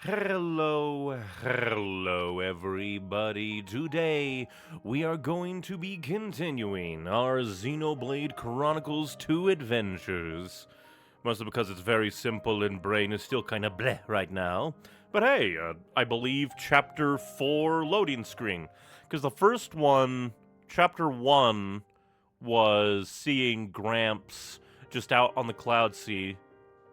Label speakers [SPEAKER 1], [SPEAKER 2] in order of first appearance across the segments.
[SPEAKER 1] Hello, everybody. Today, we are going to be continuing our Xenoblade Chronicles 2 adventures. Mostly because it's very simple and brain is still kind of bleh right now. But hey, I believe Chapter 4 loading screen. Because the first one, Chapter 1, was seeing Gramps just out on the Cloud Sea.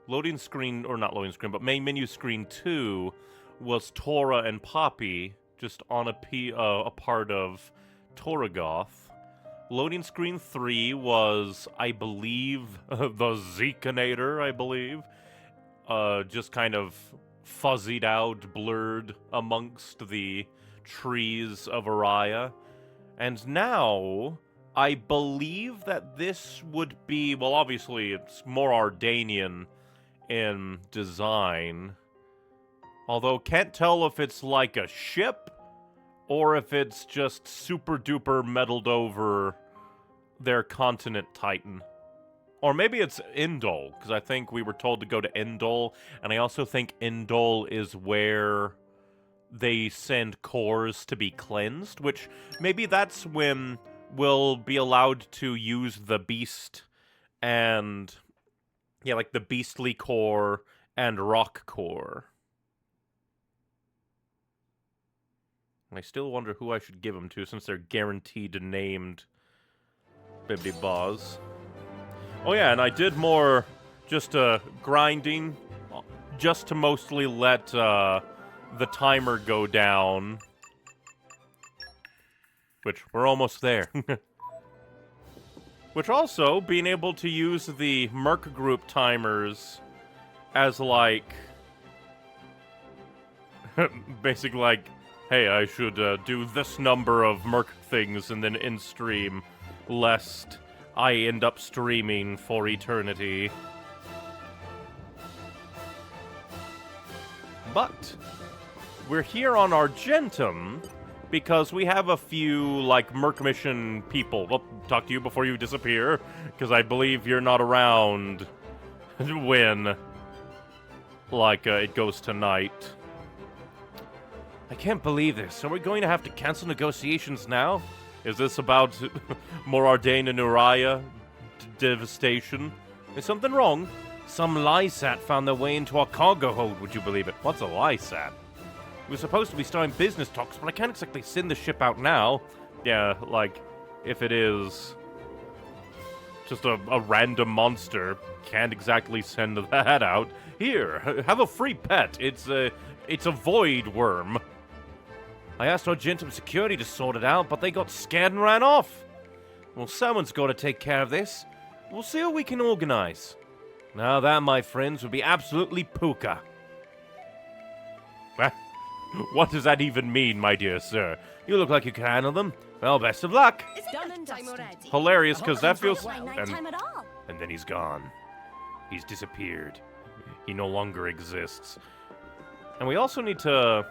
[SPEAKER 1] Loading screen, or not loading screen, but main menu screen 2 was Tora and Poppy, just on a part of Toragoth. Loading screen 3 was, I believe, the Zekinator, I believe. Just kind of fuzzied out, blurred amongst the trees of Araya. And now, I believe that this would be, well, obviously, it's more Ardainian in design. Although, can't tell if it's like a ship or if it's just super duper metaled over their continent titan. Or maybe it's Indol, because I think we were told to go to Indol, and I also think Indol is where they send cores to be cleansed, which maybe that's when we'll be allowed to use the beast and, yeah, like the beastly core and rock core. I still wonder who I should give them to, since they're guaranteed named Bibbidi Boz. Oh yeah, and I did more just grinding, just to mostly let the timer go down. Which, we're almost there. Which also, being able to use the Merc Group timers as like... basically like, hey, I should do this number of Merc things and then in-stream, lest I end up streaming for eternity. But, we're here on Argentum because we have a few, like, Merc Mission people. Well, talk to you before you disappear, because I believe you're not around when, like, it goes tonight. I can't believe this. Are we going to have to cancel negotiations now? Is this about more Ardain and Araya devastation? Is something wrong? Some Lysat found their way into our cargo hold, would you believe it? What's a Lysat? We were supposed to be starting business talks, but I can't exactly send the ship out now. Yeah, like, if it is just a random monster, can't exactly send that out. Here, have a free pet. It's a void worm. I asked Argentum security to sort it out, but they got scared and ran off. Well, someone's got to take care of this. We'll see what we can organize. Now that, my friends, would be absolutely puka. What does that even mean, my dear sir? You look like you can handle them. Well, best of luck.
[SPEAKER 2] Is it done and time already?
[SPEAKER 1] Hilarious, because that feels...
[SPEAKER 2] And
[SPEAKER 1] then he's gone. He's disappeared. He no longer exists. And we also need to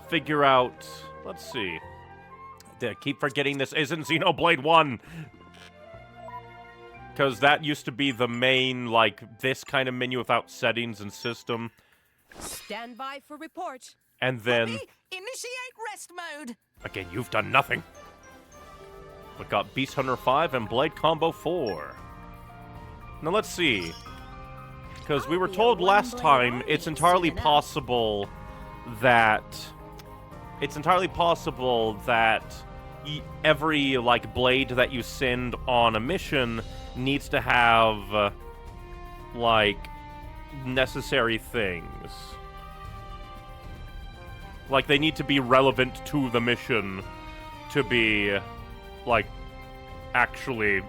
[SPEAKER 1] figure out... Let's see. I keep forgetting this isn't Xenoblade 1. Because that used to be the main, like, this kind of menu without settings and system.
[SPEAKER 2] Stand by for report.
[SPEAKER 1] And then...
[SPEAKER 2] Initiate rest mode.
[SPEAKER 1] Again, you've done nothing. We got Beast Hunter 5 and Blade Combo 4. Now let's see. Because we were told last time it's entirely possible that... every, like, blade that you send on a mission needs to have, like, necessary things. Like, they need to be relevant to the mission to be, like, actually,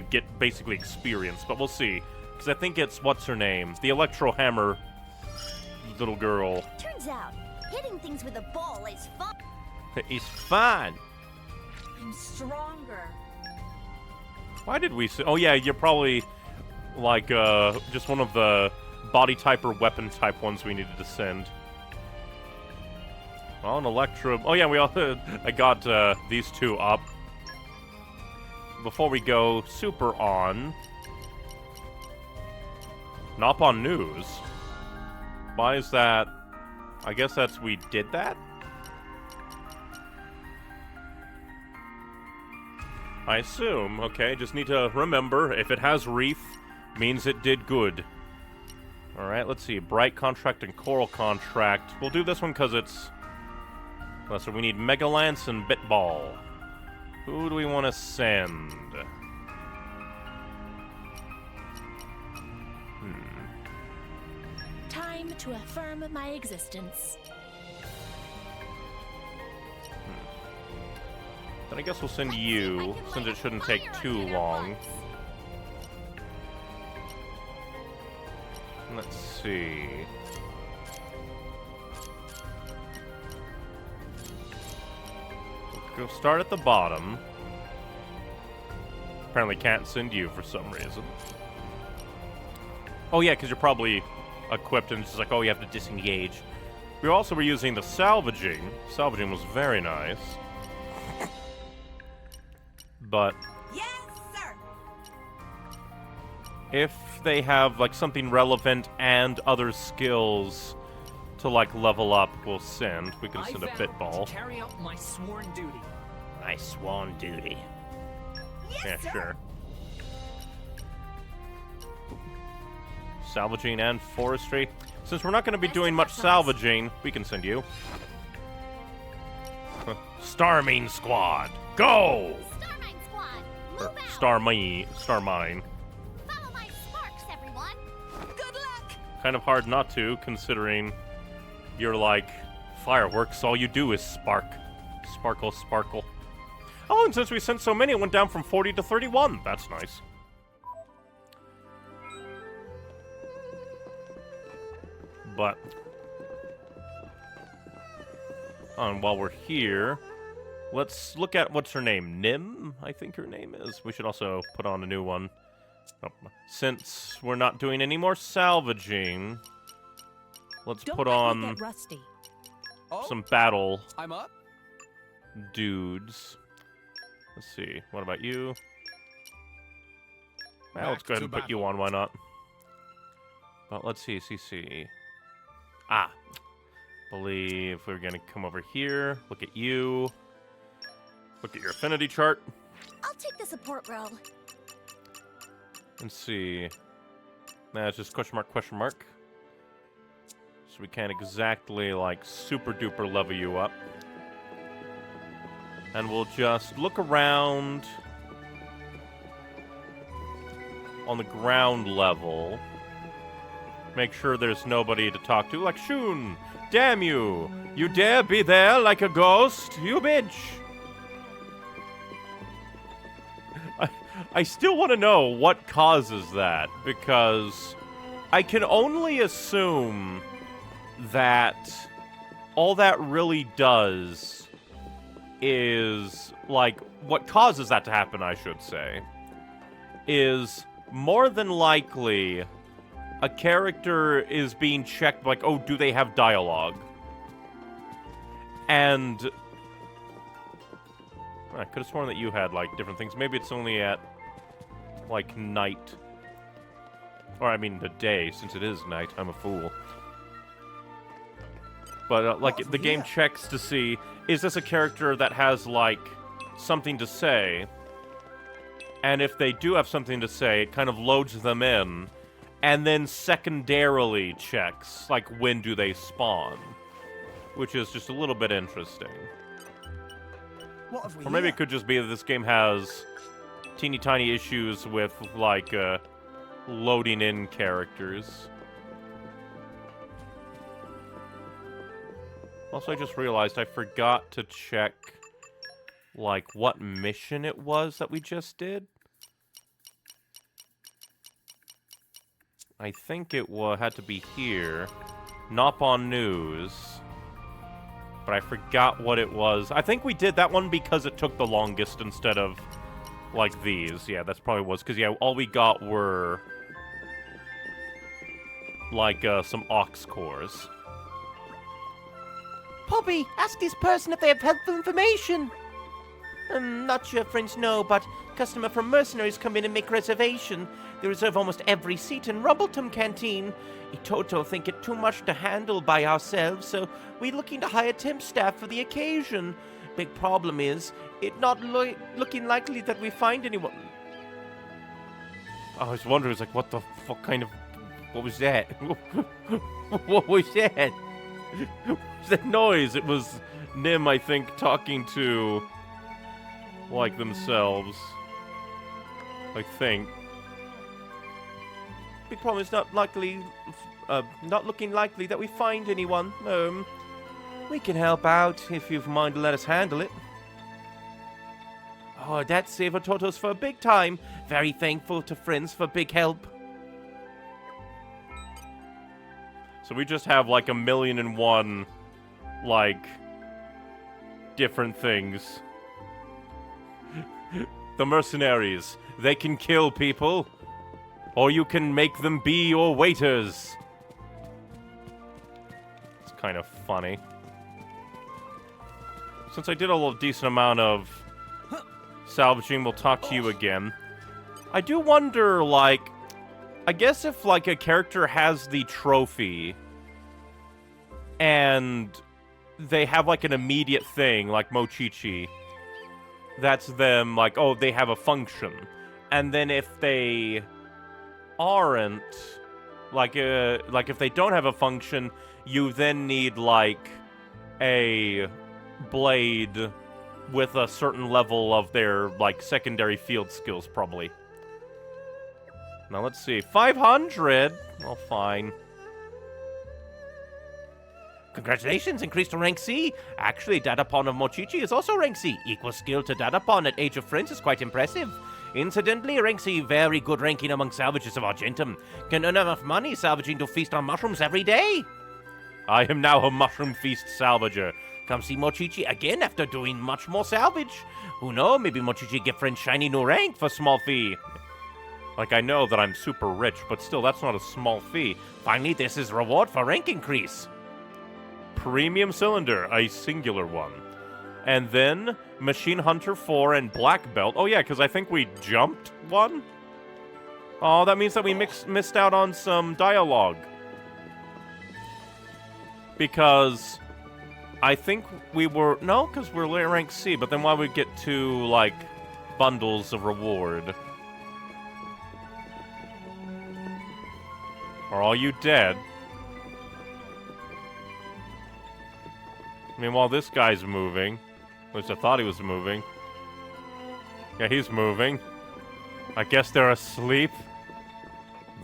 [SPEAKER 1] get basically experience. But we'll see. Because I think it's, what's her name? The Electro Hammer little girl.
[SPEAKER 3] Turns out, hitting things with a ball is fun.
[SPEAKER 1] It's fun.
[SPEAKER 3] I'm stronger.
[SPEAKER 1] Why did we say... Oh, yeah, you're probably, like, just one of the body type or weapon type ones we needed to send. Well, an Electro... Oh, yeah, we all... I got, these two up. Before we go super on... Nop on news. Why is that I guess we did that? I assume. Okay, just need to remember, if it has reef, means it did good. Alright, let's see. Bright Contract and Coral Contract. We'll do this one because it's... So we need Mega Lance and Bitball. Who do we want to send?
[SPEAKER 4] Time to affirm my existence.
[SPEAKER 1] Then I guess we'll send you, since it shouldn't take too long. Let's see. We'll go start at the bottom. Apparently can't send you for some reason. Oh yeah, because you're probably equipped and it's just like, oh, you have to disengage. We also were using the salvaging. Salvaging was very nice. But
[SPEAKER 2] Yes, sir.
[SPEAKER 1] if they have like something relevant and other skills to like level up, we'll send. We can send a Bitball.
[SPEAKER 5] To carry out my sworn duty.
[SPEAKER 1] My swan duty.
[SPEAKER 2] Yes,
[SPEAKER 1] Yeah,
[SPEAKER 2] sir.
[SPEAKER 1] sure. Salvaging and forestry. Since we're not going to be doing much salvaging, we can send you. Starmine Squad, go!
[SPEAKER 3] Starmine Squad, move
[SPEAKER 1] Or
[SPEAKER 3] out.
[SPEAKER 1] Starmine.
[SPEAKER 3] Follow my sparks, everyone.
[SPEAKER 2] Good luck.
[SPEAKER 1] Kind of hard not to, considering you're like, fireworks, all you do is spark. Sparkle, sparkle. Oh, and since we sent so many, it went down from 40 to 31. That's nice. But, and while we're here, let's look at, what's her name? Nim, I think her name is. We should also put on a new one. Oh, since we're not doing any more salvaging, let's
[SPEAKER 2] Don't
[SPEAKER 1] put
[SPEAKER 2] let me
[SPEAKER 1] on
[SPEAKER 2] get rusty.
[SPEAKER 5] Oh,
[SPEAKER 1] some battle
[SPEAKER 5] I'm up.
[SPEAKER 1] dudes. Let's see. What about you? Well,
[SPEAKER 5] Back
[SPEAKER 1] let's go ahead
[SPEAKER 5] to
[SPEAKER 1] and put you
[SPEAKER 5] battle.
[SPEAKER 1] on. Why not? But let's see. Ah. Believe we're going to come over here. Look at you. Look at your affinity chart.
[SPEAKER 3] I'll take the support role.
[SPEAKER 1] And see. Nah, it's just question mark. So we can't exactly, like, super duper level you up. And we'll just look around on the ground level. Make sure there's nobody to talk to. Like, Shun! Damn you! You dare be there like a ghost? You bitch! I still want to know what causes that, because I can only assume that all that really does is, like, what causes that to happen, I should say, is more than likely a character is being checked, like, oh, do they have dialogue? And I could have sworn that you had, like, different things. Maybe it's only at, like, night. Or, I mean, the day, since it is night. I'm a fool. But, like, the game checks to see, is this a character that has, like, something to say? And if they do have something to say, it kind of loads them in. And then secondarily checks, like, when do they spawn? Which is just a little bit interesting.
[SPEAKER 5] What have we
[SPEAKER 1] Or maybe
[SPEAKER 5] here?
[SPEAKER 1] it could just be that this game has teeny tiny issues with, like, loading in characters. Also, I just realized I forgot to check, like, what mission it was that we just did. I think it had to be here. Nop on News. But I forgot what it was. I think we did that one because it took the longest instead of, like, these. Yeah, that's probably was. Because, yeah, all we got were, like, some ox cores.
[SPEAKER 6] Poppy, ask this person if they have helpful information. Not sure friends know, but customer from Mercenaries come in and make reservation. They reserve almost every seat in Rumbleton Canteen. Itoto think it too much to handle by ourselves, so we're looking to hire temp staff for the occasion. Big problem is, it not looking likely that we find anyone.
[SPEAKER 1] I was wondering, like, what the fuck kind of... What was that? What was that? What was that noise? It was Nim, I think, talking to... like, themselves. I think.
[SPEAKER 6] Big problem is not looking likely that we find anyone. We can help out if you've mind to let us handle it. Oh, that saved our Totos for a big time. Very thankful to friends for big help.
[SPEAKER 1] So we just have, like, 1,000,001, like, different things. The mercenaries. They can kill people. Or you can make them be your waiters. It's kind of funny. Since I did a little decent amount of salvaging, we'll talk to you again. I do wonder, like... I guess if, like, a character has the trophy... and they have, like, an immediate thing, like Mochichi... that's them, like, oh, they have a function. And then if they aren't, like if they don't have a function, you then need, like, a blade with a certain level of their, like, secondary field skills, probably. Now, let's see. 500? Well, fine.
[SPEAKER 6] Congratulations, increased to rank C. Actually, Dadapon of Mochichi is also rank C. Equal skill to Dadapon at Age of Friends is quite impressive. Incidentally, rank C, very good ranking among salvages of Argentum. Can earn enough money salvaging to feast on mushrooms every day.
[SPEAKER 1] I am now a mushroom feast salvager.
[SPEAKER 6] Come see Mochichi again after doing much more salvage. Who knows, maybe Mochichi get friends shiny new rank for small fee.
[SPEAKER 1] Like, I know that I'm super rich, but still, that's not a small fee.
[SPEAKER 6] Finally, this is reward for rank increase.
[SPEAKER 1] Premium cylinder, a singular one. And then Machine Hunter 4 and Black Belt. Oh yeah, because I think we jumped one? Oh, that means that we missed out on some dialogue. Because I think we were... No, because we're rank C, but then why would we get 2, like, bundles of reward? Are all you dead? Meanwhile, this guy's moving. At least I thought he was moving. Yeah, he's moving. I guess they're asleep.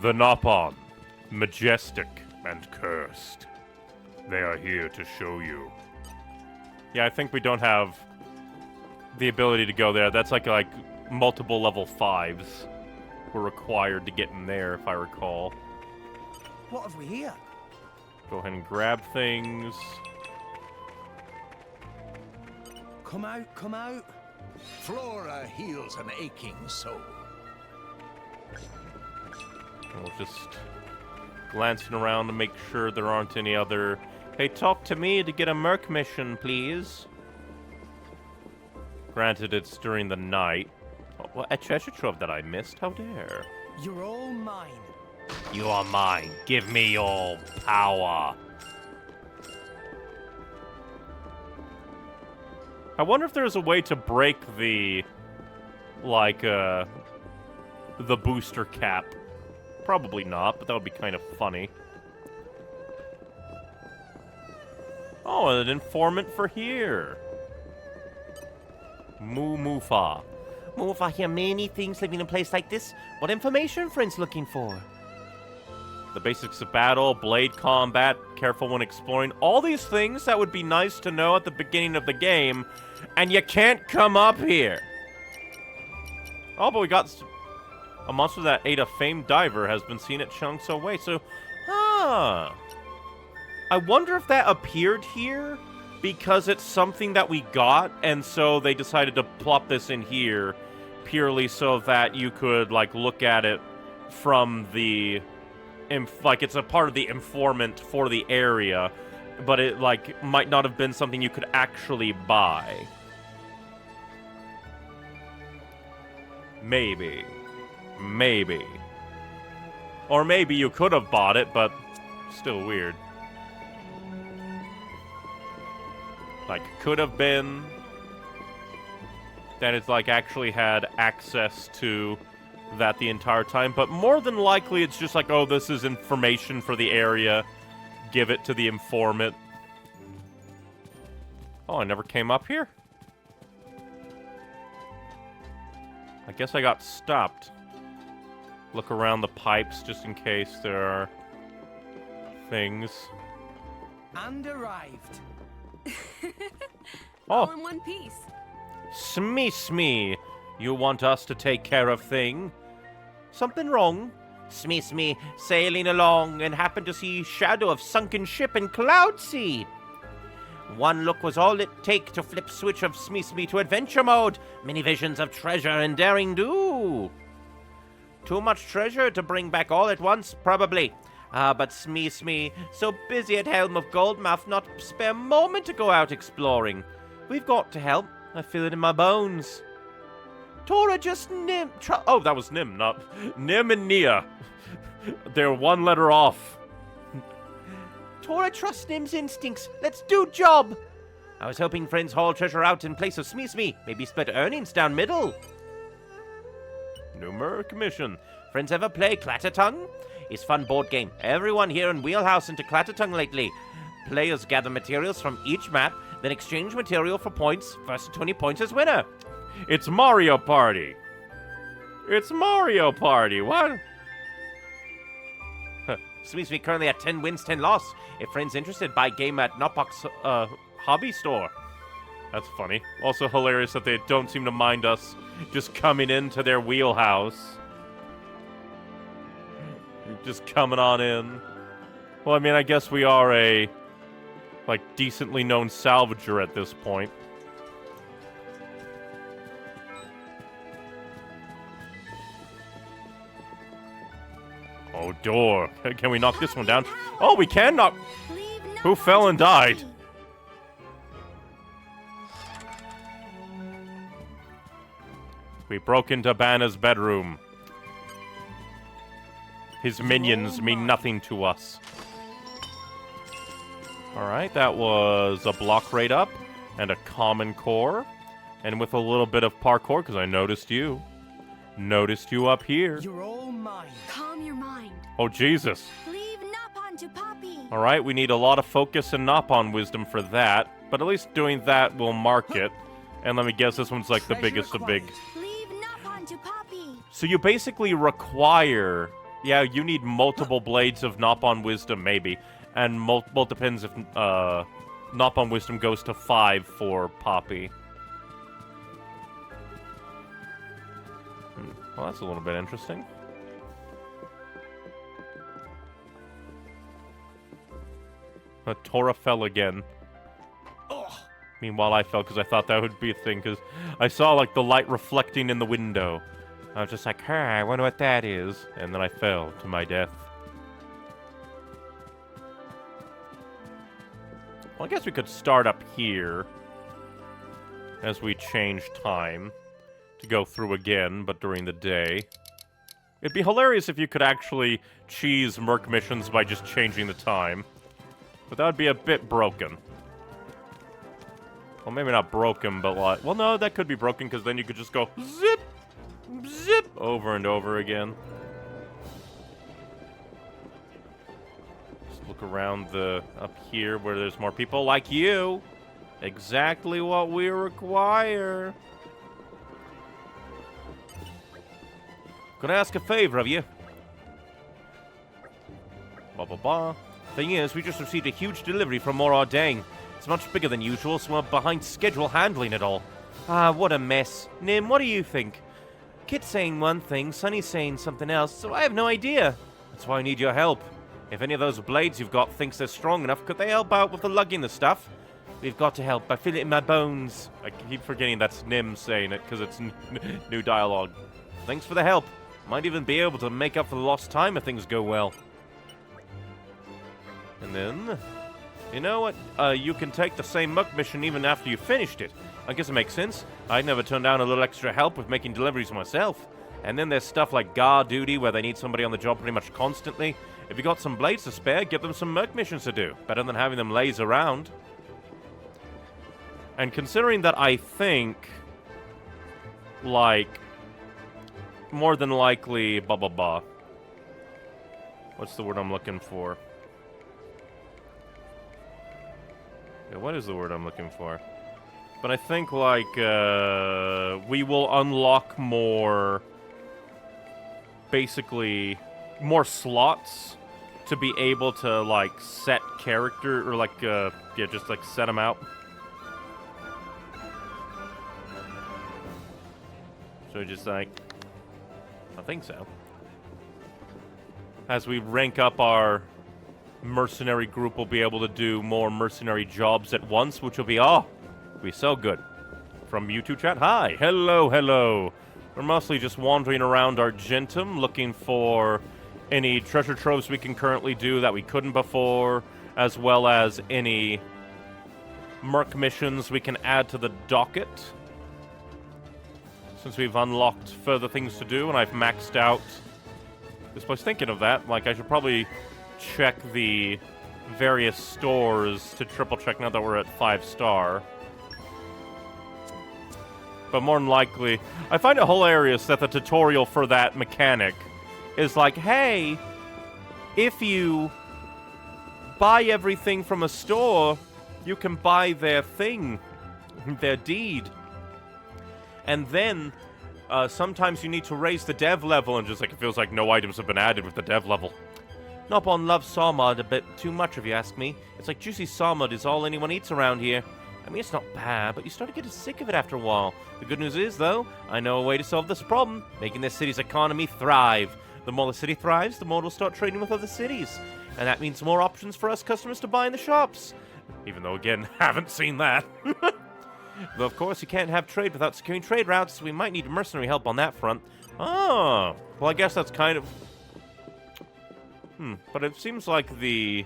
[SPEAKER 1] The Nopon. Majestic and cursed. They are here to show you. Yeah, I think we don't have the ability to go there. That's like multiple level 5s were required to get in there, if I recall.
[SPEAKER 5] What have we here?
[SPEAKER 1] Go ahead and grab things.
[SPEAKER 5] Come out, come out.
[SPEAKER 7] Flora heals an aching soul.
[SPEAKER 1] We'll just glancing around to make sure there aren't any other... Hey, talk to me to get a Merc mission, please. Granted, it's during the night. Oh, well, a treasure trove that I missed? How dare.
[SPEAKER 5] You're all mine.
[SPEAKER 1] You are mine. Give me your power. I wonder if there's a way to break the, like, the booster cap. Probably not, but that would be kind of funny. Oh, an informant for here. Mufa.
[SPEAKER 6] Mufa hear many things living in a place like this. What information friends looking for?
[SPEAKER 1] The basics of battle, blade combat, careful when exploring. All these things that would be nice to know at the beginning of the game, and you can't come up here. Oh, but we got a monster that ate a famed diver has been seen at chunks away, so... Huh. I wonder if that appeared here because it's something that we got, and so they decided to plop this in here purely so that you could, like, look at it from the... like, it's a part of the informant for the area, but it, like, might not have been something you could actually buy. Maybe. Maybe. Or maybe you could have bought it, but still weird. Like, could have been that it's like actually had access to that the entire time, but more than likely it's just like, oh, this is information for the area. Give it to the informant. Oh, I never came up here? I guess I got stopped. Look around the pipes just in case there are things.
[SPEAKER 5] And arrived.
[SPEAKER 2] All
[SPEAKER 1] Oh,
[SPEAKER 2] in one piece.
[SPEAKER 6] Smee, you want us to take care of thing? Something wrong? Smee, sailing along and happened to see shadow of sunken ship in cloud sea. One look was all it take to flip switch of Smee to adventure mode. Many visions of treasure and daring do. Too much treasure to bring back all at once, probably. But Smee, so busy at helm of Goldmouth, not spare moment to go out exploring. We've got to help. I feel it in my bones. Tora just
[SPEAKER 1] oh, that was Nim, not Nim and Nia. They're one letter off.
[SPEAKER 6] Tora trusts Nim's instincts. Let's do job. I was hoping friends haul treasure out in place of Smee. Maybe split earnings down middle.
[SPEAKER 1] Numeric mission.
[SPEAKER 6] Friends ever play Clattertongue? It's fun board game. Everyone here in Wheelhouse into Clattertongue lately. Players gather materials from each map, then exchange material for points. First to 20 points is winner.
[SPEAKER 1] It's Mario Party. It's Mario Party. What?
[SPEAKER 6] Smee currently at 10 wins, 10 loss. If friends interested, buy game at Nopok's hobby store.
[SPEAKER 1] That's funny. Also hilarious that they don't seem to mind us just coming into their wheelhouse. Just coming on in. Well, I mean, I guess we are a, like, decently known salvager at this point. Oh, door. Can we knock this one down? Oh, we can knock... Who fell and died? We broke into Banna's bedroom. His minions mean nothing to us. Alright, that was a block rate up and a common core. And with a little bit of parkour, because I noticed you. Noticed you up here.
[SPEAKER 5] You're all mine.
[SPEAKER 2] Calm your mind.
[SPEAKER 1] Oh, Jesus.
[SPEAKER 3] Leave Napon to Poppy.
[SPEAKER 1] Alright, we need a lot of focus and Nopon wisdom for that. But at least doing that will mark it. And let me guess, this one's like the
[SPEAKER 5] Treasure
[SPEAKER 1] biggest of big.
[SPEAKER 5] acquired.
[SPEAKER 3] Leave Napon to Poppy.
[SPEAKER 1] So you basically require... Yeah, you need multiple blades of Nopon wisdom, maybe. And well, depends if Nopon wisdom goes to 5 for Poppy. Well, that's a little bit interesting. Tora fell again. Meanwhile, I fell because I thought that would be a thing, because I saw, like, the light reflecting in the window. I was just like, hey, I wonder what that is. And then I fell to my death. Well, I guess we could start up here as we change time to go through again, but during the day. It'd be hilarious if you could actually cheese Merc missions by just changing the time. But that would be a bit broken. Well, maybe not broken, but like... Well, no, that could be broken, because then you could just go zip, zip, over and over again. Just look around the... up here where there's more people like you. Exactly what we require. Could I ask a favor of you? Thing is, we just received a huge delivery from Ardain. It's much bigger than usual, so we're behind schedule handling it all. Ah, what a mess. Nim, what do you think? Kit's saying one thing, Sunny's saying something else, so I have no idea. That's why I need your help. If any of those blades you've got thinks they're strong enough, could they help out with the lugging the stuff? We've got to help. I feel it in my bones. I keep forgetting that's Nim saying it, because it's new dialogue. Thanks for the help. Might even be able to make up for the lost time if things go well. And then, you know what? You can take the same muck mission even after you finished it. I guess it makes sense. I'd never turn down a little extra help with making deliveries myself. And then there's stuff like guard duty, where they need somebody on the job pretty much constantly. If you got some blades to spare, give them some merc missions to do. Better than having them laze around. And considering that I think, like, more than likely, blah, blah, blah. What's the word I'm looking for? Yeah, what is the word I'm looking for? But I think, like, we will unlock more, basically, more slots to be able to, like, set character, or, like, yeah, just, like, set them out. So just, like, I think so. As we rank up our mercenary group, we'll be able to do more mercenary jobs at once, which will be, be so good. From YouTube chat, hi, hello, hello. We're mostly just wandering around Argentum, looking for any treasure troves we can currently do that we couldn't before, as well as any merc missions we can add to the docket. Since we've unlocked further things to do, and I've maxed out... I was thinking of that, like, I should probably check the various stores to triple check now that we're at 5-star. But more than likely, I find it hilarious that the tutorial for that mechanic is like, hey, if you buy everything from a store, you can buy their thing, their deed. And then, sometimes you need to raise the dev level, and just like, it feels like no items have been added with the dev level. Nopon loves sawmud a bit too much, if you ask me. It's like juicy sawmud is all anyone eats around here. I mean, it's not bad, but you start to get sick of it after a while. The good news is, though, I know a way to solve this problem, making this city's economy thrive. The more the city thrives, the more it'll start trading with other cities. And that means more options for us customers to buy in the shops. Even though, again, haven't seen that. Though, of course, you can't have trade without securing trade routes, so we might need mercenary help on that front. Oh, well, I guess that's kind of... But it seems like the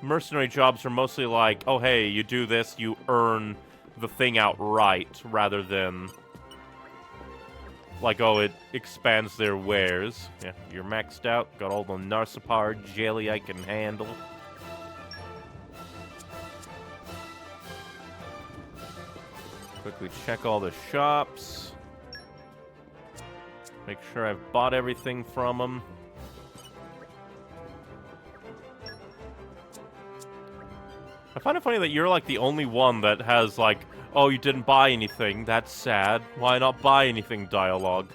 [SPEAKER 1] mercenary jobs are mostly like, oh, hey, you do this, you earn the thing outright, rather than... like, oh, it expands their wares. Yeah, you're maxed out, got all the Narsapar jelly I can handle. Quickly check all the shops. Make sure I've bought everything from them. I find it funny that you're like the only one that has like, oh, you didn't buy anything, that's sad. Why not buy anything dialogue?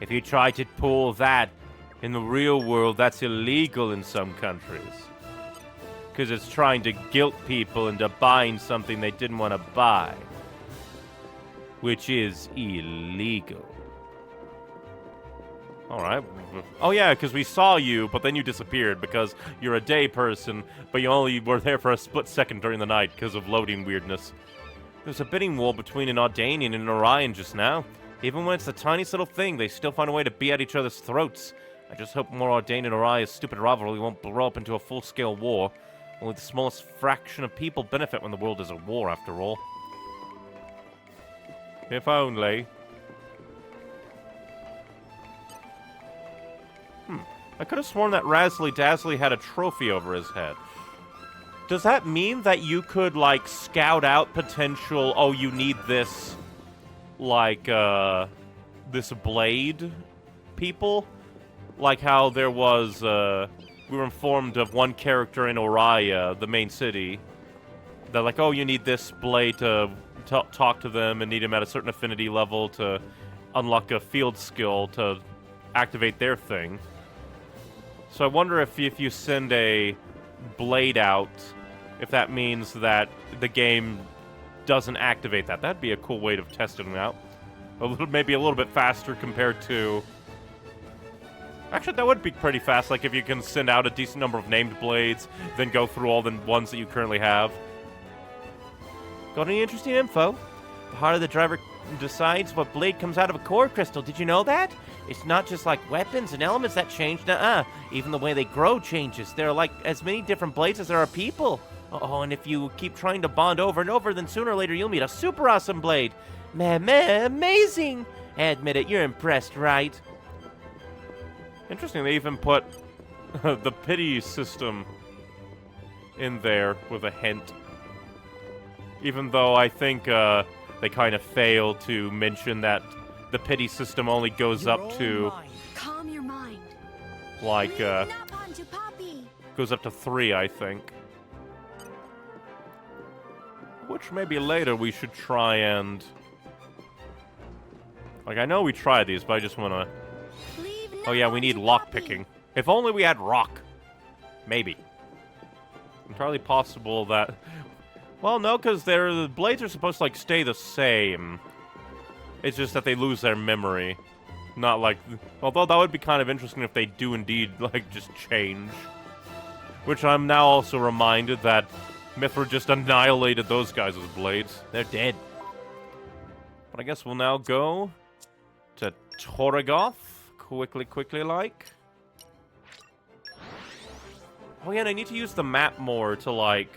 [SPEAKER 1] If you try to pull that in the real world, that's illegal in some countries. Because it's trying to guilt people into buying something they didn't want to buy. Which is illegal. Alright. Oh yeah, because we saw you, but then you disappeared because you're a day person, but you only were there for a split second during the night because of loading weirdness. There's a bidding war between an Ardain and an Orion just now. Even when it's the tiniest little thing, they still find a way to be at each other's throats. I just hope more Ardain and Orion's stupid rivalry won't blow up into a full-scale war. Only the smallest fraction of people benefit when the world is at war, after all. If only. I could have sworn that Razzly Dazzly had a trophy over his head. Does that mean that you could, like, scout out potential, oh, you need this, like, this blade people? Like how there was, we were informed of one character in Orion, the main city, that like, oh, you need this blade to talk to them and need them at a certain affinity level to unlock a field skill to activate their thing. So I wonder if you send a blade out, if that means that the game doesn't activate that. That'd be a cool way of testing it out. Maybe a little bit faster compared to... Actually, that would be pretty fast, like if you can send out a decent number of named blades, then go through all the ones that you currently have. Got any interesting info? The heart of the driver decides what blade comes out of a core crystal. Did you know that? It's not just like weapons and elements that change. Nuh-uh. Even the way they grow changes. There are like as many different blades as there are people. Oh, and if you keep trying to bond over and over, then sooner or later you'll meet a super awesome blade. Man, amazing!
[SPEAKER 6] Admit it, you're impressed, right?
[SPEAKER 1] Interesting, they even put the pity system in there with a hint. Even though I think they kind of fail to mention that the pity system only goes
[SPEAKER 5] You're
[SPEAKER 1] up
[SPEAKER 5] all
[SPEAKER 1] to,
[SPEAKER 5] mine.
[SPEAKER 3] Calm your mind.
[SPEAKER 1] like,
[SPEAKER 3] Lean up onto Poppy.
[SPEAKER 1] goes up to 3, I think. Which maybe later we should try and... Like, I know we tried these, but I just want to...
[SPEAKER 3] Leave
[SPEAKER 1] Oh yeah, we need lockpicking. If only we had rock. Maybe. Entirely possible that... Well, no, because the blades are supposed to, like, stay the same. It's just that they lose their memory. Not like... Although that would be kind of interesting if they do indeed, like, just change. Which I'm now also reminded that Mithra just annihilated those guys with blades. They're dead. But I guess we'll now go to Torrigoth. Quickly, like. Oh yeah, and I need to use the map more to, like,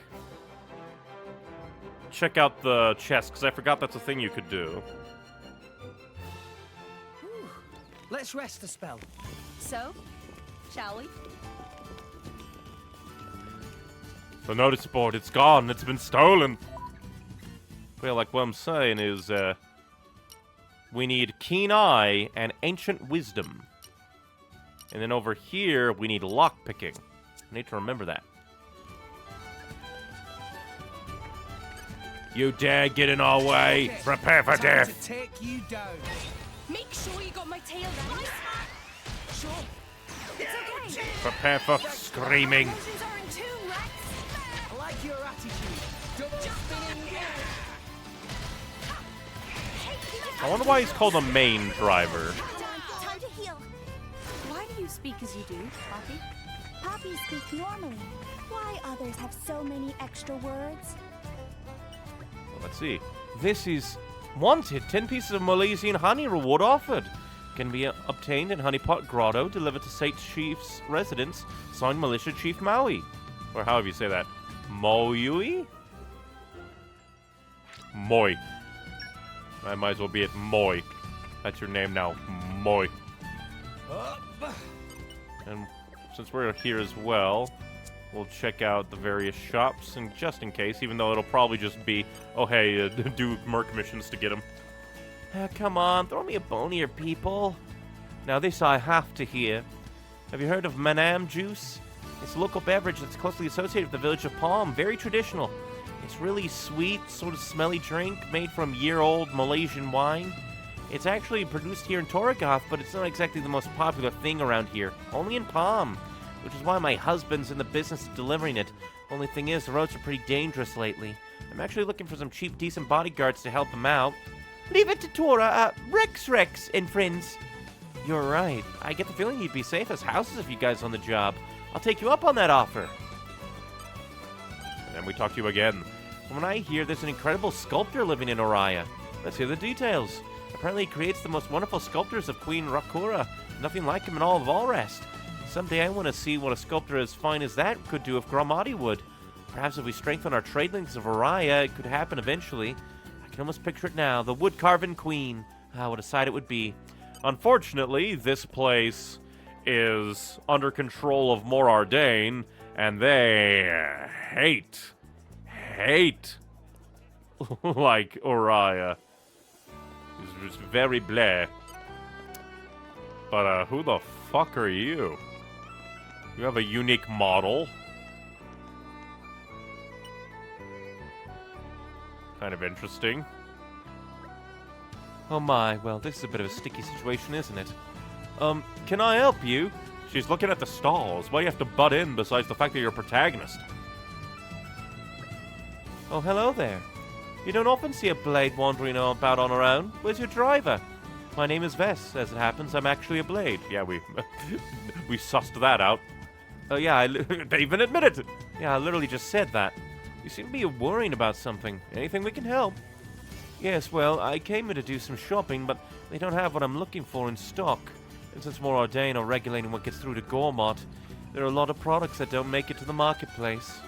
[SPEAKER 1] check out the chest, because I forgot that's a thing you could do.
[SPEAKER 5] Let's rest a spell.
[SPEAKER 2] So, shall we?
[SPEAKER 1] The notice board, it's gone. It's been stolen. Well, like, what I'm saying is, we need Keen Eye and Ancient Wisdom. And then over here, we need Lockpicking. I need to remember that. You dare get in our way?
[SPEAKER 5] Okay,
[SPEAKER 1] Prepare for
[SPEAKER 5] time
[SPEAKER 1] death.
[SPEAKER 5] to take you down.
[SPEAKER 2] Make sure you got my tail ready.
[SPEAKER 5] Sure.
[SPEAKER 2] It's okay.
[SPEAKER 1] Prepare for screaming.
[SPEAKER 2] Emotions are in tune, Rex.
[SPEAKER 5] I like your attitude. Double spinning.
[SPEAKER 1] I wonder why he's called a main driver.
[SPEAKER 3] Time to heal.
[SPEAKER 2] Why do you speak as you do, Poppy?
[SPEAKER 3] Poppy speak normally. Why others have so many extra words?
[SPEAKER 1] Well, let's see.
[SPEAKER 6] This is wanted. 10 pieces of Malaysian honey reward offered. Can be obtained in Honeypot Grotto, delivered to State Chief's residence, signed Militia Chief Maui.
[SPEAKER 1] Or however you say that. Moyui? Moi. I might as well be it Moi. That's your name now. Moi. And since we're here as well, we'll check out the various shops, and just in case, even though it'll probably just be, oh hey, do merc missions to get them.
[SPEAKER 6] Come on, throw me a bone here, people. Now this I have to hear. Have you heard of Manam juice? It's a local beverage that's closely associated with the village of Palm. Very traditional. It's really sweet, sort of smelly drink made from year-old Malaysian wine. It's actually produced here in Torrigoth, but it's not exactly the most popular thing around here. Only in Palm, which is why my husband's in the business of delivering it. Only thing is, the roads are pretty dangerous lately. I'm actually looking for some cheap, decent bodyguards to help him out. Leave it to Tora, Rex and friends. You're right. I get the feeling you'd be safe as houses if you guys on the job. I'll take you up on that offer.
[SPEAKER 1] And then we talk to you again.
[SPEAKER 6] From what I hear, there's an incredible sculptor living in Oriah. Let's hear the details. Apparently he creates the most wonderful sculptures of Queen Rakura. Nothing like him in all of Allrest. Someday I want to see what a sculptor as fine as that could do if Gromati would. Perhaps if we strengthen our trade links of Oriah, it could happen eventually. I can almost picture it now. The wood-carven queen. Ah, what a sight it would be.
[SPEAKER 1] Unfortunately, this place is under control of more Ardain, and they hate like Oriah. It's very bleh. But who the fuck are you? You have a unique model. Kind of interesting.
[SPEAKER 6] Oh my, well, this is a bit of a sticky situation, isn't it?
[SPEAKER 1] Can I help you? She's looking at the stalls. Why do you have to butt in besides the fact that you're a protagonist?
[SPEAKER 6] Oh, hello there. You don't often see a blade wandering about on her own. Where's your driver? My name is Vess. As it happens, I'm actually a blade.
[SPEAKER 1] Yeah, we sussed that out.
[SPEAKER 6] Oh, yeah,
[SPEAKER 1] They even admitted it.
[SPEAKER 6] yeah, I literally just said that. You seem to be worrying about something. Anything we can help? Yes, well, I came here to do some shopping, but they don't have what I'm looking for in stock. And since more Ardain are regulating what gets through to Gormott, there are a lot of products that don't make it to the marketplace.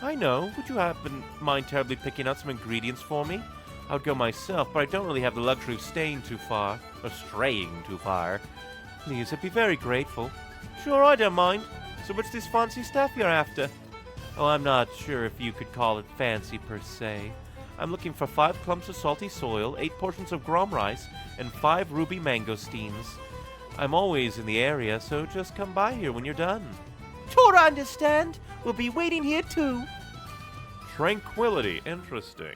[SPEAKER 6] I know. Would you happen mind terribly picking out some ingredients for me? I would go myself, but I don't really have the luxury of staying too far, or straying too far. Please, I'd be very grateful. Sure, I don't mind. So what's this fancy stuff you're after? Oh, I'm not sure if you could call it fancy per se. I'm looking for 5 clumps of salty soil, 8 portions of grom rice, and 5 ruby mangosteens. I'm always in the area, so just come by here when you're done. Sure, I understand. We'll be waiting here too.
[SPEAKER 1] Tranquility. Interesting.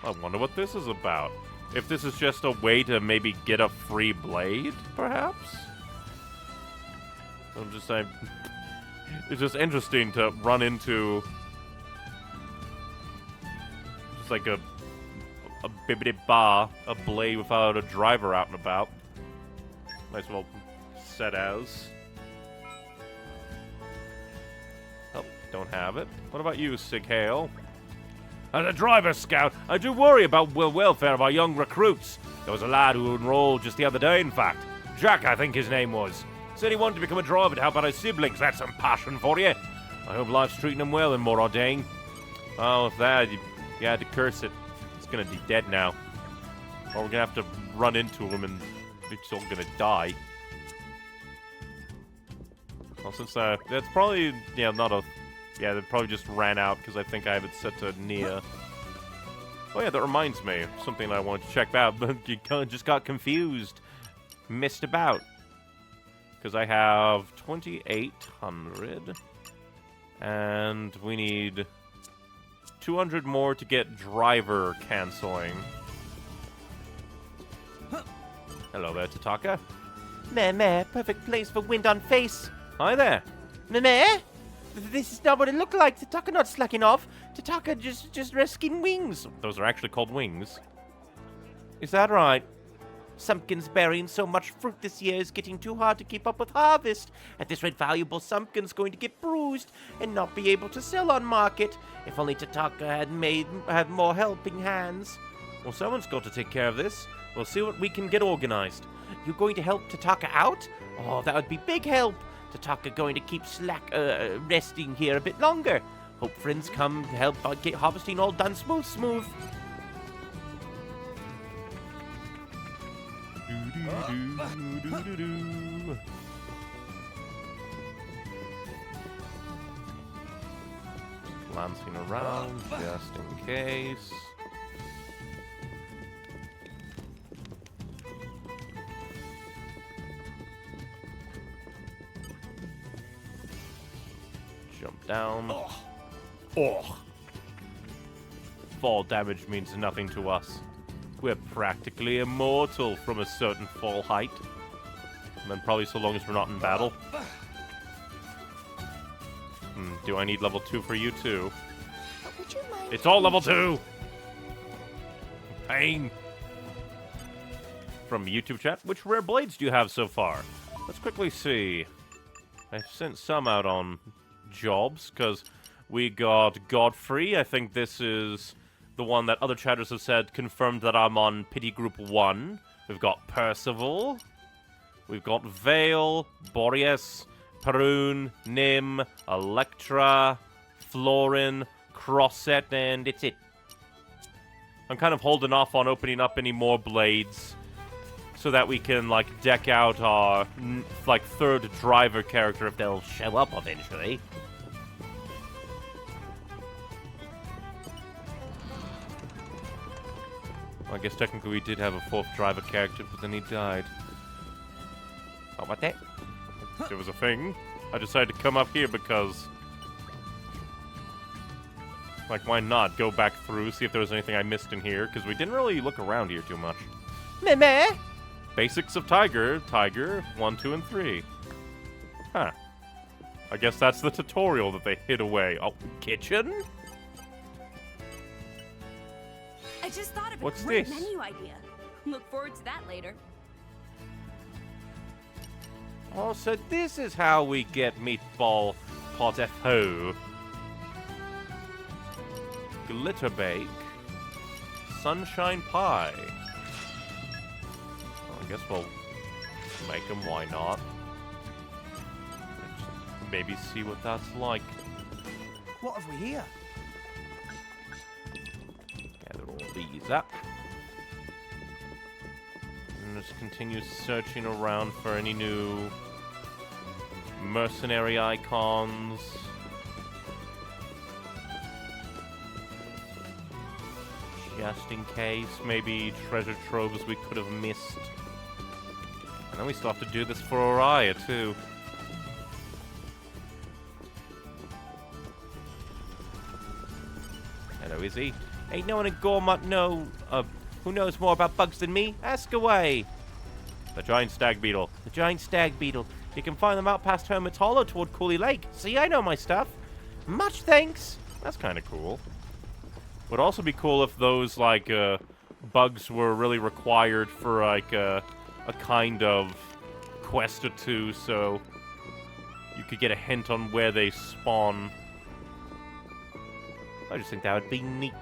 [SPEAKER 1] I wonder what this is about. If this is just a way to maybe get a free blade, perhaps? I'm just saying. It's just interesting to run into just like a bibbidi bar, a blade without a driver out and about. Might as well set as. Oh, don't have it. What about you, Sig Hale? As a driver scout, I do worry about the welfare of our young recruits. There was a lad who enrolled just the other day, in fact. Jack, I think his name was. Said he wanted to become a driver to help out his siblings. That's some passion for you. I hope life's treating him well in Ardain. Oh, if that, you had to curse it. It's gonna be dead now. Or we're gonna have to run into him and it's all gonna die. Well, since that's probably, not a... Yeah, they probably just ran out because I think I have it set to Nia. Oh yeah, that reminds me of something I wanted to check out, but you just got confused. Missed about. Because I have 2,800. And we need 200 more to get driver canceling. Hello there, Tataka.
[SPEAKER 6] Meh, perfect place for wind on face.
[SPEAKER 1] Hi there.
[SPEAKER 6] Meh? This is not what it looked like. Tataka not slacking off. Tataka just risking wings.
[SPEAKER 1] Those are actually called wings.
[SPEAKER 6] Is that right? Sumpkin's bearing so much fruit this year is getting too hard to keep up with harvest. At this rate, valuable Sumpkin's going to get bruised and not be able to sell on market. If only Tataka had more helping hands.
[SPEAKER 1] Well, someone's got to take care of this. We'll see what we can get organized.
[SPEAKER 6] You going to help Tataka out? Oh, that would be big help. Tataka going to keep resting here a bit longer. Hope friends come help get harvesting all done smooth.
[SPEAKER 1] Glancing around just in case. Jump down. Oh. Fall damage means nothing to us. We're practically immortal from a certain fall height. And then probably so long as we're not in battle. Do I need level 2 for you too?
[SPEAKER 3] Would you mind?
[SPEAKER 1] It's all level 2! Pain! From YouTube chat, which rare blades do you have so far? Let's quickly see. I've sent some out on jobs, because we got Godfrey. I think this is the one that other chatters have said confirmed that I'm on Pity Group 1. We've got Percival. We've got Vale, Boreas, Perun, Nim, Electra, Florin, Crosset, and it's it. I'm kind of holding off on opening up any more blades so that we can, deck out our, third driver character if they'll show up eventually. I guess technically we did have a 4th driver character, but then he died. How about that? It was a thing. I decided to come up here because... why not? Go back through, see if there was anything I missed in here, because we didn't really look around here too much.
[SPEAKER 6] Meh.
[SPEAKER 1] Basics of Tiger, 1, 2, and 3. Huh. I guess that's the tutorial that they hid away. Oh, kitchen?
[SPEAKER 2] I just thought of a
[SPEAKER 1] What's
[SPEAKER 2] great
[SPEAKER 1] this?
[SPEAKER 2] menu idea. Look forward to that later.
[SPEAKER 1] Oh, so this is how we get meatball pot FO. Glitter bake. Sunshine pie. Well, I guess we'll make them, why not? Just maybe see what that's like.
[SPEAKER 5] What have we here?
[SPEAKER 1] Gather these up. And just continue searching around for any new mercenary icons. Just in case, maybe treasure troves we could have missed. And then we still have to do this for Oriah, too. Hello, Izzy. Ain't no one in Gormont who knows more about bugs than me? Ask away. The giant stag beetle. The giant stag beetle. You can find them out past Hermit's Hollow toward Cooley Lake. See, I know my stuff. Much thanks. That's kind of cool. Would also be cool if those, like, bugs were really required for, like, a kind of quest or two, so you could get a hint on where they spawn. I just think that would be neat.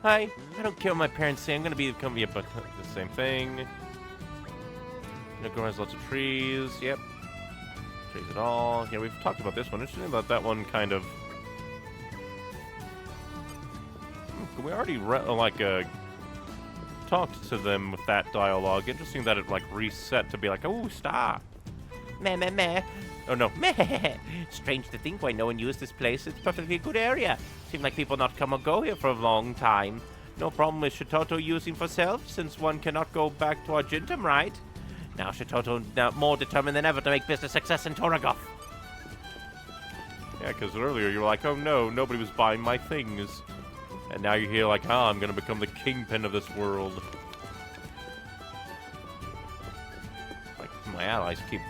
[SPEAKER 1] Hi, I don't care what my parents say. I'm gonna become the same thing. Nico has lots of trees. Yep. Trees at all. Yeah, we've talked about this one. Interesting about that one kind of. We already talked to them with that dialogue. Interesting that it like reset to be like, oh, stop. Meh meh meh. Oh no, meh. Strange to think why no one used this place. It's a perfectly good area. Seem like people not come or go here for a long time. No problem with Shitoto using for self, since one cannot go back to Argentum, right? Now Shitoto now more determined than ever to make business success in Toragoth. Yeah, because earlier you were like, oh no, nobody was buying my things. And now you're here like, ah, I'm going to become the kingpin of this world. Like, my allies keep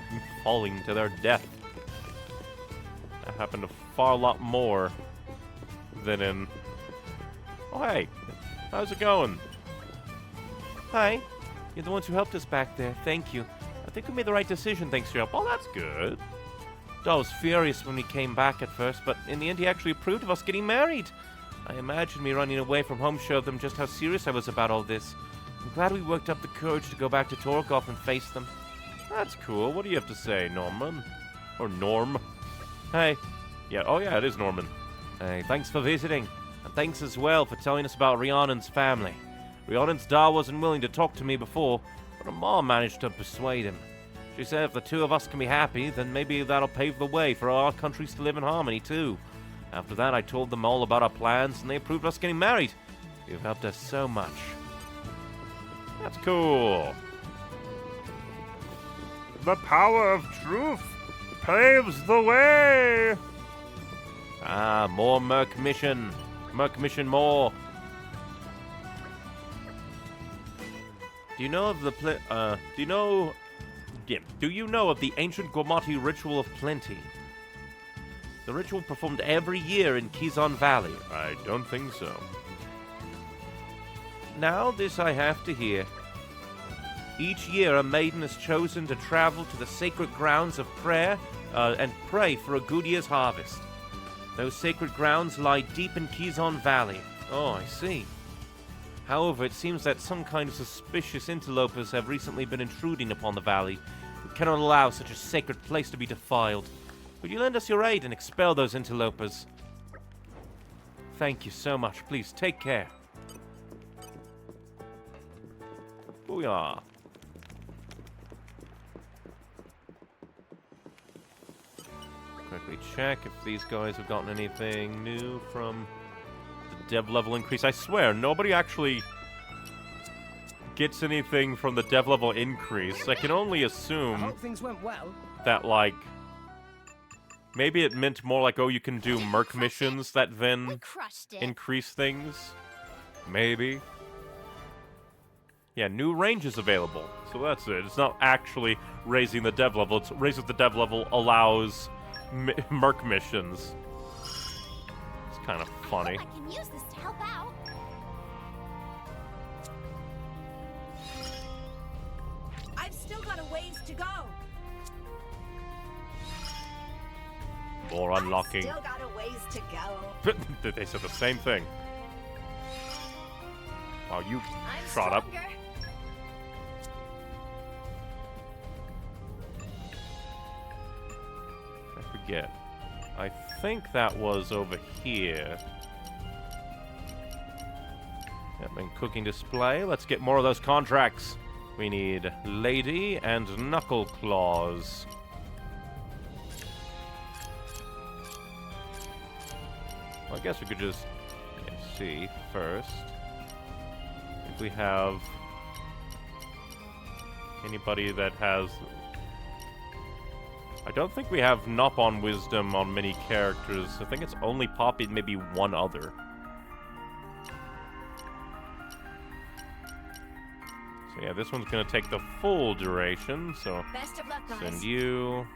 [SPEAKER 1] falling to their death. That happened a far lot more than in... Oh, hey. How's it going? Hi. You're the ones who helped us back there. Thank you. I think we made the right decision thanks to your help. Oh, that's good. Dad was furious when we came back at first, but in the end he actually approved of us getting married. I imagine me running away from home showed them just how serious I was about all this. I'm glad we worked up the courage to go back to Torgoth and face them. That's cool. What do you have to say, Norman? Or Norm? Hey. Yeah, oh yeah, it is Norman. Hey, thanks for visiting. And thanks as well for telling us about Rhiannon's family. Rhiannon's da wasn't willing to talk to me before, but her mom managed to persuade him. She said if the two of us can be happy, then maybe that'll pave the way for our countries to live in harmony too. After that, I told them all about our plans, and they approved us getting married. You've helped us so much. That's cool. The power of truth paves the way. Ah, more Merc Mission. Merc Mission more. Do you know of the do you know of the ancient Gormati ritual of plenty? The ritual performed every year in Kizon Valley. I don't think so. Now this I have to hear. Each year a maiden is chosen to travel to the sacred grounds of prayer and pray for a good year's harvest. Those sacred grounds lie deep in Kizon Valley. Oh, I see. However, it seems that some kind of suspicious interlopers have recently been intruding upon the valley. We cannot allow such a sacred place to be defiled. Would you lend us your aid and expel those interlopers? Thank you so much. Please, take care. Booyah. Quickly check if these guys have gotten anything new from the dev level increase. I swear, nobody actually gets anything from the dev level increase. I can only assume
[SPEAKER 5] I hope things went well.
[SPEAKER 1] that, like, maybe it meant more like, oh, you can do merc missions that then increase things. Maybe. Yeah, new ranges available. So that's it. It's not actually raising the dev level. It's raising the dev level allows merc missions. It's kind of funny.
[SPEAKER 3] I can use this to help out.
[SPEAKER 2] I've still got a ways to go.
[SPEAKER 1] More unlocking.
[SPEAKER 2] Still got a ways to go.
[SPEAKER 1] They said the same thing. Wow, you
[SPEAKER 2] I'm
[SPEAKER 1] trot up.
[SPEAKER 2] stronger.
[SPEAKER 1] I forget. I think that was over here. Yep, and cooking display. Let's get more of those contracts. We need Lady and Knuckle Claws. Well, I guess we could just see first if we have anybody that has... I don't think we have Nop on Wisdom on many characters. I think it's only Poppy and maybe one other. So yeah, this one's gonna take the full duration, so
[SPEAKER 2] Best of luck, guys.
[SPEAKER 1] send you.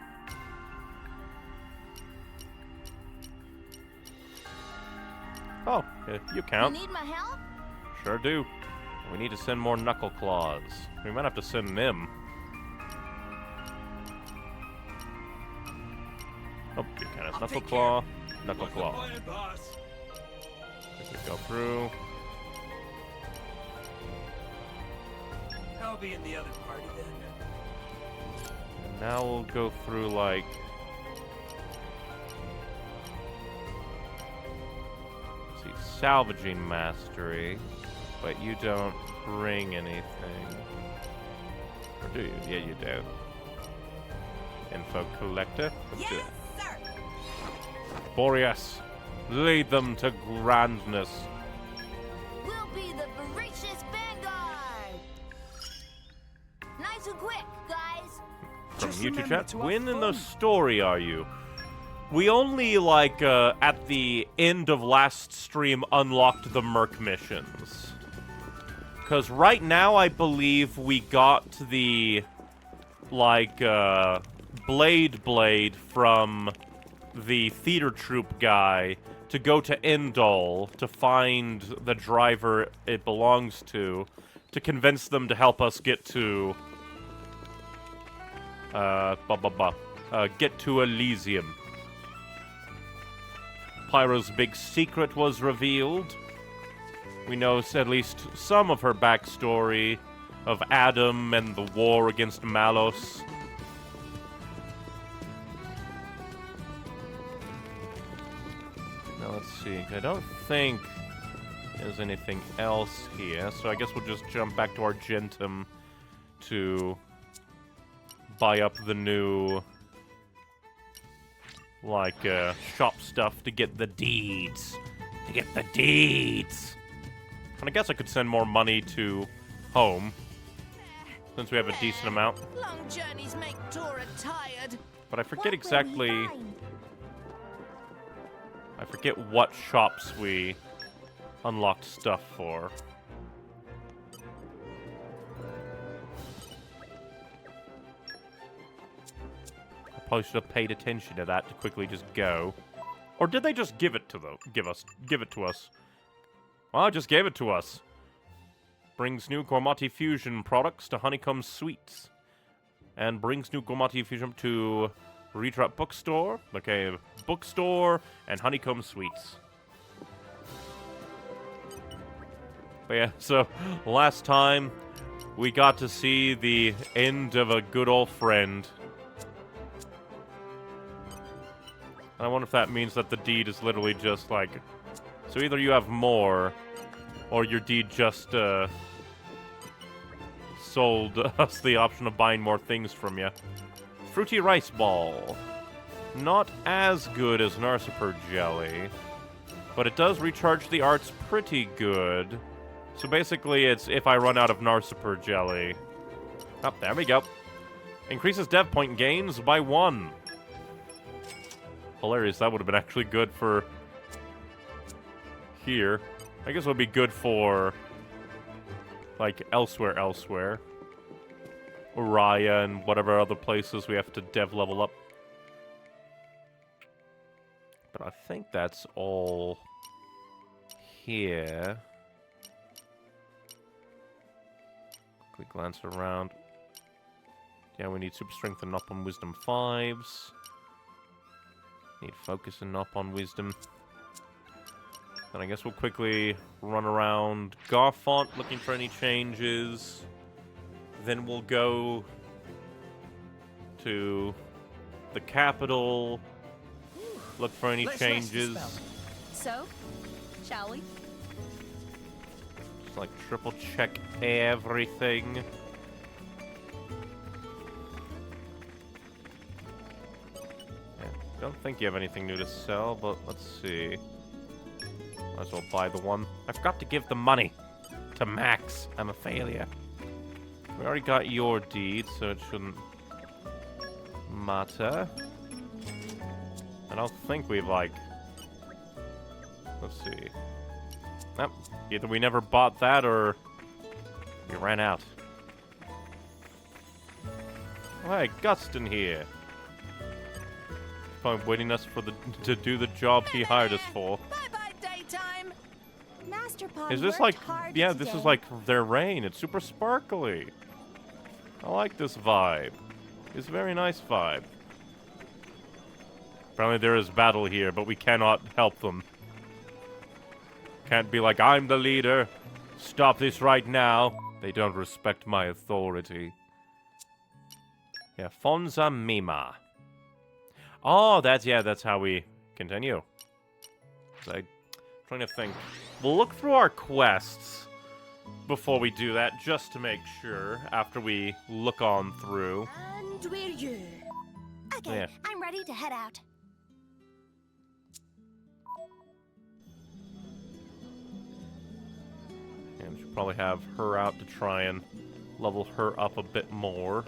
[SPEAKER 1] Oh, you count.
[SPEAKER 3] You need my help?
[SPEAKER 1] Sure do. We need to send more Knuckle Claws. We might have to send them. Oh, you kind of Knuckle Claw, Knuckle Claw. If we go through.
[SPEAKER 5] I'll be in the other party then.
[SPEAKER 1] And now we'll go through like... Let's see, Salvaging Mastery. But you don't bring anything. Or do you? Yeah, you do. Info Collector. Let's do
[SPEAKER 2] Yes,
[SPEAKER 1] that.
[SPEAKER 2] sir.
[SPEAKER 1] Boreas, lead them to grandness.
[SPEAKER 3] We'll be the voracious vanguard! Nice and quick, guys!
[SPEAKER 1] From
[SPEAKER 5] Just
[SPEAKER 1] YouTube
[SPEAKER 5] remember
[SPEAKER 1] chat,
[SPEAKER 5] to have
[SPEAKER 1] when in the
[SPEAKER 5] fun.
[SPEAKER 1] story are you? We only, like, at the end of last stream unlocked the Merc missions. Because right now, I believe we got the, like, Blade from the theater troupe guy to go to Endol to find the driver it belongs to convince them to help us get to, get to Elysium. Pyro's big secret was revealed. We know at least some of her backstory of Adam and the war against Malos. Now let's see. I don't think there's anything else here, so I guess we'll just jump back to Argentum to buy up the new, like, shop stuff to get the deeds. To get the deeds! And I guess I could send more money to home, since we have a decent amount.
[SPEAKER 2] Long journeys make Tora tired.
[SPEAKER 1] But I forget
[SPEAKER 3] What will we
[SPEAKER 1] exactly...
[SPEAKER 3] find?
[SPEAKER 1] I forget what shops we unlocked stuff for. I probably should have paid attention to that to quickly just go. Or did they just give it to give it to us? Well, just gave it to us. Brings new Gormati Fusion products to Honeycomb Sweets. And brings new Gormati Fusion to Retrap Bookstore. Okay, Bookstore and Honeycomb Sweets. But yeah, so last time we got to see the end of a good old friend. And I wonder if that means that the deed is literally just like... So either you have more, or your deed just sold us the option of buying more things from you. Fruity Rice Ball. Not as good as Narsipur Jelly, but it does recharge the arts pretty good. So basically it's if I run out of Narsipur Jelly. Oh, there we go. Increases dev point gains by 1. Hilarious, that would have been actually good for... here. I guess it would be good for, like, elsewhere. Uriah and whatever other places we have to dev level up. But I think that's all here. Quick glance around. Yeah, we need super strength and up on wisdom 5s. Need focus and up on wisdom. Then I guess we'll quickly run around Garfont looking for any changes. Then we'll go to the capital look for any
[SPEAKER 5] Let's rest the
[SPEAKER 1] changes.
[SPEAKER 5] spell.
[SPEAKER 3] So, shall we?
[SPEAKER 1] Just like triple check everything. Don't think you have anything new to sell, but let's see. Might as well buy the one. I forgot to give the money to Max. I'm a failure. We already got your deed, so it shouldn't matter. I don't think we've, like... Let's see. Nope. Either we never bought that, or we ran out. Oh, hey, Gustin here. Probably waiting us for to do the job he hired us for.
[SPEAKER 2] Bye-bye, daytime.
[SPEAKER 3] Master Pawn
[SPEAKER 1] Is this
[SPEAKER 3] worked
[SPEAKER 1] like,
[SPEAKER 3] hard
[SPEAKER 1] yeah,
[SPEAKER 3] today.
[SPEAKER 1] this is like their rain. It's super sparkly. I like this vibe. It's a very nice vibe. Apparently there is battle here, but we cannot help them. Can't be like, I'm the leader. Stop this right now. They don't respect my authority. Yeah, Fonza Mima. Oh, that's how we continue. I'm trying to think. We'll look through our quests before we do that, just to make sure, after we look on through.
[SPEAKER 4] And we're you.
[SPEAKER 3] Okay,
[SPEAKER 1] Yeah.
[SPEAKER 3] I'm ready to head out.
[SPEAKER 1] And we should probably have her out to try and level her up a bit more.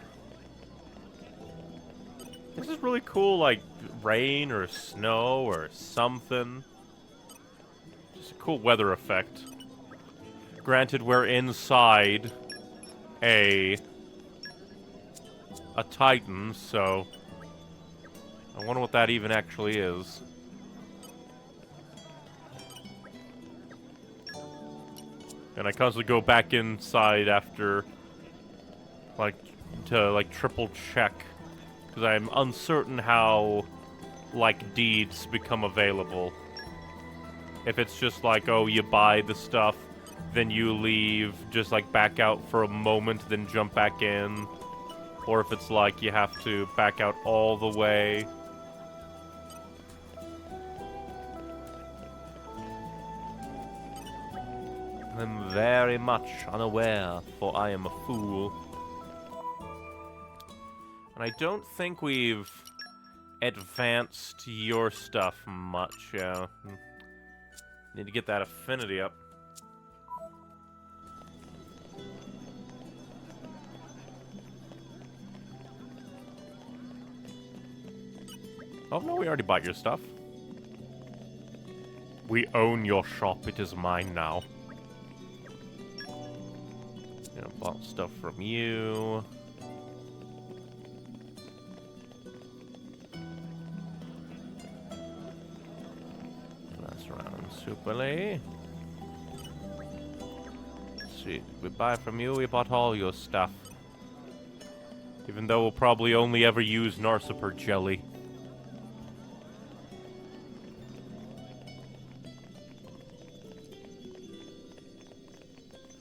[SPEAKER 1] This is really cool, like rain or snow or something. Just a cool weather effect. Granted, we're inside a Titan, so I wonder what that even actually is. And I constantly go back inside after, to triple check, because I'm uncertain how, deeds become available. If it's just like, oh, you buy the stuff, then you leave, just back out for a moment, then jump back in. Or if it's like you have to back out all the way. I'm very much unaware, for I am a fool. And I don't think we've advanced your stuff much, yeah. Need to get that affinity up. Oh, no, we already bought your stuff. We own your shop. It is mine now. Bought stuff from you. Last round, Superly. Let's see, did we buy from you? We bought all your stuff. Even though we'll probably only ever use Narciper jelly.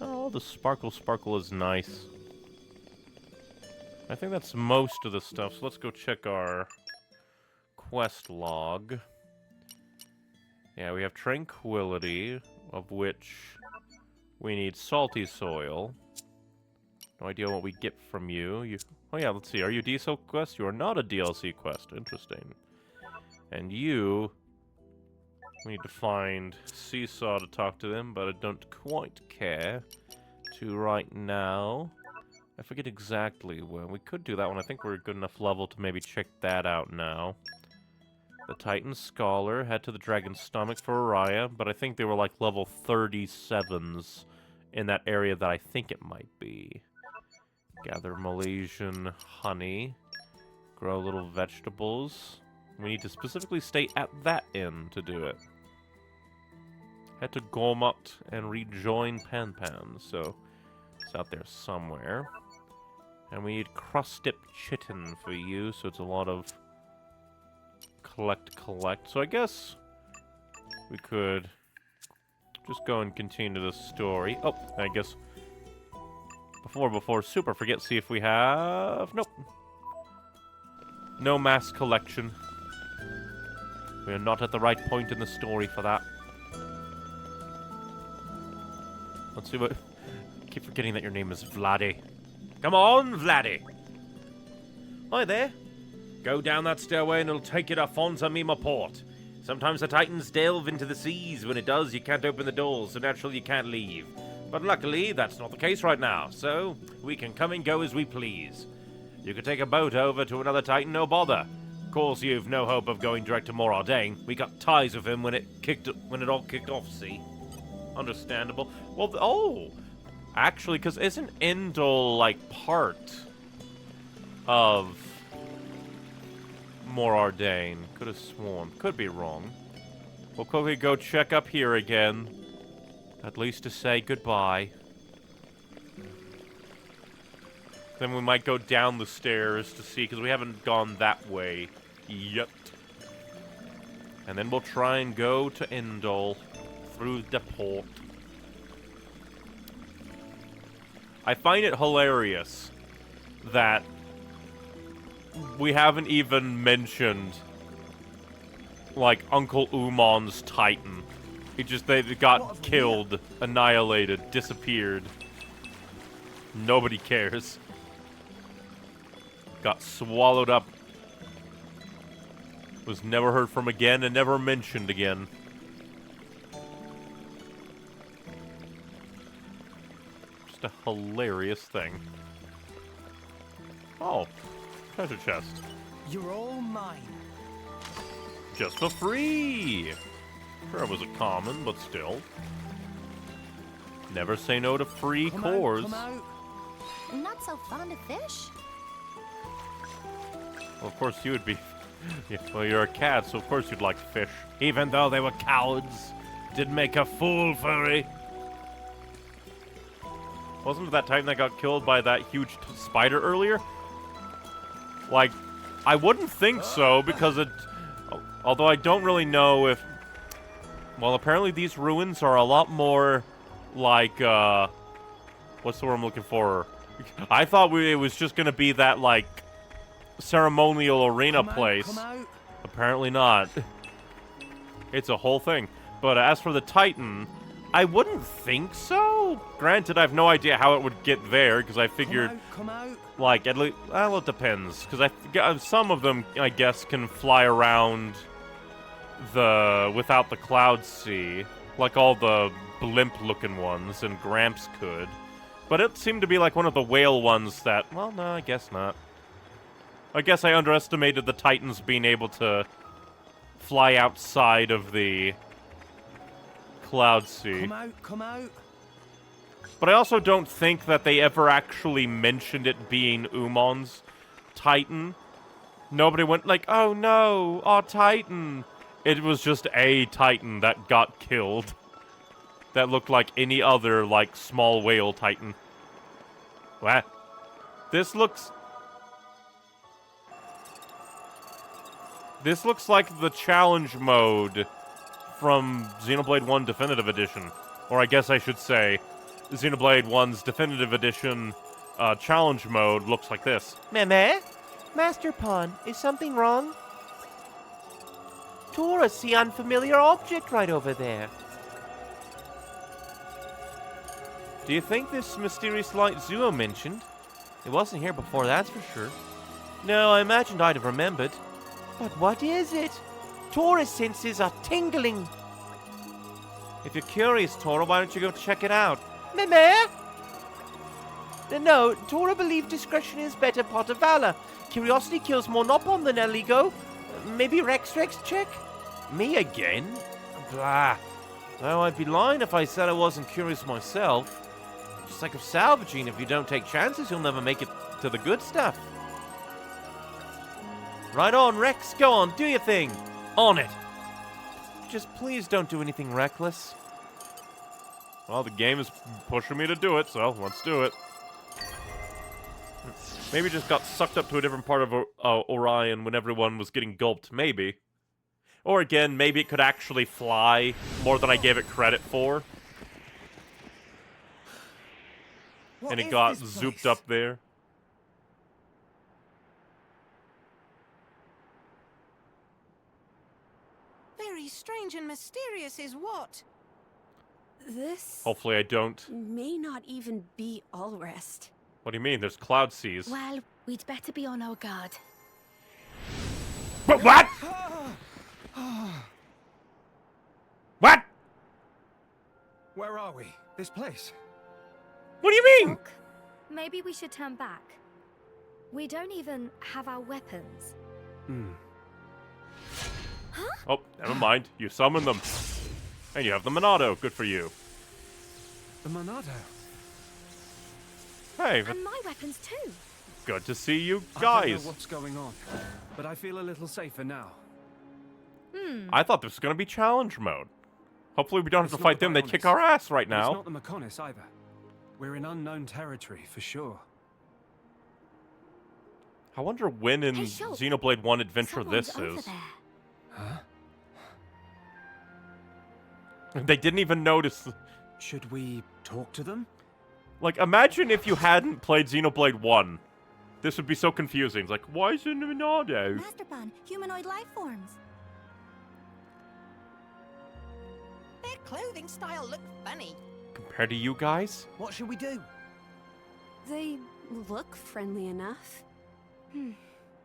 [SPEAKER 1] Oh, the sparkle is nice. I think that's most of the stuff, so let's go check our quest log. Yeah, we have Tranquility, of which we need Salty Soil. No idea what we get from you. Oh yeah, let's see. Are you a DLC quest? You are not a DLC quest. Interesting. And you... We need to find Seesaw to talk to them, but I don't quite care to right now. I forget exactly when. We could do that one. I think we're a good enough level to maybe check that out now. The Titan Scholar, head to the Dragon's Stomach for Araya, but I think they were like level 37s in that area that I think it might be. Gather Malaysian honey. Grow little vegetables. We need to specifically stay at that inn to do it. Head to Gormut and rejoin Pan, so it's out there somewhere. And we need Crustip Chitin for you, so it's a lot of collect. So I guess we could just go and continue the story. Oh, I guess before Super, see if we have... Nope. No mass collection. We are not at the right point in the story for that. Let's see what... I keep forgetting that your name is Vladdy. Come on, Vladdy! Hi there. Go down that stairway and it'll take you to Fonza Mima Port. Sometimes the Titans delve into the seas. When it does, you can't open the doors, so naturally you can't leave. But luckily, that's not the case right now, so we can come and go as we please. You can take a boat over to another Titan, no bother. Of course, you've no hope of going direct to more Ardain. We got ties with him when it all kicked off, see? Understandable. Well, oh! Actually, because isn't Endel, like, part of more Ardain? Could have sworn. Could be wrong. We'll quickly go check up here again. At least to say goodbye. Then we might go down the stairs to see, because we haven't gone that way yet. And then we'll try and go to Endel through the port. I find it hilarious that we haven't even mentioned, like, Uncle Umon's Titan. They got killed, annihilated, disappeared. Nobody cares. Got swallowed up. Was never heard from again and never mentioned again. Just a hilarious thing. Oh, treasure chest.
[SPEAKER 5] You're all mine.
[SPEAKER 1] Just for free! Sure, it was a common, but still. Never say no to free cores.
[SPEAKER 5] Come out.
[SPEAKER 3] Not so fond of fish?
[SPEAKER 1] Well, of course you would be. Yeah, well, you're a cat, so of course you'd like fish. Even though they were cowards. Did make a fool, furry. Wasn't it that Titan that got killed by that huge spider earlier? Like, I wouldn't think so, because it... Although I don't really know if... Well, apparently these ruins are a lot more like, what's the word I'm looking for? I thought it was just gonna be that, like, ceremonial arena place.
[SPEAKER 5] Come out.
[SPEAKER 1] Apparently not. It's a whole thing. But as for the Titan, I wouldn't think so. Granted, I have no idea how it would get there, because I figured,
[SPEAKER 5] Come out.
[SPEAKER 1] like, at least, well, it depends. Because some of them, I guess, can fly around without the cloud sea, like all the blimp-looking ones, and Gramps could. But it seemed to be like one of the whale ones that, well, no, I guess not. I guess I underestimated the Titans being able to fly outside of the cloud sea.
[SPEAKER 5] Come out.
[SPEAKER 1] But I also don't think that they ever actually mentioned it being Umon's Titan. Nobody went like, oh no, our Titan. It was just a Titan that got killed. That looked like any other, like, small whale Titan. What? This looks like the challenge mode from Xenoblade 1 Definitive Edition. Or I guess I should say, Xenoblade 1's Definitive Edition challenge mode looks like this.
[SPEAKER 6] Meme? Master Pawn, is something wrong? Tora, see unfamiliar object right over there. Do you think this mysterious light Zuo mentioned? It wasn't here before, that's for sure. No, I imagined I'd have remembered. But what is it? Tora's senses are tingling. If you're curious, Tora, why don't you go check it out? Meme? No, Tora believed discretion is better part of valor. Curiosity kills more Nopon than Eligo. Maybe Rex check? Me again? Blah. Though I'd be lying if I said I wasn't curious myself. Just like of salvaging, if you don't take chances, you'll never make it to the good stuff. Right on, Rex. Go on, do your thing. On it. Just please don't do anything reckless. Well, the game is pushing me to do it, so let's do it. Maybe just got sucked up to a different part of Orion when everyone was getting gulped. Maybe. Or again, maybe it could actually fly more than I gave it credit for. And it got zooped up there.
[SPEAKER 2] very strange and mysterious is what?
[SPEAKER 8] This
[SPEAKER 1] Hopefully I don't.
[SPEAKER 8] may not even be all rest.
[SPEAKER 1] What do you mean? There's cloud seas.
[SPEAKER 4] Well, we'd better be on our guard.
[SPEAKER 1] What? What?
[SPEAKER 5] Where are we? This place?
[SPEAKER 1] What do you mean?
[SPEAKER 9] Look, maybe we should turn back. We don't even have our weapons.
[SPEAKER 1] Oh, never mind. You summoned them. And you have the Monado. Good for you.
[SPEAKER 5] The Monado.
[SPEAKER 1] Hey, but
[SPEAKER 9] And my weapons too.
[SPEAKER 1] good to see you
[SPEAKER 5] I don't
[SPEAKER 1] guys.
[SPEAKER 5] know what's going on, but I feel a little safer now.
[SPEAKER 1] I thought this was going to be challenge mode. Hopefully we don't have
[SPEAKER 5] It's
[SPEAKER 1] to
[SPEAKER 5] not
[SPEAKER 1] fight
[SPEAKER 5] the
[SPEAKER 1] them. They kick
[SPEAKER 5] Bionis.
[SPEAKER 1] our ass right
[SPEAKER 5] And it's
[SPEAKER 1] now.
[SPEAKER 5] not the Mechonis either. We're in unknown territory for sure.
[SPEAKER 1] I wonder when in
[SPEAKER 9] Hey, Shulk.
[SPEAKER 1] Xenoblade 1 Adventure
[SPEAKER 9] Someone's
[SPEAKER 1] this
[SPEAKER 9] over
[SPEAKER 1] is.
[SPEAKER 9] there.
[SPEAKER 5] Huh?
[SPEAKER 1] They didn't even notice.
[SPEAKER 5] Should we talk to them?
[SPEAKER 1] Like, imagine if you hadn't played Xenoblade 1. This would be so confusing. It's like, why is it a Monado?
[SPEAKER 3] Master Pawn, humanoid life forms.
[SPEAKER 2] Their clothing style look funny.
[SPEAKER 1] Compared to you guys?
[SPEAKER 5] What should we do?
[SPEAKER 8] They look friendly enough.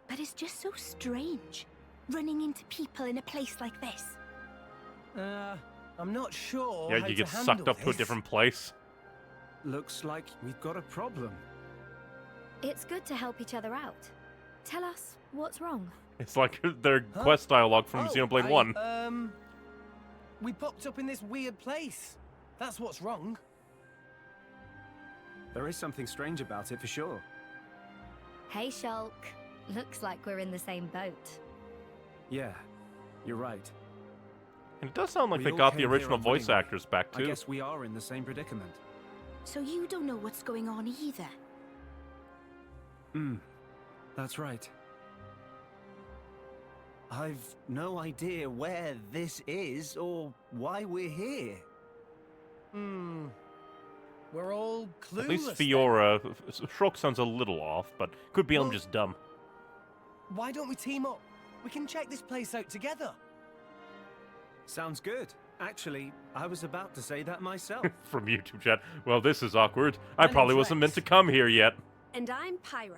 [SPEAKER 4] But it's just so strange, running into people in a place like this.
[SPEAKER 5] I'm not sure.
[SPEAKER 1] Yeah,
[SPEAKER 5] how
[SPEAKER 1] you
[SPEAKER 5] to
[SPEAKER 1] get sucked
[SPEAKER 5] handle
[SPEAKER 1] up to a
[SPEAKER 5] this.
[SPEAKER 1] different place.
[SPEAKER 5] Looks like we've got a problem.
[SPEAKER 9] It's good to help each other out. Tell us what's wrong.
[SPEAKER 1] It's like their quest dialogue from Xenoblade 1.
[SPEAKER 5] We popped up in this weird place. That's what's wrong. There is something strange about it for sure.
[SPEAKER 9] Hey, Shulk. Looks like we're in the same boat.
[SPEAKER 5] Yeah, you're right.
[SPEAKER 1] And it does sound like
[SPEAKER 5] We
[SPEAKER 1] they
[SPEAKER 5] all
[SPEAKER 1] got
[SPEAKER 5] came
[SPEAKER 1] the
[SPEAKER 5] here
[SPEAKER 1] original voice
[SPEAKER 5] unwillingly.
[SPEAKER 1] actors back
[SPEAKER 5] I
[SPEAKER 1] too.
[SPEAKER 5] guess we are in the same predicament.
[SPEAKER 4] So you don't know what's going on either.
[SPEAKER 5] That's right. I've no idea where this is or why we're here. We're all clueless.
[SPEAKER 1] At least Fiora, Shulk sounds a little off, but could be I'm
[SPEAKER 5] Well-
[SPEAKER 1] just dumb.
[SPEAKER 5] Why don't we team up? We can check this place out together. Sounds good. Actually, I was about to say that myself.
[SPEAKER 1] From YouTube chat. Well, this is awkward. I
[SPEAKER 5] My
[SPEAKER 1] probably
[SPEAKER 5] name's
[SPEAKER 1] wasn't meant to
[SPEAKER 5] Rex.
[SPEAKER 1] come here yet.
[SPEAKER 8] And I'm Pyra.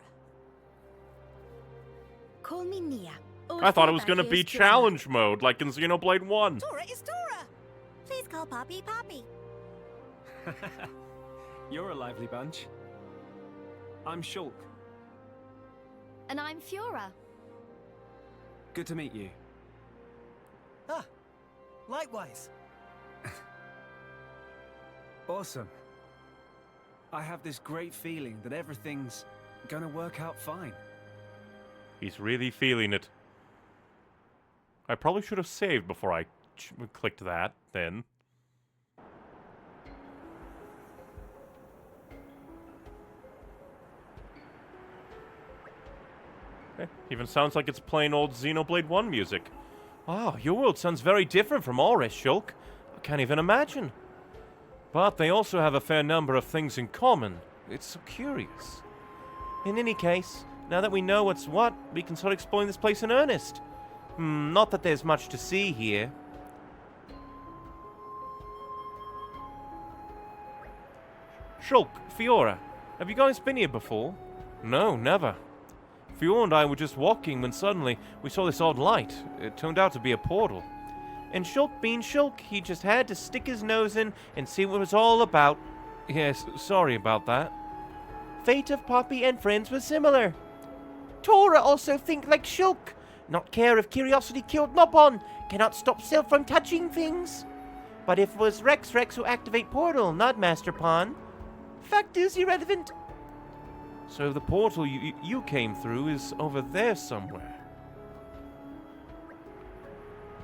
[SPEAKER 4] Call me Nia.
[SPEAKER 1] I thought it was
[SPEAKER 4] going to
[SPEAKER 1] be challenge mode, like in Xenoblade 1.
[SPEAKER 2] Dora is Dora.
[SPEAKER 3] Please call Poppy Poppy.
[SPEAKER 5] You're a lively bunch. I'm Shulk.
[SPEAKER 9] And I'm Fiora.
[SPEAKER 5] Good to meet you. Ah, likewise. Awesome. I have this great feeling that everything's gonna work out fine.
[SPEAKER 1] He's really feeling it. I probably should have saved before I clicked that, then. Even sounds like it's plain old Xenoblade 1 music. Wow, your world sounds very different from ours, Shulk. I can't even imagine. But they also have a fair number of things in common. It's so curious. In any case, now that we know what's what, we can start exploring this place in earnest. Not that there's much to see here. Shulk, Fiora, have you guys been here before? No, never. Fiora and I were just walking when suddenly we saw this odd light. It turned out to be a portal. And Shulk being Shulk, he just had to stick his nose in and see what it was all about. Yes, sorry about that. Fate of Poppy and friends was similar. Tora also think like Shulk. Not care if curiosity killed Nopon. Cannot stop self from touching things. But if it was Rex who activate portal, not Master Pawn. Fact is irrelevant. So the portal you came through is over there somewhere.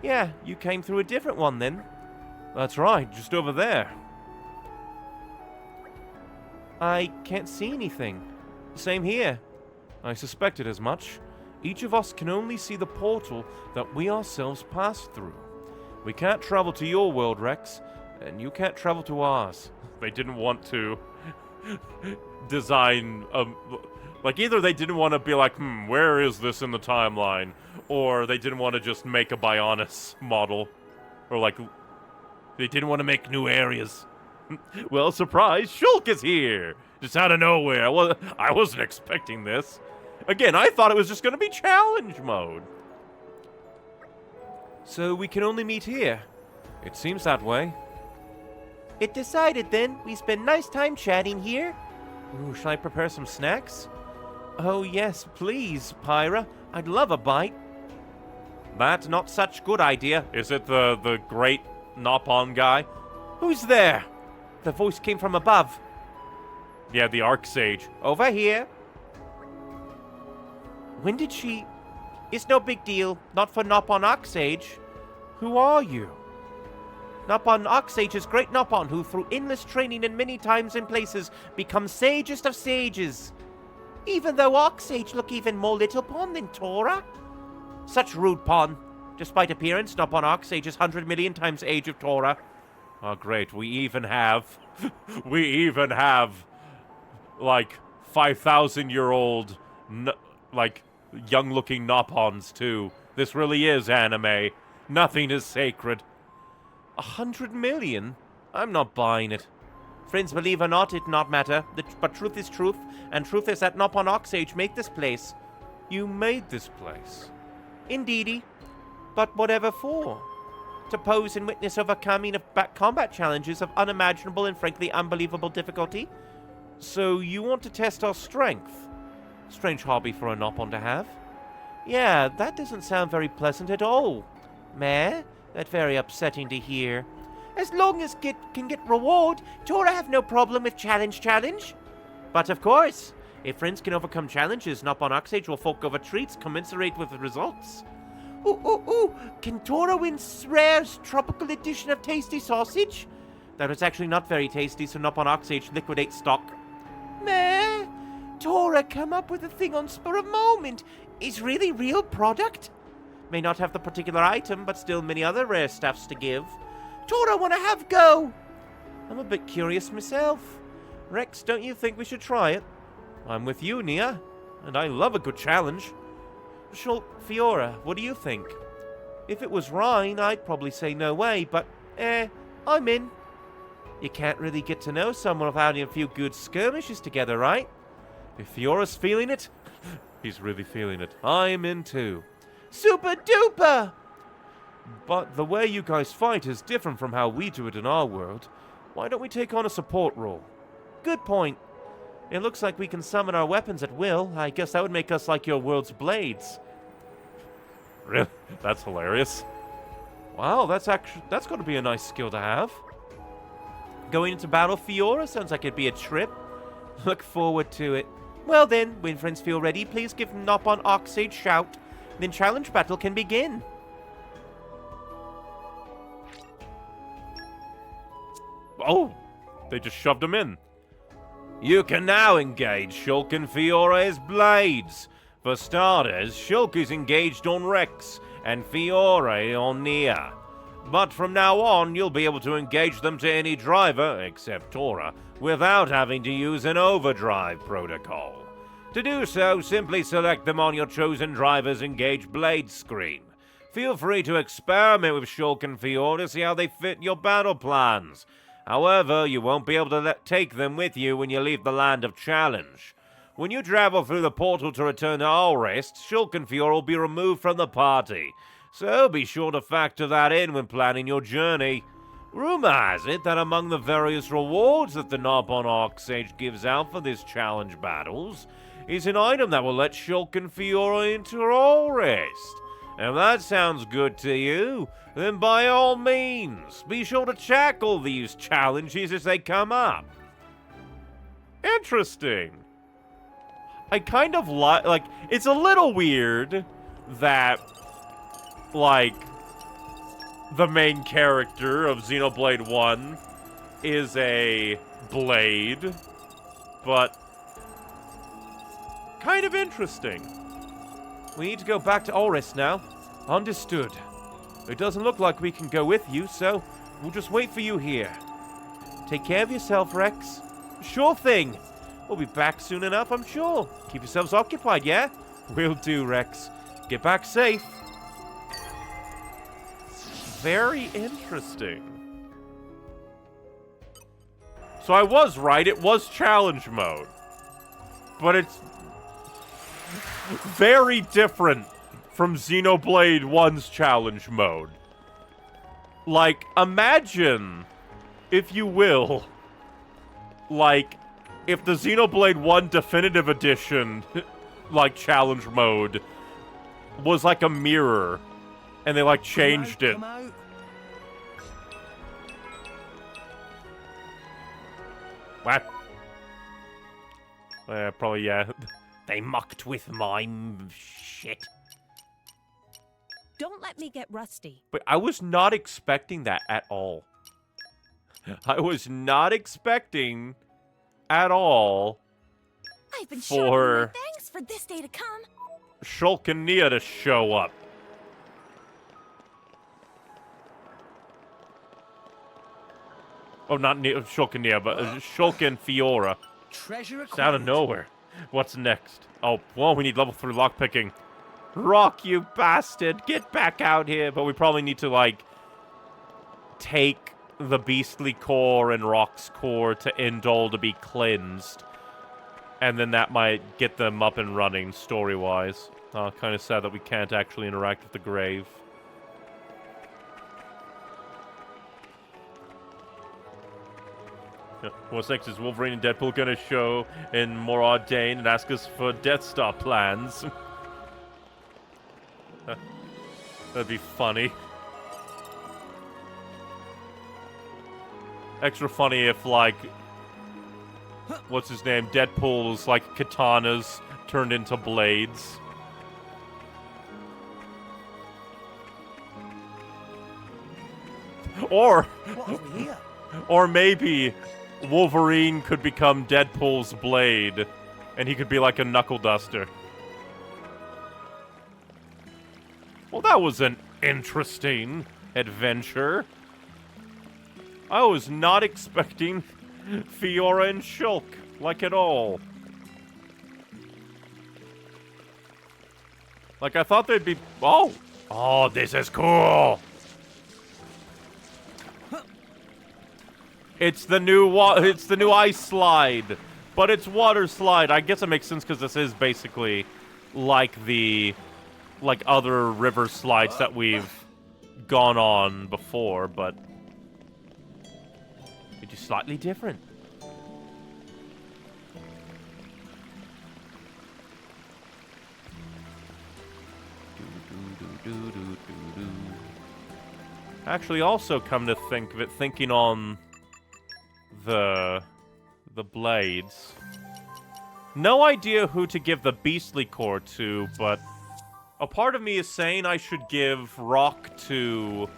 [SPEAKER 1] Yeah, you came through a different one then. That's right, just over there. I can't see anything. Same here. I suspected as much. Each of us can only see the portal that we ourselves passed through. We can't travel to your world, Rex, and you can't travel to ours. They didn't want to design like either they didn't want to be like, where is this in the timeline? Or they didn't want to just make a Bionis model. Or like, they didn't want to make new areas. Well, surprise, Shulk is here! Just out of nowhere. I wasn't expecting this. Again, I thought it was just going to be challenge mode.
[SPEAKER 6] So we can only meet here.
[SPEAKER 1] It seems that way.
[SPEAKER 6] It decided then. We spend nice time chatting here. Ooh, shall I prepare some snacks? Oh yes, please, Pyra. I'd love a bite.
[SPEAKER 1] That's not such good idea. Is it the great Nopon guy?
[SPEAKER 6] Who's there? The voice came from above.
[SPEAKER 1] Yeah, the Arcsage.
[SPEAKER 6] Over here. When did she... It's no big deal. Not for Nopon Arcsage. Who are you? Nopon Arcsage is great Nopon who, through endless training in many times and places, becomes sagest of sages. Even though Arcsage look even more little pon than Tora. Such rude pon. Despite appearance, Nopon Arcsage is 100 million times the age of Tora.
[SPEAKER 1] Oh, great. We even have, like, 5,000-year-old, like, young-looking Nopons, too. This really is anime. Nothing is sacred.
[SPEAKER 6] 100 million? I'm not buying it. Friends, believe or not, it not matter. But truth is truth, and truth is that Nopon Arcsage made this place.
[SPEAKER 1] You made this place?
[SPEAKER 6] Indeedy. But whatever for? To pose and witness overcoming of combat challenges of unimaginable and frankly unbelievable difficulty.
[SPEAKER 1] So you want to test our strength?
[SPEAKER 6] Strange hobby for a Nopon to have. Yeah, that doesn't sound very pleasant at all. Meh? That's very upsetting to hear. As long as can get reward, Tora have no problem with challenge. But of course, if friends can overcome challenges, Nopon Arcsage will fork over treats commensurate with the results. Ooh, can Tora win Rare's tropical edition of tasty sausage? That was actually not very tasty, so Nopon Arcsage liquidate stock. Meh? Tora come up with a thing on spur of moment. Is really real product? May not have the particular item, but still many other rare stuffs to give. Tora wanna have go! I'm a bit curious myself. Rex, don't you think we should try it?
[SPEAKER 1] I'm with you, Nia. And I love a good challenge.
[SPEAKER 6] Fiora, what do you think? If it was Rhine, I'd probably say no way, but, I'm in. You can't really get to know someone without having a few good skirmishes together, right?
[SPEAKER 1] If Fiora's feeling it, he's really feeling it. I'm in too.
[SPEAKER 6] Super duper!
[SPEAKER 1] But the way you guys fight is different from how we do it in our world. Why don't we take on a support role?
[SPEAKER 6] Good point. It looks like we can summon our weapons at will. I guess that would make us like your world's blades.
[SPEAKER 1] Really? That's hilarious. Wow, that's going to be a nice skill to have.
[SPEAKER 6] Going into battle Fiora sounds like it'd be a trip. Look forward to it. Well then, when friends feel ready, please give Nopon Arcsage shout. Then challenge battle can begin.
[SPEAKER 1] Oh, they just shoved him in. You can now engage Shulk and Fiora as blades. For starters, Shulk is engaged on Rex, and Fiora on Nia. But from now on, you'll be able to engage them to any driver, except Tora, without having to use an overdrive protocol. To do so, simply select them on your chosen driver's Engage Blade screen. Feel free to experiment with Shulk and Fiora to see how they fit your battle plans. However, you won't be able to take them with you when you leave the Land of Challenge. When you travel through the portal to return to Alrest, Shulk and Fiora will be removed from the party. So be sure to factor that in when planning your journey. Rumor has it that among the various rewards that the Nopon Arcsage gives out for this challenge battles is an item that will let Shulk and Fiora into Alrest. If that sounds good to you, then by all means, be sure to tackle these challenges as they come up. Interesting. I kind of like, it's a little weird that, like, the main character of Xenoblade 1 is a blade, but kind of interesting.
[SPEAKER 6] We need to go back to Alrest now.
[SPEAKER 1] Understood. It doesn't look like we can go with you, so we'll just wait for you here.
[SPEAKER 6] Take care of yourself, Rex.
[SPEAKER 1] Sure thing.
[SPEAKER 6] We'll be back soon enough, I'm sure. Keep yourselves occupied, yeah?
[SPEAKER 1] Will do, Rex. Get back safe. Very interesting. So I was right, it was challenge mode. But it's very different from Xenoblade 1's challenge mode. Like, imagine, if you will, like, if the Xenoblade 1 Definitive Edition, like, challenge mode was like a mirror, and they, like, changed it. What? Probably, yeah. They mucked with my shit.
[SPEAKER 10] Don't let me get rusty.
[SPEAKER 1] But I was not expecting that at all. I was not expecting at all
[SPEAKER 3] I've been
[SPEAKER 1] for
[SPEAKER 3] my thanks for this day to come.
[SPEAKER 1] Shulk and Nia to show up. Oh, not Shulk and Nia, but Shulk and Fiora.
[SPEAKER 7] Treasure
[SPEAKER 1] It's out of nowhere. What's next? Oh, well, we need level 3 lockpicking. Rock, you bastard! Get back out here! But we probably need to, like, take the Beastly Core and Rock's Core to Indol to be cleansed. And then that might get them up and running, story-wise. Kind of sad that we can't actually interact with the grave. Yeah. What's next? Is Wolverine and Deadpool gonna show in more Ardain and ask us for Death Star plans? That'd be funny. Extra funny if, like, what's his name? Deadpool's, like, katanas turned into blades. Or, or maybe Wolverine could become Deadpool's blade, and he could be like a knuckle duster. Well, that was an interesting adventure. I was not expecting Fiora and Shulk, like, at all. Like, I thought they'd be... Oh! Oh, this is cool! It's the new ice slide, but it's water slide. I guess it makes sense because this is basically like the other river slides that we've gone on before, but it's just slightly different. Actually, also come to think of it, thinking on the blades. No idea who to give the Beastly Core to, but a part of me is saying I should give Rock to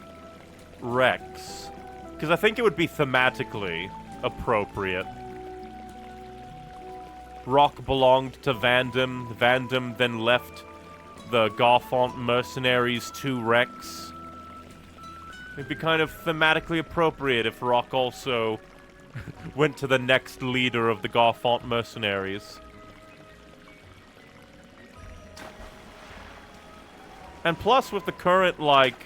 [SPEAKER 1] Rex, because I think it would be thematically appropriate. Rock belonged to Vandam. Vandam then left the Garfont mercenaries to Rex. It'd be kind of thematically appropriate if Rock also went to the next leader of the Garfont mercenaries. And plus, with the current, like...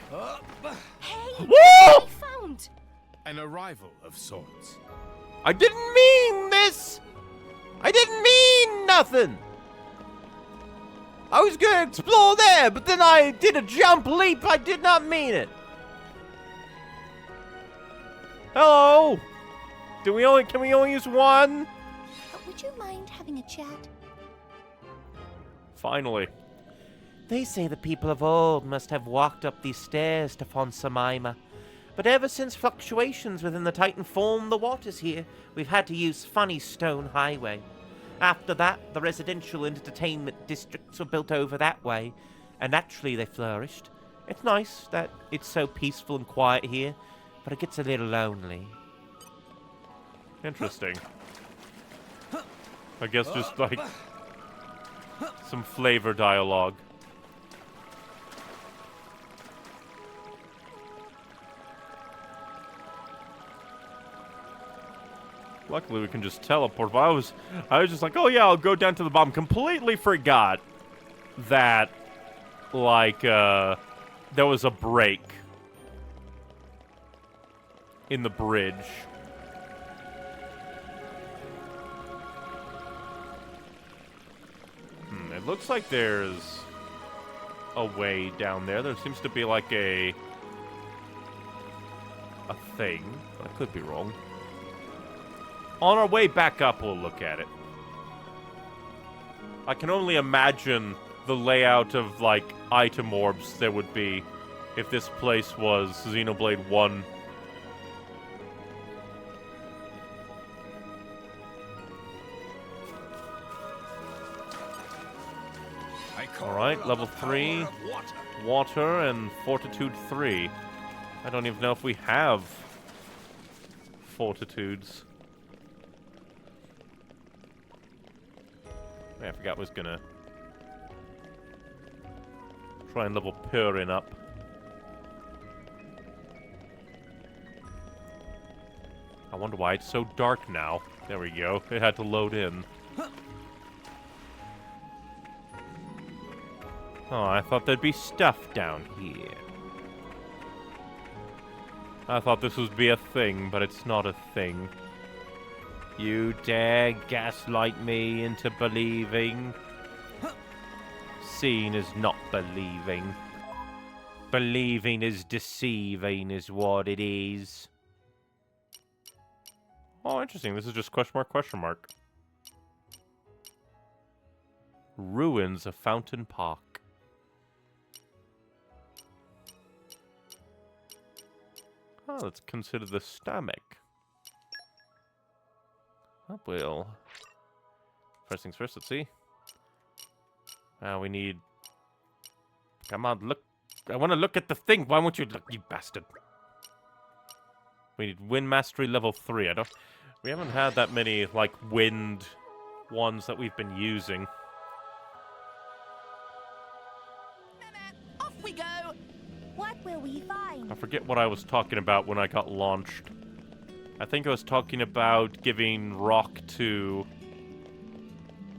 [SPEAKER 3] Hey,
[SPEAKER 1] Whoa!
[SPEAKER 3] I found
[SPEAKER 7] An arrival of sorts.
[SPEAKER 6] I didn't mean this! I didn't mean nothing! I was gonna explore there, but then I did a jump leap. I did not mean it. Hello? Can we only use one?
[SPEAKER 3] Would you mind having a chat?
[SPEAKER 1] Finally.
[SPEAKER 6] They say the people of old must have walked up these stairs to Fonsamima. But ever since fluctuations within the Titan formed the waters here, we've had to use Funny Stone Highway. After that, the residential and entertainment districts were built over that way, and naturally they flourished. It's nice that it's so peaceful and quiet here, but it gets a little lonely.
[SPEAKER 1] Interesting. I guess just, like, some flavor dialogue. Luckily, we can just teleport. But I was just like, oh yeah, I'll go down to the bottom. Completely forgot that, like, there was a break in the bridge. It looks like there's a way down there. There seems to be like a thing. I could be wrong. On our way back up, we'll look at it. I can only imagine the layout of, like, item orbs there would be if this place was Xenoblade 1. Alright, level 3. Water and Fortitude 3. I don't even know if we have Fortitudes. I forgot I was gonna try and level Purin up. I wonder why it's so dark now. There we go. It had to load in. Oh, I thought there'd be stuff down here. I thought this would be a thing, but it's not a thing. You dare gaslight me into believing? Seeing is not believing. Believing is deceiving is what it is. Oh, interesting. This is just question mark, question mark. Ruins of Fountain Park. Oh, let's consider the stomach. Oh, well. First things first, let's see. We need... Come on, look. I want to look at the thing. Why won't you look, you bastard? We need Wind Mastery level 3. We haven't had that many, like, wind ones that we've been using.
[SPEAKER 2] Off we go!
[SPEAKER 3] What will we find?
[SPEAKER 1] I forget what I was talking about when I got launched. I think I was talking about giving rock to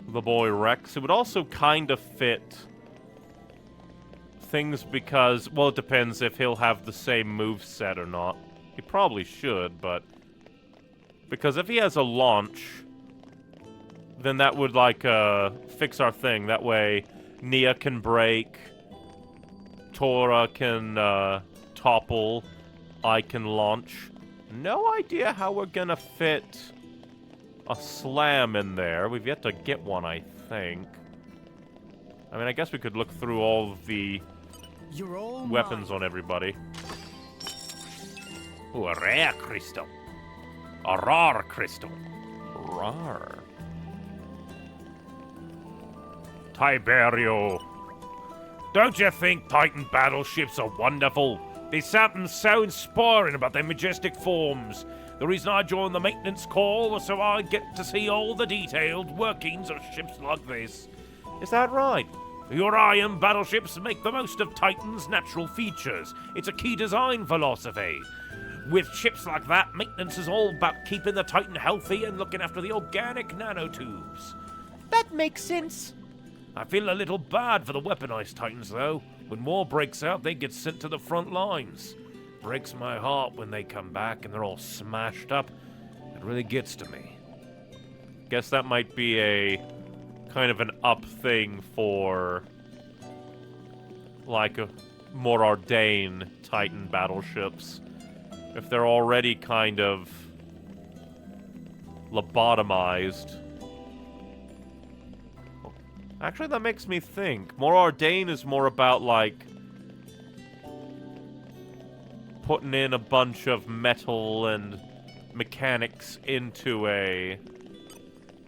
[SPEAKER 1] the boy Rex. It would also kind of fit things because, well, it depends if he'll have the same moveset or not. He probably should, but... Because if he has a launch, then that would, like, fix our thing. That way, Nia can break, Tora can, topple, I can launch. No idea how we're gonna fit a slam in there. We've yet to get one, I think. I mean, I guess we could look through all of the weapons on everybody. Ooh, a rare crystal. A rare crystal. Rar. Tiberio. Don't you think Titan battleships are wonderful? There's something so inspiring about their majestic forms. The reason I joined the maintenance corps was so I get to see all the detailed workings of ships like this. Is that right? Your iron battleships make the most of Titan's natural features. It's a key design philosophy. With ships like that, maintenance is all about keeping the Titan healthy and looking after the organic nanotubes.
[SPEAKER 6] That makes sense.
[SPEAKER 1] I feel a little bad for the weaponized Titans, though. When war breaks out, they get sent to the front lines. Breaks my heart when they come back and they're all smashed up. It really gets to me. Guess that might be a kind of an up thing for like a more Ardain Titan battleships. If they're already kind of lobotomized. Actually, that makes me think. More Ardain is more about, like, putting in a bunch of metal and mechanics into a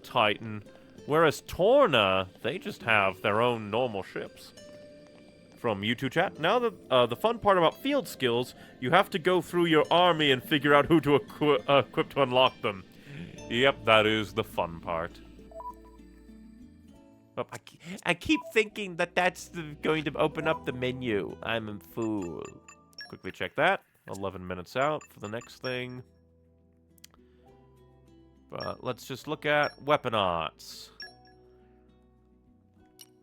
[SPEAKER 1] Titan. Whereas Torna, they just have their own normal ships. From YouTube chat. Now that the fun part about field skills, you have to go through your army and figure out who to equip to unlock them. Yep, that is the fun part.
[SPEAKER 6] I keep thinking that that's going to open up the menu. I'm a fool.
[SPEAKER 1] Quickly check that. 11 minutes out for the next thing. But let's just look at weapon arts.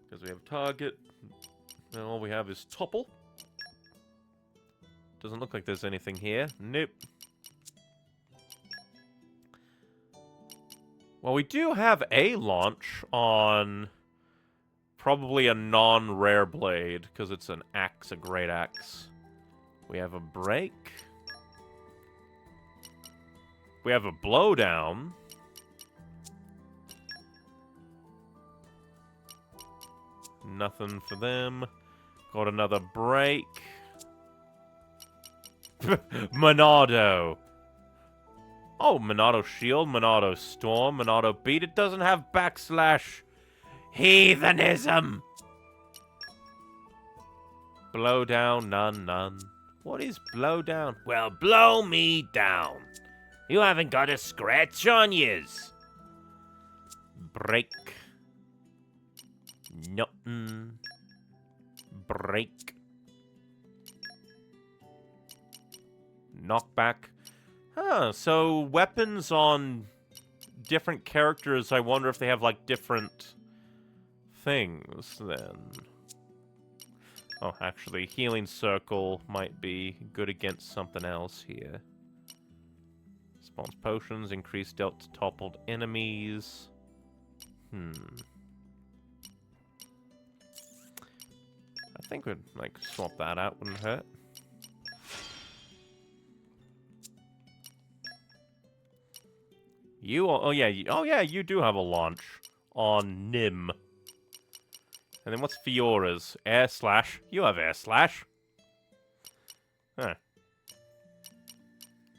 [SPEAKER 1] Because we have target. And all we have is topple. Doesn't look like there's anything here. Nope. Well, we do have a launch on probably a non-rare blade, because it's an axe, a great axe. We have a break. We have a blowdown. Nothing for them. Got another break. Monado. Oh, Monado Shield, Monado Storm, Monado Beat. It doesn't have backslash. Heathenism. Blowdown, none. What is blowdown? Well, blow me down. You haven't got a scratch on yous. Break. Nothing. Break. Knockback. Huh, so weapons on different characters, I wonder if they have, like, different things, then. Oh, actually, Healing Circle might be good against something else here. Spawns potions, increase dealt to toppled enemies. I think we'd, like, swap that out, wouldn't hurt. Oh yeah, you do have a launch on Nim. And then what's Fiora's? Air Slash. You have Air Slash. Huh.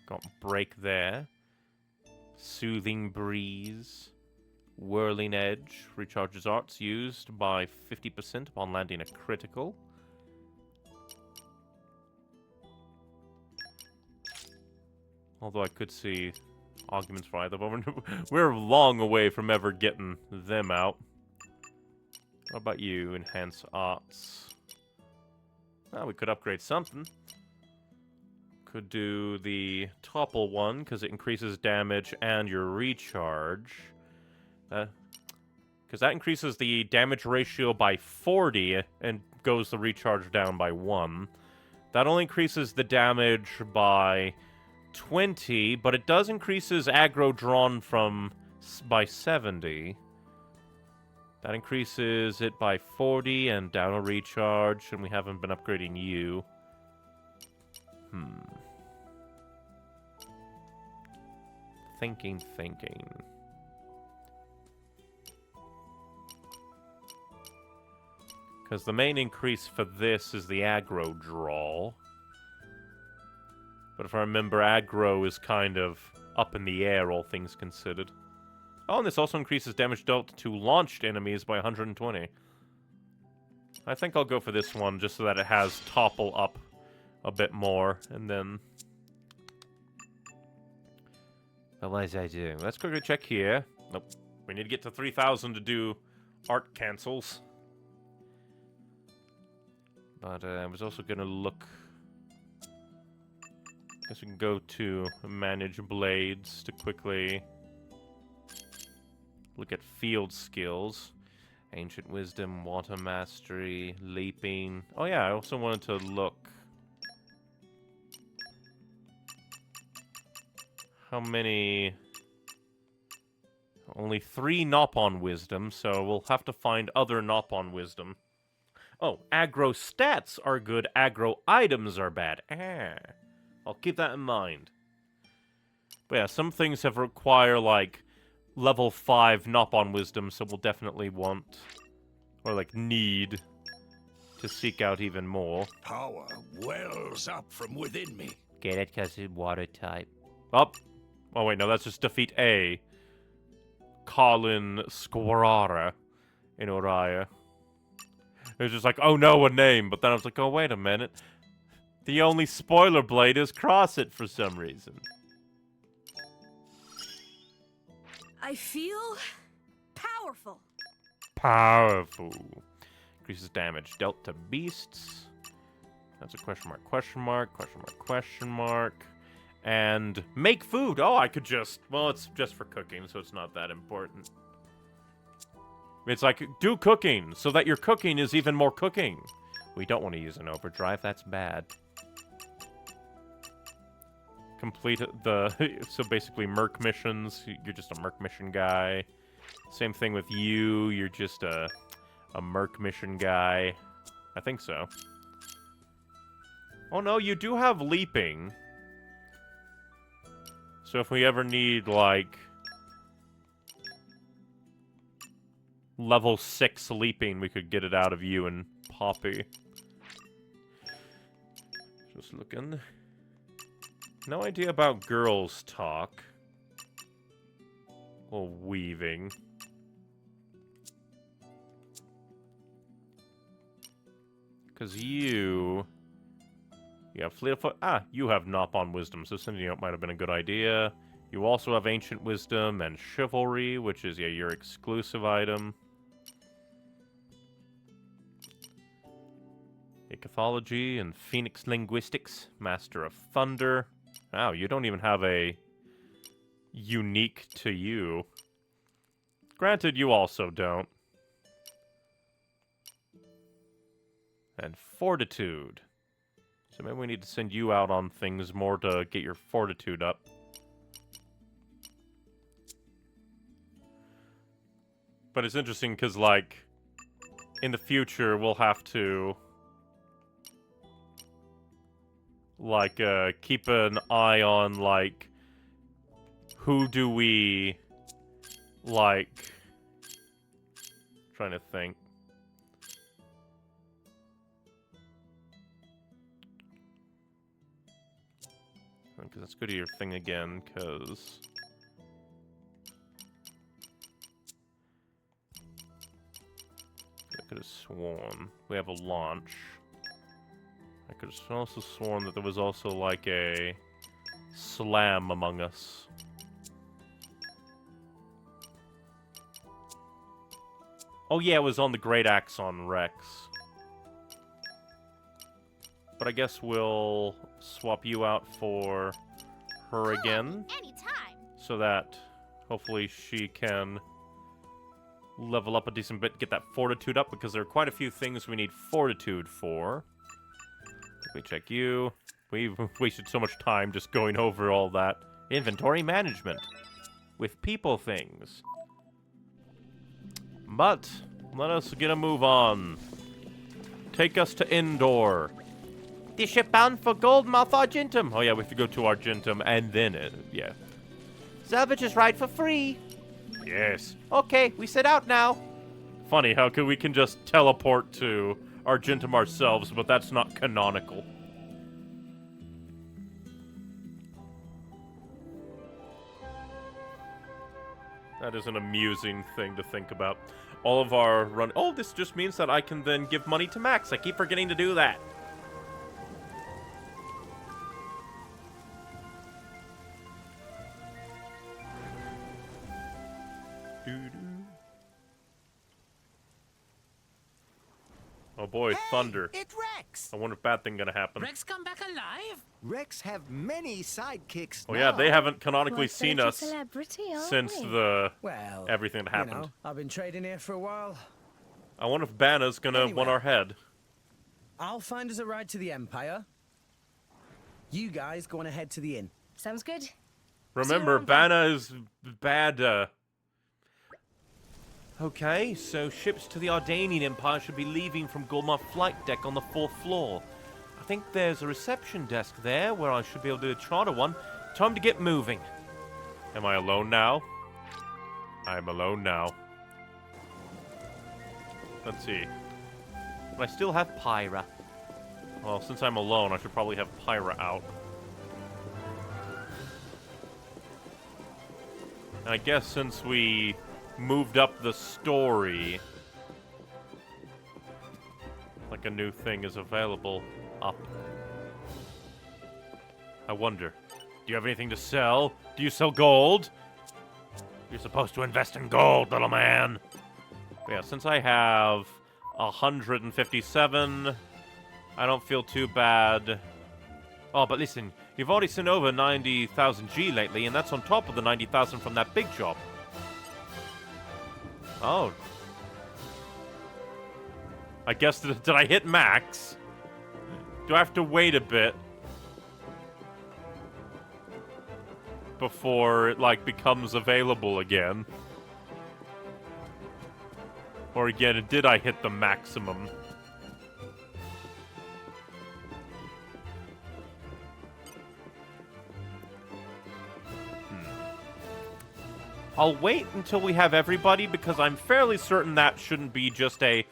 [SPEAKER 1] Got Break there. Soothing Breeze. Whirling Edge. Recharges arts used by 50% upon landing a critical. Although I could see arguments for either, but we're long away from ever getting them out. What about you? Enhance arts. Well, we could upgrade something. Could do the topple one, because it increases damage and your recharge. Because that increases the damage ratio by 40 and goes the recharge down by 1. That only increases the damage by 20, but it does increases aggro drawn from by 70. That increases it by 40 and down a recharge, and we haven't been upgrading you. Thinking. Because the main increase for this is the aggro draw. But if I remember, aggro is kind of up in the air, all things considered. Oh, and this also increases damage dealt to launched enemies by 120. I think I'll go for this one, just so that it has topple up a bit more, and then... What was I doing? Let's quickly check here. Nope. We need to get to 3,000 to do art cancels. But I was also going to look... Guess we can go to Manage Blades to quickly look at field skills. Ancient Wisdom, Water Mastery, Leaping. Oh yeah, I also wanted to look... How many... Only 3 Nop-on Wisdom, so we'll have to find other Nop-on Wisdom. Oh, aggro stats are good, aggro items are bad. I'll keep that in mind. But yeah, some things have require, like, level 5 Nop-on Wisdom, so we'll definitely want, or, like, need to seek out even more.
[SPEAKER 7] Power wells up from within me.
[SPEAKER 6] Get it, because it's water type.
[SPEAKER 1] Up. Oh, wait, no, that's just defeat A. Colin Squarara in Oriah. It was just like, oh no, a name. But then I was like, oh, wait a minute. The only spoiler blade is cross it for some reason.
[SPEAKER 8] I feel powerful.
[SPEAKER 1] Powerful. Increases damage dealt to beasts. That's a question mark, question mark, question mark, question mark. And make food. Oh, I could just... Well, it's just for cooking, so it's not that important. It's like, do cooking, so that your cooking is even more cooking. We don't want to use an overdrive, that's bad. complete the... So basically merc missions. You're just a merc mission guy. Same thing with you. You're just a merc mission guy. I think so. Oh no, you do have leaping. So if we ever need, like, level 6 leaping, we could get it out of you and Poppy. Just looking. No idea about girls talk. Or weaving. Because you have Fleet of Foot. Ah, you have Nop on Wisdom, so sending you out might have been a good idea. You also have Ancient Wisdom and Chivalry, which is, yeah, your exclusive item. Icathology and Phoenix Linguistics, Master of Thunder. Wow, you don't even have a unique to you. Granted, you also don't. And Fortitude. So maybe we need to send you out on things more to get your Fortitude up. But it's interesting because, like, in the future, we'll have to, like, keep an eye on, like, who do we, like, trying to think. Because let's go to your thing again, because I could have sworn we have a launch. I could have also sworn that there was also like a slam among us. Oh yeah, it was on the Great Axe on Rex. But I guess we'll swap you out for her again.
[SPEAKER 3] Anytime.
[SPEAKER 1] So that hopefully she can level up a decent bit, get that fortitude up, because there are quite a few things we need fortitude for. Let me check you. We've wasted so much time just going over all that. Inventory management. With people things. But, let us get a move on. Take us to Indoor.
[SPEAKER 6] The ship bound for Goldmouth Argentum.
[SPEAKER 1] Oh yeah, we have to go to Argentum and then yeah.
[SPEAKER 6] Salvage is right for free.
[SPEAKER 1] Yes.
[SPEAKER 6] Okay, we set out now.
[SPEAKER 1] Funny how we can just teleport to Argentum ourselves, but that's not canonical. That is an amusing thing to think about. All of our run... Oh, this just means that I can then give money to Max. I keep forgetting to do that. Oh boy,
[SPEAKER 7] Hey,
[SPEAKER 1] thunder.
[SPEAKER 7] It's Rex!
[SPEAKER 1] I wonder if bad thing gonna happen.
[SPEAKER 2] Rex come back alive?
[SPEAKER 7] Rex have many sidekicks
[SPEAKER 1] Oh
[SPEAKER 7] now.
[SPEAKER 1] yeah, they haven't canonically
[SPEAKER 9] We're
[SPEAKER 1] seen
[SPEAKER 9] such a
[SPEAKER 1] us
[SPEAKER 9] celebrity, aren't
[SPEAKER 1] since
[SPEAKER 9] we?
[SPEAKER 1] the
[SPEAKER 5] Well,
[SPEAKER 1] everything that happened.
[SPEAKER 5] You know, I've been trading here for a while.
[SPEAKER 1] I wonder if Banna's gonna
[SPEAKER 5] Anyway.
[SPEAKER 1] want our head.
[SPEAKER 5] I'll find us a ride to the Empire. You guys go on ahead to the inn.
[SPEAKER 9] Sounds good.
[SPEAKER 1] Remember, Banna is bad.
[SPEAKER 6] Okay, so ships to the Ardainian Empire should be leaving from Goldmouth Flight Deck on the 4th floor. I think there's a reception desk there where I should be able to charter one. Time to get moving.
[SPEAKER 1] Am I alone now? I'm alone now. Let's see.
[SPEAKER 6] But I still have Pyra.
[SPEAKER 1] Well, since I'm alone, I should probably have Pyra out. And I guess since we moved up the story, like a new thing is available up. I wonder, do you have anything to sell? Do you sell gold? You're supposed to invest in gold, little man. But yeah, since I have 157, I don't feel too bad. Oh, but listen, you've already sent over 90,000 G lately, and that's on top of the 90,000 from that big job. Oh. I guess, did I hit max? Do I have to wait a bit? before it, like, becomes available again. Or again, did I hit the maximum? I'll wait until we have everybody, because I'm fairly certain that shouldn't be just a,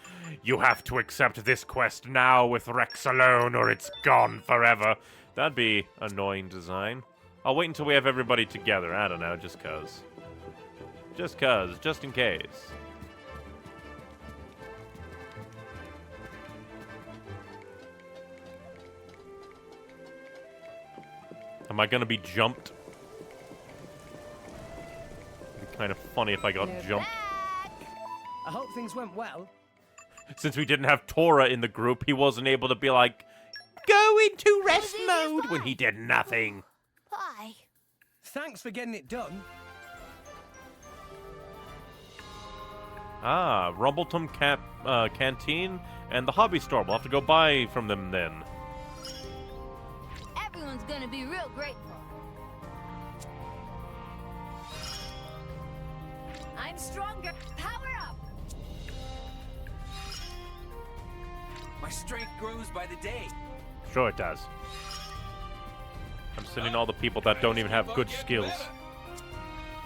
[SPEAKER 1] you have to accept this quest now with Rex alone or it's gone forever. That'd be annoying design. I'll wait until we have everybody together. I don't know, just cuz. Just in case. Am I gonna be jumped? Kind of funny if I got jumped.
[SPEAKER 5] I hope things went well.
[SPEAKER 1] Since we didn't have Tora in the group, he wasn't able to be like, go into rest mode when he did nothing.
[SPEAKER 3] Bye.
[SPEAKER 5] Thanks for getting it done.
[SPEAKER 1] Ah, Rumbleton Canteen and the hobby store. We'll have to go buy from them then.
[SPEAKER 8] Everyone's gonna be real grateful. I'm stronger. Power up.
[SPEAKER 10] My strength grows by the day.
[SPEAKER 1] Sure it does. I'm sending all the people that don't even have good skills.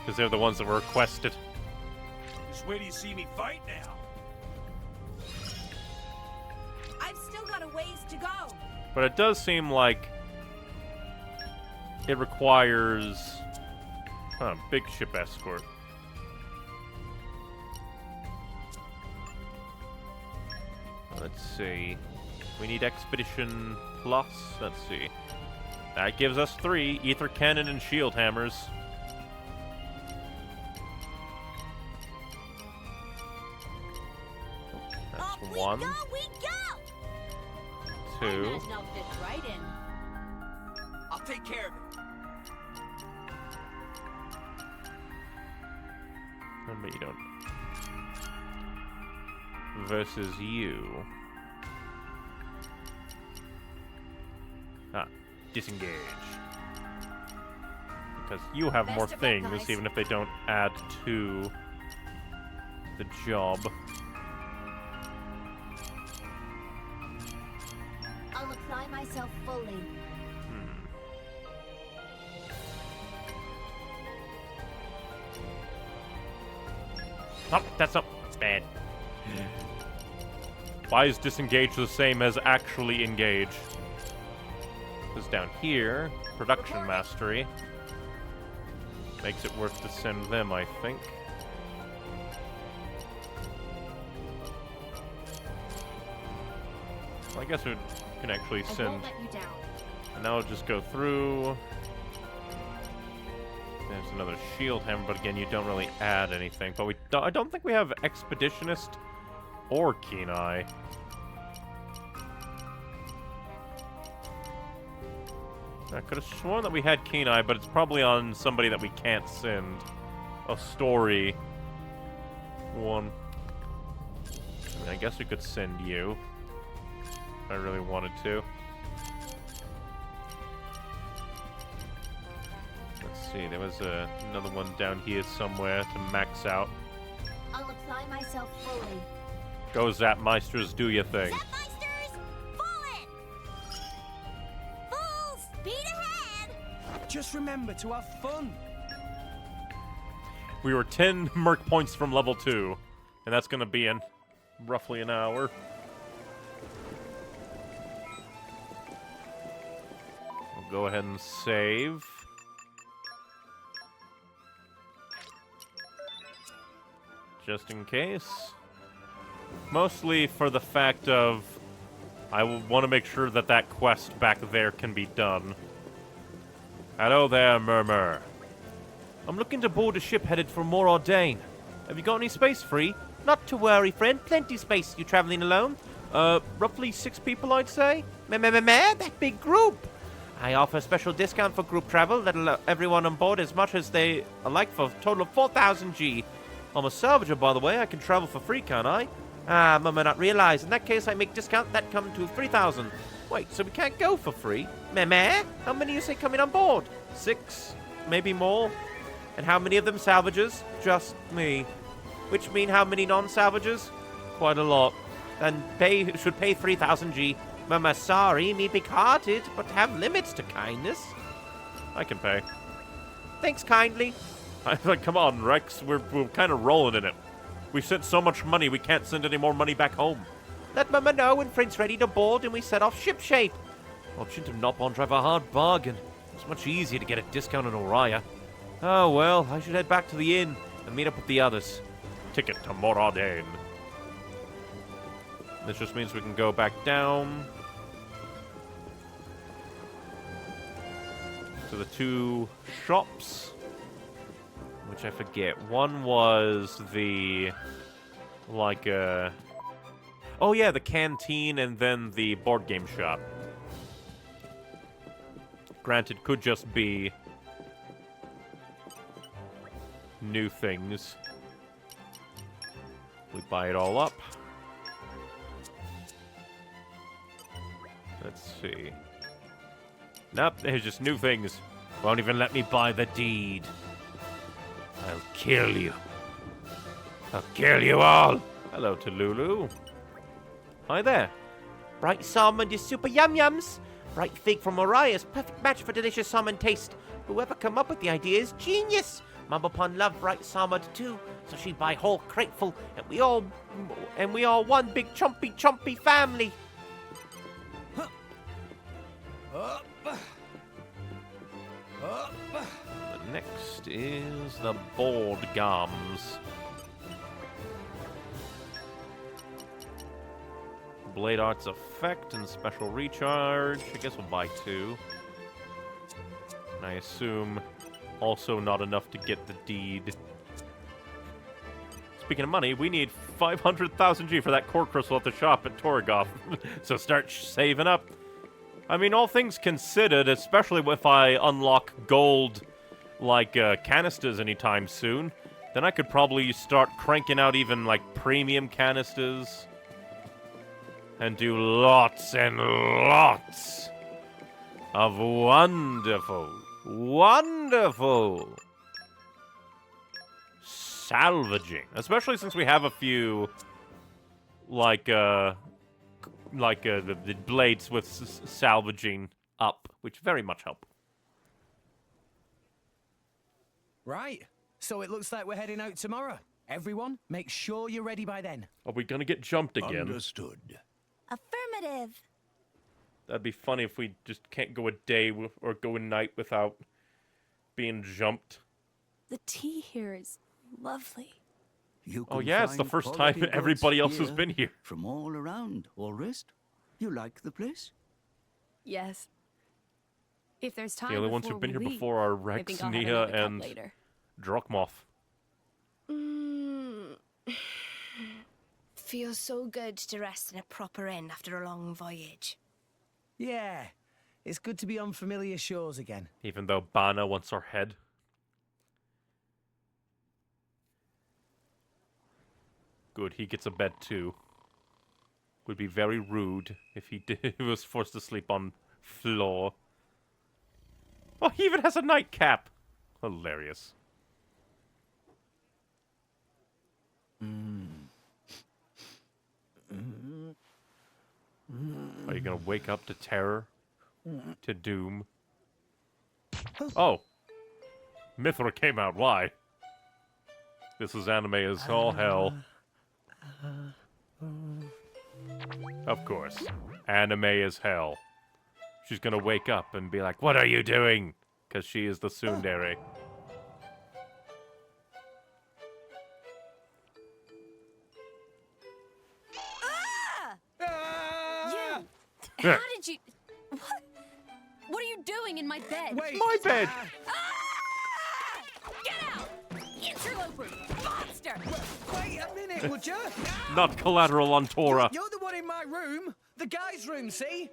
[SPEAKER 1] Because they're the ones that were requested.
[SPEAKER 10] Just wait till you see me fight now.
[SPEAKER 8] I've still got a ways to go.
[SPEAKER 1] But it does seem like it requires big ship escort. Let's see. We need Expedition Plus. Let's see. That gives us 3 Ether Cannon and Shield Hammers. That's 1. 2.
[SPEAKER 8] Right in.
[SPEAKER 10] I'll take care of it.
[SPEAKER 1] But you don't. Versus you. Disengage. Because you have more things, even if they don't add to the job.
[SPEAKER 3] I'll apply myself fully.
[SPEAKER 1] Oh, that's not bad. Why is disengage the same as actually engage? Because down here, production mastery makes it worth to send them, I think. Well, I guess we can actually send. And now I'll just go through. There's another shield hammer, but again, you don't really add anything. But I don't think we have Expeditionist or Keen Eye. I could have sworn that we had Keen Eye, but it's probably on somebody that we can't send. A story one. I mean, I guess we could send you. If I really wanted to. Let's see, there was another one down here somewhere to max out.
[SPEAKER 3] I'll apply myself fully.
[SPEAKER 1] Go Zapmeisters, do your thing.
[SPEAKER 3] Zapmeisters, fall in! Full speed ahead!
[SPEAKER 5] Just remember to have fun.
[SPEAKER 1] We were 10 Merc points from level 2, and that's going to be in roughly an hour. We'll go ahead and save. Just in case. Mostly for the fact of I want to make sure that that quest back there can be done. Hello there, Murmur. I'm looking to board a ship headed for more Ardain. Have you got any space free? Not to worry, friend. Plenty space. You traveling alone? Roughly 6 people, I'd say. That big group. I offer a special discount for group travel that'll allow everyone on board as much as they like for a total of 4,000 G. I'm a salvager, by the way. I can travel for free, can't I? Ah, Mama not realize. In that case, I make discount that come to 3,000. Wait, so we can't go for free? Meh? How many you say coming on board? 6?
[SPEAKER 6] maybe more. And how many of them salvages? Just me. Which mean how many non-salvages? Quite a lot. And should pay 3,000 G. Mama, sorry, me big-hearted, but have limits to kindness.
[SPEAKER 1] I can pay.
[SPEAKER 6] Thanks kindly.
[SPEAKER 1] I'm like, come on, Rex. We're kind of rolling in it. We've sent so much money, we can't send any more money back home.
[SPEAKER 6] Let Mama know when Friend's ready to board and we set off shipshape.
[SPEAKER 1] Well, shouldn't have not on drive a hard bargain. It's much easier to get a discount on Oriah. Oh, well, I should head back to the inn and meet up with the others. Ticket to Ardain. This just means we can go back down to the 2 shops, which I forget. One was the, like, oh yeah, the canteen and then the board game shop. Granted, could just be new things. We buy it all up. Let's see. Nope, there's just new things. Won't even let me buy the deed. I'll kill you. I'll kill you all. Hello to Lulu. Hi there.
[SPEAKER 6] Bright salmon is super yum-yums. Bright fig from Oriah's perfect match for delicious salmon taste. Whoever come up with the idea is genius. Mama Pond loved bright salmon too, so she buy whole crateful, and we all one big chompy family.
[SPEAKER 1] The next is the board gums. Blade Arts effect and special recharge. I guess we'll buy 2. And I assume also not enough to get the deed. Speaking of money, we need 500,000 G for that core crystal at the shop at Torgoth. So start saving up. I mean, all things considered, especially if I unlock gold, like, canisters anytime soon, then I could probably start cranking out even, like, premium canisters. And do lots and lots of wonderful salvaging. Especially since we have a few, like the blades with salvaging up, which very much help.
[SPEAKER 5] Right. So it looks like we're heading out tomorrow. Everyone, make sure you're ready by then.
[SPEAKER 1] Are we gonna get jumped again?
[SPEAKER 7] Understood.
[SPEAKER 3] Affirmative.
[SPEAKER 1] That'd be funny if we just can't go a day or go a night without being jumped.
[SPEAKER 9] The tea here is lovely.
[SPEAKER 11] You
[SPEAKER 1] Oh
[SPEAKER 11] can
[SPEAKER 1] yeah, it's the
[SPEAKER 11] find
[SPEAKER 1] first
[SPEAKER 11] quality
[SPEAKER 1] time everybody
[SPEAKER 11] goods
[SPEAKER 1] else has been here.
[SPEAKER 11] From all around, Allrest. You like the place?
[SPEAKER 9] Yes. If there's time
[SPEAKER 1] The only ones who've been here before are Rex, Nia, and Drokmoth.
[SPEAKER 4] Feels so good to rest in a proper inn after a long voyage.
[SPEAKER 5] Yeah. It's good to be on familiar shores again.
[SPEAKER 1] Even though Bana wants our head. Good, he gets a bed too. Would be very rude if he was forced to sleep on floor. Oh, he even has a nightcap. Hilarious. Are you gonna wake up to terror? To doom? Oh! Mithra came out, why? This is anime as all hell. Of course. Anime as hell. She's gonna wake up and be like, what are you doing? Because she is the tsundere.
[SPEAKER 8] How did you... What are you doing in my bed?
[SPEAKER 5] Wait!
[SPEAKER 1] My bed!
[SPEAKER 8] Get out! Interloper! Monster!
[SPEAKER 5] Wait a minute, would you?
[SPEAKER 1] Not collateral on Tora.
[SPEAKER 5] You're the one in my room. The guy's room, see?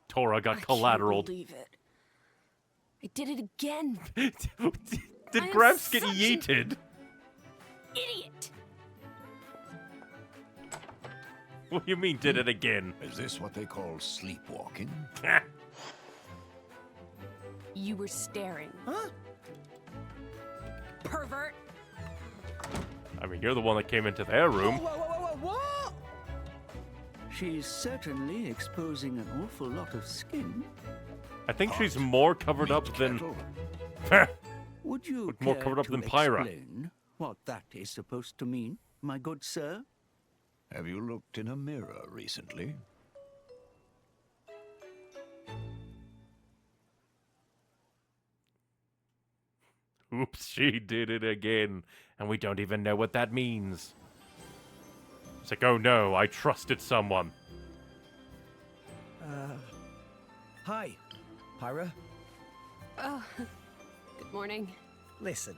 [SPEAKER 1] Tora got
[SPEAKER 9] I
[SPEAKER 1] collateral.
[SPEAKER 9] can't believe it. I did it again.
[SPEAKER 1] Did
[SPEAKER 9] I am
[SPEAKER 1] Gramps get
[SPEAKER 9] such an-
[SPEAKER 1] yeeted?
[SPEAKER 8] Idiot!
[SPEAKER 1] What do you mean, did it again?
[SPEAKER 7] Is this what they call sleepwalking?
[SPEAKER 8] You were staring.
[SPEAKER 5] Huh?
[SPEAKER 8] Pervert!
[SPEAKER 1] I mean, you're the one that came into their room.
[SPEAKER 5] What?
[SPEAKER 11] She's certainly exposing an awful lot of skin.
[SPEAKER 1] I think she's more covered up than...
[SPEAKER 11] Would you
[SPEAKER 1] more
[SPEAKER 11] care
[SPEAKER 1] covered up
[SPEAKER 11] to
[SPEAKER 1] than Pyra.
[SPEAKER 11] explain what that is supposed to mean, my good sir?
[SPEAKER 7] Have you looked in a mirror recently?
[SPEAKER 1] Oops, she did it again. And we don't even know what that means. It's like, oh no, I trusted someone.
[SPEAKER 5] Hi, Pyra.
[SPEAKER 8] Oh, good morning.
[SPEAKER 5] Listen,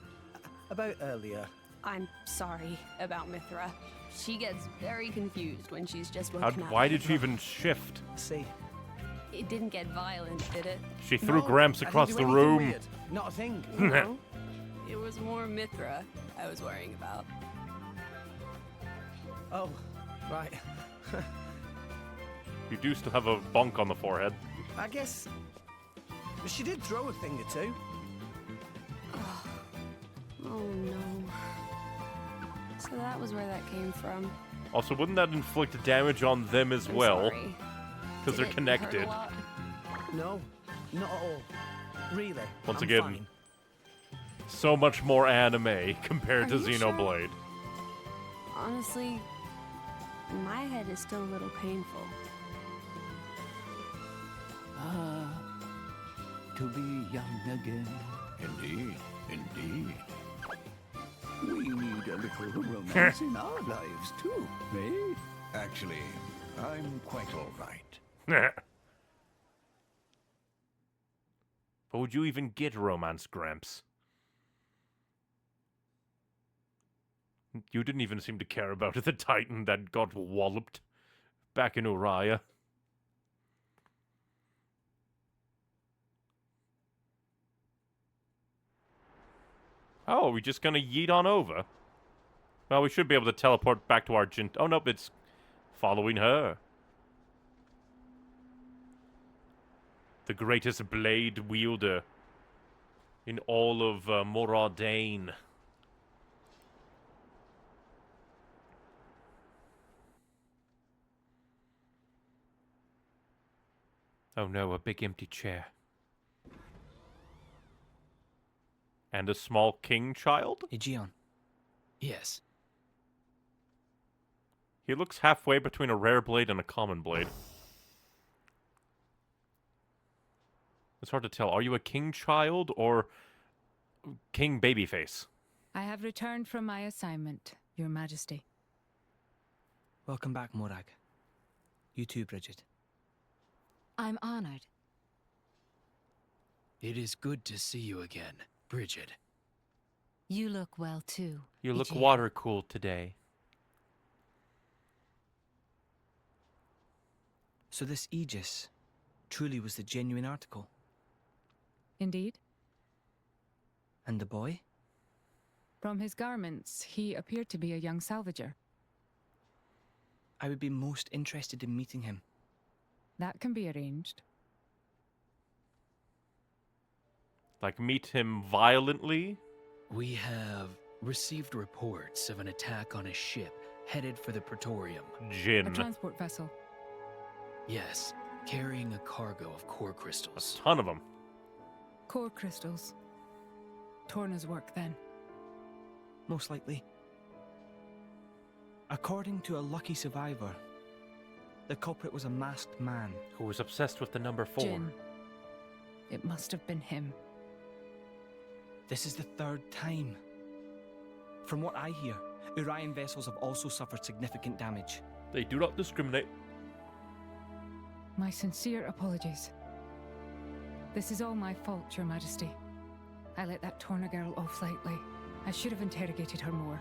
[SPEAKER 5] about earlier.
[SPEAKER 8] I'm sorry about Mithra. She gets very confused when she's just woken up.
[SPEAKER 1] Why did she even shift?
[SPEAKER 5] See,
[SPEAKER 8] It didn't get violent, did it?
[SPEAKER 1] She threw Gramps
[SPEAKER 5] I didn't
[SPEAKER 1] across
[SPEAKER 5] do
[SPEAKER 1] the
[SPEAKER 5] anything
[SPEAKER 1] room.
[SPEAKER 5] weird. Not a thing.
[SPEAKER 8] No. It was more Mithra I was worrying about.
[SPEAKER 5] Oh, right.
[SPEAKER 1] You do still have a bonk on the forehead.
[SPEAKER 5] I guess she did throw a thing or two.
[SPEAKER 8] Oh no. So that was where that came from.
[SPEAKER 1] Also, wouldn't that inflict damage on them as
[SPEAKER 8] I'm
[SPEAKER 1] well?
[SPEAKER 8] sorry.
[SPEAKER 1] Because
[SPEAKER 8] Did
[SPEAKER 1] they're
[SPEAKER 8] it hurt
[SPEAKER 1] connected.
[SPEAKER 8] a lot?
[SPEAKER 5] No, not at all. Really.
[SPEAKER 1] Once
[SPEAKER 5] I'm
[SPEAKER 1] again,
[SPEAKER 5] fine.
[SPEAKER 1] so much more anime compared to
[SPEAKER 8] Are you sure?
[SPEAKER 1] Xenoblade.
[SPEAKER 8] Honestly, my head is still a little painful.
[SPEAKER 11] Ah, to be young again.
[SPEAKER 7] Indeed, indeed.
[SPEAKER 11] We need a little romance in our lives too, eh?
[SPEAKER 7] Actually, I'm quite all right.
[SPEAKER 1] But would you even get romance, Gramps? You didn't even seem to care about the Titan that got walloped back in Uriah. Oh, are we just gonna yeet on over? Well, we should be able to teleport back to Argent. Oh, nope, it's following her. The greatest blade wielder in all of Ardain. Oh no, a big empty chair. And a small king child?
[SPEAKER 5] Aegeon. Yes.
[SPEAKER 1] He looks halfway between a rare blade and a common blade. It's hard to tell. Are you a king child or king babyface?
[SPEAKER 12] I have returned from my assignment, Your Majesty.
[SPEAKER 5] Welcome back, Morag. You too, Bridget.
[SPEAKER 12] I'm honored.
[SPEAKER 13] It is good to see you again, Bridget.
[SPEAKER 12] You look well, too.
[SPEAKER 1] You look
[SPEAKER 12] Aegeon.
[SPEAKER 1] water cooled today.
[SPEAKER 5] So this Aegis truly was the genuine article.
[SPEAKER 12] Indeed.
[SPEAKER 5] And the boy?
[SPEAKER 12] From his garments, he appeared to be a young salvager.
[SPEAKER 5] I would be most interested in meeting him.
[SPEAKER 12] That can be arranged.
[SPEAKER 1] Like, meet him violently?
[SPEAKER 13] We have received reports of an attack on a ship headed for the Praetorium.
[SPEAKER 1] Jinn.
[SPEAKER 12] A transport vessel.
[SPEAKER 13] Yes, carrying a cargo of core crystals.
[SPEAKER 1] A ton of them.
[SPEAKER 12] Core crystals. Torna's work, then.
[SPEAKER 5] Most likely. According to a lucky survivor, the culprit was a masked man.
[SPEAKER 1] Who was obsessed with the number 4.
[SPEAKER 12] Jinn. It must have been him.
[SPEAKER 5] This is the third time. From what I hear, Urian vessels have also suffered significant damage.
[SPEAKER 1] They do not discriminate.
[SPEAKER 12] My sincere apologies. This is all my fault, Your Majesty. I let that Torna girl off lightly. I should have interrogated her more.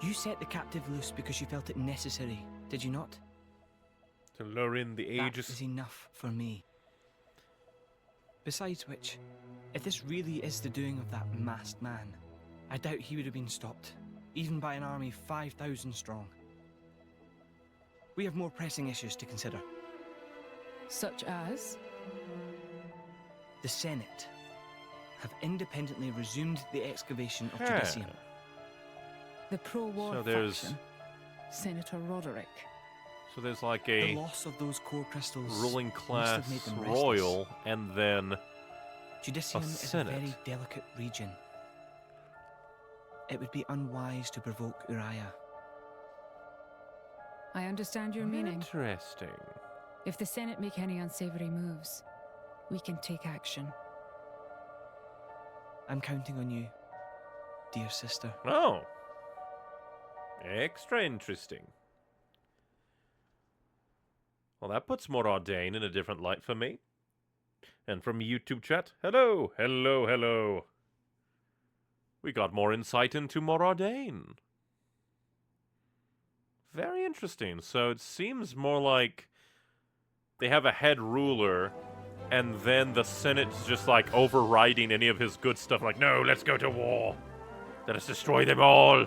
[SPEAKER 5] You set the captive loose because you felt it necessary, did you not?
[SPEAKER 1] To lure in the
[SPEAKER 5] That
[SPEAKER 1] Aegis.
[SPEAKER 5] is enough for me. Besides which, if this really is the doing of that masked man, I doubt he would have been stopped, even by an army 5,000 strong. We have more pressing issues to consider.
[SPEAKER 12] Such as?
[SPEAKER 5] The Senate have independently resumed the excavation of Judicium.
[SPEAKER 12] The pro-war
[SPEAKER 1] So there's-
[SPEAKER 12] faction. Senator Roderick.
[SPEAKER 1] So there's like
[SPEAKER 5] The
[SPEAKER 1] a
[SPEAKER 5] loss of those core crystals
[SPEAKER 1] ruling
[SPEAKER 5] must
[SPEAKER 1] class
[SPEAKER 5] have made them restless.
[SPEAKER 1] royal, and then
[SPEAKER 5] Judicium is a
[SPEAKER 1] Senate.
[SPEAKER 5] very delicate region. It would be unwise to provoke Uriah.
[SPEAKER 12] I understand your meaning.
[SPEAKER 1] Interesting.
[SPEAKER 12] If the Senate make any unsavory moves, we can take action.
[SPEAKER 5] I'm counting on you, dear sister.
[SPEAKER 1] Oh. Extra interesting. Well, that puts more Ardain in a different light for me. And from YouTube chat, hello, hello, hello. We got more insight into more Ardain. Very interesting. So it seems more like they have a head ruler, and then the Senate's just like overriding any of his good stuff. Like, no, let's go to war. Let us destroy them all.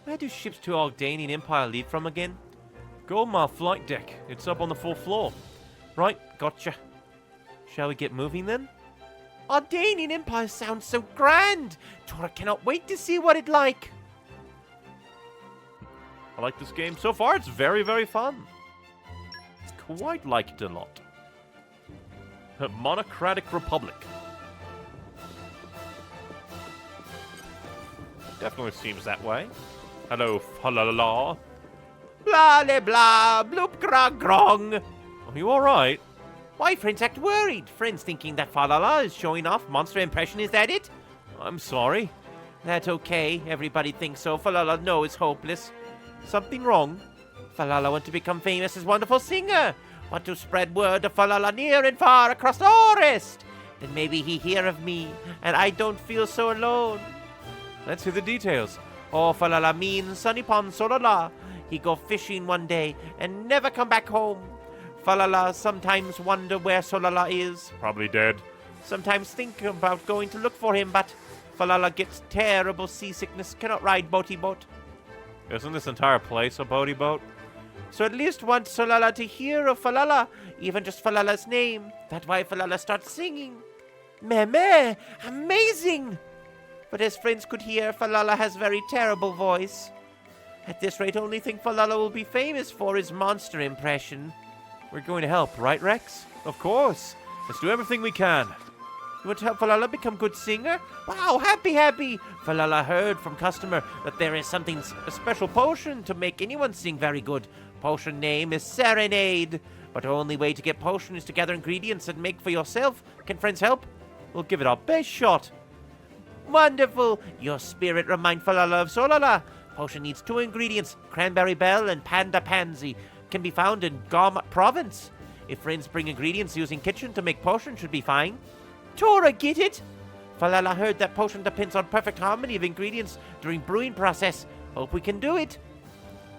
[SPEAKER 6] Where do ships to Ardainian Empire leave from again?
[SPEAKER 1] Go my flight deck. It's up on the 4th floor.
[SPEAKER 6] Right, gotcha. Shall we get moving then? Ardainian Empire sounds so grand! Tora cannot wait to see what it's like!
[SPEAKER 1] I like this game. So far, it's very, very fun. Quite like it a lot. Monocratic Republic. Definitely seems that way. Hello, fa-la-la-la.
[SPEAKER 6] Blah, blah, blah, bloop, gra, grong!
[SPEAKER 1] Are you alright?
[SPEAKER 6] Why, friends act worried. Friends thinking that Falala is showing off monster impression, is that it?
[SPEAKER 1] I'm sorry.
[SPEAKER 6] That's okay. Everybody thinks so. Falala knows it's hopeless. Something wrong? Falala want to become famous as wonderful singer. Want to spread word of Falala near and far across the forest. Then maybe he hear of me, and I don't feel so alone.
[SPEAKER 1] Let's hear the details.
[SPEAKER 6] Oh, Falala means Sunny Pond Solala. He go fishing one day and never come back home. Falala sometimes wonder where Solala is.
[SPEAKER 1] Probably dead.
[SPEAKER 6] Sometimes think about going to look for him, but Falala gets terrible seasickness, cannot ride boaty boat.
[SPEAKER 1] Isn't this entire place a boaty boat?
[SPEAKER 6] So at least want Solala to hear of Falala, even just Falala's name. That's why Falala starts singing. Meh, amazing! But as friends could hear, Falala has very terrible voice. At this rate, only thing Falala will be famous for is monster impression.
[SPEAKER 1] We're going to help, right, Rex? Of course. Let's do everything we can.
[SPEAKER 6] You want to help Falala become good singer? Wow, happy! Falala heard from customer that there is something, a special potion to make anyone sing very good. Potion name is Serenade. But the only way to get potion is to gather ingredients and make for yourself. Can friends help?
[SPEAKER 1] We'll give it our best shot.
[SPEAKER 6] Wonderful! Your spirit remind Falala of Solala. Potion needs 2 ingredients, Cranberry Bell and Panda Pansy. Can be found in Garmat Province. If friends bring ingredients using kitchen to make potion should be fine. Tora, get it? Falala heard that potion depends on perfect harmony of ingredients during brewing process. Hope we can do it.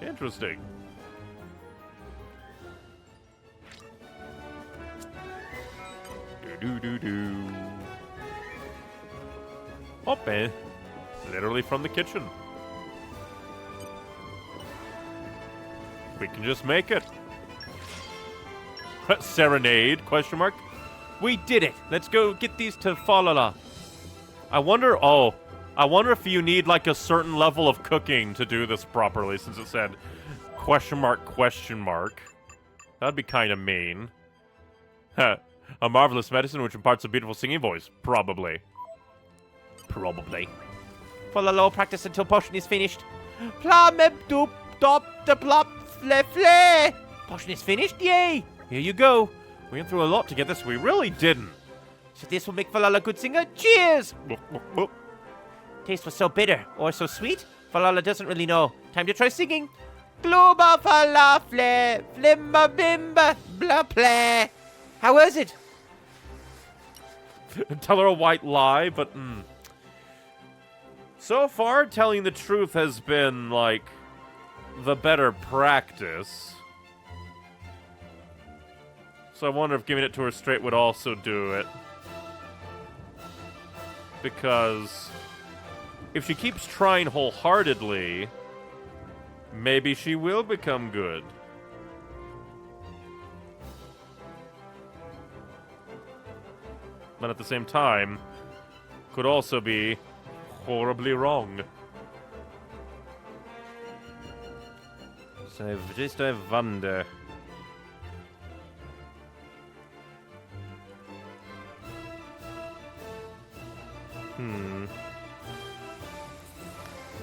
[SPEAKER 1] Interesting. Do. Open. Literally from the kitchen. We can just make it. Serenade, question mark. We did it. Let's go get these to Falala. I wonder if you need like a certain level of cooking to do this properly, since it said question mark. That'd be kind of mean. A marvelous medicine which imparts a beautiful singing voice. Probably.
[SPEAKER 6] Falala practice until potion is finished. Plum doop dop de plop fle. Potion is finished, yay!
[SPEAKER 1] Here you go. We went through a lot to get this. We really didn't.
[SPEAKER 6] So this will make Falala a good singer? Cheers! Taste was so bitter or so sweet, Falala doesn't really know. Time to try singing. Globa falafle, flimba bimba, blah play. How was it?
[SPEAKER 1] Tell her a white lie, but so far, telling the truth has been, like, the better practice. So I wonder if giving it to her straight would also do it. Because if she keeps trying wholeheartedly, Maybe she will become good. But at the same time, could also be horribly wrong. So just I wonder.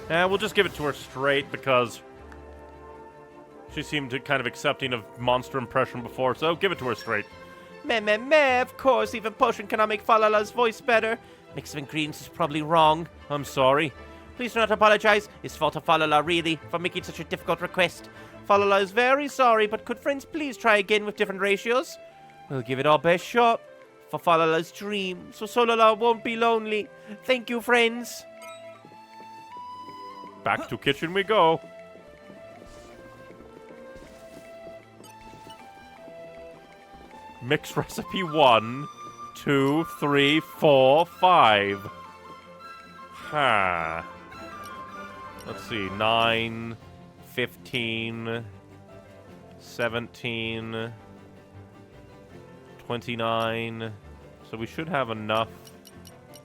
[SPEAKER 1] We'll just give it to her straight because she seemed to kind of accepting of monster impression before, so give it to her straight.
[SPEAKER 6] Meh, of course, even potion cannot make Falala's voice better. Mix of ingredients is probably wrong.
[SPEAKER 1] I'm sorry.
[SPEAKER 6] Please do not apologize. It's fault of Falala, really, for making such a difficult request. Falala is very sorry, but could friends please try again with different ratios? We'll give it our best shot for Falala's dream, so Solala won't be lonely. Thank you, friends.
[SPEAKER 1] Back to kitchen we go. Mix recipe 1, 2, 3, 4, 5. Ha. Let's see. 9, 15, 17, 29. So we should have enough.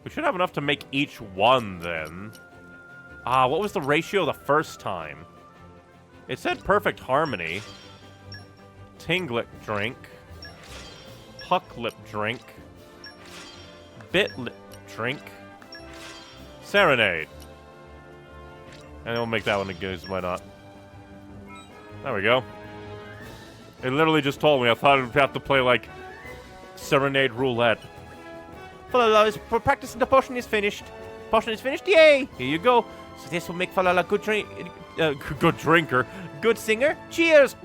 [SPEAKER 1] We should have enough to make each one then. What was the ratio the first time? It said perfect harmony. Tinglet drink. Hucklip drink. Bitlip drink. Serenade. And we'll make that one again, why not? There we go. It literally just told me. I thought I'd have to play, like, Serenade Roulette.
[SPEAKER 6] Falala's practicing the potion is finished. Potion is finished, yay! Here you go. So this will make Falala good
[SPEAKER 1] good drinker.
[SPEAKER 6] Good singer. Cheers!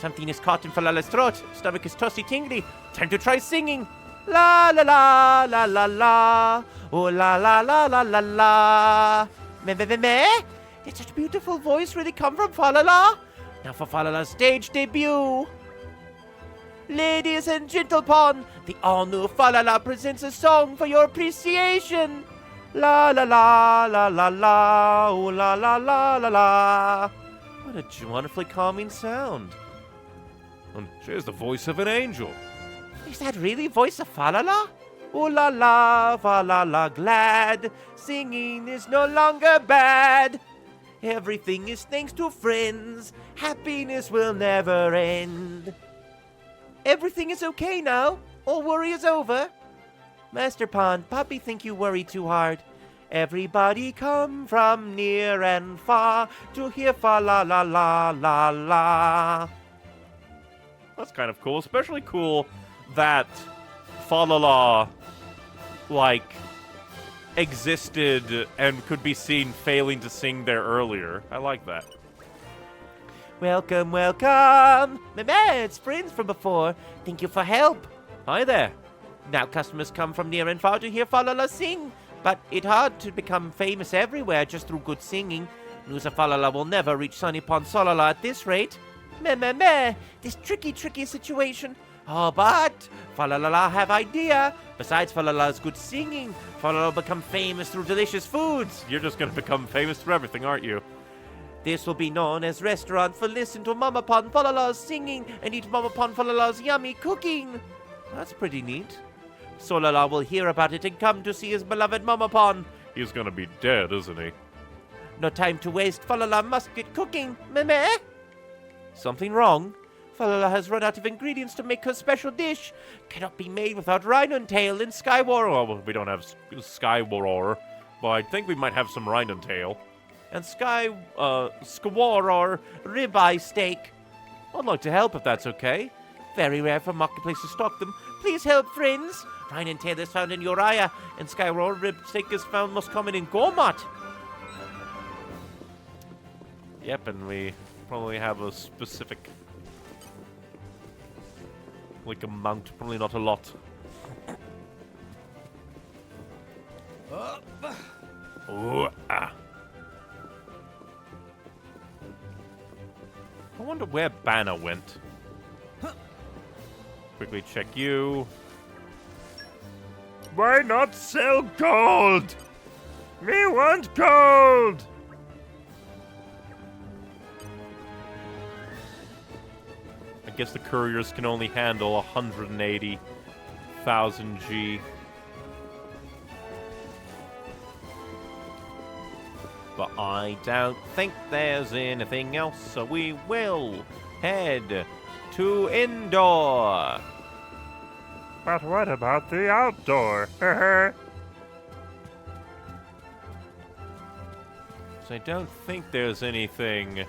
[SPEAKER 6] Something is caught in Falala's throat. Stomach is toasty tingly. Time to try singing. La la la la la la. Oh la la la la la la. Meh. Did such a beautiful voice really come from Falala? Now for Falala's stage debut. Ladies and gentlemen, the all-new Falala presents a song for your appreciation. La la la la la la. Oh la la la la la. What a wonderfully calming sound.
[SPEAKER 1] And she has the voice of an angel.
[SPEAKER 6] Is that really voice of Falala? Oh la la, Falala glad. Singing is no longer bad. Everything is thanks to friends. Happiness will never end. Everything is okay now. All worry is over. Master Pond, Poppy think you worry too hard. Everybody come from near and far to hear fa la la la la la.
[SPEAKER 1] That's kind of cool. Especially cool that Falala, like, existed and could be seen failing to sing there earlier. I like that.
[SPEAKER 6] Welcome, welcome. It's friends from before. Thank you for help.
[SPEAKER 1] Hi there.
[SPEAKER 6] Now customers come from near and far to hear Falala sing. But it's hard to become famous everywhere just through good singing. News of Falala will never reach Sunny Pond Solala at this rate. Meh. This tricky situation. Oh, but Falala have idea. Besides Falala's good singing, Falala will become famous through delicious foods.
[SPEAKER 1] You're just gonna become famous through everything, aren't you?
[SPEAKER 6] This will be known as restaurant for listen to Mama Pond Falala's singing and eat Mama Pond Falala's yummy cooking. That's pretty neat. Solala will hear about it and come to see his beloved Mama Pond.
[SPEAKER 1] He's gonna be dead, isn't he?
[SPEAKER 6] No time to waste. Falala must get cooking. Meh. Something wrong? Falala has run out of ingredients to make her special dish. Cannot be made without rhino tail and skywar.
[SPEAKER 1] Well, we don't have skywar, but I think we might have some rhino tail.
[SPEAKER 6] And skawar or ribeye steak. I'd like to help if that's okay. Very rare for marketplace to stock them. Please help, friends. Rhino tail is found in Uriah, and skywar rib steak is found most common in Gormott.
[SPEAKER 1] Yep, and we probably have a specific, like, amount. Probably not a lot. Ooh, ah. I wonder where Banner went. Quickly check you. Why not sell gold? Me want gold! Guess the couriers can only handle 180,000 G. But I don't think there's anything else, so we will head to indoor.
[SPEAKER 14] But what about the outdoor?
[SPEAKER 1] So I don't think there's anything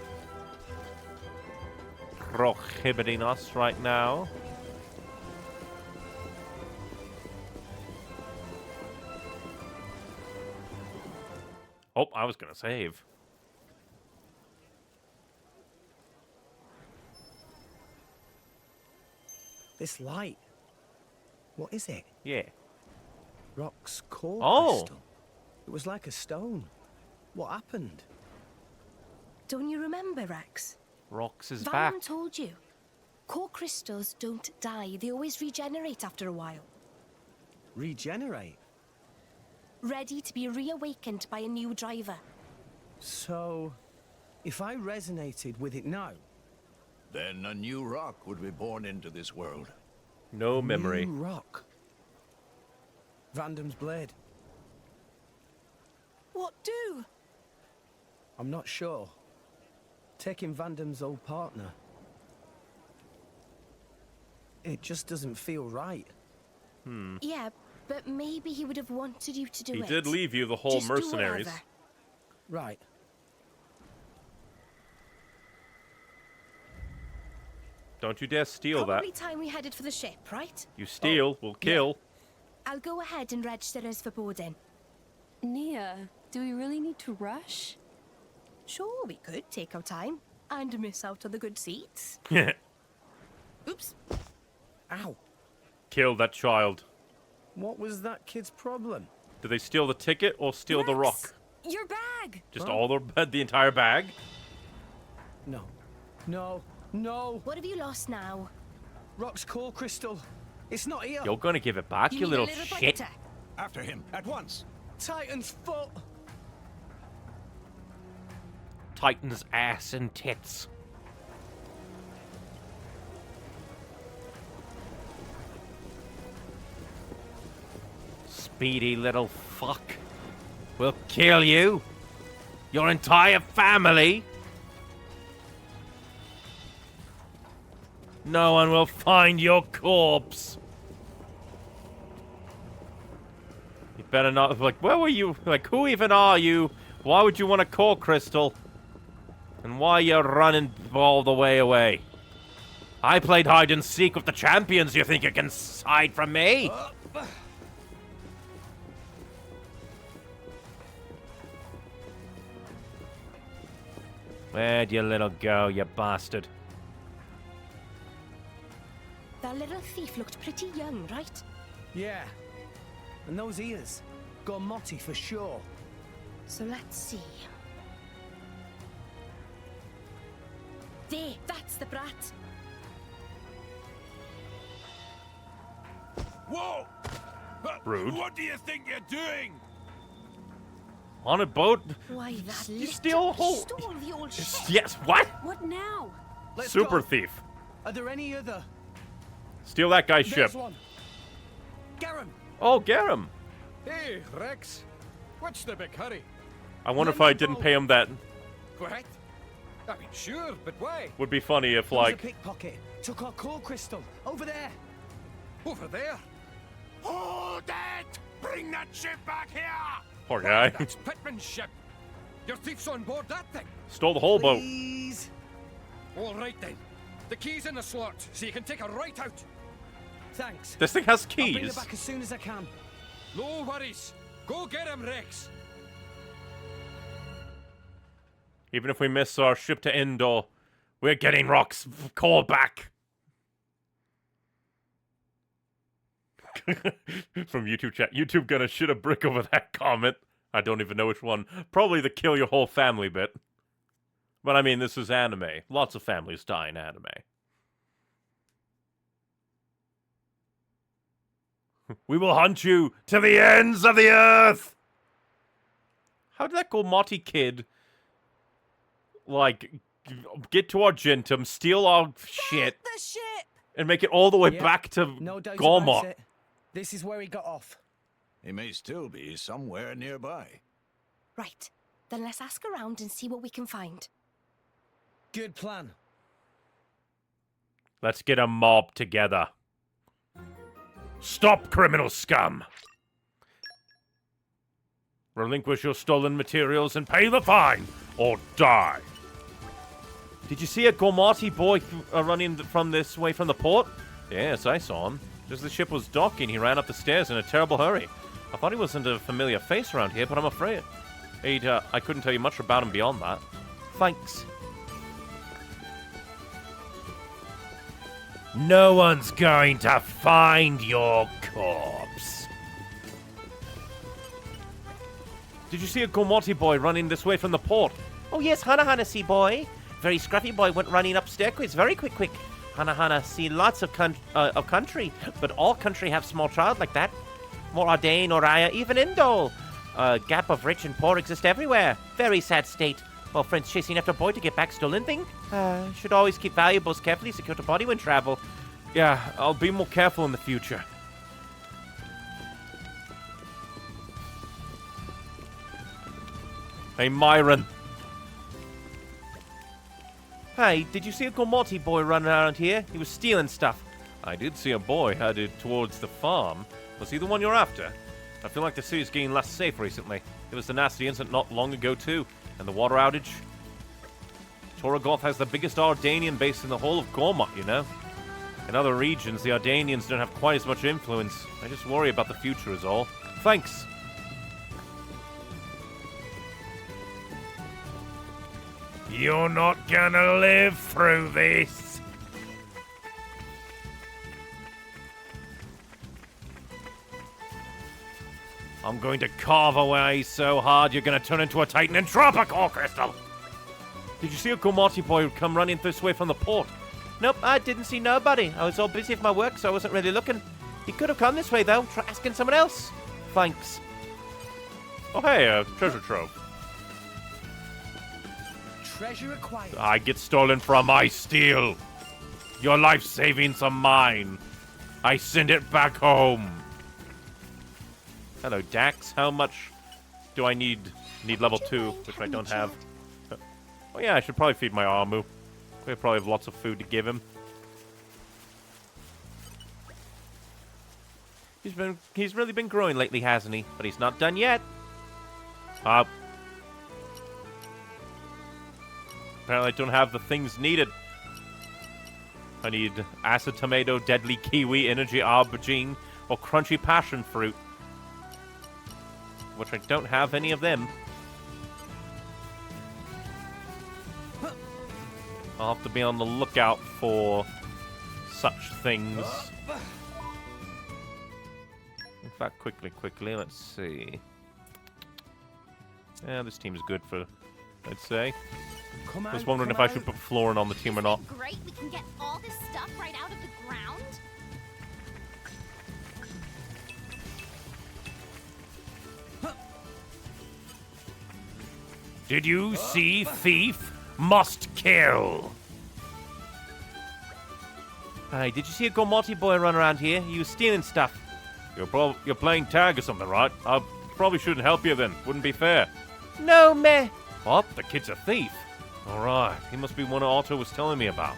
[SPEAKER 1] prohibiting us right now. Oh, I was gonna save.
[SPEAKER 5] This light. What is it?
[SPEAKER 1] Yeah.
[SPEAKER 5] Rock's core crystal. It was like a stone. What happened?
[SPEAKER 4] Don't you remember, Rex?
[SPEAKER 1] Rox is
[SPEAKER 4] Van
[SPEAKER 1] back.
[SPEAKER 4] told you. Core crystals don't die. They always regenerate after a while.
[SPEAKER 5] Regenerate?
[SPEAKER 4] Ready to be reawakened by a new driver.
[SPEAKER 5] So, if I resonated with it now...
[SPEAKER 7] Then a new rock would be born into this world.
[SPEAKER 1] No memory.
[SPEAKER 5] New rock? Vandam's blade.
[SPEAKER 2] What do?
[SPEAKER 5] I'm not sure. Taking Vandam's old partner. It just doesn't feel right.
[SPEAKER 4] Yeah, but maybe he would have wanted you to do it.
[SPEAKER 1] He did leave you the whole
[SPEAKER 4] Just do
[SPEAKER 1] mercenaries.
[SPEAKER 4] whatever.
[SPEAKER 5] Right.
[SPEAKER 1] Don't you dare steal
[SPEAKER 4] Probably
[SPEAKER 1] that.
[SPEAKER 4] time we headed for the ship, right?
[SPEAKER 1] You steal, we'll kill.
[SPEAKER 4] I'll go ahead and register us for boarding.
[SPEAKER 8] Nia, do we really need to rush?
[SPEAKER 4] Sure, we could take our time and miss out on the good seats. Oops.
[SPEAKER 5] Ow.
[SPEAKER 1] Kill that child.
[SPEAKER 5] What was that kid's problem?
[SPEAKER 1] Did they steal the ticket or steal the rock?
[SPEAKER 4] Your bag!
[SPEAKER 1] Just all the entire bag?
[SPEAKER 5] No. No. No.
[SPEAKER 4] What have you lost now?
[SPEAKER 5] Rock's core crystal. It's not here.
[SPEAKER 1] You're gonna give it back, you
[SPEAKER 4] need a
[SPEAKER 1] little
[SPEAKER 4] little
[SPEAKER 1] shit.
[SPEAKER 4] pointer.
[SPEAKER 7] After him, at once.
[SPEAKER 5] Titan's foot.
[SPEAKER 1] Titan's ass and tits. Speedy little fuck. We'll kill you. Your entire family. No one will find your corpse. You better not. Like, where were you? Like, who even are you? Why would you want a core crystal? And why you running all the way away? I played hide and seek with the champions. You think you can hide from me? Where'd your little go, you bastard?
[SPEAKER 4] That little thief looked pretty young, right?
[SPEAKER 5] Yeah. And those ears. Gormotti for sure.
[SPEAKER 4] So let's see. There, that's the brat.
[SPEAKER 7] Whoa!
[SPEAKER 1] Rude.
[SPEAKER 7] What do you think you're doing?
[SPEAKER 1] On a boat?
[SPEAKER 4] Why, that
[SPEAKER 1] You
[SPEAKER 4] little
[SPEAKER 1] steal a whole...
[SPEAKER 4] stole the old ship.
[SPEAKER 1] Yes, what?
[SPEAKER 8] What now?
[SPEAKER 5] Let's
[SPEAKER 1] Super
[SPEAKER 5] go.
[SPEAKER 1] thief.
[SPEAKER 5] Are there any other?
[SPEAKER 1] Steal that guy's
[SPEAKER 5] There's
[SPEAKER 1] ship.
[SPEAKER 5] one. Garum.
[SPEAKER 1] Oh, get him.
[SPEAKER 15] Hey, Rex. What's the big hurry?
[SPEAKER 1] I wonder if I didn't pay him that.
[SPEAKER 15] What? I mean, sure, but why?
[SPEAKER 1] Would be funny if,
[SPEAKER 5] There was a
[SPEAKER 1] like...
[SPEAKER 5] pickpocket. Took our core crystal. Over there.
[SPEAKER 15] Over there?
[SPEAKER 7] Hold it! Bring that ship back here!
[SPEAKER 1] Poor guy.
[SPEAKER 15] That's Pittman's ship. Your thief's on board that thing.
[SPEAKER 1] Stole the whole boat.
[SPEAKER 5] Please.
[SPEAKER 15] All right, then. The key's in the slot, so you can take her right out.
[SPEAKER 5] Thanks.
[SPEAKER 1] This thing has
[SPEAKER 5] I'll bring her
[SPEAKER 1] keys.
[SPEAKER 5] back as soon as I can.
[SPEAKER 15] No worries. Go get him, Rex.
[SPEAKER 1] Even if we miss our ship to Endor, we're getting Rock's call back. From YouTube chat. YouTube gonna shit a brick over that comment. I don't even know which one. Probably the kill your whole family bit. But I mean, this is anime. Lots of families die in anime. We will hunt you to the ends of the earth! How did that Gormotti kid, like, get to Argentum, steal our shit,
[SPEAKER 2] The ship!
[SPEAKER 1] and make it all the way
[SPEAKER 5] Yeah,
[SPEAKER 1] back to
[SPEAKER 5] no doubt about
[SPEAKER 1] Gormott.
[SPEAKER 5] it. This is where he got off.
[SPEAKER 7] He may still be somewhere nearby.
[SPEAKER 4] Right. Then let's ask around and see what we can find.
[SPEAKER 5] Good plan.
[SPEAKER 1] Let's get a mob together. Stop, criminal scum! Relinquish your stolen materials and pay the fine, or die. Did you see a Gormati boy running from this way from the port? Yes, I saw him. Just as the ship was docking, he ran up the stairs in a terrible hurry. I thought he wasn't a familiar face around here, but I'm afraid. I couldn't tell you much about him beyond that. Thanks. No one's going to find your corpse. Did you see a Gormati boy running this way from the port?
[SPEAKER 6] Oh yes, Hana see boy. Very scruffy boy went running up stairways very quick. Hana see lots of country, but all country have small child like that. More Ardain, Oraya, even Indol. Gap of rich and poor exist everywhere. Very sad state. While friends chasing after boy to get back stolen thing. Should always keep valuables carefully secure to body when travel.
[SPEAKER 1] Yeah, I'll be more careful in the future. Hey, Myron.
[SPEAKER 6] Hey, did you see a Gormati boy running around here? He was stealing stuff.
[SPEAKER 1] I did see a boy headed towards the farm. Was he the one you're after? I feel like the city's getting less safe recently. There was the nasty incident not long ago, too. And the water outage. Torgoth has the biggest Ardainian base in the whole of Gormott, you know? In other regions, the Ardainians don't have quite as much influence. I just worry about the future is all. Thanks. You're not gonna live through this. I'm going to carve away so hard you're gonna turn into a titan and drop a core crystal. Did you see a Gormati boy come running this way from the port?
[SPEAKER 6] Nope, I didn't see nobody. I was all busy with my work, so I wasn't really looking. He could have come this way, though. Try asking someone else. Thanks.
[SPEAKER 1] Oh, hey, a treasure trove.
[SPEAKER 5] Treasure acquired.
[SPEAKER 1] I get stolen from, I steal. Your life savings are mine. I send it back home. Hello, Dax. How much do I need? Need level 2, which I don't have. Oh yeah, I should probably feed my Armu. We probably have lots of food to give him. He's really been growing lately, hasn't he? But he's not done yet. Apparently I don't have the things needed. I need acid tomato, deadly kiwi, energy aubergine, or crunchy passion fruit. Which I don't have any of them. I'll have to be on the lookout for such things. In fact, quickly, let's see. Yeah, this team's good for, I'd say. I was wondering if I should put Florin on the team or not.
[SPEAKER 8] Great, we can get all this stuff right out of the ground.
[SPEAKER 1] Did you see thief? Must kill.
[SPEAKER 6] Hey, did you see a Gormati boy run around here? He was stealing stuff.
[SPEAKER 1] You're playing tag or something, right? I probably shouldn't help you then. Wouldn't be fair.
[SPEAKER 6] No, meh.
[SPEAKER 1] What? The kid's a thief? Alright, he must be one Otto was telling me about.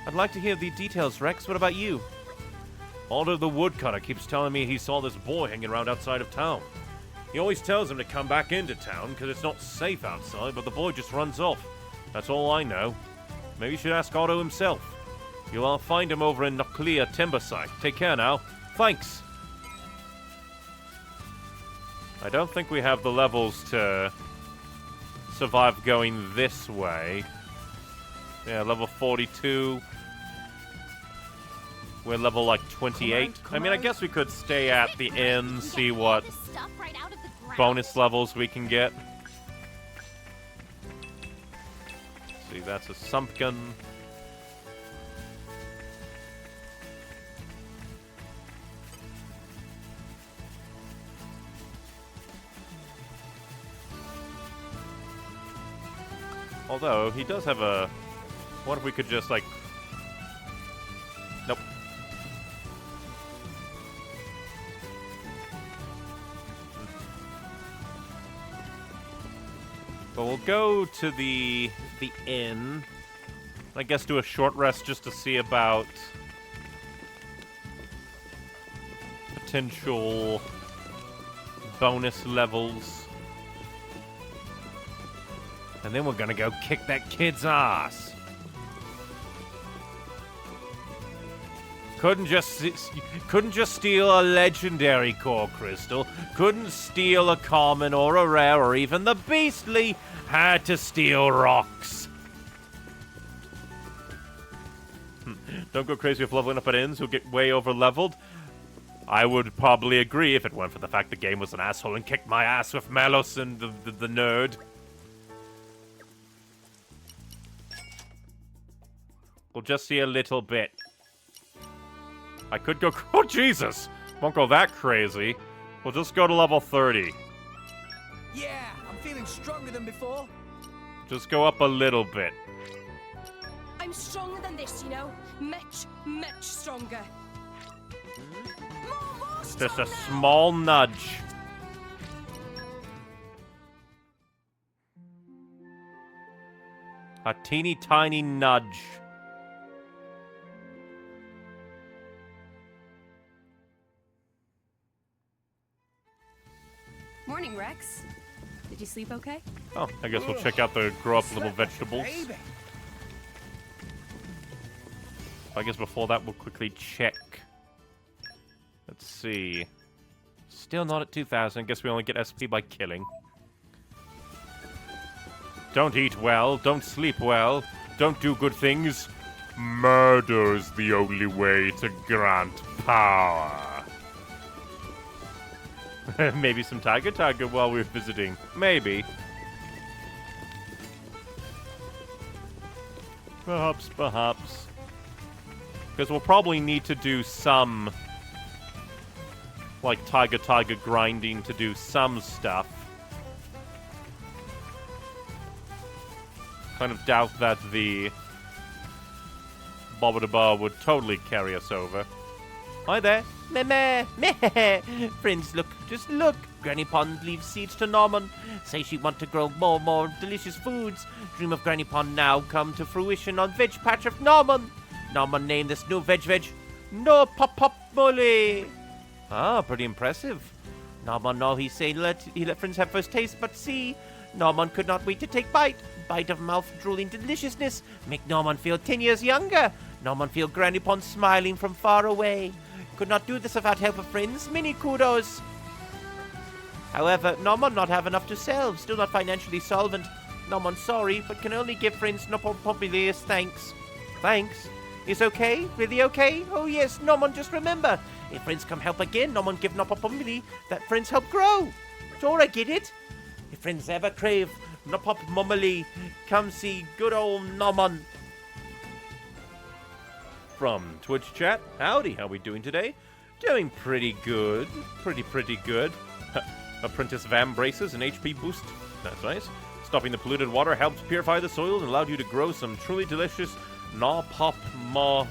[SPEAKER 6] I'd like to hear the details, Rex. What about you?
[SPEAKER 1] Otto the woodcutter keeps telling me he saw this boy hanging around outside of town. He always tells him to come back into town because it's not safe outside, but the boy just runs off. That's all I know. Maybe you should ask Otto himself. You'll find him over in Noclea timber site. Take care now. Thanks. I don't think we have the levels to survive going this way. Yeah, level 42. We're level like 28. I mean, I guess we could stay at the inn, see what bonus levels we can get. See, that's a Sumpkin. Although, he does have a What if we could just, like... Nope. But we'll go to the inn. I guess do a short rest just to see about potential bonus levels. And then we're gonna go kick that kid's ass. Couldn't just steal a legendary core crystal. Couldn't steal a common or a rare or even the beastly. Had to steal rocks. Don't go crazy with leveling up at inns who get way over leveled. I would probably agree if it weren't for the fact the game was an asshole and kicked my ass with Melos and the nerd. We'll just see a little bit. I could go... Oh, Jesus! Won't go that crazy. We'll just go to level 30.
[SPEAKER 5] Yeah, I'm feeling stronger than before.
[SPEAKER 1] Just go up a little bit.
[SPEAKER 4] I'm stronger than this, you know? Much, much stronger. More
[SPEAKER 1] Just a small nudge. A teeny tiny nudge.
[SPEAKER 8] Morning, Rex. Did you sleep okay?
[SPEAKER 1] Oh, I guess we'll check out the grow up little vegetables. I guess before that, we'll quickly check. Let's see. Still not at 2,000. Guess we only get SP by killing. Don't eat well. Don't sleep well. Don't do good things. Murder's the only way to grant power. Maybe some tiger while we're visiting. Maybe. Perhaps. Because we'll probably need to do some... like tiger grinding to do some stuff. Kind of doubt that the Bobba would totally carry us over. Hi there. Meh. Friends, look. Just look. Granny Pond leaves seeds to Norman. Say she want to grow more delicious foods. Dream of Granny Pond now come to fruition on Veg Patch of Norman. Norman named this new veg. No pop mole. Ah, pretty impressive. Norman, no, he let friends have first taste, but see, Norman could not wait to take bite of mouth-drooling deliciousness. Make Norman feel 10 years younger. Norman feel Granny Pond smiling from far away. Could not do this without help of friends. Many kudos. However, Norman not have enough to sell. Still not financially solvent. Norman sorry, but can only give friends no popular thanks. Thanks? Is okay? Really okay? Oh yes, Norman, just remember. If friends come help again, Norman give no popularity that friends help grow. Sure, I get it. If friends ever crave no pop mummily, come see good old Norman. From Twitch chat, howdy, how we doing today? Doing pretty good. Pretty good. Apprentice Vam braces and HP boost. That's nice. Stopping the polluted water helps purify the soil and allowed you to grow some truly delicious na-pop mole.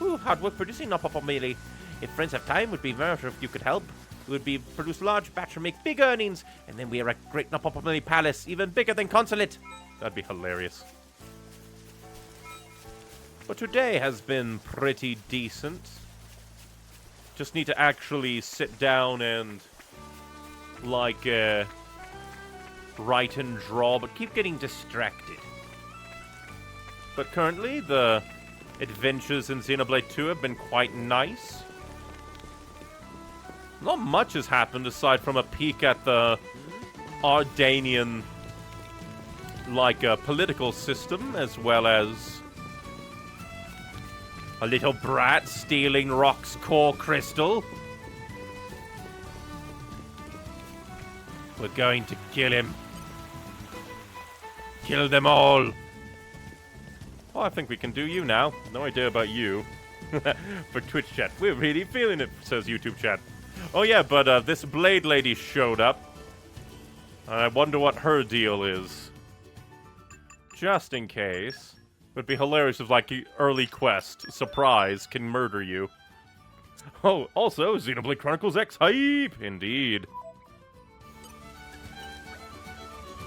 [SPEAKER 1] Ooh, hard work producing na-pop mole. If friends have time, would be very sure if you could help. It would be produce large batch and make big earnings, and then we are a great na-pop mole palace, even bigger than Consulate. That'd be hilarious. But today has been pretty decent. Just need to actually sit down and, like, write and draw, but keep getting distracted. But currently, the adventures in Xenoblade 2 have been quite nice. Not much has happened aside from a peek at the Ardainian, like, political system, as well as a little brat stealing Rock's core crystal. We're going to kill him. Kill them all. Oh, I think we can do you now. No idea about you. For Twitch chat, we're really feeling it, says YouTube chat. Oh yeah, but this Blade Lady showed up. I wonder what her deal is. Just in case. It would be hilarious if, like, early quest, surprise, can murder you. Oh, also, Xenoblade Chronicles X hype! Indeed.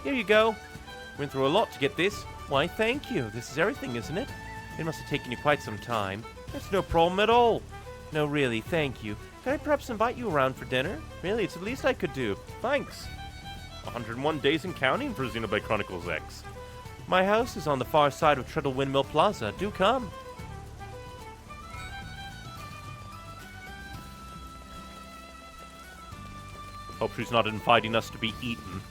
[SPEAKER 1] Here you go. Went through a lot to get this. Why, thank you. This is everything, isn't it? It must have taken you quite some time. That's no problem at all. No, really, thank you. Can I perhaps invite you around for dinner? Really, it's the least I could do. Thanks. 101 days and counting for Xenoblade Chronicles X. My house is on the far side of Treadle Windmill Plaza. Do come. Hope she's not inviting us to be eaten.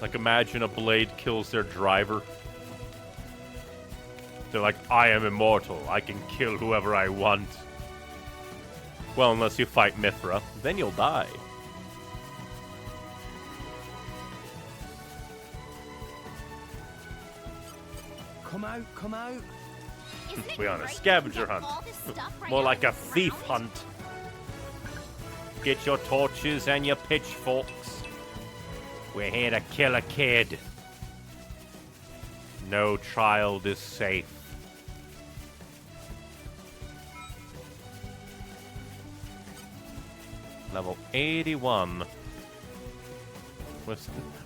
[SPEAKER 1] Like, imagine a blade kills their driver. They're like, I am immortal. I can kill whoever I want. Well, unless you fight Mithra. Then you'll die.
[SPEAKER 5] Come out, come out.
[SPEAKER 1] We're on a scavenger hunt. More like a thief hunt. Get your torches and your pitchforks. We're here to kill a kid. No child is safe. Level 81.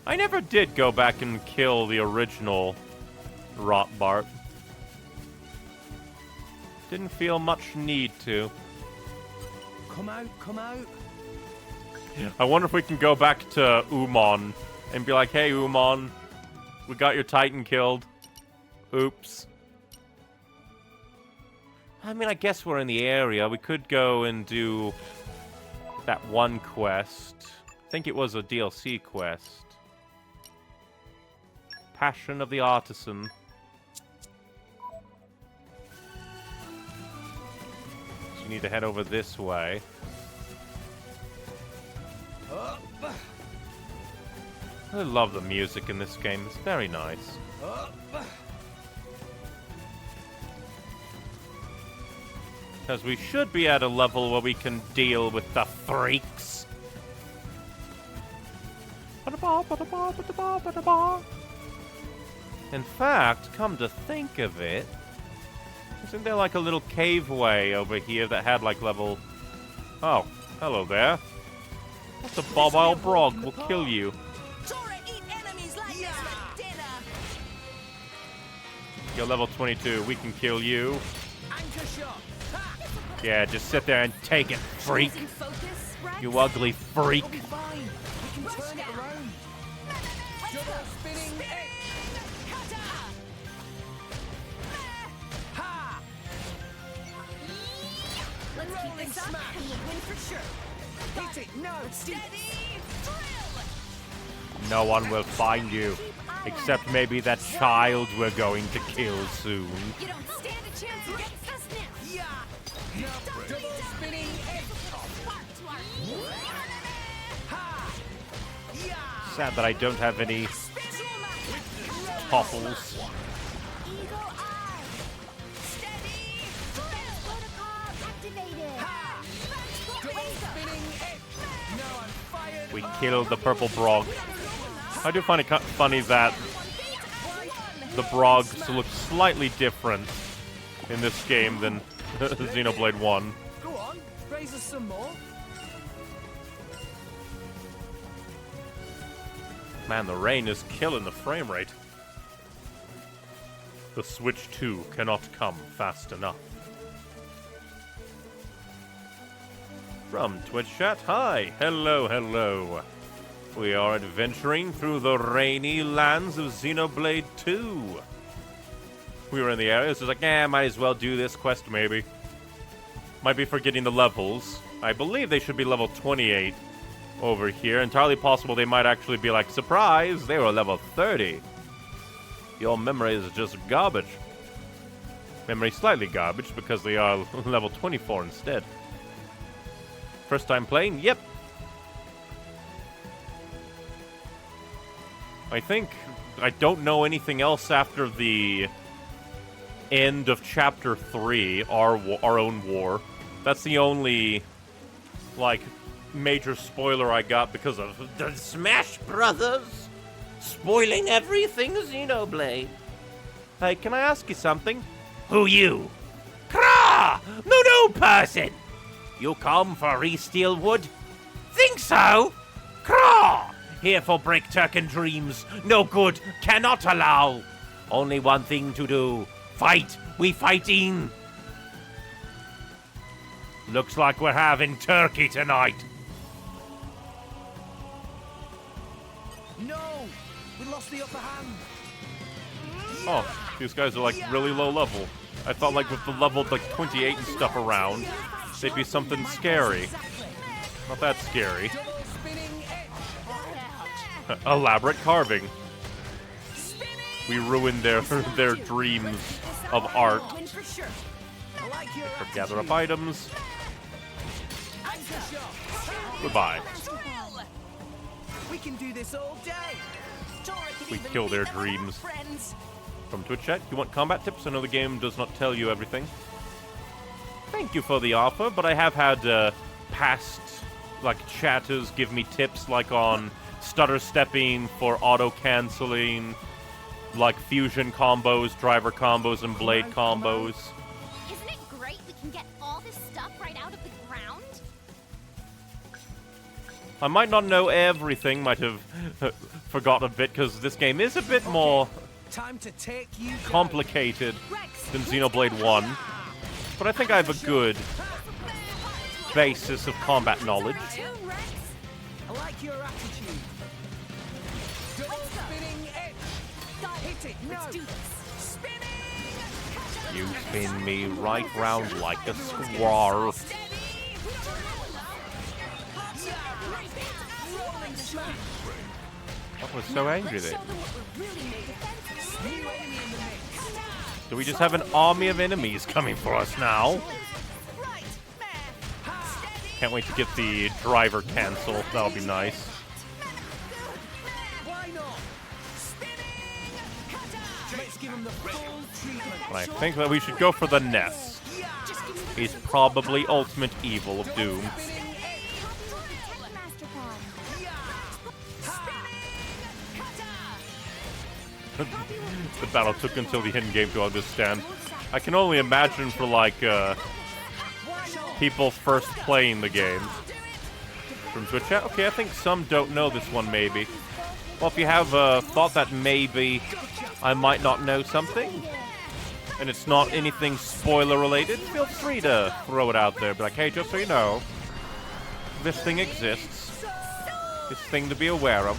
[SPEAKER 1] I never did go back and kill the original Rotbart. Didn't feel much need to.
[SPEAKER 5] Come out, come out.
[SPEAKER 1] I wonder if we can go back to Umon and be like, hey, Umon, we got your Titan killed. Oops. I mean, I guess we're in the area. We could go and do that one quest. I think it was a DLC quest. Passion of the Artisan. So you need to head over this way. I love the music in this game. It's very nice. Because we should be at a level where we can deal with the freaks. In fact, come to think of it, isn't there like a little caveway over here that had like level... Oh, hello there. What's a bobile brog? Will kill you. You're level 22. We can kill you. Yeah, just sit there and take it, freak. You ugly freak.
[SPEAKER 2] Let's keep this up and we'll win for sure. Hit it, no, steady, drill.
[SPEAKER 1] No one will find you, except maybe that child we're going to kill soon.
[SPEAKER 2] You don't stand a chance against us now. Yeah. Double spinning egg.
[SPEAKER 1] Sad that I don't have any topples. We killed the purple brog. I do find it funny that the brogs look slightly different in this game than Xenoblade 1.
[SPEAKER 5] Go on, raise us some more.
[SPEAKER 1] Man, the rain is killing the frame rate. The Switch 2 cannot come fast enough. From Twitch chat, hi, hello, hello. We are adventuring through the rainy lands of Xenoblade 2. We were in the area, so it's like, might as well do this quest maybe. Might be forgetting the levels. I believe they should be level 28 over here. Entirely possible they might actually be like, surprise, they were level 30. Your memory is just garbage. Memory slightly garbage because they are level 24 instead. First time playing? Yep. I don't know anything else after the end of Chapter 3, our own war. That's the only like, major spoiler I got because of
[SPEAKER 6] The Smash Brothers! Spoiling everything Xenoblade. Hey, can I ask you something? Who you? Krah! No, person! You come for Steel Wood? Think so? Krah! Here for break Turkin dreams. No good, cannot allow. Only one thing to do. Fight! We fighting! Looks like we're having turkey tonight.
[SPEAKER 5] No! We lost the upper hand!
[SPEAKER 1] Oh, these guys are like really low level. I thought like with the level like 28 and stuff around, they'd be something scary. Not that scary. Elaborate carving. We ruined their dreams of art. Gather up items. Goodbye.
[SPEAKER 5] We can do this all day.
[SPEAKER 1] We kill their dreams. From Twitch chat, you want combat tips? I know the game does not tell you everything. Thank you for the offer, but I have had past like chatters give me tips like on stutter stepping for auto canceling, like fusion combos, driver combos, and blade combos.
[SPEAKER 8] Isn't it great we can get all this stuff right out of the ground?
[SPEAKER 1] I might not know everything, might have forgotten a bit, because this game is a bit more
[SPEAKER 5] Time to take you
[SPEAKER 1] complicated than Xenoblade 1. But I think I have a good basis of combat knowledge.
[SPEAKER 5] I like your attitude. Double spinning edge. Hit it. No. Let's do this. Spinning.
[SPEAKER 1] You spin me right round like a square. I was so angry there. Do we just have an army of enemies coming for us now? Can't wait to get the driver cancel. That'll be nice. But I think that we should go for the Ness. He's probably ultimate evil of Doom. The battle took until the end game to understand. I can only imagine for like people first playing the game. From Twitch chat? Okay, I think some don't know this one maybe. Well, if you have thought that maybe I might not know something, and it's not anything spoiler related, feel free to throw it out there. Be like, hey, just so you know, this thing exists. This thing to be aware of.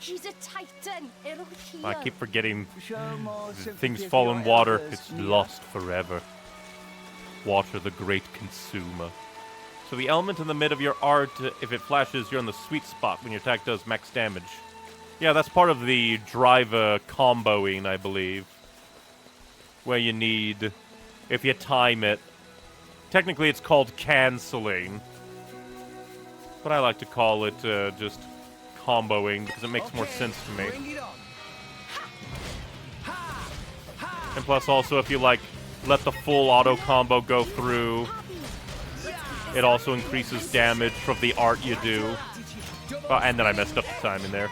[SPEAKER 8] He's a titan. It'll heal.
[SPEAKER 1] I keep forgetting things fall in water. It's lost forever. Water, the great consumer. So the element in the mid of your art, if it flashes, you're in the sweet spot when your attack does max damage. Yeah, that's part of the driver comboing, I believe. Where you need, if you time it. Technically it's called canceling. But I like to call it just comboing because it makes more sense to me. And plus also if you like let the full auto combo go through, it also increases damage from the art you do. Oh, and then I messed up the time in there.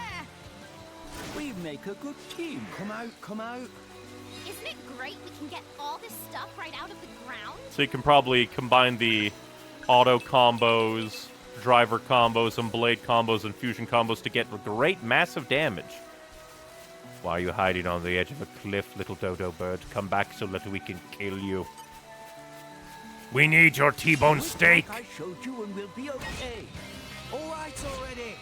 [SPEAKER 11] We make a good team.
[SPEAKER 5] Come out, come out.
[SPEAKER 8] Isn't it great we can get all this stuff right out of the ground?
[SPEAKER 1] So you can probably combine the auto combos, driver combos, and blade combos, and fusion combos to get great massive damage. Why are you hiding on the edge of a cliff, little dodo bird? Come back so that we can kill you. We need your T-bone steak!
[SPEAKER 11] I showed you and we'll be okay.
[SPEAKER 5] All right already.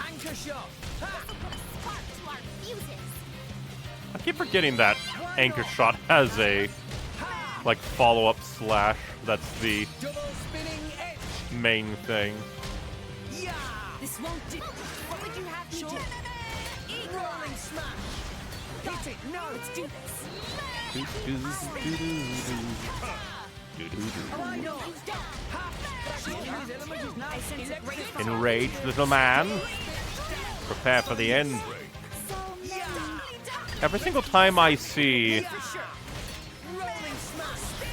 [SPEAKER 5] Anchor shot.
[SPEAKER 1] I keep forgetting that anchor shot has a like follow-up slash. That's the main thing.
[SPEAKER 2] This won't do. What would you have me do?
[SPEAKER 5] Rolling smash. Hit it. No, let's do this.
[SPEAKER 1] Enraged little man. Prepare for the end. Every single time I see,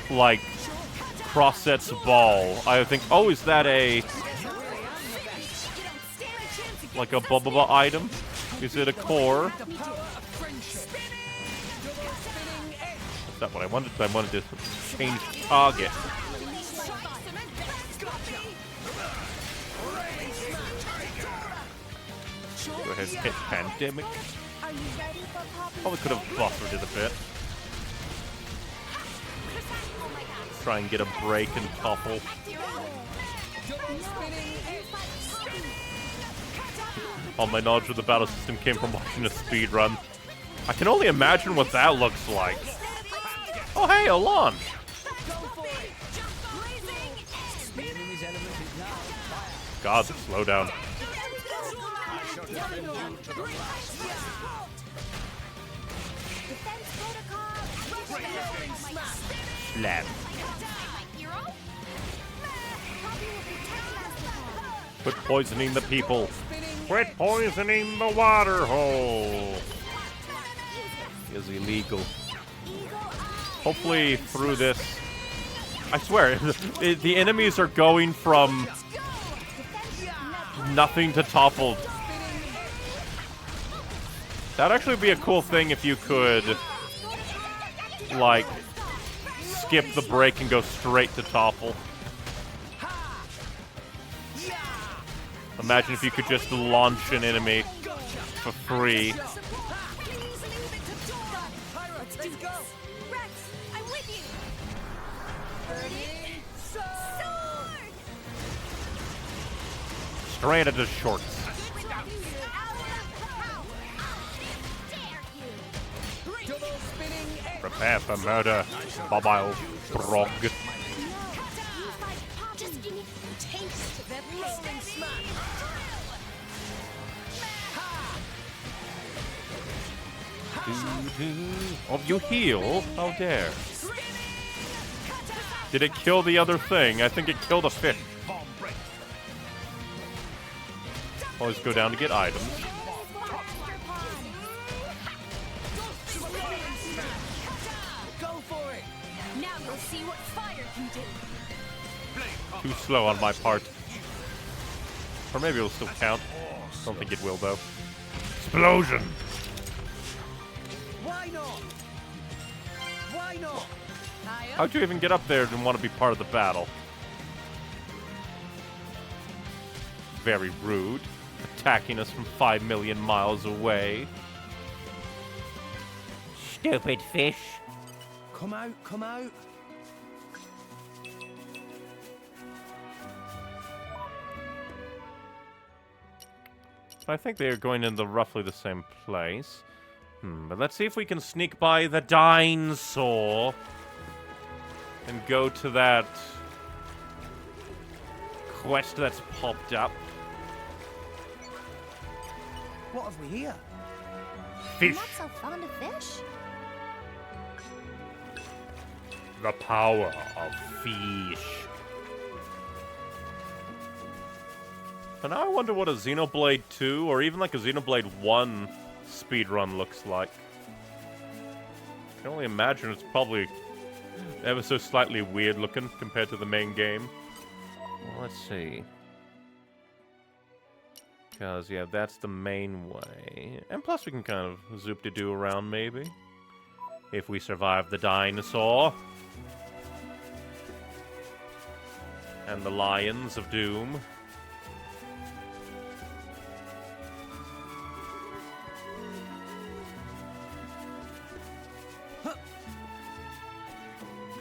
[SPEAKER 1] like, Crosset's ball, I think, oh, is that a, like a bubba item? Is it a core? Is that what I wanted? I wanted to change target. Go ahead and hit Pandemic. Probably could have buffered it a bit. Try and get a break and topple. All my knowledge of the battle system came from watching a speed run. I can only imagine what that looks like. Oh hey, Alon! God, the slowdown. Slap. Quit poisoning the people.
[SPEAKER 14] Quit poisoning the water hole.
[SPEAKER 1] Is illegal. Hopefully through this, I swear, the enemies are going from nothing to toppled. That'd actually be a cool thing if you could, like, skip the break and go straight to topple. Imagine if you could just launch an enemy for free. Straight into shorts. Prepare for murder, Bobile Frog.
[SPEAKER 2] Just give me a taste of that rolling smash.
[SPEAKER 1] Oh, you heal? How dare. Did it kill the other thing? I think it killed a fish. Always go down to get items.
[SPEAKER 2] Now you'll see what fire can do.
[SPEAKER 1] Too slow on my part. Or maybe it'll still count. Don't think it will, though. Explosion!
[SPEAKER 5] Why not? Why not?
[SPEAKER 1] How'd you even get up there and want to be part of the battle? Very rude. Attacking us from 5 million miles away.
[SPEAKER 6] Stupid fish.
[SPEAKER 5] Come out, come out.
[SPEAKER 1] I think they are going into roughly the same place. But let's see if we can sneak by the dinosaur and go to that quest that's popped up.
[SPEAKER 5] What have we here?
[SPEAKER 1] Fish.
[SPEAKER 3] I'm not so fond of fish.
[SPEAKER 1] The power of fish. And now I wonder what a Xenoblade 2 or even like a Xenoblade 1 speedrun looks like. I can only imagine it's probably ever so slightly weird looking compared to the main game. Well, let's see. Because, yeah, that's the main way. And plus we can kind of zoop-de-doo around, maybe. If we survive the dinosaur. And the Lions of Doom.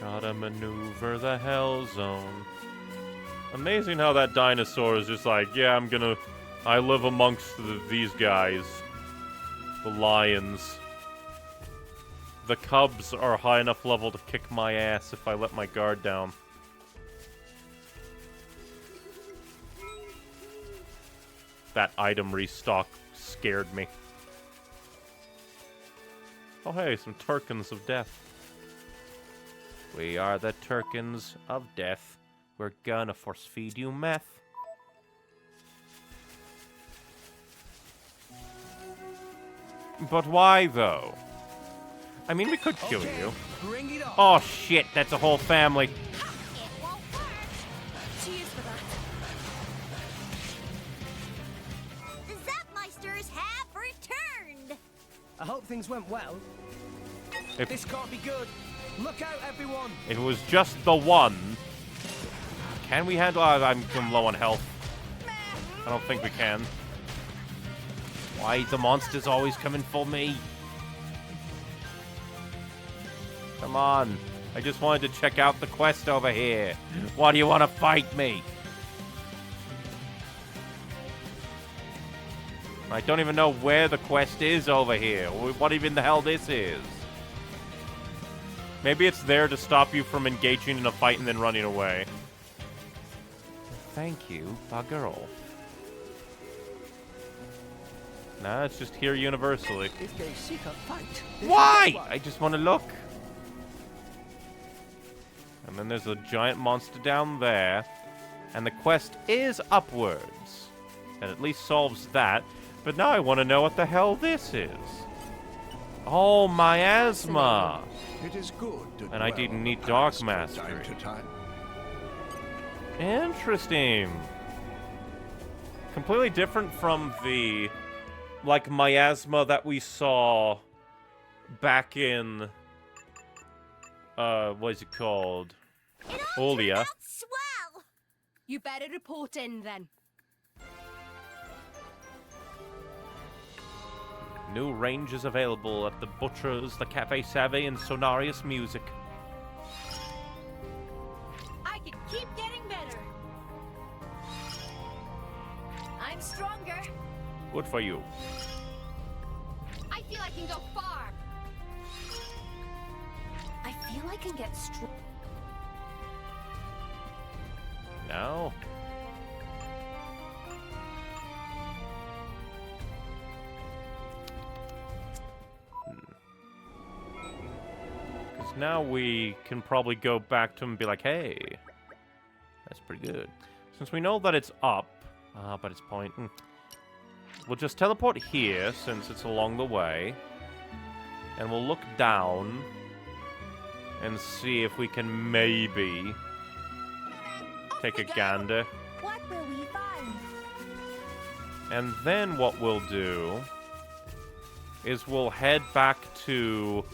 [SPEAKER 1] Gotta maneuver the hell zone. Amazing how that dinosaur is just like, yeah, I live amongst these guys. The lions. The cubs are high enough level to kick my ass if I let my guard down. That item restock scared me. Oh hey, some Turkins of Death. We are the Turkins of Death.
[SPEAKER 6] We're gonna force feed you meth. But why, though? I mean, we could kill you.
[SPEAKER 5] Bring it on.
[SPEAKER 6] Oh, shit, that's a whole family.
[SPEAKER 2] It won't work.
[SPEAKER 8] Cheers for that.
[SPEAKER 2] The Zapmeisters have returned.
[SPEAKER 5] I hope things went well.
[SPEAKER 6] If-
[SPEAKER 5] This can't be good. Look out, everyone.
[SPEAKER 6] If it was just the one... Can we handle... I'm low on health. I don't think we can. Why the monster's always coming for me? Come on. I just wanted to check out the quest over here. Why do you want to fight me? I don't even know where the quest is over here. What even the hell this is. Maybe it's there to stop you from engaging in a fight and then running away. Thank you, buggerl. Nah, it's just here universally.
[SPEAKER 11] If they seek a fight,
[SPEAKER 6] Why? I just want to look. And then there's a giant monster down there. And the quest is upwards. And at least solves that. But now I want to know what the hell this is. Oh, miasma.
[SPEAKER 7] It is good to
[SPEAKER 6] And I
[SPEAKER 7] dwell
[SPEAKER 6] didn't
[SPEAKER 7] on
[SPEAKER 6] need
[SPEAKER 7] the
[SPEAKER 6] Dark
[SPEAKER 7] past from
[SPEAKER 6] Mastery.
[SPEAKER 7] time to time.
[SPEAKER 6] Interesting. Completely different from the, like, miasma that we saw back in, what is it called? Olia.
[SPEAKER 2] Swell.
[SPEAKER 4] You better report in then.
[SPEAKER 6] New ranges available at the Butchers, the Cafe Savvy, and Sonarius Music.
[SPEAKER 2] I can keep getting better. I'm stronger.
[SPEAKER 6] Good for you.
[SPEAKER 2] I feel I can go far.
[SPEAKER 8] I feel I can get strong.
[SPEAKER 6] No. Because now we can probably go back to him and be like, hey, that's pretty good. Since we know that it's up, but it's pointing, we'll just teleport here since it's along the way. And we'll look down and see if we can maybe take a gander.
[SPEAKER 3] What will we find?
[SPEAKER 6] And then what we'll do is we'll head back to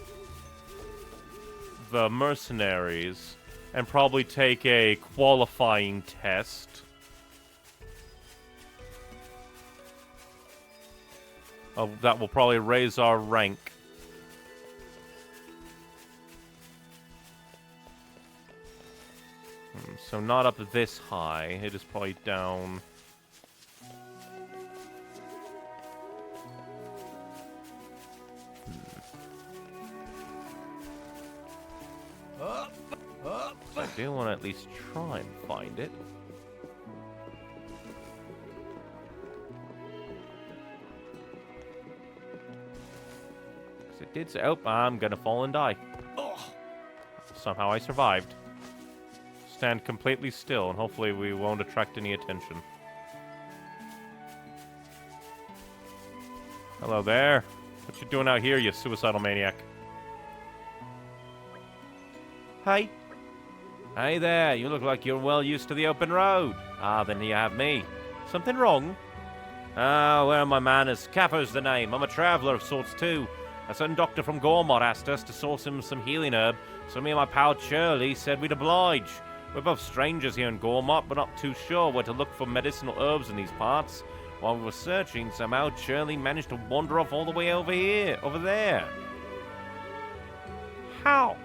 [SPEAKER 6] the mercenaries and probably take a qualifying test. That will probably raise our rank. So not up this high. It is probably down. I do want to at least try and find it. Because it did say, oh, I'm gonna fall and die. Somehow I survived. Stand completely still, and hopefully we won't attract any attention. Hello there. What you doing out here, you suicidal maniac? Hi. Hey there, you look like you're well used to the open road. Ah, then you have me. Something wrong? Ah, where are my manners? Cafo's the name. I'm a traveller of sorts too. A certain doctor from Gormod asked us to source him some healing herb, so me and my pal Shirley said we'd oblige. We're both strangers here in Gormod, but not too sure where to look for medicinal herbs in these parts. While we were searching, somehow Shirley managed to wander off all the way over there. How?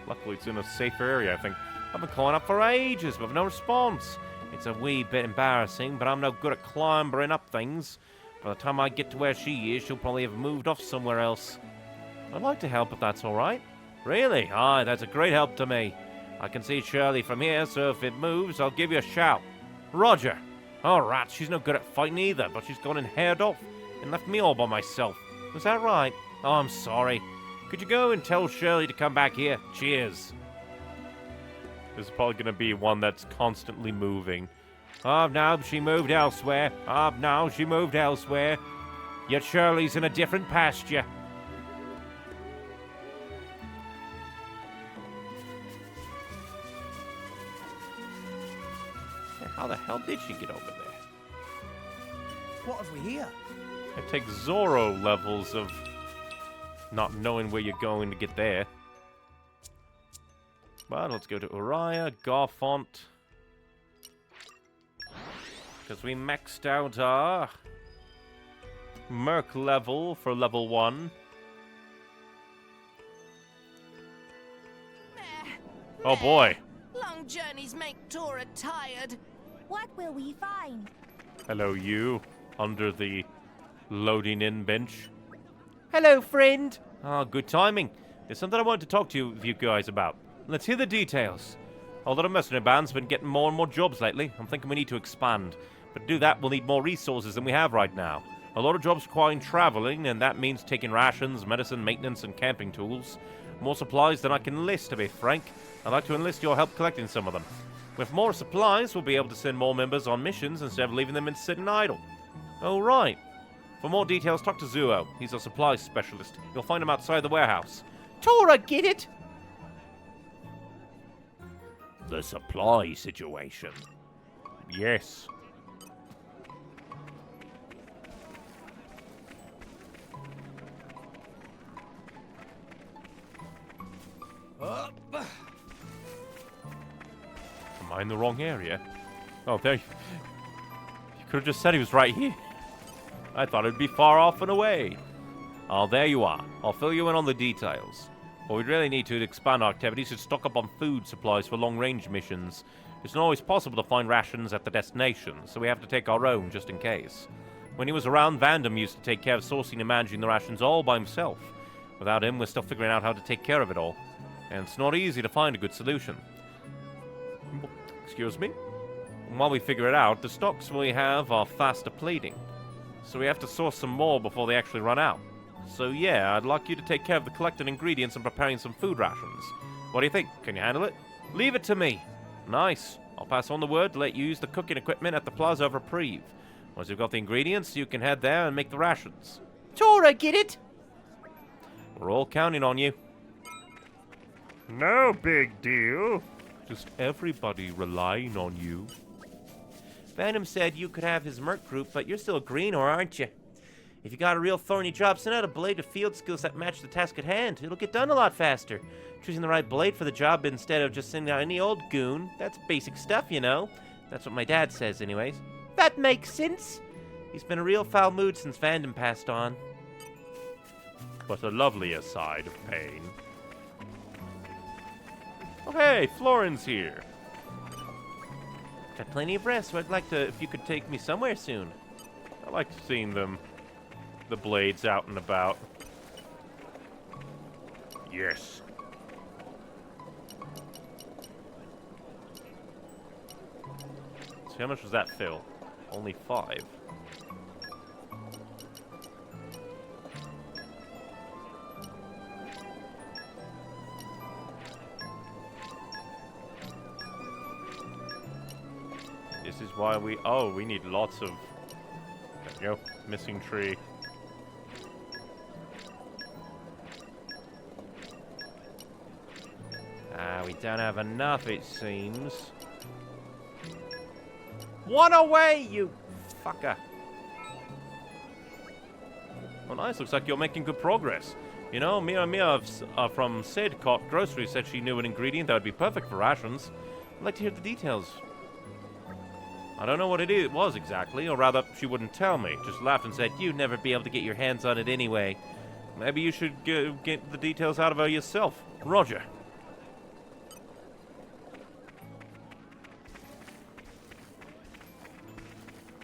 [SPEAKER 6] Luckily, it's in a safer area, I think. I've been calling up for ages, but with no response. It's a wee bit embarrassing, but I'm no good at clambering up things. By the time I get to where she is, she'll probably have moved off somewhere else. I'd like to help if that's all right. Really? Aye, that's a great help to me. I can see Shirley from here, so if it moves, I'll give you a shout. Roger. All right, she's no good at fighting either, but she's gone and haired off and left me all by myself. Was that right? Oh, I'm sorry. Could you go and tell Shirley to come back here? Cheers.
[SPEAKER 1] This is probably going to be one that's constantly moving. Oh, no, she moved elsewhere. Oh, no, she moved elsewhere. Yet Shirley's in a different pasture. How the hell did she get over there?
[SPEAKER 5] What have we here?
[SPEAKER 1] It takes Zorro levels of not knowing where you're going to get there. But let's go to Uriah, Garfont. Because we maxed out our Merc level for level 1. Oh boy.
[SPEAKER 2] Long journeys make Tora tired.
[SPEAKER 3] What will we find?
[SPEAKER 1] Hello, you. Under the loading in bench.
[SPEAKER 6] Hello, friend.
[SPEAKER 1] Ah, good timing. There's something I wanted to talk to you guys about. Let's hear the details. Although the mercenary band's been getting more and more jobs lately, I'm thinking we need to expand. But to do that, we'll need more resources than we have right now. A lot of jobs requiring traveling, and that means taking rations, medicine, maintenance, and camping tools. More supplies than I can list, to be frank. I'd like to enlist your help collecting some of them. With more supplies, we'll be able to send more members on missions instead of leaving them sitting idle. Oh, right. For more details, talk to Zuo. He's a supplies specialist. You'll find him outside the warehouse.
[SPEAKER 6] Tora, get it?
[SPEAKER 1] The supply situation. Yes. Am I in the wrong area? Oh, there. You could have just said he was right here. I thought it'd be far off and away. Oh, there you are. I'll fill you in on the details. What we really need to expand our activities is stock up on food supplies for long-range missions. It's not always possible to find rations at the destination, so we have to take our own just in case. When he was around, Vandam used to take care of sourcing and managing the rations all by himself. Without him, we're still figuring out how to take care of it all. And it's not easy to find a good solution. Excuse me? And while we figure it out, the stocks we have are fast depleting. So we have to source some more before they actually run out. So yeah, I'd like you to take care of the collected ingredients and preparing some food rations. What do you think? Can you handle it? Leave it to me. Nice. I'll pass on the word to let you use the cooking equipment at the Plaza of Reprieve. Once you've got the ingredients, you can head there and make the rations.
[SPEAKER 6] Tora, get it?
[SPEAKER 1] We're all counting on you.
[SPEAKER 14] No big deal.
[SPEAKER 1] Just everybody relying on you.
[SPEAKER 6] Vandam said you could have his merc group, but you're still a greener, aren't you? If you got a real thorny job, send out a blade of field skills that match the task at hand. It'll get done a lot faster. Choosing the right blade for the job instead of just sending out any old goon, that's basic stuff, you know. That's what my dad says, anyways. That makes sense. He's been a real foul mood since Vandam passed on.
[SPEAKER 1] But a lovelier side of pain. Oh, hey, Florin's here.
[SPEAKER 6] Got plenty of rest, so I'd like to, if you could take me somewhere soon.
[SPEAKER 1] I like seeing them, the blades out and about. Yes. So how much was that fill? Only 5. This is why we need lots of, there we go, missing tree. We don't have enough, it seems. One away, you fucker. Well, nice, looks like you're making good progress. You know, Mia from Sidcott Grocery said she knew an ingredient that would be perfect for rations. I'd like to hear the details. I don't know what it was exactly, or rather, she wouldn't tell me. Just laughed and said, you'd never be able to get your hands on it anyway. Maybe you should get the details out of her yourself. Roger.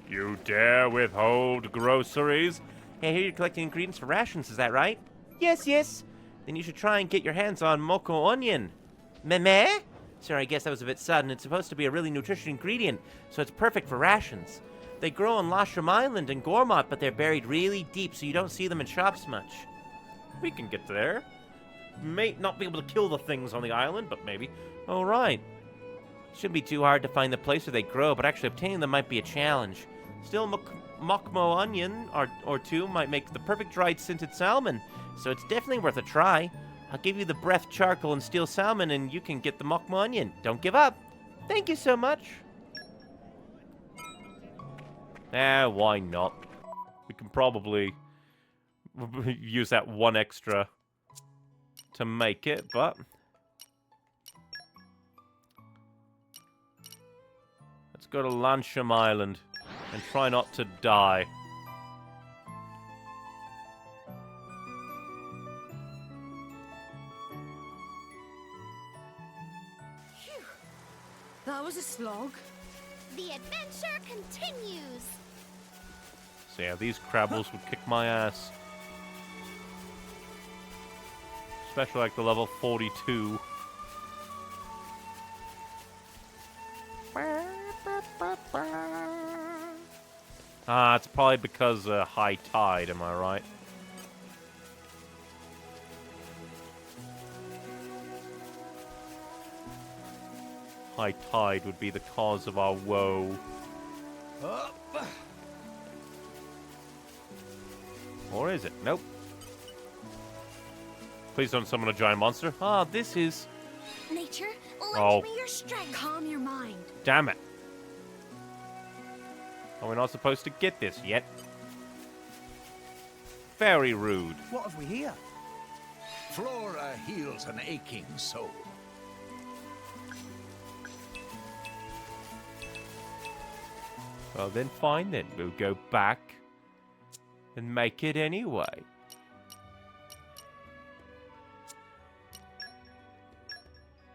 [SPEAKER 1] You dare withhold groceries?
[SPEAKER 6] Hey, I hear you're collecting ingredients for rations, is that right? Yes, yes. Then you should try and get your hands on Moko onion. Meh? Sorry, I guess that was a bit sudden. It's supposed to be a really nutritious ingredient, so it's perfect for rations. They grow on Lasham Island and Gormott, but they're buried really deep, so you don't see them in shops much.
[SPEAKER 1] We can get there. May not be able to kill the things on the island, but maybe. Oh, right.
[SPEAKER 6] Shouldn't be too hard to find the place where they grow, but actually obtaining them might be a challenge. Still, Mokmo onion or two might make the perfect dried scented salmon, so it's definitely worth a try. I'll give you the breath charcoal and steel salmon, and you can get the Mokmo onion. Don't give up. Thank you so much. Why not? We can probably use that one extra to make it, but let's go to Lansham Island and try not to die.
[SPEAKER 4] Phew. That was a slog.
[SPEAKER 3] The adventure continues.
[SPEAKER 1] So yeah, these Crabbles would kick my ass. Especially like the level 42. It's probably because high tide, am I right? High tide would be the cause of our woe. Or is it? Nope. Please don't summon a giant monster. This is...
[SPEAKER 3] Nature, lend me your
[SPEAKER 8] strength. Calm your mind.
[SPEAKER 1] Damn it. Are we not supposed to get this yet? Very rude.
[SPEAKER 5] What have we here?
[SPEAKER 7] Flora heals an aching soul.
[SPEAKER 1] Well, then fine then. We'll go back and make it anyway.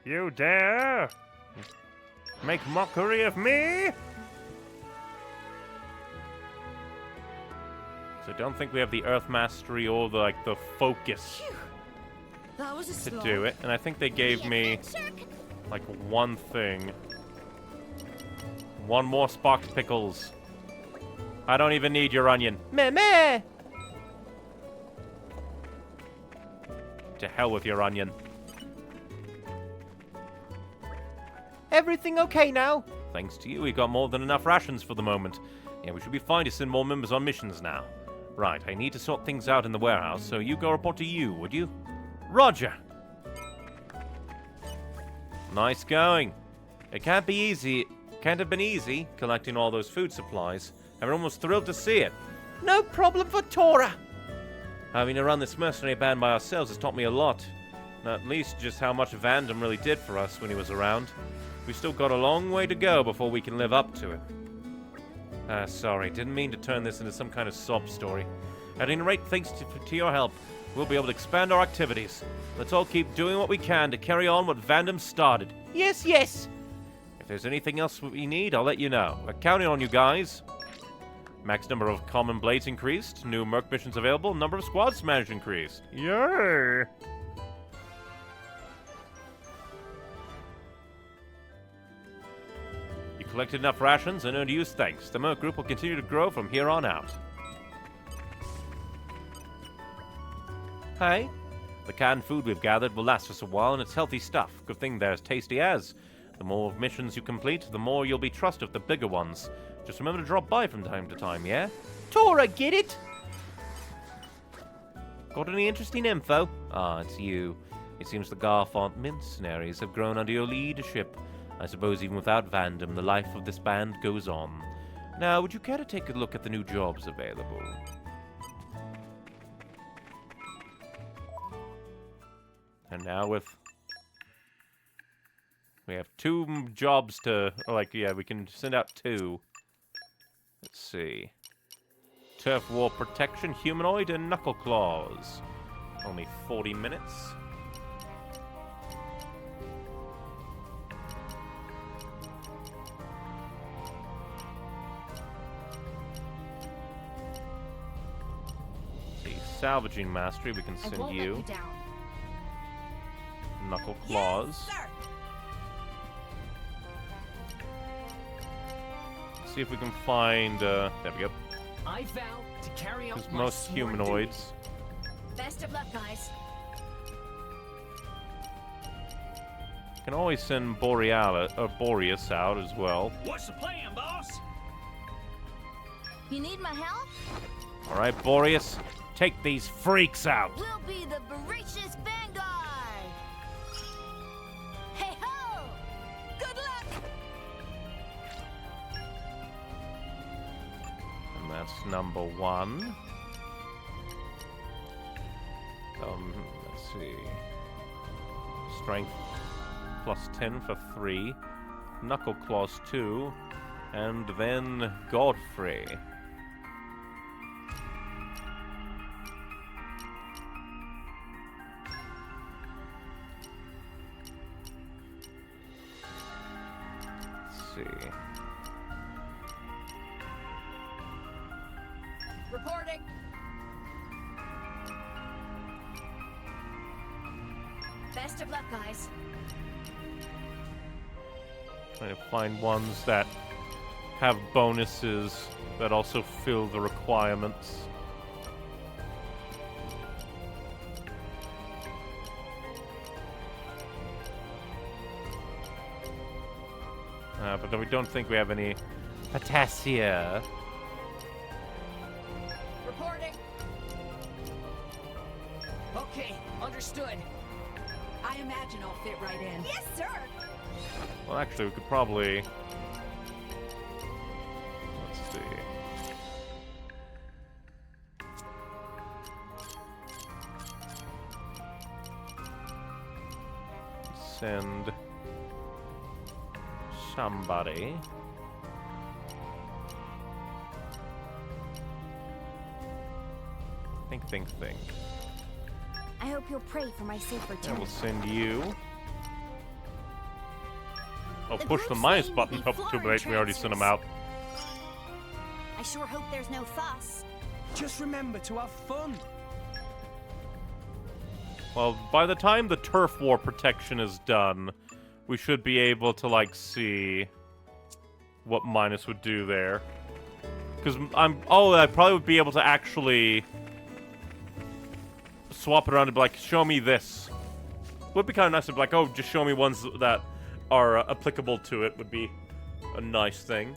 [SPEAKER 14] You dare make mockery of me?
[SPEAKER 1] So I don't think we have the Earth Mastery or the focus
[SPEAKER 4] That was a
[SPEAKER 1] to
[SPEAKER 4] slog.
[SPEAKER 1] do it. And I think they gave me like one thing. One more sparked pickles. I don't even need your onion.
[SPEAKER 6] Meh meh!
[SPEAKER 1] To hell with your onion.
[SPEAKER 6] Everything okay now?
[SPEAKER 1] Thanks to you, we got more than enough rations for the moment. Yeah, we should be fine to send more members on missions now. Right, I need to sort things out in the warehouse, so you go report to you, would you? Roger! Nice going. It can't be easy. Can't have been easy collecting all those food supplies. Everyone was thrilled to see it.
[SPEAKER 6] No problem for Tora.
[SPEAKER 1] Having to run this mercenary band by ourselves has taught me a lot. Not least just how much Vandam really did for us when he was around. We've still got a long way to go before we can live up to it. Sorry, didn't mean to turn this into some kind of sob story. At any rate, thanks to your help, we'll be able to expand our activities. Let's all keep doing what we can to carry on what Vandam started.
[SPEAKER 6] Yes, yes.
[SPEAKER 1] If there's anything else we need, I'll let you know. We're counting on you guys. Max number of common blades increased. New Merc missions available. Number of squads managed increased.
[SPEAKER 14] Yay!
[SPEAKER 1] You collected enough rations and earned use thanks. The Merc group will continue to grow from here on out. Hey, the canned food we've gathered will last us a while, and it's healthy stuff. Good thing they're as tasty as. The more missions you complete, the more you'll be trusted with the bigger ones. Just remember to drop by from time to time, yeah?
[SPEAKER 6] Tora, get it?
[SPEAKER 1] Got any interesting info? It's you. It seems the Garfont mercenaries have grown under your leadership. I suppose even without Vandam, the life of this band goes on. Now, would you care to take a look at the new jobs available? And now we have 2 jobs to... we can send out 2. Let's see. Turf War Protection, Humanoid, and Knuckle Claws. Only 40 minutes. See, Salvaging Mastery, we can send you. Knuckle Claws. See if we can find, there we go.
[SPEAKER 10] I vow to carry out my
[SPEAKER 1] most
[SPEAKER 10] sworn
[SPEAKER 1] humanoids.
[SPEAKER 8] Best of luck, guys.
[SPEAKER 1] can always send Boreas out as well.
[SPEAKER 10] What's the plan, boss?
[SPEAKER 8] You need my help?
[SPEAKER 1] All right, Boreas, take these freaks out.
[SPEAKER 8] We'll be the voracious vanguard. Hey ho! Good luck.
[SPEAKER 1] And that's number 1. Let's see. Strength plus 10 for 3. Knuckle Claws 2. And then Godfrey. Let's see.
[SPEAKER 8] Reporting. Best of luck, guys.
[SPEAKER 1] Trying to find ones that have bonuses that also fill the requirements. But we don't think we have any potassia.
[SPEAKER 2] Reporting. Okay, understood. I imagine I'll fit right in.
[SPEAKER 8] Yes, sir.
[SPEAKER 1] Well, actually, we could probably... Let's see. Send somebody. Think.
[SPEAKER 3] I hope you'll pray for my safe return.
[SPEAKER 1] I will send you. Oh,
[SPEAKER 3] The
[SPEAKER 1] push the
[SPEAKER 3] group's
[SPEAKER 1] minus
[SPEAKER 3] name
[SPEAKER 1] button
[SPEAKER 3] will be
[SPEAKER 1] up too
[SPEAKER 3] Flora
[SPEAKER 1] late. We already sent him out.
[SPEAKER 3] I sure hope there's no fuss.
[SPEAKER 5] Just remember to have fun.
[SPEAKER 1] Well, by the time the turf war protection is done, we should be able to, like, see what minus would do there. Because I probably would be able to actually swap it around and be like, show me this. Would be kind of nice to be like, oh, just show me ones that are applicable to it would be a nice thing.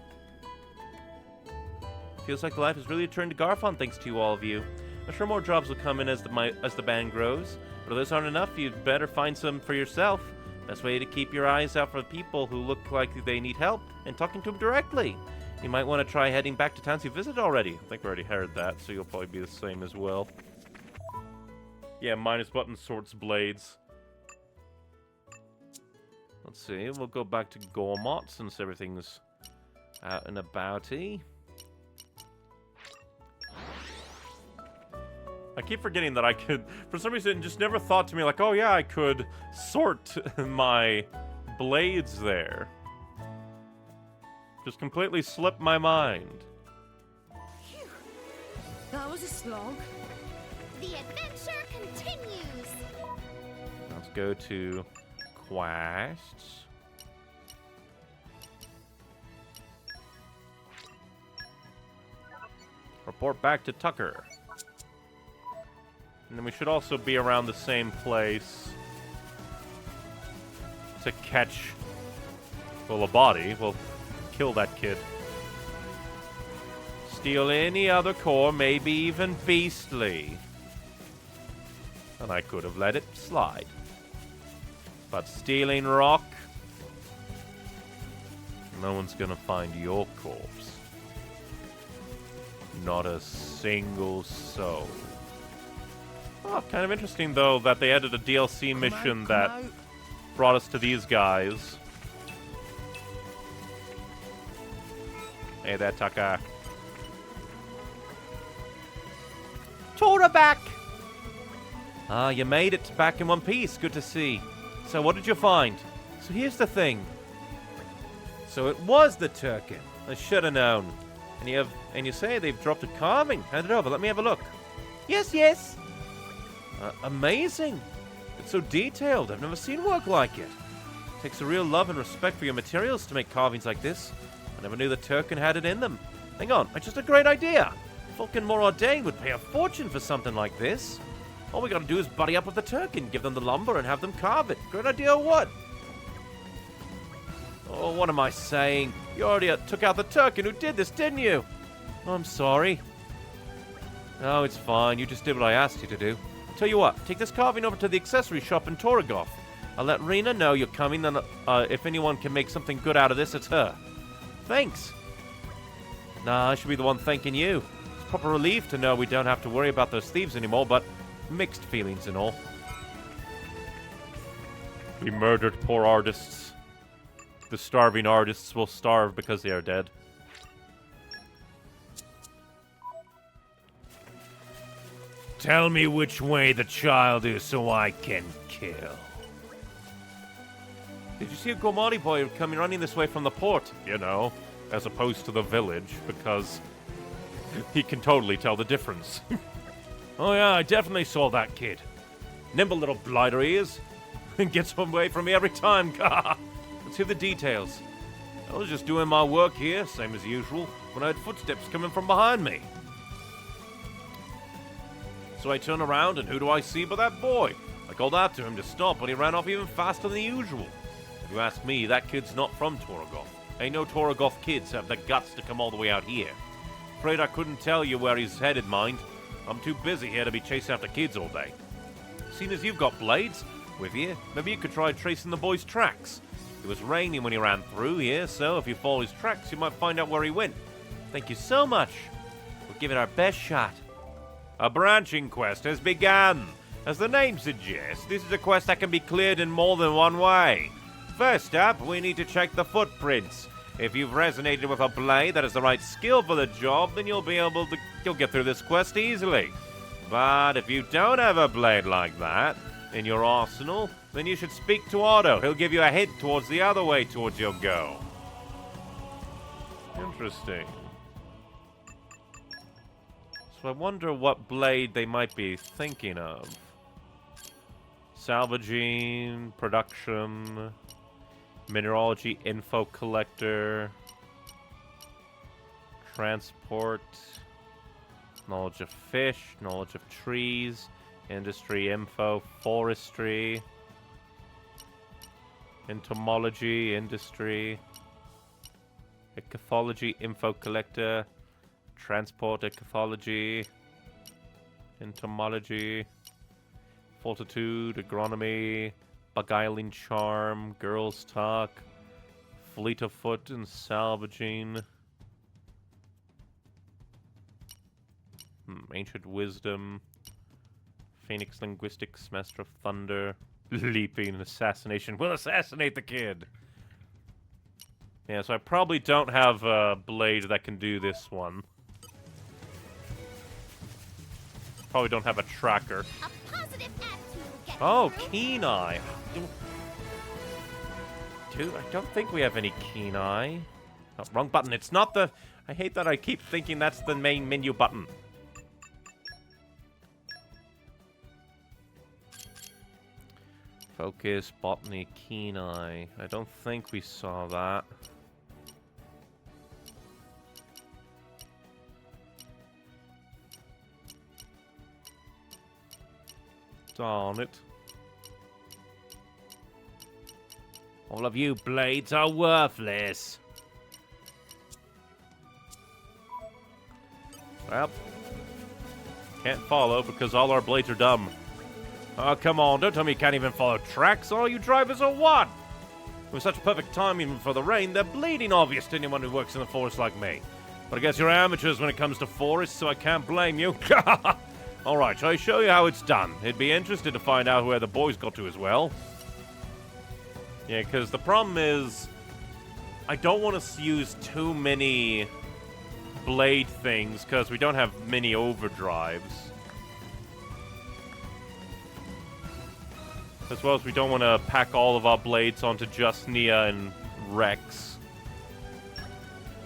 [SPEAKER 1] Feels like life has really turned to Garfon thanks to all of you. I'm sure more jobs will come in as the band grows, but if those aren't enough, you'd better find some for yourself. Best way to keep your eyes out for people who look like they need help and talking to them directly. You might want to try heading back to towns you visited already. I think we already heard that, so you'll probably be the same as well. Yeah, minus button sorts blades. Let's see, we'll go back to Gormott since everything's out and about-y. I keep forgetting that I could, for some reason, it just never thought to me like, oh yeah, I could sort my blades there. Just completely slipped my mind.
[SPEAKER 8] Phew. That was a slog.
[SPEAKER 3] The adventure continues.
[SPEAKER 1] Let's go to quests. Report back to Tucker. And then we should also be around the same place to catch, well, a body. We'll kill that kid. Steal any other core, maybe even beastly. And I could have let it slide. But stealing rock, no one's gonna find your corpse. Not a single soul. Oh, kind of interesting, though, that they added a DLC mission that brought us to these guys. Hey there, Tucker. Tora back! Ah, you made it back in one piece. Good to see. So what did you find? So here's the thing. So it was the Turkin. I should have known. And you say they've dropped a carving. Hand it over. Let me have a look. Yes. Amazing. It's so detailed. I've never seen work like it. Takes a real love and respect for your materials to make carvings like this. I never knew the Turkin had it in them. Hang on, it's just a great idea. Fucking more Ardain would pay a fortune for something like this. All we gotta do is buddy up with the Turkin, give them the lumber, and have them carve it. Great idea or what?
[SPEAKER 6] Oh, what am I saying? You already took out the Turkin who did this, didn't you? Oh, I'm sorry. No, it's fine. You just did what I asked you to do. I'll tell you what. Take this carving over to the accessory shop in Torgoth. I'll let Rena know you're coming, and if anyone can make something good out of this, it's her. Thanks. Nah, I should be the one thanking you. It's a proper relief to know we don't have to worry about those thieves anymore, but mixed feelings and all. We murdered poor artists. The starving artists will starve because they are dead.
[SPEAKER 1] Tell me which way the child is so I can kill.
[SPEAKER 6] Did you see a Gomari boy coming running this way from the port?
[SPEAKER 1] You know, as opposed to the village, because he can totally tell the difference. Oh yeah, I definitely saw that kid. Nimble little blighter he is. Gets away from me every time.
[SPEAKER 6] Let's hear the details.
[SPEAKER 1] I was just doing my work here, same as usual, when I had footsteps coming from behind me. So I turn around, and who do I see but that boy? I called out to him to stop, but he ran off even faster than usual. If you ask me, that kid's not from Torgoth. Ain't no Torgoth kids have the guts to come all the way out here. Afraid I couldn't tell you where he's headed, mind. I'm too busy here to be chasing after kids all day. Seeing as you've got blades with you, maybe you could try tracing the boy's tracks. It was raining when he ran through here, so if you follow his tracks, you might find out where he went.
[SPEAKER 6] Thank you so much. We'll give it our best shot.
[SPEAKER 1] A branching quest has begun. As the name suggests, this is a quest that can be cleared in more than one way. First up, we need to check the footprints. If you've resonated with a blade that has the right skill for the job, then you'll get through this quest easily. But if you don't have a blade like that in your arsenal, then you should speak to Otto. He'll give you a hint towards the other way towards your goal. Interesting. So I wonder what blade they might be thinking of. Salvaging, production, mineralogy info collector, transport, knowledge of fish, knowledge of trees, industry info, forestry, entomology, industry, ecology info collector, transport, ecology, entomology, fortitude, agronomy, beguiling charm, girls talk, fleet of foot and salvaging, ancient wisdom, phoenix linguistics, master of thunder, leaping, assassination. We'll assassinate the kid. Yeah, so I probably don't have a blade that can do this one. Probably don't have a tracker. Oh, keen eye. Dude, I don't think we have any keen eye. Oh, wrong button. It's not the... I hate that I keep thinking that's the main menu button. Focus, botany, keen eye. I don't think we saw that. Darn it. All of you blades are worthless. Well, can't follow because all our blades are dumb. Oh, come on, don't tell me you can't even follow tracks. All you drivers are what? With such perfect timing for the rain, they're bleeding obvious to anyone who works in the forest like me. But I guess you're amateurs when it comes to forests, so I can't blame you. Alright, shall I show you how it's done? It'd be interesting to find out where the boys got to as well. Yeah, because the problem is, I don't want to use too many blade things, because we don't have many overdrives. As well as we don't want to pack all of our blades onto just Nia and Rex.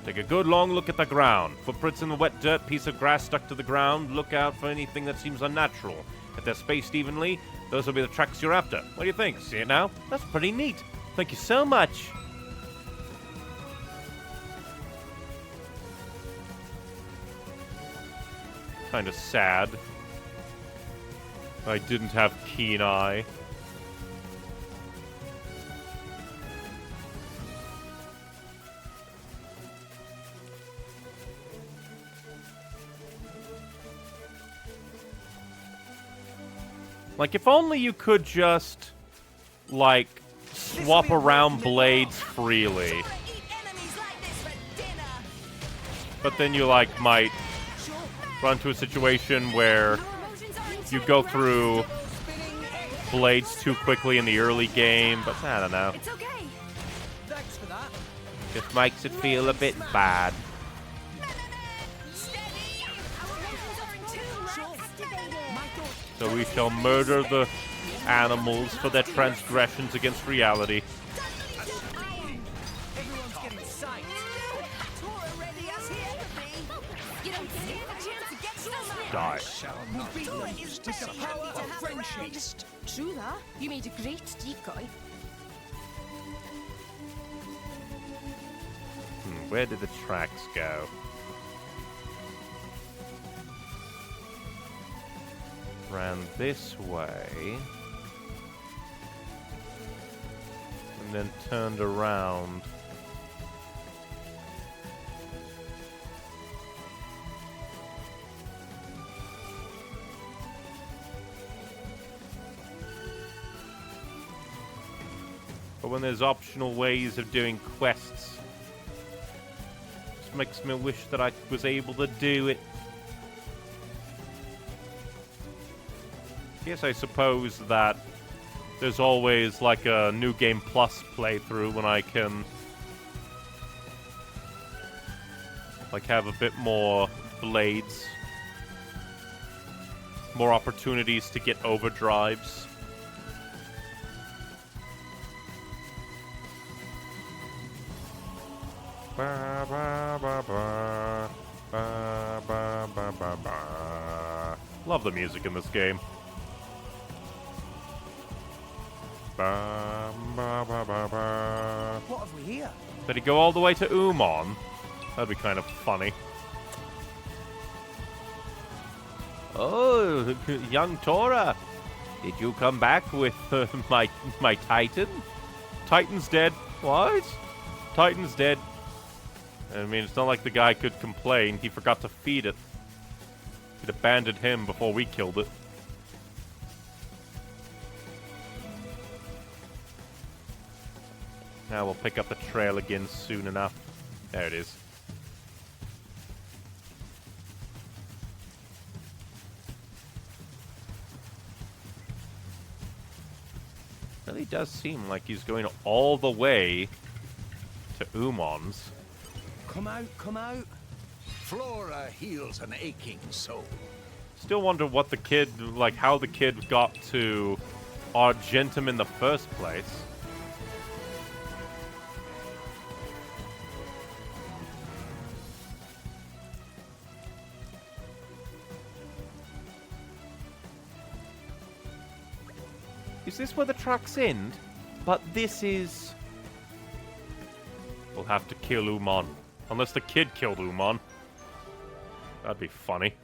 [SPEAKER 1] Take a good long look at the ground. Footprints in the wet dirt, piece of grass stuck to the ground. Look out for anything that seems unnatural. If they're spaced evenly, those will be the tracks you're after. What do you think? See it now? That's pretty neat. Thank you so much. Kind of sad. I didn't have keen eye. Like, if only you could just, like, swap around blades freely. But then you, like, might run to a situation where you go through blades too quickly in the early game, but I don't know.
[SPEAKER 2] It's okay.
[SPEAKER 5] Thanks for that.
[SPEAKER 6] Just makes it feel a bit bad. So we shall murder the animals for their transgressions against reality.
[SPEAKER 2] Everyone's getting psyched. Tora ready us here to be. You don't stand a chance against us.
[SPEAKER 1] Die.
[SPEAKER 2] Tora is the power of friendship.
[SPEAKER 4] True that. You made a great decoy.
[SPEAKER 1] Where did the tracks go? Ran this way. And then turned around. But when there's optional ways of doing quests, it makes me wish that I was able to do it. Yes, I suppose that there's always like a New Game Plus playthrough when I can like have a bit more blades, more opportunities to get overdrives. Ba, ba, ba, ba. Ba, ba, ba, ba, ba. Love the music in this game. Ba, ba, ba, ba, ba.
[SPEAKER 5] What have we here?
[SPEAKER 1] Did he go all the way to Umon? That'd be kind of funny. Oh, young Tora, did you come back with my Titan? Titan's dead. What? Titan's dead. I mean, it's not like the guy could complain. He forgot to feed it. It abandoned him before we killed it. Now we'll pick up the trail again soon enough. There it is. Really does seem like he's going all the way to Umon's.
[SPEAKER 5] Come out, come out.
[SPEAKER 7] Flora heals an aching soul.
[SPEAKER 1] Still wonder what the kid, like how the kid got to Argentum in the first place. Is this where the tracks end? But this is... We'll have to kill Umon. Unless the kid killed Umon. That'd be funny.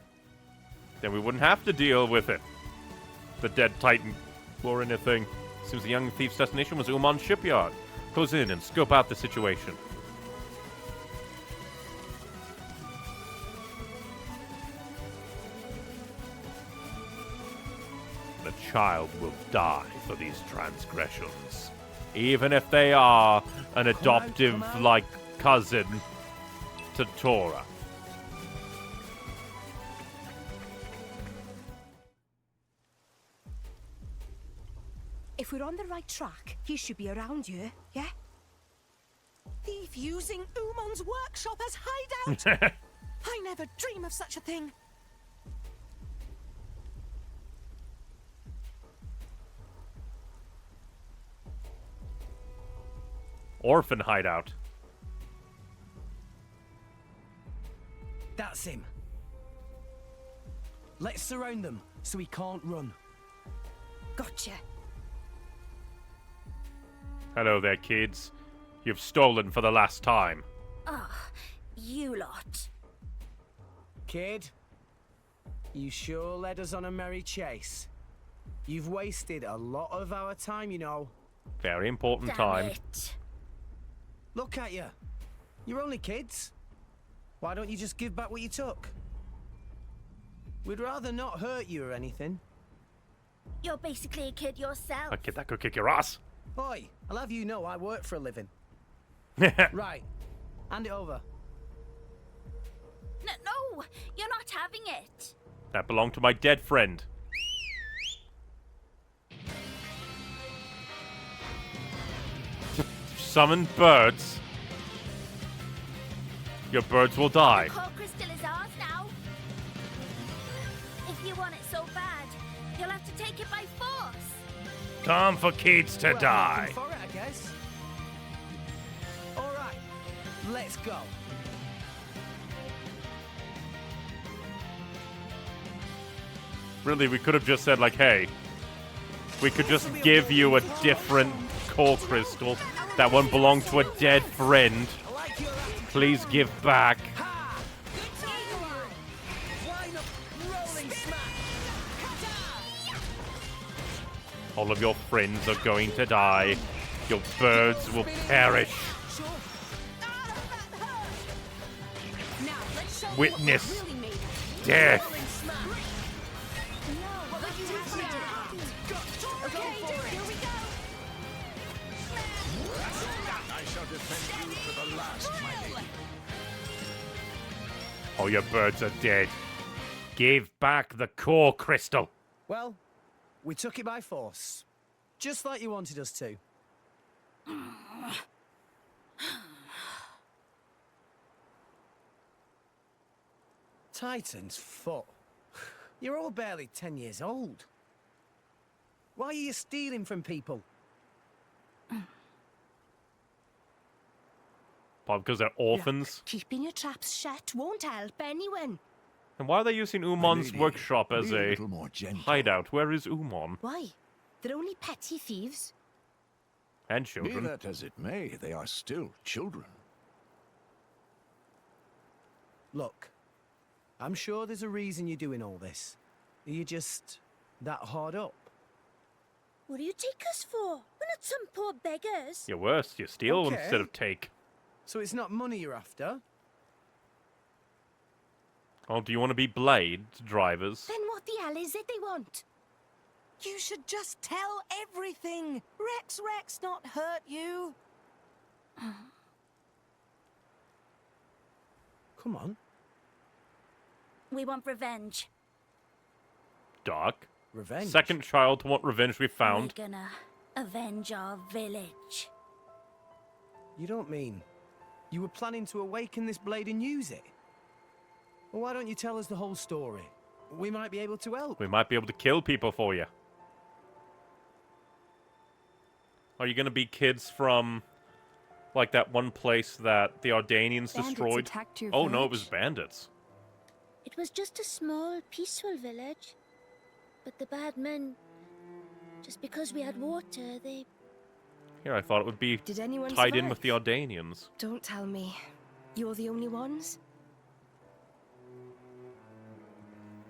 [SPEAKER 1] Then we wouldn't have to deal with it. The dead Titan or anything. Seems the young thief's destination was Umon's shipyard. Close in and scope out the situation. The child will die for these transgressions. Even if they are an adoptive, like, cousin to Tora.
[SPEAKER 4] If we're on the right track, he should be around here, yeah?
[SPEAKER 2] Thief using Umon's workshop as hideout? I never dream of such a thing.
[SPEAKER 1] Orphan hideout.
[SPEAKER 5] That's him. Let's surround them so he can't run.
[SPEAKER 4] Gotcha.
[SPEAKER 1] Hello there, kids. You've stolen for the last time.
[SPEAKER 3] Ah, you lot.
[SPEAKER 5] Kid, you sure led us on a merry chase. You've wasted a lot of our time, you know.
[SPEAKER 1] Very important
[SPEAKER 3] Damn
[SPEAKER 1] time.
[SPEAKER 3] it.
[SPEAKER 5] Look at you. You're only kids. Why don't you just give back what you took? We'd rather not hurt you or anything.
[SPEAKER 3] You're basically a kid yourself.
[SPEAKER 1] A kid that could kick your ass.
[SPEAKER 5] Boy, I'll have you know I work for a living. Right. Hand it over.
[SPEAKER 3] No, you're not having it.
[SPEAKER 1] That belonged to my dead friend. Summon birds. Your birds will die.
[SPEAKER 3] The core crystal is ours now. If you want it so bad, you'll have to take it by force.
[SPEAKER 1] Time for kids to die.
[SPEAKER 5] For it, I guess. All right, let's go.
[SPEAKER 1] Really, we could have just said, like, hey, we could just give you a different core crystal. That one belonged to a dead friend. Please give back. All of your friends are going to die. Your birds will perish. Witness death. Oh, your birds are dead. Give back the core crystal.
[SPEAKER 5] Well, we took it by force. Just like you wanted us to. Titan's foot. You're all barely 10 years old. Why are you stealing from people?
[SPEAKER 1] Probably because they're orphans.
[SPEAKER 4] Look, keeping your traps shut won't help anyone.
[SPEAKER 1] And why are they using Umon's workshop as a hideout? Where is Umon?
[SPEAKER 4] Why? They're only petty thieves.
[SPEAKER 1] And
[SPEAKER 7] Be
[SPEAKER 1] children.
[SPEAKER 7] that as it may, they are still children.
[SPEAKER 5] Look, I'm sure there's a reason you're doing all this. Are you just that hard up?
[SPEAKER 3] What do you take us for? We're not some poor beggars.
[SPEAKER 1] You're worse. You steal
[SPEAKER 5] Okay.
[SPEAKER 1] instead of take.
[SPEAKER 5] So it's not money you're after?
[SPEAKER 1] Oh, do you want to be blade drivers?
[SPEAKER 4] Then what the hell is it they want?
[SPEAKER 2] You should just tell everything. Rex not hurt you.
[SPEAKER 5] Come on.
[SPEAKER 3] We want revenge.
[SPEAKER 1] Dark.
[SPEAKER 5] Revenge?
[SPEAKER 1] Second child to want revenge we found.
[SPEAKER 3] We're gonna avenge our village.
[SPEAKER 5] You don't mean you were planning to awaken this blade and use it? Well, why don't you tell us the whole story? We might be able to help.
[SPEAKER 1] We might be able to kill people for you. Are you going to be kids from, like, that one place that the Ardainians
[SPEAKER 3] Bandits
[SPEAKER 1] destroyed?
[SPEAKER 3] attacked your
[SPEAKER 1] Oh, no, it was
[SPEAKER 3] village?
[SPEAKER 1] bandits.
[SPEAKER 3] It was just a small, peaceful village. But the bad men, just because we had water, they...
[SPEAKER 1] Here, I thought it would be
[SPEAKER 4] Did anyone
[SPEAKER 1] tied in
[SPEAKER 4] survive?
[SPEAKER 1] with the Ardainians.
[SPEAKER 4] Don't tell me. You're the only ones?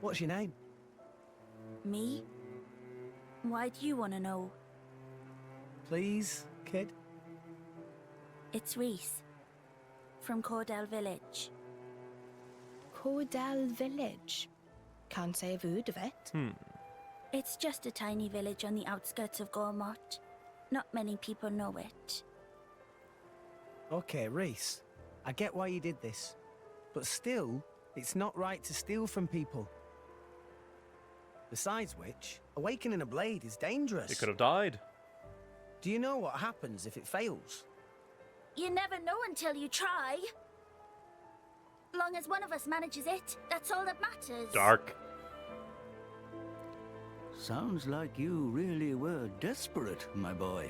[SPEAKER 5] What's your name?
[SPEAKER 3] Me? Why do you want to know?
[SPEAKER 5] Please, kid?
[SPEAKER 3] It's Reese. From Cordell Village.
[SPEAKER 4] Cordell Village. Can't say I've heard of it.
[SPEAKER 3] It's just a tiny village on the outskirts of Gormott. Not many people know it.
[SPEAKER 5] Okay, Reese. I get why you did this. But still, it's not right to steal from people. Besides which, awakening a blade is dangerous.
[SPEAKER 1] They could have died.
[SPEAKER 5] Do you know what happens if it fails?
[SPEAKER 3] You never know until you try. Long as one of us manages it, that's all that matters.
[SPEAKER 1] Dark.
[SPEAKER 11] Sounds like you really were desperate, my boy.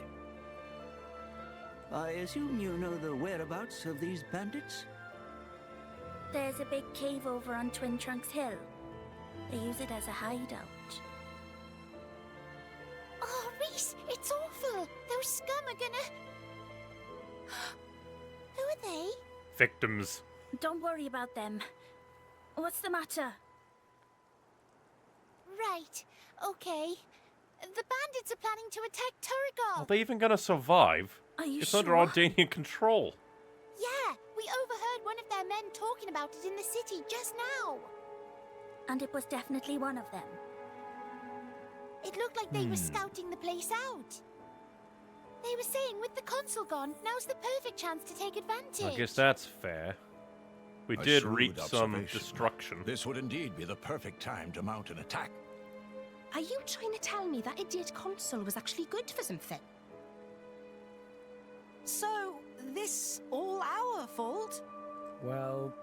[SPEAKER 11] I assume you know the whereabouts of these bandits?
[SPEAKER 3] There's a big cave over on Twin Trunks Hill. They use it as a hideout.
[SPEAKER 16] Oh, Reese, it's awful. Those scum are gonna... Who are they?
[SPEAKER 1] Victims.
[SPEAKER 3] Don't worry about them. What's the matter?
[SPEAKER 16] Right, okay. The bandits are planning to attack Turrigal.
[SPEAKER 1] Are they even going to survive?
[SPEAKER 3] Are you
[SPEAKER 1] It's
[SPEAKER 3] sure?
[SPEAKER 1] under Ardainian control.
[SPEAKER 16] Yeah, we overheard one of their men talking about it in the city just now.
[SPEAKER 3] And it was definitely one of them.
[SPEAKER 16] It looked like they were scouting the place out. They were saying with the console gone, now's the perfect chance to take advantage.
[SPEAKER 1] I guess that's fair. We
[SPEAKER 7] A
[SPEAKER 1] did
[SPEAKER 7] shrewd
[SPEAKER 1] reach some
[SPEAKER 7] observation.
[SPEAKER 1] destruction.
[SPEAKER 7] This would indeed be the perfect time to mount an attack.
[SPEAKER 4] Are you trying to tell me that idiot console was actually good for something? So, this all our fault?
[SPEAKER 5] Well,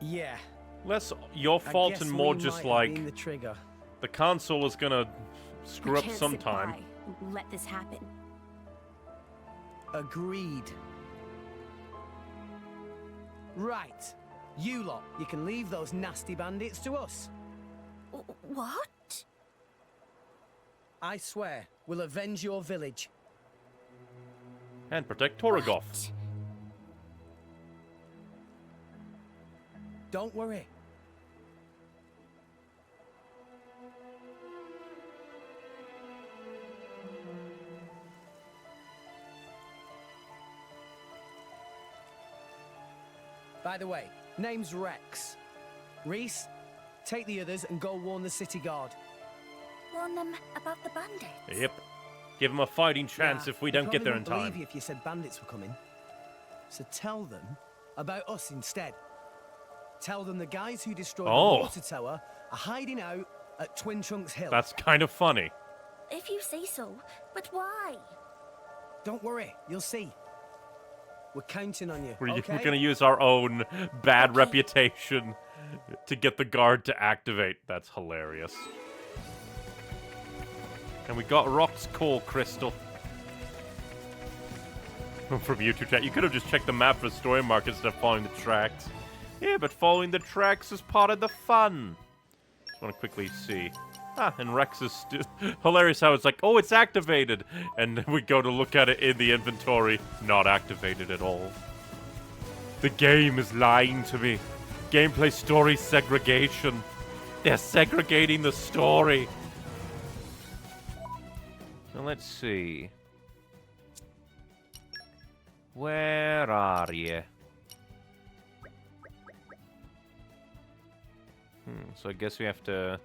[SPEAKER 5] yeah.
[SPEAKER 1] Less your fault and more just like
[SPEAKER 5] the trigger.
[SPEAKER 1] the console was gonna screw
[SPEAKER 8] We
[SPEAKER 1] up
[SPEAKER 8] can't
[SPEAKER 1] sometime.
[SPEAKER 8] sit by and let this happen.
[SPEAKER 5] Agreed. Right. You lot, you can leave those nasty bandits to us.
[SPEAKER 4] What?
[SPEAKER 5] I swear, we'll avenge your village.
[SPEAKER 1] And protect Toragov.
[SPEAKER 5] Don't worry. By the way, name's Rex. Reese, take the others and go warn the city guard.
[SPEAKER 3] Warn them about the bandits.
[SPEAKER 1] Yep. Give them a fighting chance if we don't get there in
[SPEAKER 5] I probably
[SPEAKER 1] time.
[SPEAKER 5] believe you if you said bandits were coming. So tell them about us instead. Tell them the guys who destroyed the water tower are hiding out at Twin Trunks Hill.
[SPEAKER 1] That's kind of funny.
[SPEAKER 3] If you say so, but why?
[SPEAKER 5] Don't worry, you'll see. We're counting on you,
[SPEAKER 1] We're
[SPEAKER 5] okay?
[SPEAKER 1] going to use our own bad reputation to get the guard to activate. That's hilarious. And we got Rock's Coal Crystal. From YouTube chat. You could have just checked the map for story mark instead of following the tracks. Yeah, but following the tracks is part of the fun. I want to quickly see. Ah, and Rex is still... Hilarious how it's like, oh, it's activated. And we go to look at it in the inventory. Not activated at all. The game is lying to me. Gameplay story segregation. They're segregating the story. Now let's see. Where are you? So I guess we have to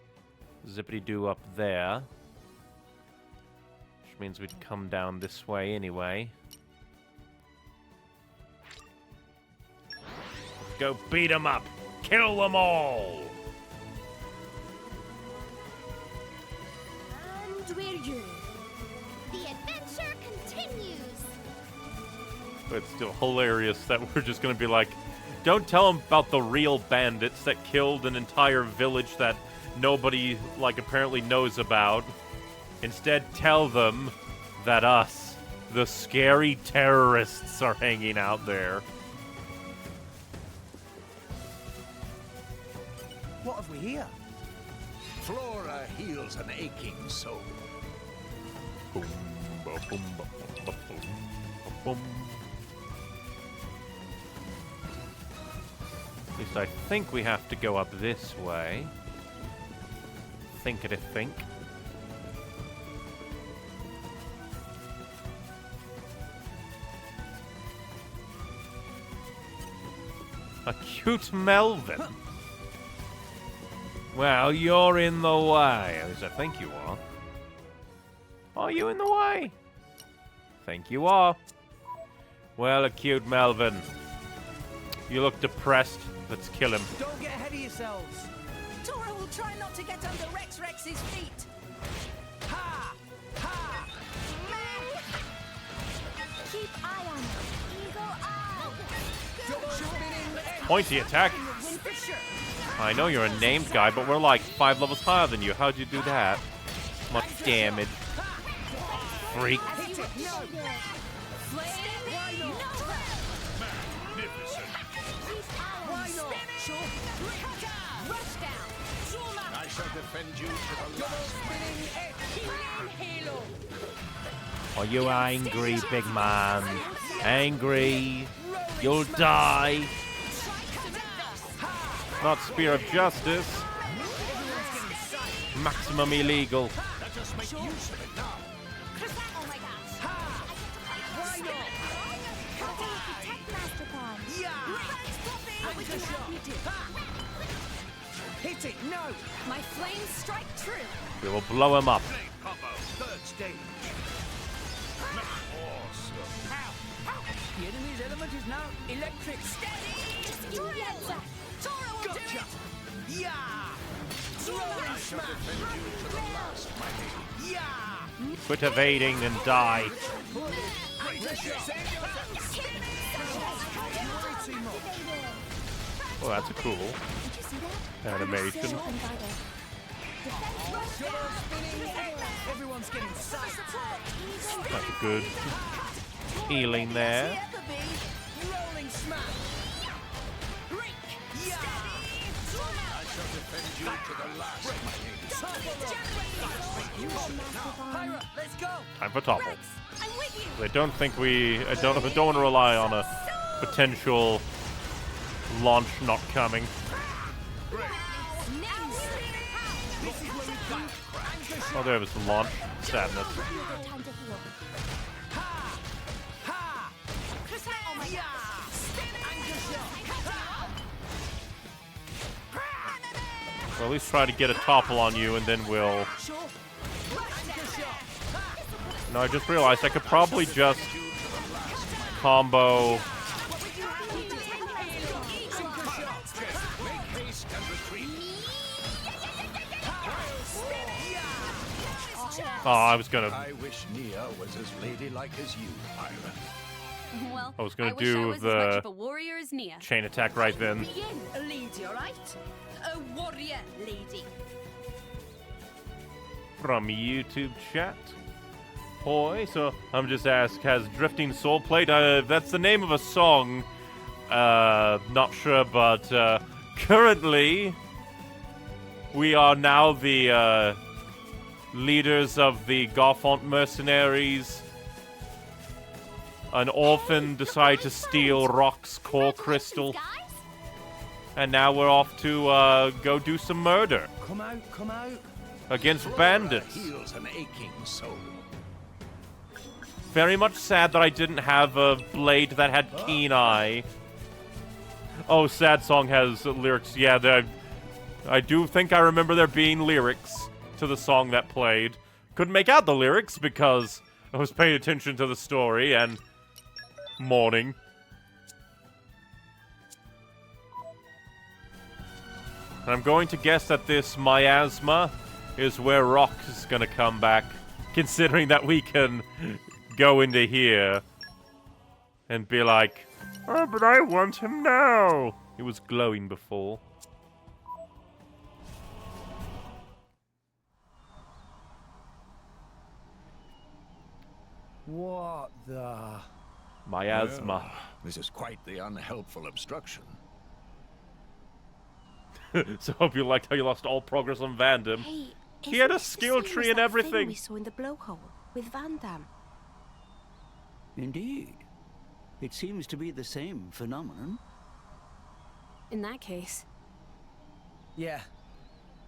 [SPEAKER 1] zippity-doo up there. Which means we'd come down this way anyway. Go beat them up! Kill them all!
[SPEAKER 16] And we're you. The adventure continues.
[SPEAKER 1] But it's still hilarious that we're just gonna be like, don't tell them about the real bandits that killed an entire village that nobody, like, apparently knows about. Instead, tell them that us, the scary terrorists, are hanging out there.
[SPEAKER 5] What have we here?
[SPEAKER 7] Flora heals an aching soul.
[SPEAKER 1] Boom, ba, boom, ba, ba, boom, ba, boom. At least I think we have to go up this way. Think. A cute Melvin. Well, you're in the way. At least I think you are. Are you in the way? Think you are. Well, a cute Melvin. You look depressed. Let's kill him.
[SPEAKER 5] Don't get ahead of yourselves.
[SPEAKER 2] Tora will try not to get under Rex's feet.
[SPEAKER 5] Ha! Ha!
[SPEAKER 16] Keep eye on him. Eagle eye.
[SPEAKER 5] Don't shoot me in the head.
[SPEAKER 1] Pointy attack.
[SPEAKER 2] Win for sure.
[SPEAKER 1] I know you're a named guy, but we're like 5 levels higher than you. How'd you do that? Much damage. Freak.
[SPEAKER 7] I shall defend you to the last.
[SPEAKER 1] Are you angry, big man? Angry? You'll die. Not Spear of Justice. Maximum illegal.
[SPEAKER 7] Let us make use of it now.
[SPEAKER 5] Hit it, no!
[SPEAKER 8] My flames strike true.
[SPEAKER 1] We will blow him up.
[SPEAKER 7] Combo, third stage. Awesome.
[SPEAKER 11] The enemy's element is now electric.
[SPEAKER 8] Steady! Toro will do
[SPEAKER 5] Gotcha!
[SPEAKER 8] it!
[SPEAKER 5] Yeah!
[SPEAKER 7] I shall defend you to the last, my lady.
[SPEAKER 5] Yeah!
[SPEAKER 1] Quit evading and die. Oh, that's a cool animation.
[SPEAKER 5] Everyone's getting psyched.
[SPEAKER 1] That's a good healing there.
[SPEAKER 5] Rolling smash. Yeah!
[SPEAKER 7] I shall defend you to the last, my lady.
[SPEAKER 5] Pyra, let's go!
[SPEAKER 1] Time for topple.
[SPEAKER 8] I'm with you!
[SPEAKER 1] I don't think I don't want to rely on a potential launch not coming. Oh, there was some launch sadness. Well, at least try to get a topple on you, and then we'll... No, I just realized I could probably just combo... Oh, I was gonna...
[SPEAKER 7] I wish Nia was as ladylike as you, Pyra.
[SPEAKER 8] Well,
[SPEAKER 1] I was gonna
[SPEAKER 8] wish
[SPEAKER 1] do
[SPEAKER 8] I was
[SPEAKER 1] the
[SPEAKER 8] as much of a warrior as Nia.
[SPEAKER 1] chain attack right then.
[SPEAKER 8] A lady, alright? A warrior lady.
[SPEAKER 1] From YouTube chat. Hoi, so I'm just asked, has Drifting Soul played? That's the name of a song. Not sure, but currently we are now the leaders of the Garfont mercenaries. An orphan decided to steal Rock's core crystal. And now we're off to go do some murder.
[SPEAKER 5] Come out, come out.
[SPEAKER 1] Against bandits.
[SPEAKER 7] Heals an aching soul.
[SPEAKER 1] Very much sad that I didn't have a blade that had keen eye. Oh, sad song has lyrics. Yeah, I do think I remember there being lyrics to the song that played. Couldn't make out the lyrics because I was paying attention to the story and mourning. And I'm going to guess that this miasma is where Rock is going to come back, considering that we can go into here and be like, oh, but I want him now. He was glowing before.
[SPEAKER 5] What the...
[SPEAKER 1] Miasma.
[SPEAKER 7] Well, this is quite the unhelpful obstruction.
[SPEAKER 1] So I hope you liked how you lost all progress on Vandam.
[SPEAKER 4] Hey,
[SPEAKER 1] he had a skill tree and everything.
[SPEAKER 4] We saw in the blowhole with Vandam.
[SPEAKER 11] Indeed. It seems to be the same phenomenon.
[SPEAKER 8] In that case.
[SPEAKER 5] Yeah.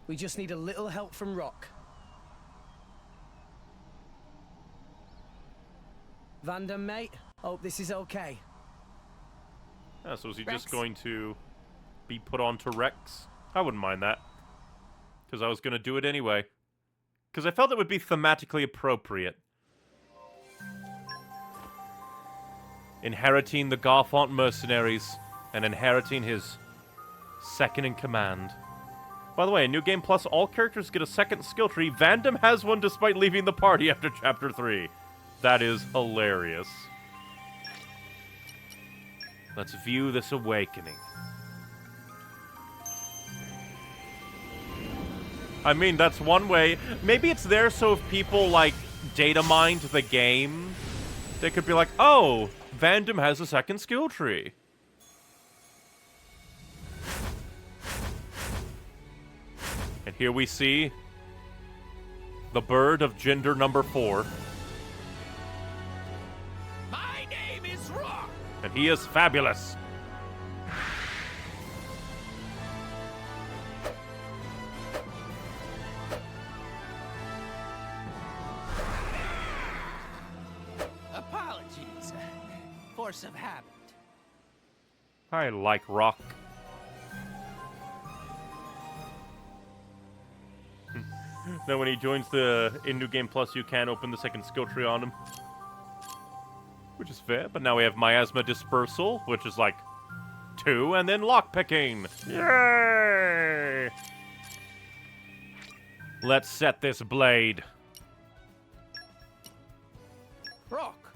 [SPEAKER 5] We just need a little help from Rock. Vandam, mate. Hope this is okay.
[SPEAKER 1] Yeah, so is he
[SPEAKER 8] Rex?
[SPEAKER 1] just going to be put onto Rex? I wouldn't mind that. Because I was going to do it anyway. Because I felt it would be thematically appropriate. Inheriting the Garfont mercenaries and inheriting his second in command. By the way, in New Game Plus, all characters get a second skill tree. Vandam has one despite leaving the party after Chapter 3. That is hilarious. Let's view this awakening. I mean, that's one way. Maybe it's there so if people, like, data mined the game, they could be like, oh, Vandam has a second skill tree. And here we see the bird of gender number 4.
[SPEAKER 10] My name is Rock.
[SPEAKER 1] And he is fabulous.
[SPEAKER 10] Apologies. Force of habit.
[SPEAKER 1] I like Rock. Then when he joins in New Game Plus, you can open the second skill tree on him. Which is fair, but now we have Miasma Dispersal, which is like 2, and then Lockpicking. Yay! Let's set this blade.
[SPEAKER 10] Rock,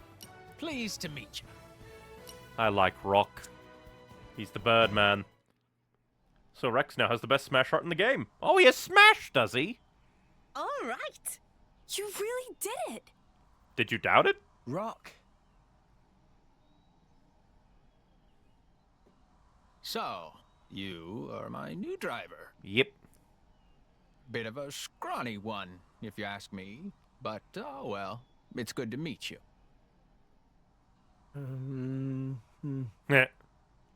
[SPEAKER 10] pleased to meet you.
[SPEAKER 1] I like Rock. He's the Birdman. So Rex now has the best Smash art in the game. Oh, he has Smash, does he?
[SPEAKER 4] All right. You really did it.
[SPEAKER 1] Did you doubt it?
[SPEAKER 5] Rock.
[SPEAKER 10] So, you are my new driver.
[SPEAKER 1] Yep.
[SPEAKER 10] Bit of a scrawny one, if you ask me. But, oh well, it's good to meet you.
[SPEAKER 1] Yeah.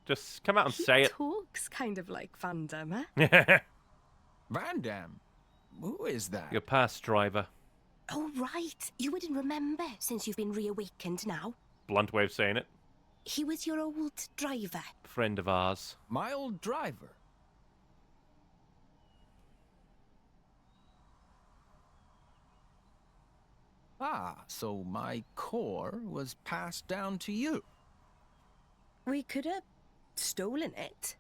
[SPEAKER 1] Just come out and say it.
[SPEAKER 4] Talks kind of like Van Damme, eh?
[SPEAKER 10] Van Damme? Who is that?
[SPEAKER 1] Your past driver.
[SPEAKER 4] Oh, right. You wouldn't remember since you've been reawakened now.
[SPEAKER 1] Blunt way of saying it.
[SPEAKER 4] He was your old driver.
[SPEAKER 1] Friend of ours.
[SPEAKER 10] My old driver? Ah, so my core was passed down to you.
[SPEAKER 4] We could have stolen it.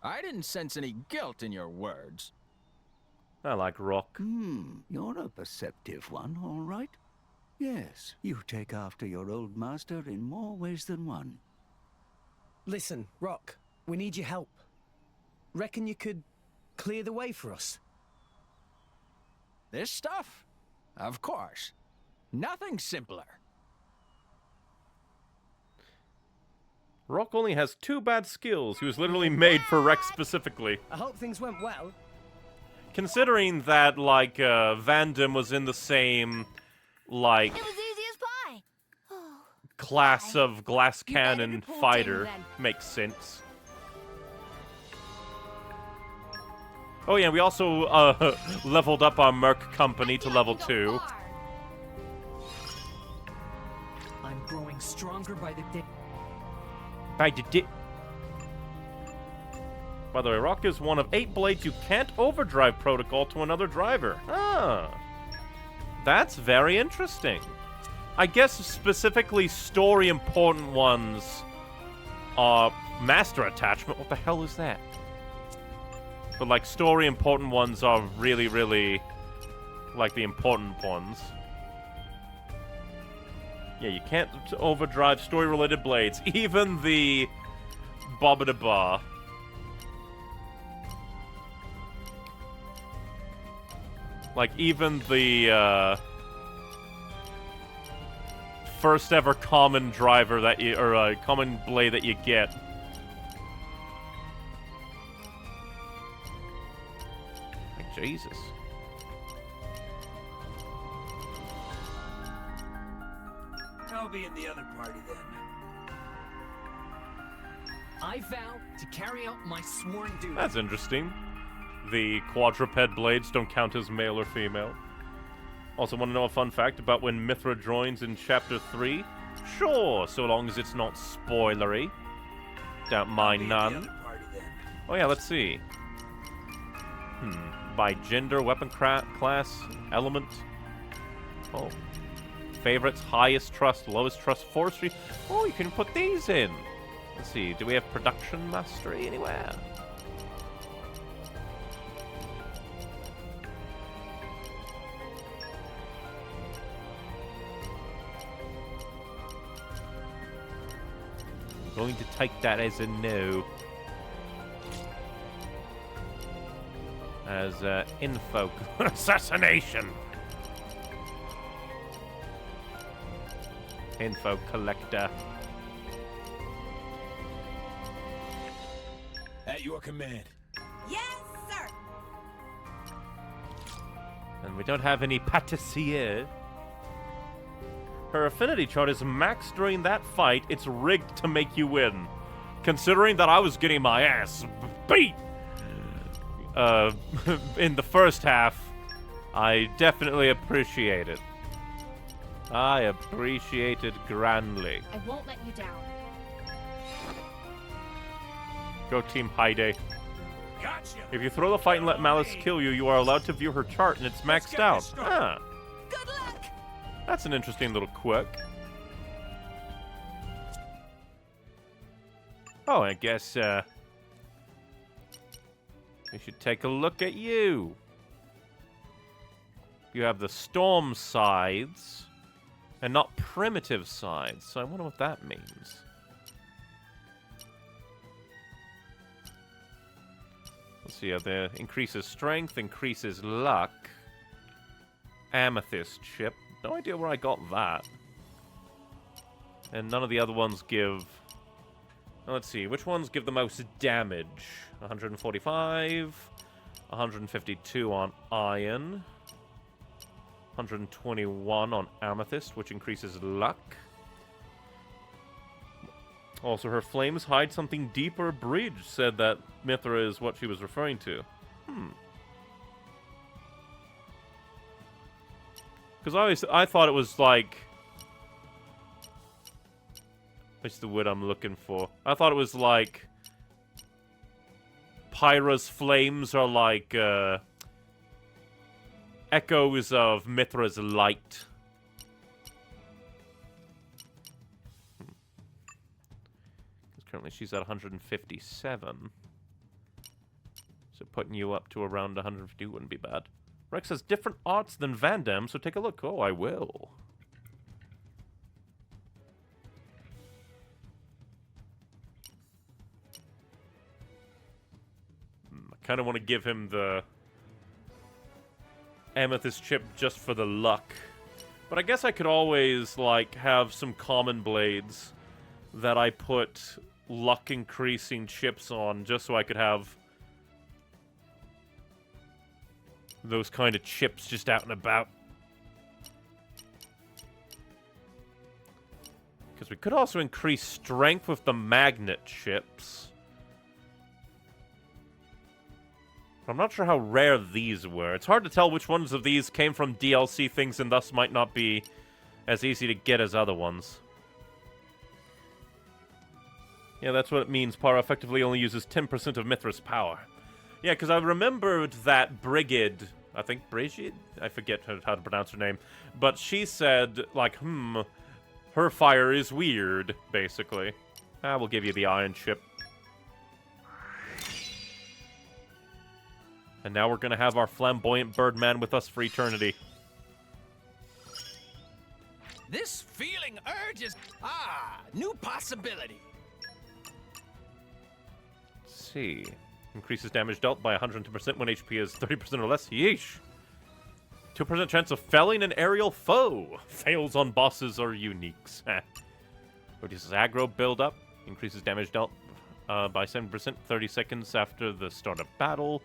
[SPEAKER 10] I didn't sense any guilt in your words.
[SPEAKER 1] I like Rock.
[SPEAKER 11] You're a perceptive one, all right. Yes, you take after your old master in more ways than one.
[SPEAKER 5] Listen, Rock, we need your help. Reckon you could clear the way for us?
[SPEAKER 10] This stuff? Of course. Nothing simpler.
[SPEAKER 1] Rock only has 2 bad skills. He was literally made for Rex specifically.
[SPEAKER 5] I hope things went well.
[SPEAKER 1] Considering that, like, Van Damme was in the same, like,
[SPEAKER 16] It was easy as pie.
[SPEAKER 1] class of glass cannon fighter. Makes sense. Oh yeah, we also leveled up our Merc company to level 2.
[SPEAKER 10] I'm growing stronger by the day.
[SPEAKER 1] By the way, Rock is one of 8 blades you can't overdrive protocol to another driver. Ah. That's very interesting. I guess specifically story important ones are master attachment. What the hell is that? But like story important ones are really, really like the important ones. Yeah, you can't overdrive story-related blades. Even the Bob-a-da-ba. Like, even the, first ever common driver that you, or common blade that you get. Like, Jesus.
[SPEAKER 10] I'll be in the other party then. I vow to carry out my sworn duty.
[SPEAKER 1] That's interesting. The quadruped blades don't count as male or female. Also, want to know a fun fact about when Mithra joins in Chapter 3? Sure, so long as it's not spoilery. Don't mind none. Oh yeah, let's see. By gender, weapon class, element. Oh. Favorites, highest trust, lowest trust, forestry. Oh, you can put these in. Let's see, do we have production mastery anywhere? Going to take that as a no. As info assassination. Info collector.
[SPEAKER 15] At your command.
[SPEAKER 2] Yes, sir.
[SPEAKER 1] And we don't have any pâtissier. Her affinity chart is maxed during that fight. It's rigged to make you win. Considering that I was getting my ass beat in the first half, I definitely appreciate it. I appreciate it grandly.
[SPEAKER 8] I won't let you down.
[SPEAKER 1] Go Team Heide. If you throw the fight and let Malice kill you, you are allowed to view her chart and it's maxed out. Ah.
[SPEAKER 2] Good luck.
[SPEAKER 1] That's an interesting little quirk. Oh, I guess, we should take a look at you. You have the storm sides, and not primitive sides, so I wonder what that means. Let's see, there increases strength, increases luck. Amethyst chip. No idea where I got that. And none of the other ones give... Let's see, which ones give the most damage? 145, 152 on iron, 121 on amethyst, which increases luck. Also, her flames hide something deeper. Bridge said that Mithra is what she was referring to. Because I thought it was like... What's the word I'm looking for? I thought it was like... Pyra's flames are like, echoes of Mithra's light. Currently she's at 157. So putting you up to around 150 wouldn't be bad. Rex has different arts than Van Damme, so take a look. Oh, I will. I kind of want to give him the amethyst chip just for the luck. But I guess I could always, like, have some common blades that I put luck increasing chips on just so I could have those kind of chips just out and about. Because we could also increase strength with the magnet chips. I'm not sure how rare these were. It's hard to tell which ones of these came from DLC things and thus might not be as easy to get as other ones. Yeah, that's what it means. Pyra effectively only uses 10% of Mithra's power. Yeah, because I remembered that Brigid, I think Brigid? I forget how to pronounce her name. But she said, like, her fire is weird, basically. We'll give you the iron chip. And now we're going to have our flamboyant Birdman with us for eternity.
[SPEAKER 10] This feeling urges... new possibility.
[SPEAKER 1] Let's see. Increases damage dealt by 102% when HP is 30% or less. Yeesh. 2% chance of felling an aerial foe. Fails on bosses or uniques. Reduces aggro buildup. Increases damage dealt by 7%, 30 seconds after the start of battle.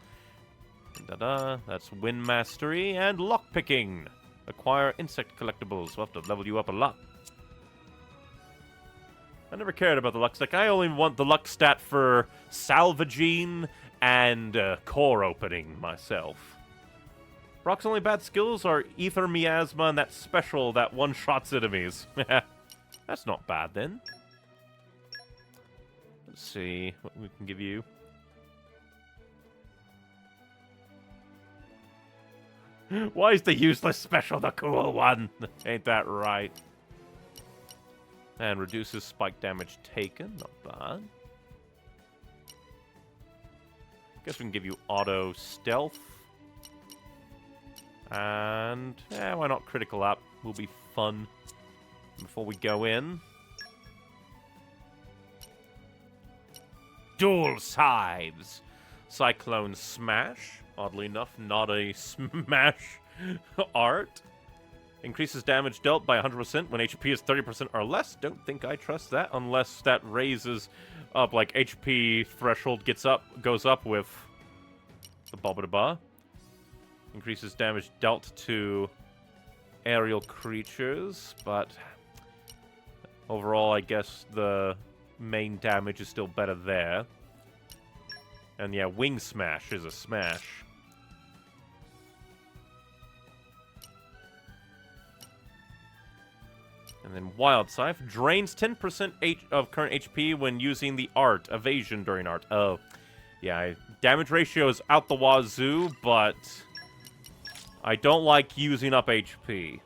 [SPEAKER 1] That's Wind Mastery and Lockpicking. Acquire insect collectibles. We'll have to level you up a lot. I never cared about the luck stack. I only want the luck stat for salvaging and core opening myself. Brock's only bad skills are Ether Miasma and that special that one-shots enemies. That's not bad then. Let's see what we can give you. Why is the useless special the cool one? Ain't that right? And reduces spike damage taken. Not bad. Guess we can give you auto stealth. And why not critical up? Will be fun. Before we go in. Dual scythes. Cyclone Smash. Oddly enough, not a smash art. Increases damage dealt by 100% when HP is 30% or less. Don't think I trust that unless that raises up, like HP threshold goes up with the Bobbada. Increases damage dealt to aerial creatures, but overall I guess the main damage is still better there. And yeah, Wing Smash is a smash. And then Wild Scythe drains 10% of current HP when using the art, Evasion during art. Oh, Yeah, damage ratio is out the wazoo, but I don't like using up HP.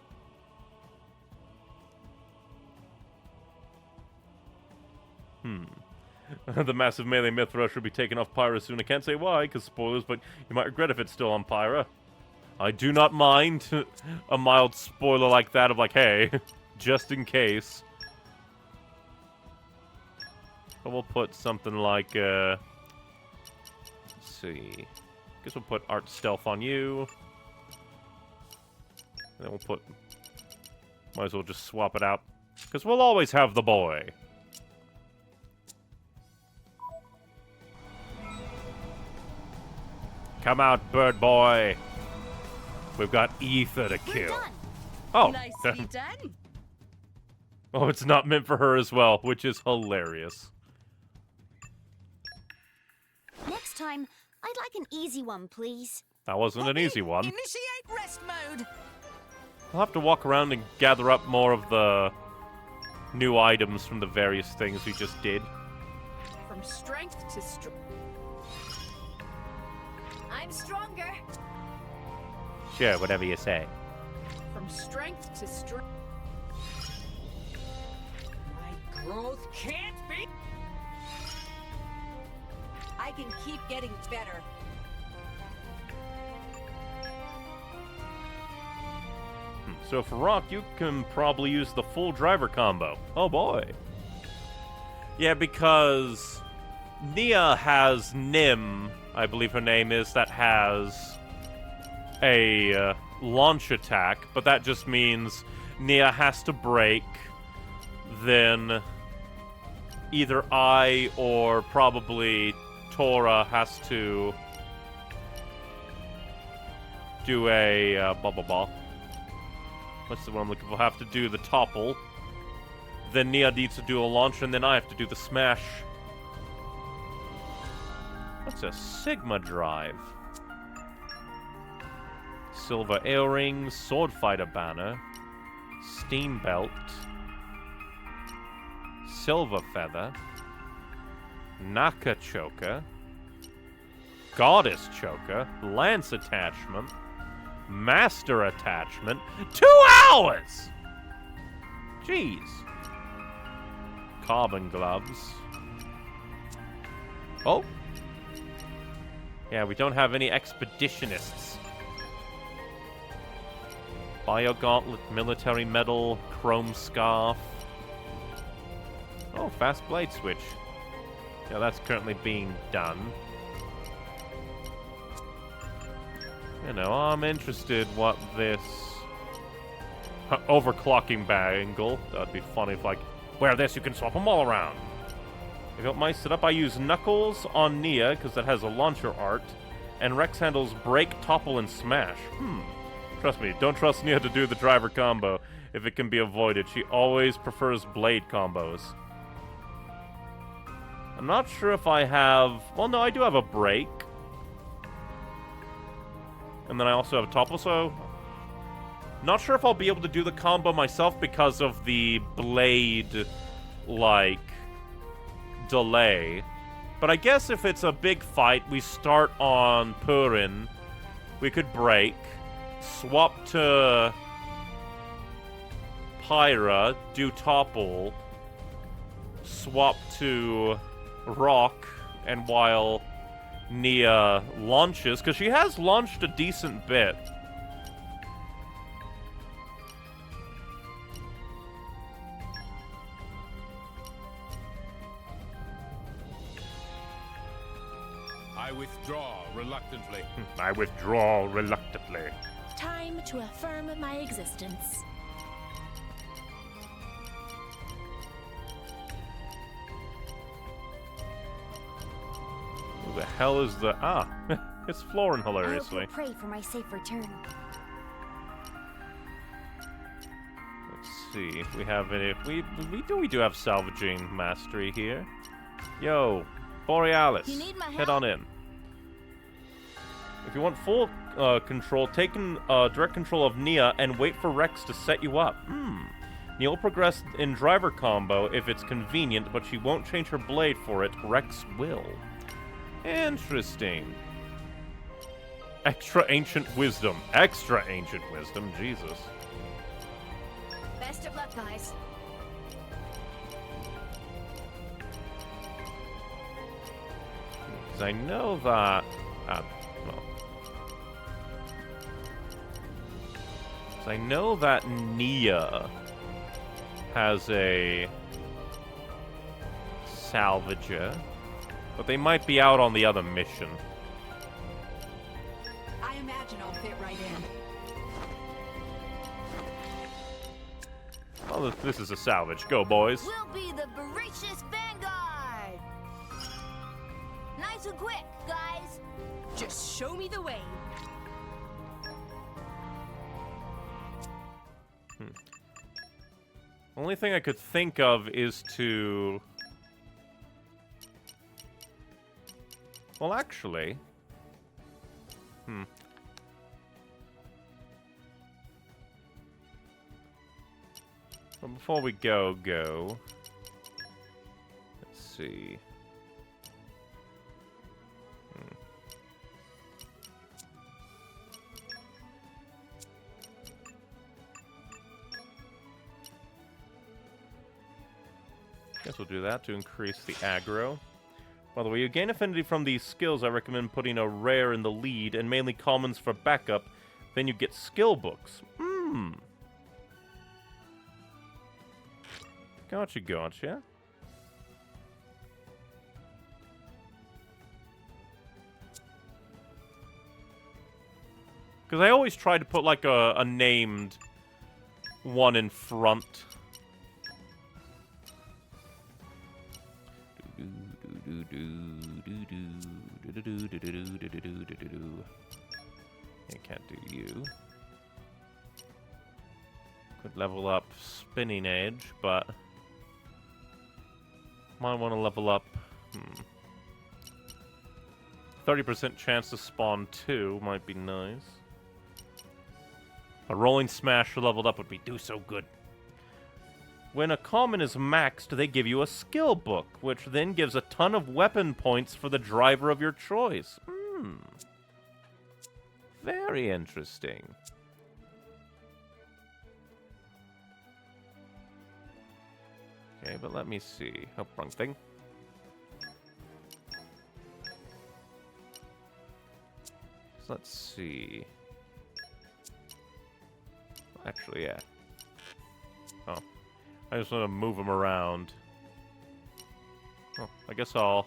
[SPEAKER 1] The massive melee myth rush will be taken off Pyra soon. I can't say why, because spoilers, but you might regret if it's still on Pyra. I do not mind a mild spoiler like that of like, hey, just in case. But we'll put something like, let's see. Guess we'll put Art Stealth on you. And then we'll put, might as well just swap it out. Because we'll always have the boy. Come out, bird boy. We've got ether to kill. Oh.
[SPEAKER 8] Nicely done.
[SPEAKER 1] Oh, it's not meant for her as well, which is hilarious.
[SPEAKER 16] Next time, I'd like an easy one, please.
[SPEAKER 1] That wasn't an easy one.
[SPEAKER 2] Initiate rest mode.
[SPEAKER 1] I'll have to walk around and gather up more of the new items from the various things we just did.
[SPEAKER 2] From strength to strength. I'm stronger.
[SPEAKER 1] Sure, whatever you say.
[SPEAKER 2] From strength to strength. My growth can't be. I can keep getting better.
[SPEAKER 1] So for Rock, you can probably use the full driver combo. Oh boy. Yeah, because Nia has Nim, I believe her name is, that has a launch attack, but that just means Nia has to break, then either I or probably Tora has to do a blah blah blah. What's the one I'm looking for? Have to do the topple. Then Nia needs to do a launch, and then I have to do the smash. What's a Sigma drive? Silver earrings, sword fighter banner, steam belt, silver feather, Naka choker, goddess choker, lance attachment, master attachment. 2 hours! Jeez. Carbon gloves. Oh. Yeah, we don't have any expeditionists. Bio gauntlet, military medal, chrome scarf. Oh, fast blade switch. Yeah, that's currently being done. You know, I'm interested what this overclocking bangle. That'd be funny if, like, wear this, you can swap them all around. If you don't mind setup, I use Knuckles on Nia, because that has a launcher art, and Rex handles break, topple, and smash. Trust me, don't trust Nia to do the driver combo if it can be avoided. She always prefers blade combos. I'm not sure if I have... Well, no, I do have a break. And then I also have a topple, so... Not sure if I'll be able to do the combo myself because of the blade, like, delay. But I guess if it's a big fight, we start on Purin. We could break. Swap to Pyra, do topple. Swap to Rock, and while Nia launches, because she has launched a decent bit.
[SPEAKER 7] I withdraw reluctantly.
[SPEAKER 1] I withdraw reluctantly.
[SPEAKER 16] Time to affirm my existence.
[SPEAKER 1] Who the hell is the... Ah, it's Florin, hilariously.
[SPEAKER 16] I pray for my safe return.
[SPEAKER 1] Let's see if we have any... We do have salvaging mastery here. Yo, Borealis,
[SPEAKER 16] You need my
[SPEAKER 1] head
[SPEAKER 16] help?
[SPEAKER 1] on in. If you want full control, take direct control of Nia and wait for Rex to set you up. Nia will progress in driver combo if it's convenient, but she won't change her blade for it. Rex will. Interesting. Extra ancient wisdom. Extra ancient wisdom. Jesus.
[SPEAKER 8] Best of luck, guys.
[SPEAKER 1] Because I know that... well. 'Cause I know that Nia has a salvager, but they might be out on the other mission.
[SPEAKER 2] I imagine I'll fit right in.
[SPEAKER 1] Oh, this is a salvage. Go, boys.
[SPEAKER 16] We'll be the voracious vanguard. Nice and quick, guys.
[SPEAKER 2] Just show me the way.
[SPEAKER 1] Only thing I could think of is to... Well, actually... Well, before we go... Let's see... Guess we'll do that to increase the aggro. By the way, you gain affinity from these skills. I recommend putting a rare in the lead and mainly commons for backup. Then you get skill books. Gotcha. Because I always try to put like a named one in front. I can't do you. Could level up Spinning Edge, but might want to level up. 30% chance to spawn 2 might be nice. A Rolling Smash leveled up would do so good. When a common is maxed, they give you a skill book, which then gives a ton of weapon points for the driver of your choice. Very interesting. Okay, but let me see. Oh, wrong thing. So let's see. Actually, yeah. Oh. I just want to move them around. Oh, I guess I'll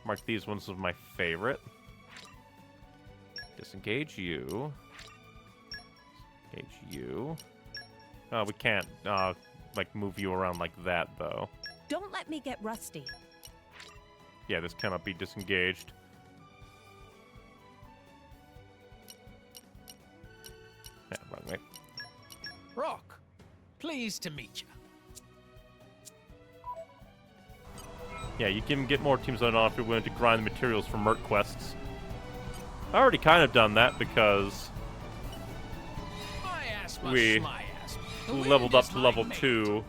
[SPEAKER 1] mark these ones as my favorite. Disengage you. Disengage you. Oh, we can't, like, move you around like that, though.
[SPEAKER 2] Don't let me get rusty.
[SPEAKER 1] Yeah, this cannot be disengaged. Yeah, wrong way.
[SPEAKER 10] Rock, pleased to meet you.
[SPEAKER 1] Yeah, you can get more teams on if you're willing to grind the materials for Merc quests. I already kind of done that because we leveled up to level 2.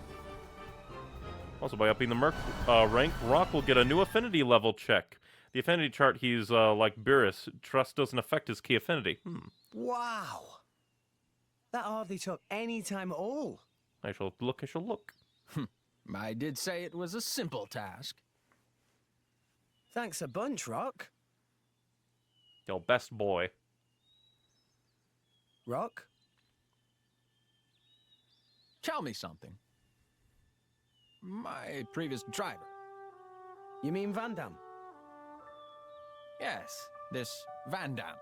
[SPEAKER 1] Also, by upping the Merc rank, Rock will get a new affinity level check. The affinity chart, he's like Beerus. Trust doesn't affect his key affinity.
[SPEAKER 5] Wow. That hardly took any time at all.
[SPEAKER 1] I shall look.
[SPEAKER 10] I did say it was a simple task.
[SPEAKER 5] Thanks a bunch, Rock.
[SPEAKER 1] Your best boy.
[SPEAKER 5] Rock?
[SPEAKER 10] Tell me something. My previous driver.
[SPEAKER 5] You mean Van Damme?
[SPEAKER 10] Yes, this Van Damme.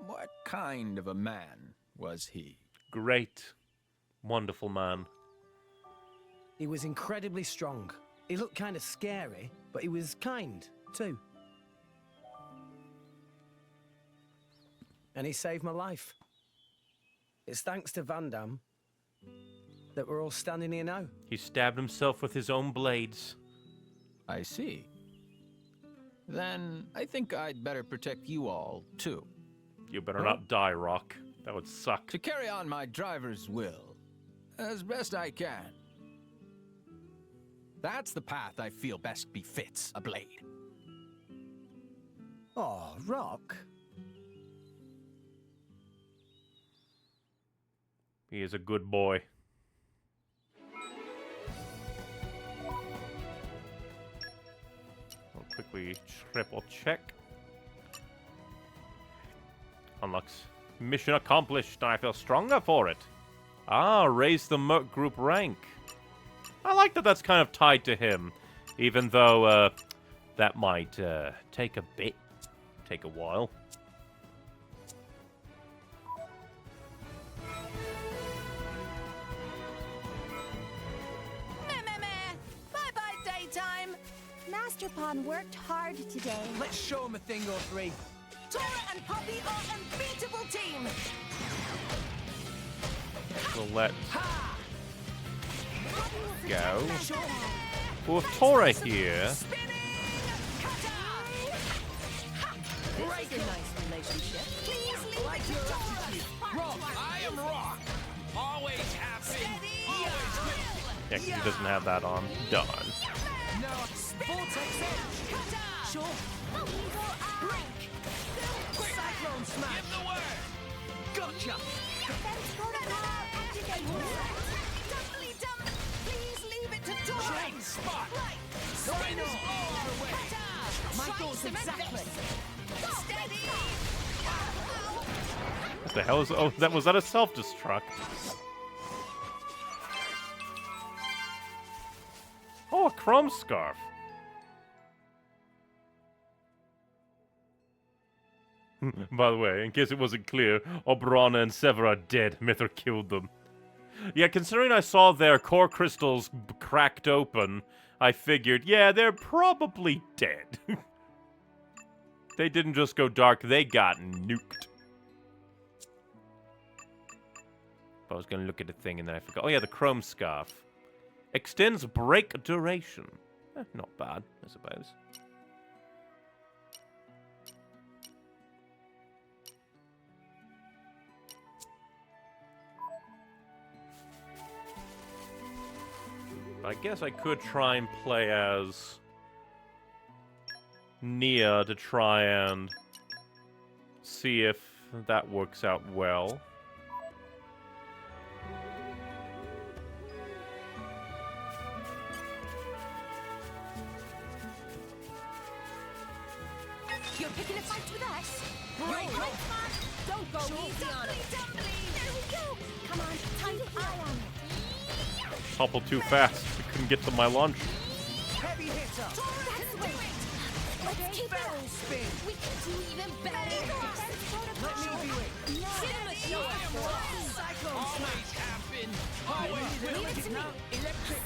[SPEAKER 10] What kind of a man was he?
[SPEAKER 1] Great. Wonderful man.
[SPEAKER 5] He was incredibly strong. He looked kind of scary, but he was kind, too. And he saved my life. It's thanks to Van Damme that we're all standing here now.
[SPEAKER 1] He stabbed himself with his own blades.
[SPEAKER 10] I see. Then I think I'd better protect you all, too.
[SPEAKER 1] You better not die, Rock. That would suck.
[SPEAKER 10] To carry on my driver's will, as best I can. That's the path I feel best befits a blade.
[SPEAKER 5] Oh, Rock.
[SPEAKER 1] He is a good boy. I'll quickly triple check. Unlocks. Mission accomplished. I feel stronger for it. Ah, raise the Merc group rank. I like that that's kind of tied to him. Even though, that might, take a bit. Take a while.
[SPEAKER 16] Bye-bye, daytime. Master Pawn worked hard today.
[SPEAKER 5] Let's show him a thing or three.
[SPEAKER 16] Tora and Poppy are unbeatable team.
[SPEAKER 1] So let's go. Well, with Tora here.
[SPEAKER 2] This is a nice relationship.
[SPEAKER 16] Please leave
[SPEAKER 5] Like your attitude.
[SPEAKER 15] Rock, I am Rock. Always happy. Always
[SPEAKER 1] Yeah, 'cause he doesn't have that on. Done.
[SPEAKER 5] No, Vortex Edge. Sure. Break. Cyclone Smash.
[SPEAKER 15] give the word.
[SPEAKER 5] Gotcha.
[SPEAKER 16] Dumbly dumb. Please leave it to Tora.
[SPEAKER 15] Train spot.
[SPEAKER 5] Rhino all the way. My thoughts exactly.
[SPEAKER 16] Steady.
[SPEAKER 1] What the hell is... Oh, was that a self-destruct? Oh, a Chrome Scarf. By the way, in case it wasn't clear, Obrana and Sever are dead. Mither killed them. Yeah, considering I saw their core crystals cracked open, I figured, yeah, they're probably dead. They didn't just go dark, they got nuked. I was gonna look at the thing and then I forgot. Oh yeah, the Chrome Scarf. Extends break duration. Not bad, I suppose. I guess I could try and play as Nia to try and see if that works out well.
[SPEAKER 16] You're picking a fight with us? Right, man. Don't go easy on it. There we go. Come on, time to eye on it.
[SPEAKER 1] Toppled too fast. I couldn't get to my lunch.
[SPEAKER 5] Heavy hitter.
[SPEAKER 16] Let's keep it
[SPEAKER 5] Barrel spin.
[SPEAKER 16] We can do even better.
[SPEAKER 5] Let me do it. Cyclone Smash.
[SPEAKER 15] Happen. Always will.
[SPEAKER 16] Leave it to me.
[SPEAKER 5] Electric.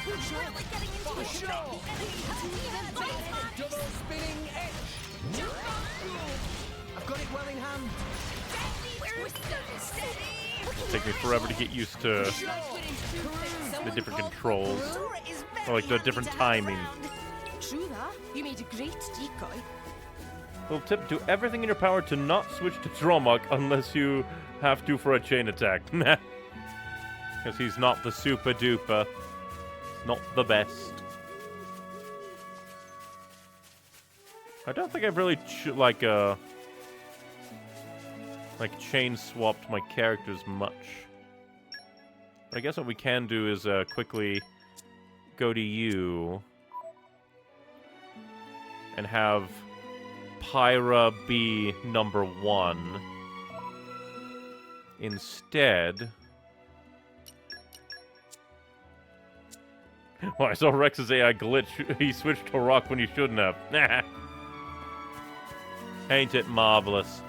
[SPEAKER 16] We're really getting into
[SPEAKER 5] For
[SPEAKER 16] it.
[SPEAKER 5] sure.
[SPEAKER 16] The enemy can do even better.
[SPEAKER 5] Double spinning edge. I've got it well in hand.
[SPEAKER 16] We're so steady.
[SPEAKER 1] Take me forever to get used to the different controls. Or like the different timing.
[SPEAKER 4] True that. You made a great decoy.
[SPEAKER 1] Little tip, do everything in your power to not switch to Dromok unless you have to for a chain attack. Because he's not the super duper. Not the best. I don't think I've really chain swapped my characters much. But I guess what we can do is quickly go to you and have Pyra be number 1 instead. Oh, I saw Rex's AI glitch. He switched to Rock when he shouldn't have. Nah. Ain't it marvelous?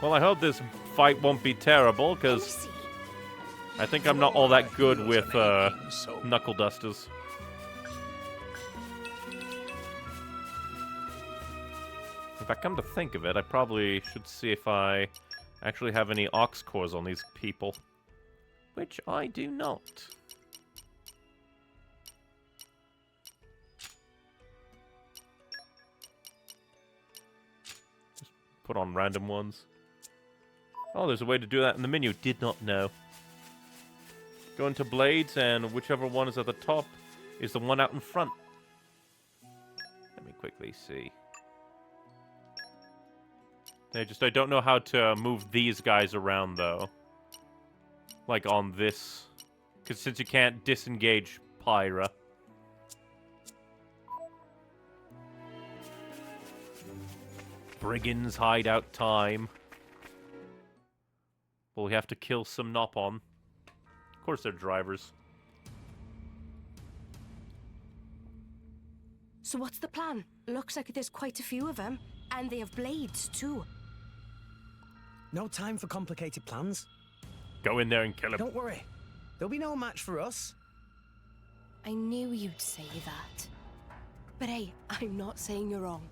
[SPEAKER 1] Well, I hope this fight won't be terrible, because I think I'm not all that good with knuckle dusters. If I come to think of it, I probably should see if I actually have any ox cores on these people. Which I do not. Just put on random ones. Oh, there's a way to do that in the menu. Did not know. Go into Blades, and whichever one is at the top is the one out in front. Let me quickly see. I don't know how to move these guys around, though. Like on this. Because since you can't disengage Pyra. Brigands hideout time. Well, we have to kill some Nopon. Of course they're drivers.
[SPEAKER 4] So what's the plan? Looks like there's quite a few of them, and they have blades too.
[SPEAKER 5] No time for complicated plans.
[SPEAKER 1] Go in there and kill him.
[SPEAKER 5] Don't worry. There'll be no match for us.
[SPEAKER 4] I knew you'd say that. But hey, I'm not saying you're wrong.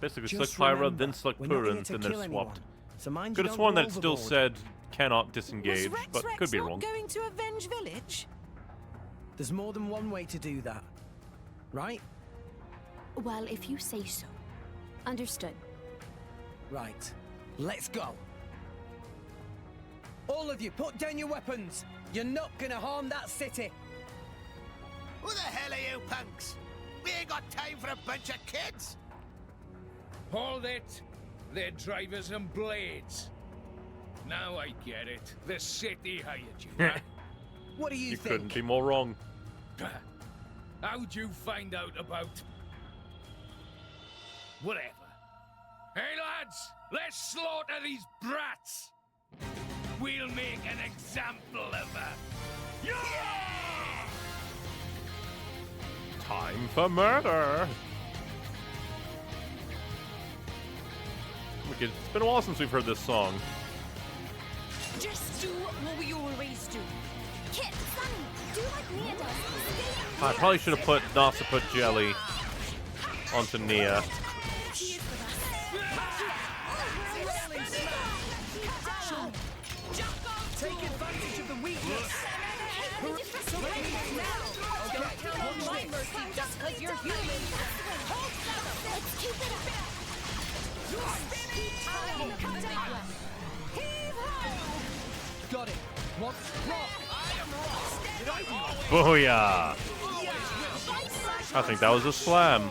[SPEAKER 1] Basically,
[SPEAKER 5] Just
[SPEAKER 1] select Pyra,
[SPEAKER 5] remember,
[SPEAKER 1] then select
[SPEAKER 5] we're not here
[SPEAKER 1] Purin,
[SPEAKER 5] to
[SPEAKER 1] then
[SPEAKER 5] kill
[SPEAKER 1] they're
[SPEAKER 5] anyone.
[SPEAKER 1] swapped.
[SPEAKER 5] So mind
[SPEAKER 1] Could
[SPEAKER 5] you
[SPEAKER 1] have
[SPEAKER 5] don't
[SPEAKER 1] sworn
[SPEAKER 5] go
[SPEAKER 1] that it still
[SPEAKER 5] overboard.
[SPEAKER 1] said cannot disengage,
[SPEAKER 2] Was
[SPEAKER 1] but
[SPEAKER 2] Rex
[SPEAKER 1] could be
[SPEAKER 2] not
[SPEAKER 1] wrong.
[SPEAKER 2] going to avenge village?
[SPEAKER 5] There's more than one way to do that. Right?
[SPEAKER 4] Well, if you say so.
[SPEAKER 8] Understood.
[SPEAKER 5] Right. Let's go. All of you, put down your weapons. You're not gonna harm that city.
[SPEAKER 7] Who the hell are you punks? We ain't got time for a bunch of kids.
[SPEAKER 15] Hold it! They're drivers and blades. Now I get it. The city hired you, huh?
[SPEAKER 5] What do you
[SPEAKER 1] You
[SPEAKER 5] think?
[SPEAKER 1] couldn't be more wrong.
[SPEAKER 15] How'd you find out about... whatever? Hey lads, let's slaughter these brats! We'll make an example of her. Yeah!
[SPEAKER 1] Time for murder! It's been a while since we've heard this song.
[SPEAKER 16] Just do what we always do. Kit, Sunny, do like Nia does.
[SPEAKER 1] I probably should have put Nassiput Jelly onto Nia.
[SPEAKER 5] Take advantage of the weakness.
[SPEAKER 16] Don't count on my mercy just because you're human. Let's keep it up.
[SPEAKER 5] Got it. What?
[SPEAKER 1] Booyah! I think that was a slam.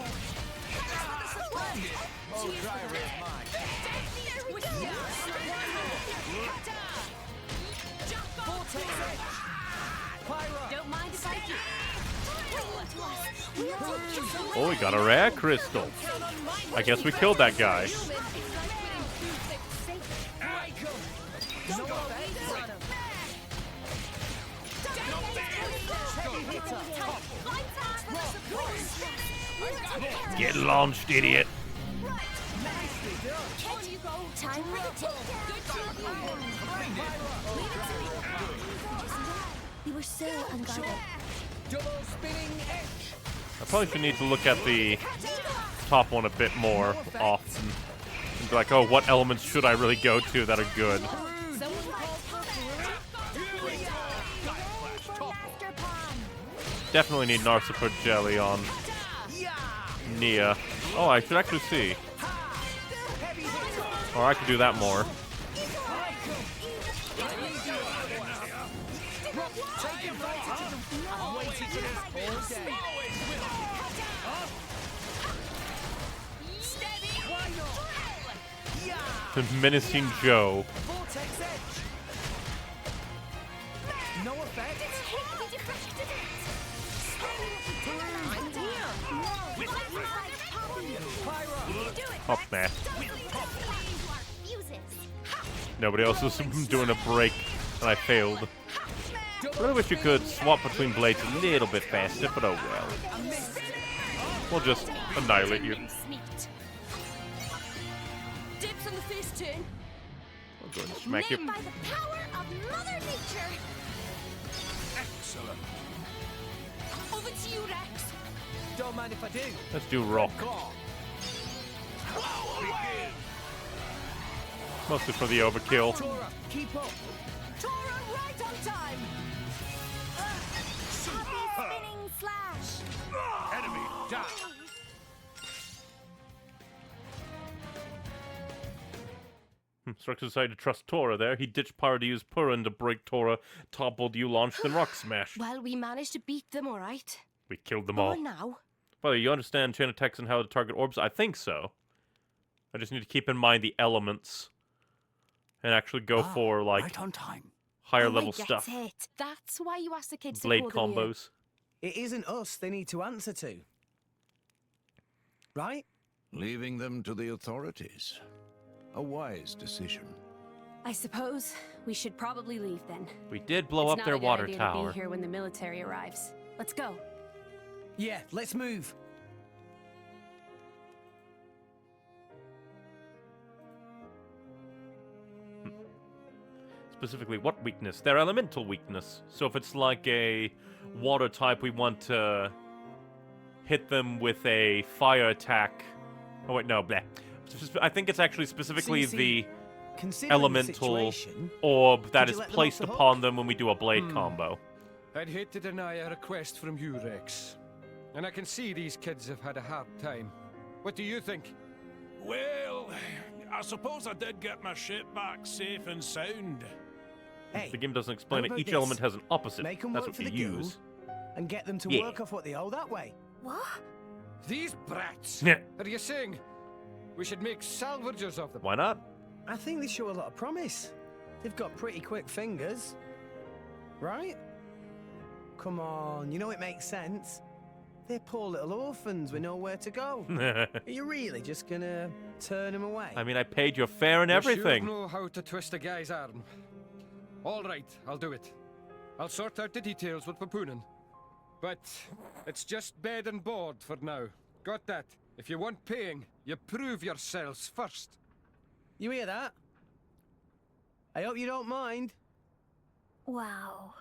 [SPEAKER 16] Don't mind if I do.
[SPEAKER 1] Oh, we got a rare crystal. I guess we killed that guy. Get launched, idiot.
[SPEAKER 16] Time for the
[SPEAKER 3] We were so unguarded.
[SPEAKER 5] Double spinning edge.
[SPEAKER 1] I probably should need to look at the top one a bit more often. And be like, oh, what elements should I really go to that are good? Definitely need Narsiput Jelly on Nia. Oh, I should actually see. Or I could do that more. Menacing Joe.
[SPEAKER 5] No effect.
[SPEAKER 1] Oh, man. Nobody else was doing a break, and I failed. I really wish you could swap between blades a little bit faster, but oh well. We'll just annihilate you.
[SPEAKER 16] Dips on the face turn.
[SPEAKER 1] I'll go and smack you.
[SPEAKER 16] Made by the power of Mother Nature.
[SPEAKER 7] Excellent.
[SPEAKER 16] Over to you, Rex.
[SPEAKER 5] Don't mind if I do.
[SPEAKER 1] Let's do rock. Mostly for the overkill.
[SPEAKER 5] Tora, keep up.
[SPEAKER 16] Tora, right on time. Spinning slash.
[SPEAKER 7] Enemy down.
[SPEAKER 1] Strux decided to trust Tora there. He ditched power to use Purin to break Tora, toppled you, launched, and rock smash.
[SPEAKER 4] Well, we managed to beat them, all right.
[SPEAKER 1] We killed them
[SPEAKER 4] But
[SPEAKER 1] all.
[SPEAKER 4] what now?
[SPEAKER 1] Well, you understand chain attacks and how to target orbs? I think so. I just need to keep in mind the elements and actually go for, like,
[SPEAKER 11] right on time.
[SPEAKER 1] higher level
[SPEAKER 16] Get
[SPEAKER 1] stuff.
[SPEAKER 16] it. That's why you asked the kids
[SPEAKER 1] Blade
[SPEAKER 16] to call them here.
[SPEAKER 1] combos.
[SPEAKER 5] It isn't us they need to answer to. Right?
[SPEAKER 17] Leaving them to the authorities. A wise decision.
[SPEAKER 8] I suppose we should probably leave then.
[SPEAKER 1] We did blow
[SPEAKER 8] It's
[SPEAKER 1] up
[SPEAKER 8] not
[SPEAKER 1] their
[SPEAKER 8] a good
[SPEAKER 1] water
[SPEAKER 8] idea
[SPEAKER 1] tower.
[SPEAKER 8] To be here when the military arrives. Let's go.
[SPEAKER 5] Yeah, let's move.
[SPEAKER 1] Specifically, what weakness? Their elemental weakness. So if it's like a water type, we want to hit them with a fire attack. Oh wait, no, bleh. I think it's actually specifically the elemental orb that is placed upon them when we do a blade combo.
[SPEAKER 15] I'd hate to deny a request from you, Rex. And I can see these kids have had a hard time. What do you think?
[SPEAKER 18] Well, I suppose I did get my ship back safe and sound.
[SPEAKER 5] Hey,
[SPEAKER 1] the game doesn't explain
[SPEAKER 5] how
[SPEAKER 1] it.
[SPEAKER 5] about
[SPEAKER 1] Each
[SPEAKER 5] this?
[SPEAKER 1] element has an opposite.
[SPEAKER 5] Make 'em
[SPEAKER 1] That's
[SPEAKER 5] work
[SPEAKER 1] what
[SPEAKER 5] for
[SPEAKER 1] you
[SPEAKER 5] the
[SPEAKER 1] use.
[SPEAKER 5] and get them to
[SPEAKER 1] Yeah.
[SPEAKER 5] work off what they owe that way.
[SPEAKER 16] What?
[SPEAKER 15] These brats?
[SPEAKER 1] Yeah.
[SPEAKER 15] Are you saying we should make salvagers of them?
[SPEAKER 1] Why not?
[SPEAKER 5] I think they show a lot of promise. They've got pretty quick fingers. Right? Come on, you know it makes sense. They're poor little orphans with nowhere to go. Are you really just gonna turn them away?
[SPEAKER 1] I mean, I paid your fare and
[SPEAKER 15] You
[SPEAKER 1] everything.
[SPEAKER 15] sure know how to twist a guy's arm. All right, I'll do it. I'll sort out the details with Papunen. But it's just bed and board for now. Got that? If you want paying, you prove yourselves first.
[SPEAKER 5] You hear that? I hope you don't mind.
[SPEAKER 16] Wow.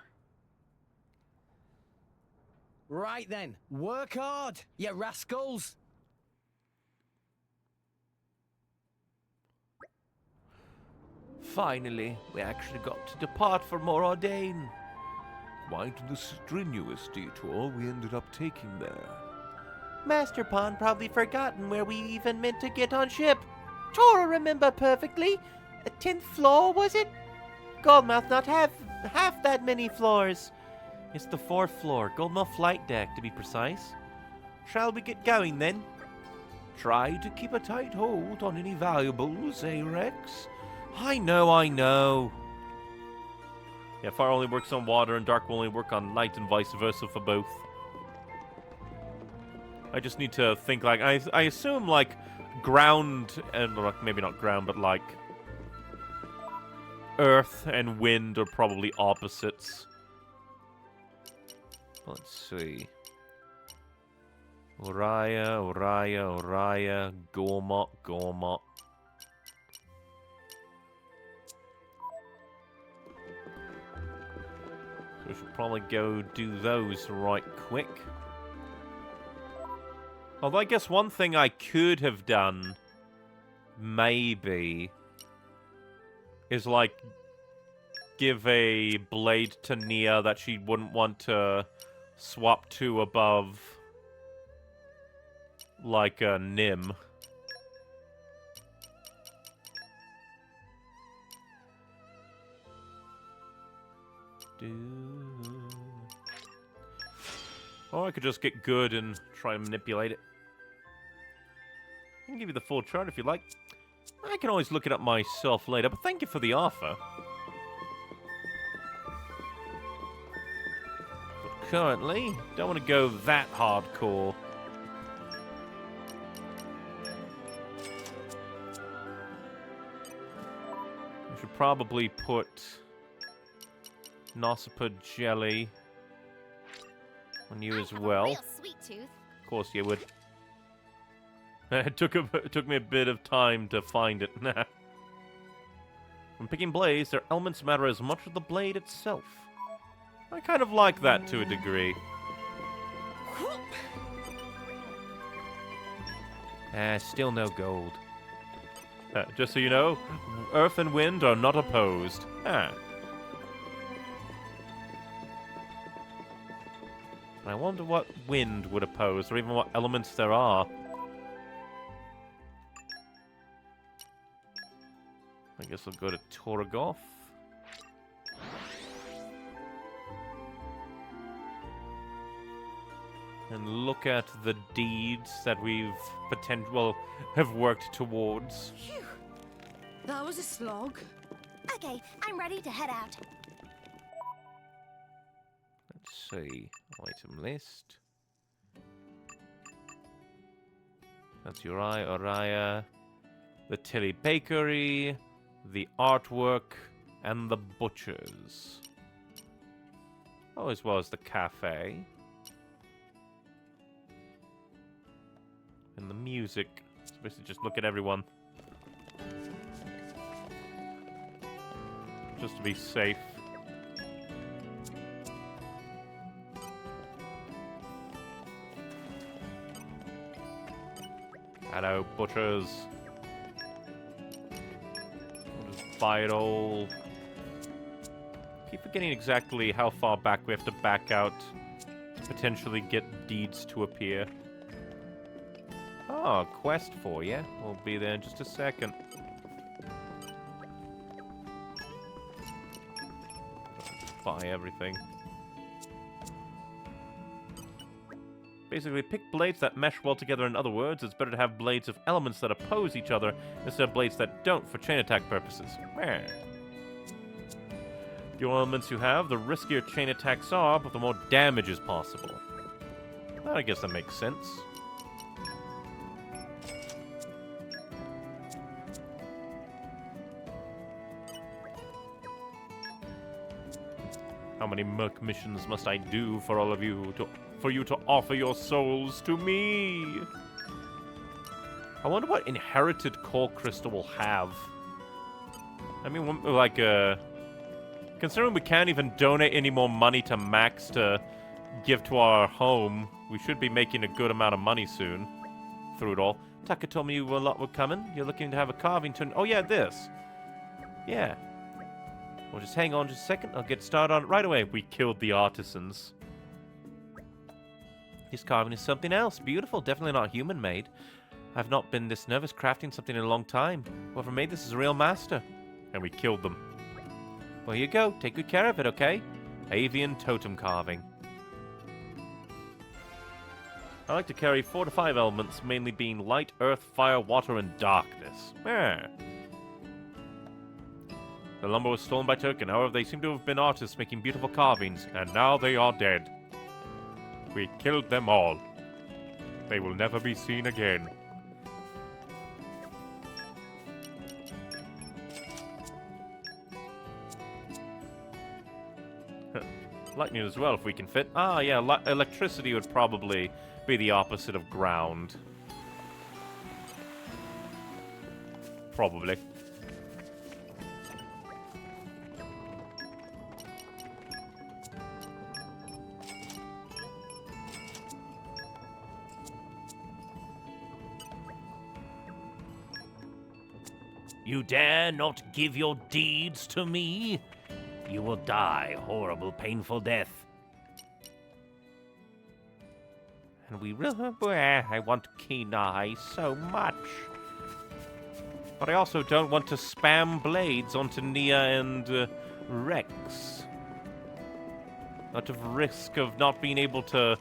[SPEAKER 5] Right then, work hard, you rascals.
[SPEAKER 6] Finally, we actually got to depart for more Ardain.
[SPEAKER 17] Quite the strenuous detour we ended up taking there.
[SPEAKER 6] Master Pond probably forgotten where we even meant to get on ship. Tora remember perfectly. A 10th floor, was it? Goldmouth not have half that many floors.
[SPEAKER 1] It's the 4th floor, Goldmouth flight deck to be precise.
[SPEAKER 6] Shall we get going then?
[SPEAKER 17] Try to keep a tight hold on any valuables, eh, Rex?
[SPEAKER 1] I know. Yeah, fire only works on water and dark will only work on light and vice versa for both. I just need to think, like, I assume, like, ground, and maybe not ground, but, like, earth and wind are probably opposites. Let's see. Uraya, Gormot. So we should probably go do those right quick. Although I guess one thing I could have done, maybe, is like give a blade to Nia that she wouldn't want to swap to above, like a Nim. Or I could just get good and try and manipulate it. I can give you the full chart if you like. I can always look it up myself later, but thank you for the offer. But currently, don't want to go that hardcore. We should probably put Nausicaa jelly on you as well.
[SPEAKER 16] Real sweet tooth.
[SPEAKER 1] Of course you would. It took me a bit of time to find it. When picking blades, their elements matter as much as the blade itself. I kind of like that to a degree. Still no gold. Just so you know, earth and wind are not opposed. I wonder what wind would oppose, or even what elements there are. I guess I'll go to Torgoth. and look at the deeds that we've have worked towards.
[SPEAKER 16] Phew. That was a slog. Okay, I'm ready to head out.
[SPEAKER 1] Let's see. Item list. That's Uriah, the Tilly Bakery, the artwork, and the butchers. Oh, as well as the cafe. And the music. So basically just look at everyone. Just to be safe. Hello, butchers. We'll just buy it all. Keep forgetting exactly how far back we have to back out to potentially get deeds to appear. Oh, quest for you. We'll be there in just a second. Buy everything. Basically, pick blades that mesh well together. In other words, it's better to have blades of elements that oppose each other instead of blades that don't for chain attack purposes. Meh. The more elements you have, the riskier chain attacks are, but the more damage is possible. Well, I guess that makes sense. How many merc missions must I do for all of you for you to offer your souls to me? I wonder what inherited core crystal will have. I mean, like, considering we can't even donate any more money to Max to give to our home, we should be making a good amount of money soon through it all. Tucker told me a lot were coming. You're looking to have a carving turn. Oh, yeah, this. Yeah. Well, just hang on just a second. I'll get started on it right away. We killed the artisans. This carving is something else. Beautiful. Definitely not human-made. I've not been this nervous crafting something in a long time. Whoever made this is a real master. And we killed them. Well, here you go. Take good care of it, okay? Avian totem carving. I like to carry 4 to 5 elements, mainly being light, earth, fire, water, and darkness. The lumber was stolen by Turkin. However, they seem to have been artists making beautiful carvings, and now they are dead. We killed them all. They will never be seen again. Lightning as well, if we can fit. Ah, yeah, electricity would probably be the opposite of ground. Probably.
[SPEAKER 17] You dare not give your deeds to me? You will die horrible, painful death.
[SPEAKER 1] And we really... I want Kenai so much. But I also don't want to spam blades onto Nia and Rex. Out of risk of not being able to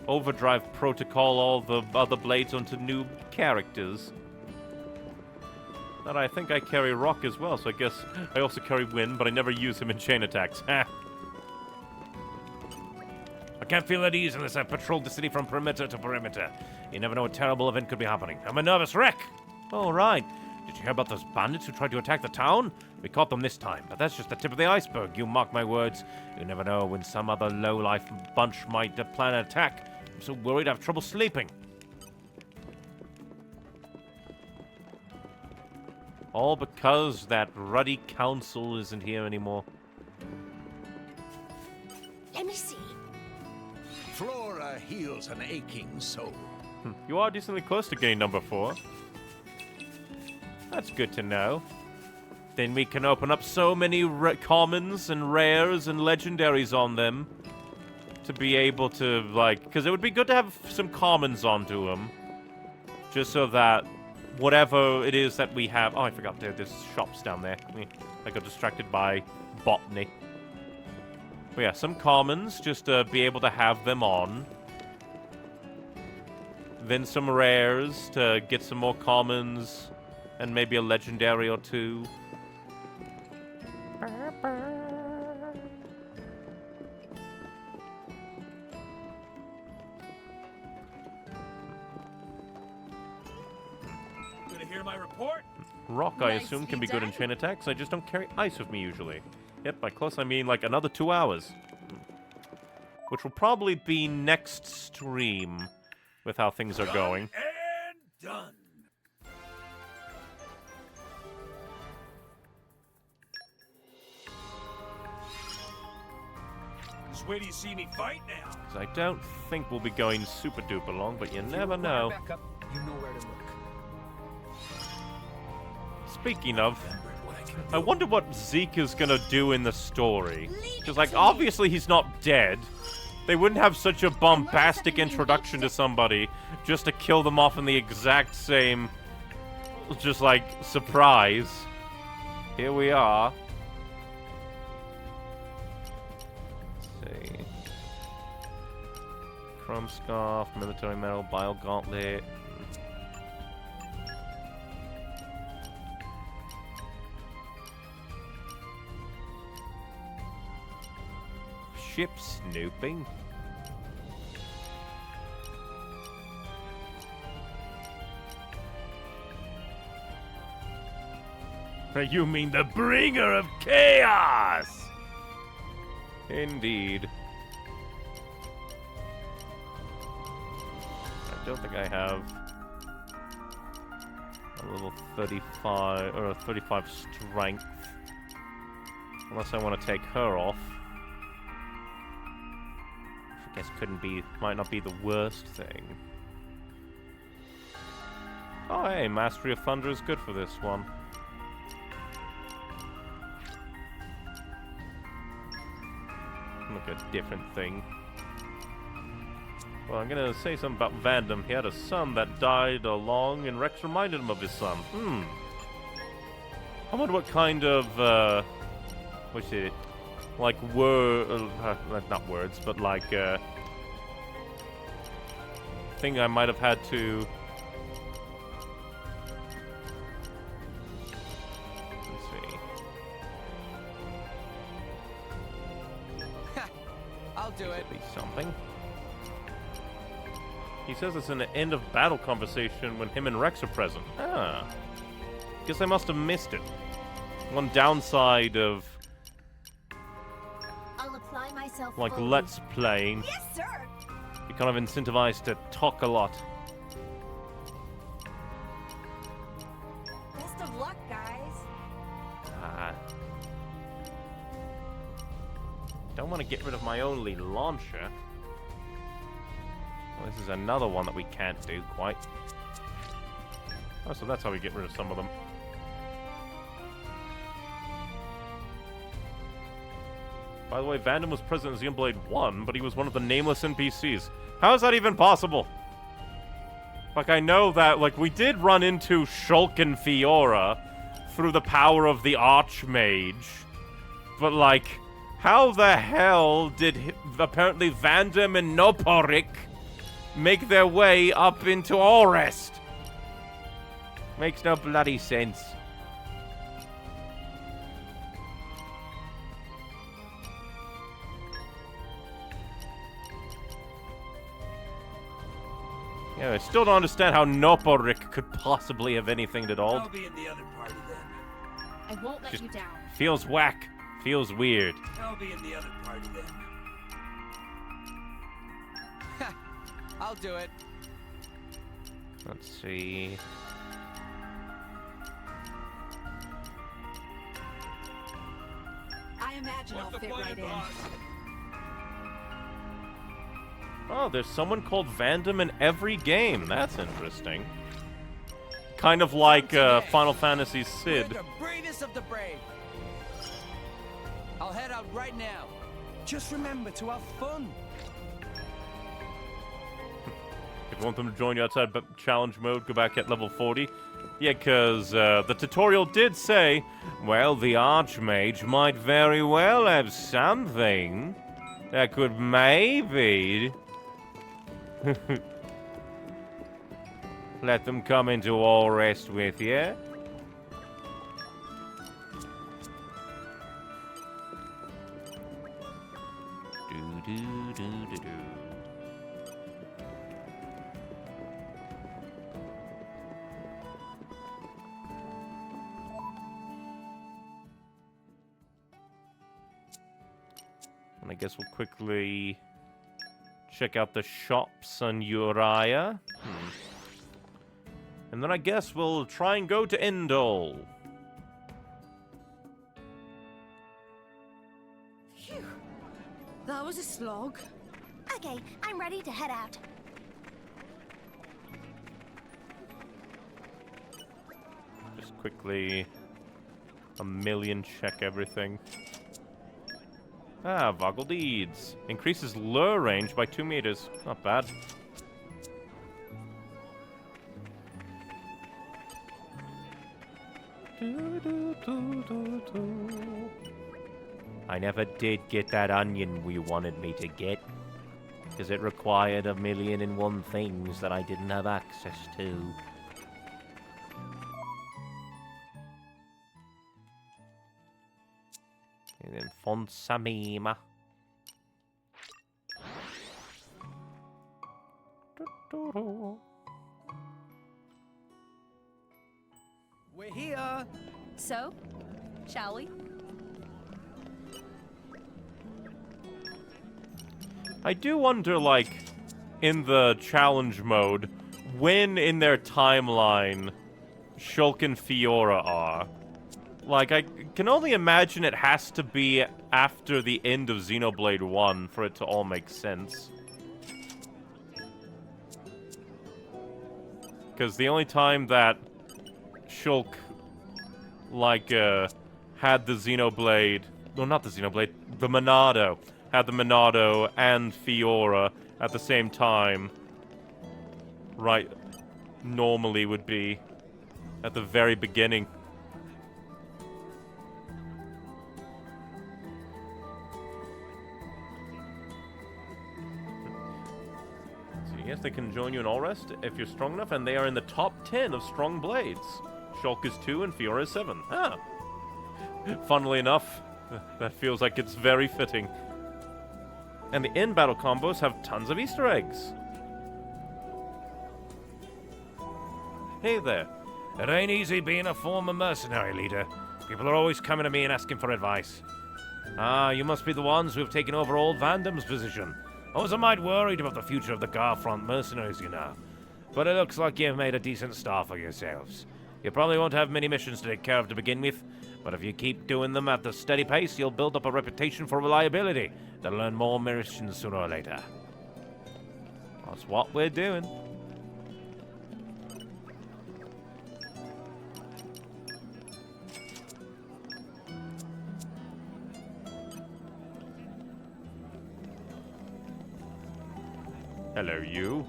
[SPEAKER 1] overdrive protocol all the other blades onto new characters. And I think I carry Rock as well, so I guess I also carry Wind, but I never use him in chain attacks. Ha!
[SPEAKER 17] I can't feel at ease unless I patrolled the city from perimeter to perimeter. You never know what terrible event could be happening. I'm a nervous wreck!
[SPEAKER 1] All right.
[SPEAKER 17] Did you hear about those bandits who tried to attack the town? We caught them this time, but that's just the tip of the iceberg. You mark my words. You never know when some other low-life bunch might plan an attack. I'm so worried I have trouble sleeping.
[SPEAKER 1] All because that ruddy council isn't here anymore.
[SPEAKER 16] Let me see.
[SPEAKER 7] Flora heals an aching soul.
[SPEAKER 1] You are decently close to getting number 4. That's good to know. Then we can open up so many commons and rares and legendaries on them to be able to, like... Because it would be good to have some commons onto them. Just so that whatever it is that we have... Oh, I forgot there's shops down there. I got distracted by botany. But yeah, some commons, just to be able to have them on. then some rares to get some more commons, and maybe a legendary or two.
[SPEAKER 18] Gonna hear my report?
[SPEAKER 1] Rock, I assume, can be good in chain attacks. I just don't carry ice with me usually. Yep, by close I mean like another 2 hours. Which will probably be next stream with how things are going.
[SPEAKER 18] And done. Just wait till you see me fight now.
[SPEAKER 1] 'Cause I don't think we'll be going super duper long, but you never know.
[SPEAKER 13] Backup, you know where to look.
[SPEAKER 1] Speaking of, I wonder what Zeke is gonna do in the story. Because, like, obviously he's not dead. They wouldn't have such a bombastic introduction to somebody just to kill them off in the exact same, just like, surprise. Here we are. Let's see. Chrome Scarf, Military Medal, Bile Gauntlet. Ship snooping. You mean the bringer of chaos? Indeed. I don't think I have a level 35 or a 35 strength. Unless I want to take her off. I guess might not be the worst thing. Oh hey, Mastery of Thunder is good for this one. Look, a different thing. Well, I'm gonna say something about Vandam. He had a son that died along, and Rex reminded him of his son. I wonder what kind of, what's it? Like, not words, but like, thing I might have had to... Let's see.
[SPEAKER 10] I'll do it.
[SPEAKER 1] Be something. He says it's an end of battle conversation when him and Rex are present. Ah. Guess I must have missed it. One downside of...
[SPEAKER 16] I'll apply myself
[SPEAKER 1] like,
[SPEAKER 16] fully.
[SPEAKER 1] Let's Playing.
[SPEAKER 16] Yes, sir.
[SPEAKER 1] You're kind of incentivized to talk a lot.
[SPEAKER 16] Best of luck, guys.
[SPEAKER 1] Ah. Don't want to get rid of my only launcher. Well, this is another one that we can't do quite. Oh, so that's how we get rid of some of them. By the way, Vandam was present in Xenoblade 1, but he was one of the nameless NPCs. How is that even possible? Like, I know that, like, we did run into Shulk and Fiora through the power of the Archmage. But, like, how the hell did apparently Vandam and Noporik make their way up into Orest? Makes no bloody sense. Yeah, I still don't understand how Noporik could possibly have anything at all.
[SPEAKER 18] I'll be in the other party then.
[SPEAKER 8] I won't let
[SPEAKER 1] Just
[SPEAKER 8] you down.
[SPEAKER 1] feels whack. Feels weird.
[SPEAKER 18] I'll be in the other party then.
[SPEAKER 10] I'll do it.
[SPEAKER 1] Let's see.
[SPEAKER 16] I imagine I'll fit right in.
[SPEAKER 1] Oh, there's someone called Vandam in every game. That's interesting. Kind of like Final Fantasy's Sid.
[SPEAKER 10] We're the bravest of the brave. I'll head out right now.
[SPEAKER 5] Just remember to have fun.
[SPEAKER 1] If you want them to join you outside challenge mode, go back at level 40. Yeah, because the tutorial did say, well, the Archmage might very well have something that could maybe...
[SPEAKER 17] let them come into all rest with you. Do-do-do-do-do. And I guess we'll quickly check out the shops on Uriah. And then I guess we'll try and go to Endol.
[SPEAKER 16] Phew. That was a slog. Okay, I'm ready to head out.
[SPEAKER 17] Just quickly check everything. Ah, Voggle Deeds. Increases lure range by 2 meters. Not bad. I never did get that onion we wanted me to get, because it required 1,000,001 things that I didn't have access to. And then Font Samima.
[SPEAKER 5] We're here.
[SPEAKER 8] So, shall we?
[SPEAKER 17] I do wonder, like, in the challenge mode, when in their timeline Shulk and Fiora are. Like, I can only imagine it has to be after the end of Xenoblade 1 for it to all make sense. Because the only time that Shulk, like, had the Xenoblade... No, not the Xenoblade. The Monado. Had the Monado and Fiora at the same time. Right. Normally would be at the very beginning. Yes, they can join you in All Rest if you're strong enough, and they are in the top 10 of strong blades. Shulk is 2 and Fiora is 7. Ah. Funnily enough, that feels like it's very fitting. And the in-battle combos have tons of Easter eggs. Hey there.
[SPEAKER 1] It ain't easy being a former mercenary leader. People are always coming to me and asking for advice. Ah, you must be the ones who have taken over old Vandam's position. I was a mite worried about the future of the Garfront mercenaries, you know. But it looks like you've made a decent start for yourselves. You probably won't have many missions to take care of to begin with, but if you keep doing them at the steady pace, you'll build up a reputation for reliability that'll earn more missions sooner or later. That's what we're doing. Hello, you.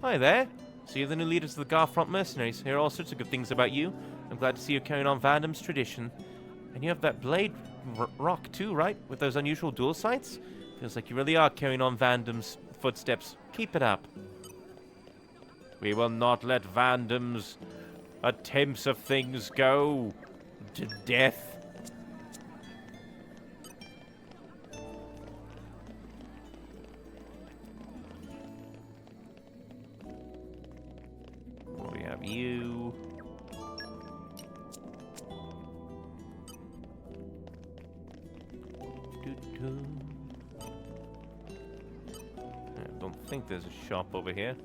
[SPEAKER 1] Hi there. So you're the new leaders of the Garfront mercenaries. Hear all sorts of good things about you. I'm glad to see you're carrying on Vandam's tradition. And you have that blade rock too, right? With those unusual dual sights? Feels like you really are carrying on Vandam's footsteps. Keep it up. We will not let Vandam's attempts of things go to death. We have you. I don't think there's a shop over here.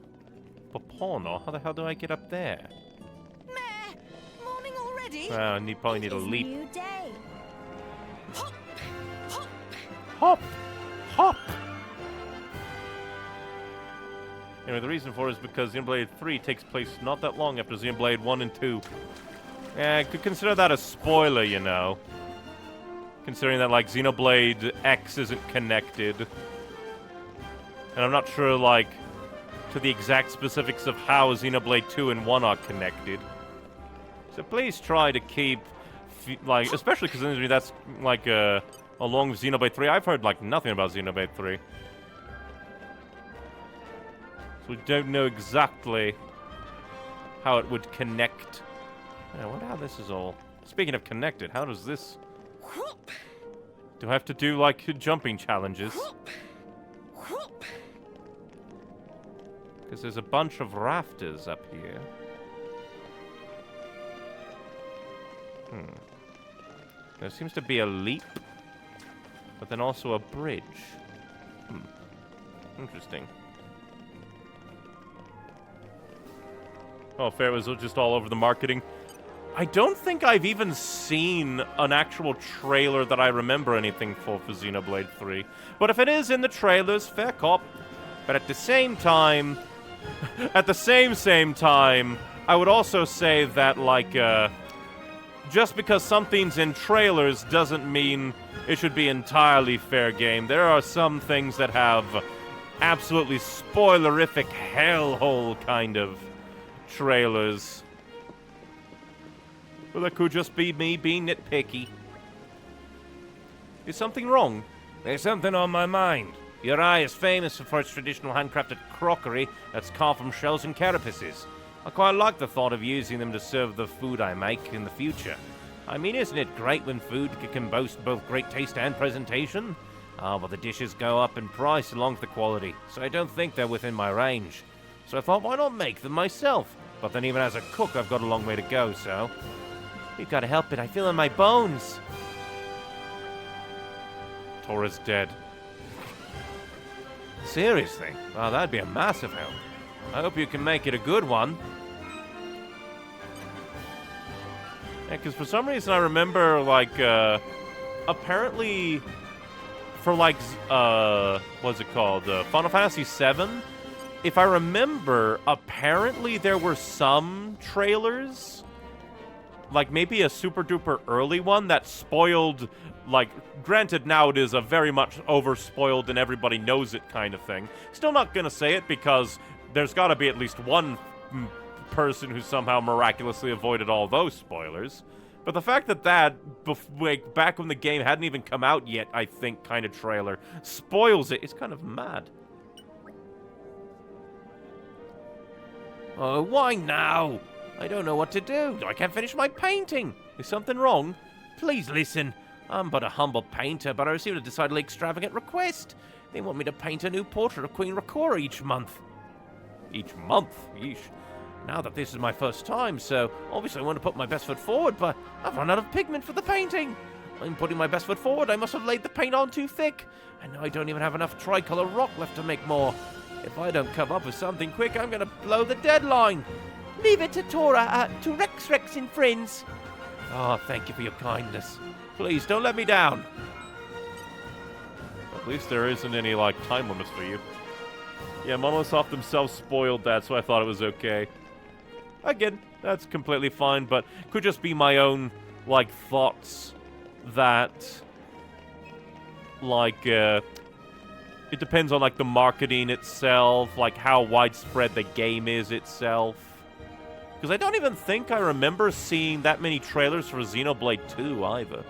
[SPEAKER 1] Papono, how the hell do I get up there?
[SPEAKER 16] Meh! Morning already?
[SPEAKER 17] Well, I probably need a leap.
[SPEAKER 16] New day. Hop! Hop!
[SPEAKER 17] Hop! Hop! Anyway, the reason for it is because Xenoblade 3 takes place not that long after Xenoblade 1 and 2. Yeah, I could consider that a spoiler, you know. Considering that, like, Xenoblade X isn't connected. And I'm not sure, like, to the exact specifics of how Xenoblade 2 and 1 are connected. So please try to keep, like, especially because that's, like, along with Xenoblade 3. I've heard, like, nothing about Xenoblade 3.
[SPEAKER 1] So we don't know exactly how it would connect. I wonder how this is all... Speaking of connected, how does this... Do I have to do, like, jumping challenges? Because there's a bunch of rafters up here. There seems to be a leap, but then also a bridge. Interesting. Oh, fair, it was just all over the marketing. I don't think I've even seen an actual trailer that I remember anything for Xenoblade 3. But if it is in the trailers, fair cop. But at the same time... at the same time, I would also say that, like, just because something's in trailers doesn't mean it should be entirely fair game. There are some things that have absolutely spoilerific hellhole kind of trailers. Well, that could just be me being nitpicky. Is something wrong? There's something on my mind. Your eye is famous for its traditional handcrafted crockery that's carved from shells and carapaces. I quite like the thought of using them to serve the food I make in the future. I mean, isn't it great when food can boast both great taste and presentation? But the dishes go up in price along with the quality, so I don't think they're within my range. So I thought, why not make them myself? But then even as a cook, I've got a long way to go, so... You've got to help it, I feel in my bones. Tora's dead. Seriously? Wow, that'd be a massive help. I hope you can make it a good one. Yeah, because for some reason I remember, like, apparently for, like, what's it called? Final Fantasy VII? If I remember, apparently there were some trailers, like maybe a super duper early one that spoiled, like, granted now it is a very much over-spoiled and everybody knows it kind of thing. Still not gonna say it because there's gotta be at least one person who somehow miraculously avoided all those spoilers. But the fact that like, back when the game hadn't even come out yet, I think, kind of trailer, spoils it is kind of mad. Oh, why now? I don't know what to do. I can't finish my painting. Is something wrong? Please listen. I'm but a humble painter, but I received a decidedly extravagant request. They want me to paint a new portrait of Queen Rakora each month. Each month? Yeesh. Now that this is my first time, so obviously I want to put my best foot forward, but I've run out of pigment for the painting. I'm putting my best foot forward. I must have laid the paint on too thick. And now I don't even have enough tricolor rock left to make more. If I don't come up with something quick, I'm going to blow the deadline.
[SPEAKER 6] Leave it to Tora, to Rex and friends.
[SPEAKER 1] Oh, thank you for your kindness. Please, don't let me down. At least there isn't any, like, time limits for you. Yeah, Monolith themselves spoiled that, so I thought it was okay. Again, that's completely fine, but could just be my own, like, thoughts that, like, it depends on, like, the marketing itself, like, how widespread the game is itself. Because I don't even think I remember seeing that many trailers for Xenoblade 2 either.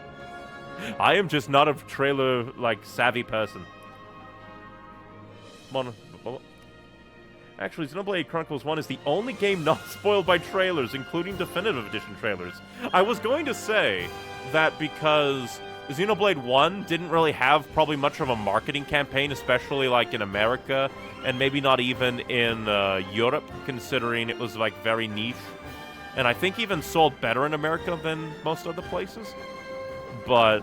[SPEAKER 1] I am just not a trailer, like, savvy person. Actually, Xenoblade Chronicles 1 is the only game not spoiled by trailers, including Definitive Edition trailers. I was going to say that because Xenoblade 1 didn't really have probably much of a marketing campaign, especially, like, in America, and maybe not even in Europe, considering it was, like, very niche. And I think even sold better in America than most other places. But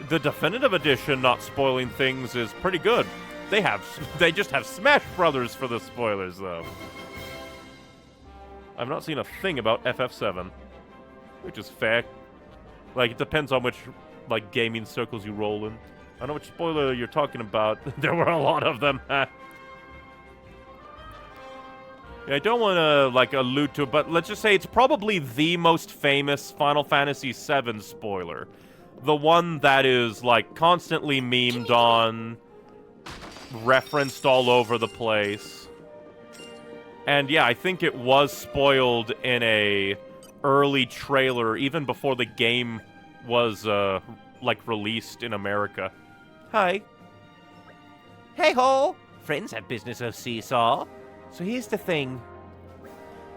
[SPEAKER 1] the Definitive Edition not spoiling things is pretty good. They just have Smash Brothers for the spoilers, though. I've not seen a thing about FF7, which is fair. Like, it depends on which, like, gaming circles you roll in. I don't know which spoiler you're talking about. There were a lot of them. Yeah, I don't want to, like, allude to it, but let's just say it's probably the most famous Final Fantasy VII spoiler. The one that is, like, constantly memed on, referenced all over the place. And yeah, I think it was spoiled in a early trailer, even before the game was, like, released in America.
[SPEAKER 6] Hi. Hey-ho! Friends have business of seesaw. So here's the thing.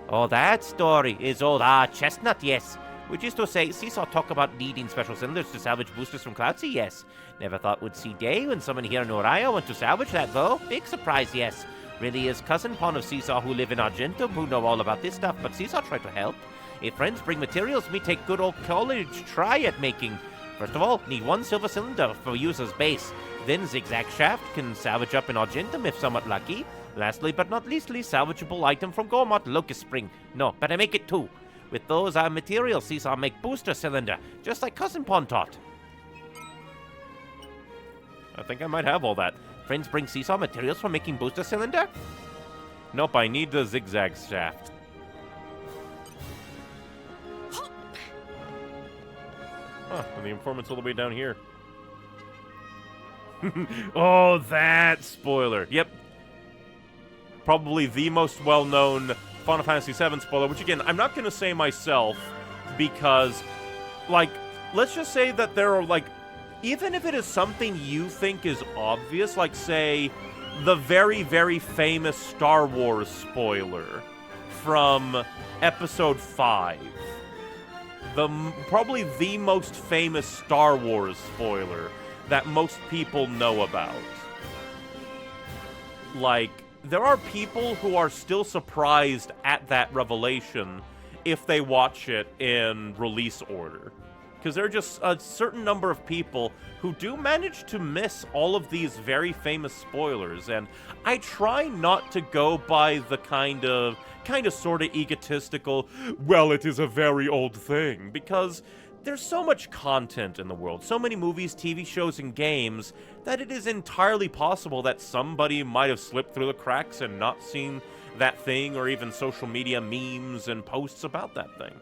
[SPEAKER 6] Oh, that story is old. Chestnut, yes. Which is to say, Seesaw talk about needing special cylinders to salvage boosters from Cloudsea, yes. Never thought would see day when someone here in Orion went to salvage that, though. Big surprise, yes. Really is cousin Pon of Seesaw who live in Argentum who know all about this stuff, but Seesaw try to help. If friends bring materials, me take good old college try at making. First of all, need 1 silver cylinder for use as base. Then zigzag shaft can salvage up in Argentum if somewhat lucky. Lastly, but not leastly, salvageable item from Gormott, Locust Spring. No, but I make it 2. With those materials, Seesaw make booster cylinder, just like cousin Pon taught.
[SPEAKER 1] I think I might have all that.
[SPEAKER 6] Friends bring Seesaw materials for making booster cylinder?
[SPEAKER 1] Nope, I need the zigzag shaft. Huh, and the informant's all the way down here. Oh, that spoiler. Yep. Probably the most well-known Final Fantasy VII spoiler, which, again, I'm not going to say myself because, like, let's just say that there are, like, even if it is something you think is obvious, like, say, the very, very famous Star Wars spoiler from Episode 5. Probably the most famous Star Wars spoiler that most people know about. Like, there are people who are still surprised at that revelation if they watch it in release order. Because there are just a certain number of people who do manage to miss all of these very famous spoilers, and I try not to go by the kind of sort of egotistical, well, it is a very old thing, because there's so much content in the world, so many movies, TV shows, and games, that it is entirely possible that somebody might have slipped through the cracks and not seen that thing, or even social media memes and posts about that thing.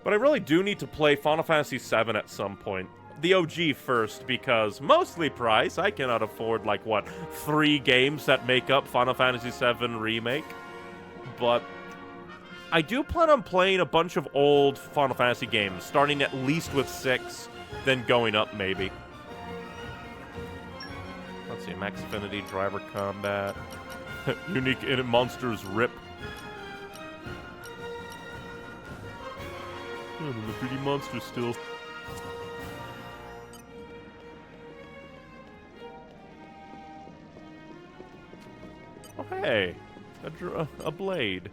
[SPEAKER 1] But I really do need to play Final Fantasy VII at some point. The OG first, because mostly price, I cannot afford, like, what, 3 games that make up Final Fantasy VII Remake? But I do plan on playing a bunch of old Final Fantasy games, starting at least with 6, then going up, maybe. Let's see, Max Affinity, Driver Combat, Unique Monsters Rip. Oh, the 3D monster still. Oh, hey. A blade.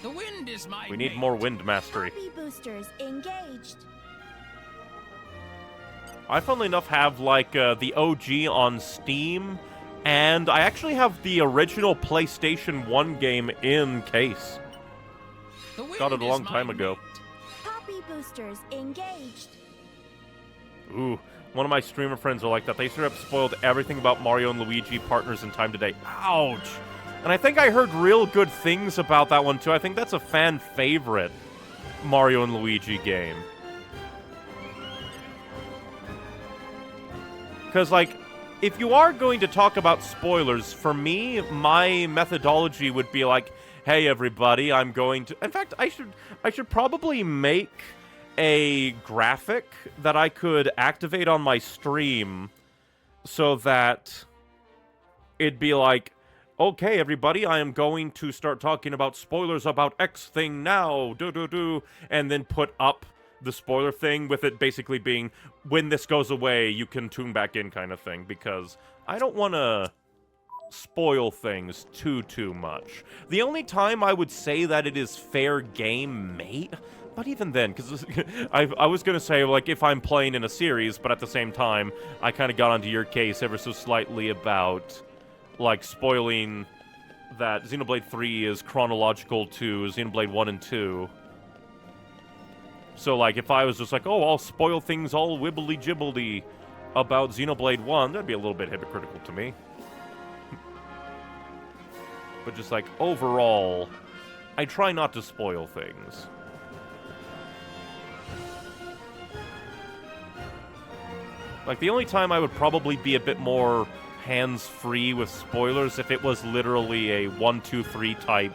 [SPEAKER 10] The wind is my
[SPEAKER 1] We need more wind mastery.
[SPEAKER 3] Happy boosters engaged.
[SPEAKER 1] I, funnily enough, have, like, the OG on Steam, and I actually have the original PlayStation 1 game in case. Got it a long time ago.
[SPEAKER 3] Happy boosters engaged.
[SPEAKER 1] Ooh, one of my streamer friends are like that. They straight up spoiled everything about Mario and Luigi Partners in Time Today. Ouch! And I think I heard real good things about that one, too. I think that's a fan favorite Mario and Luigi game. Because, like, if you are going to talk about spoilers, for me, my methodology would be like, hey, everybody, I'm going to... In fact, I should probably make a graphic that I could activate on my stream so that it'd be like, okay, everybody, I am going to start talking about spoilers about X thing now, and then put up the spoiler thing with it basically being, when this goes away, you can tune back in kind of thing, because I don't want to spoil things too much. The only time I would say that it is fair game, mate, but even then, because I was going to say, like, if I'm playing in a series, but at the same time, I kind of got onto your case ever so slightly about, like, spoiling that Xenoblade 3 is chronological to Xenoblade 1 and 2. So, like, if I was just like, oh, I'll spoil things all wibbly-jibbledy about Xenoblade 1, that'd be a little bit hypocritical to me. But just, like, overall, I try not to spoil things. Like, the only time I would probably be a bit more hands-free with spoilers if it was literally a 1, 2, 3 type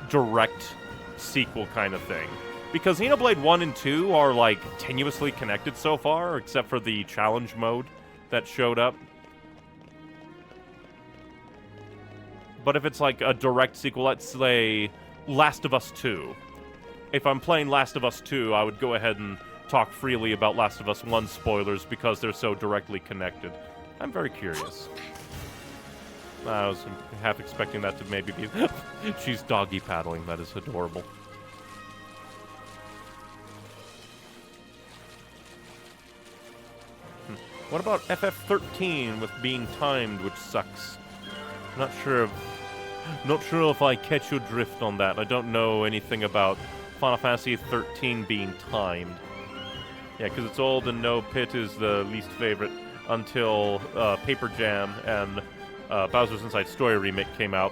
[SPEAKER 1] direct sequel kind of thing. Because Xenoblade 1 and 2 are, like, tenuously connected so far, except for the challenge mode that showed up. But if it's like a direct sequel, let's say Last of Us 2. If I'm playing Last of Us 2, I would go ahead and talk freely about Last of Us 1 spoilers because they're so directly connected. I'm very curious. I was half expecting that to maybe be... She's doggy paddling. That is adorable. What about FF13 with being timed, which sucks? Not sure if I catch your drift on that. I don't know anything about Final Fantasy 13 being timed. Yeah, because it's old and no Pit is the least favorite until Paper Jam and Bowser's Inside Story remake came out.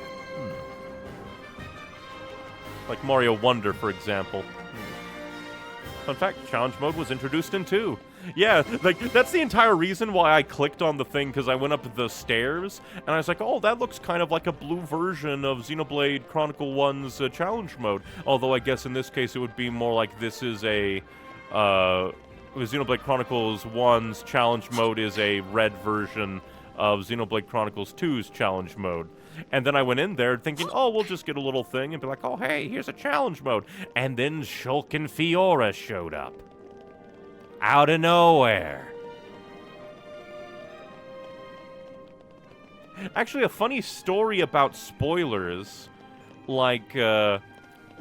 [SPEAKER 1] Like Mario Wonder, for example. Fun fact, challenge mode was introduced in 2. Yeah, like, that's the entire reason why I clicked on the thing, because I went up the stairs, and I was like, oh, that looks kind of like a blue version of Xenoblade Chronicle 1's challenge mode. Although I guess in this case it would be more like this is a, Xenoblade Chronicles 1's challenge mode is a red version of Xenoblade Chronicles 2's challenge mode. And then I went in there thinking, oh, we'll just get a little thing and be like, oh, hey, here's a challenge mode. And then Shulk and Fiora showed up. Out of nowhere. Actually, a funny story about spoilers. Like, when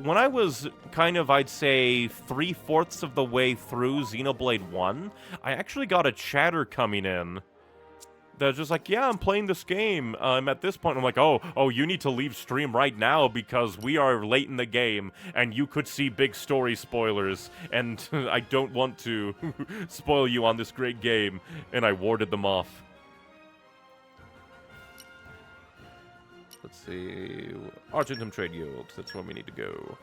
[SPEAKER 1] I was kind of, I'd say, 3/4 of the way through Xenoblade 1, I actually got a chatter coming in. They're just like, yeah, I'm playing this game. I'm at this point. I'm like, oh, you need to leave stream right now because we are late in the game and you could see big story spoilers and I don't want to spoil you on this great game. And I warded them off. Let's see. Argentum Trade Guild. That's where we need to go.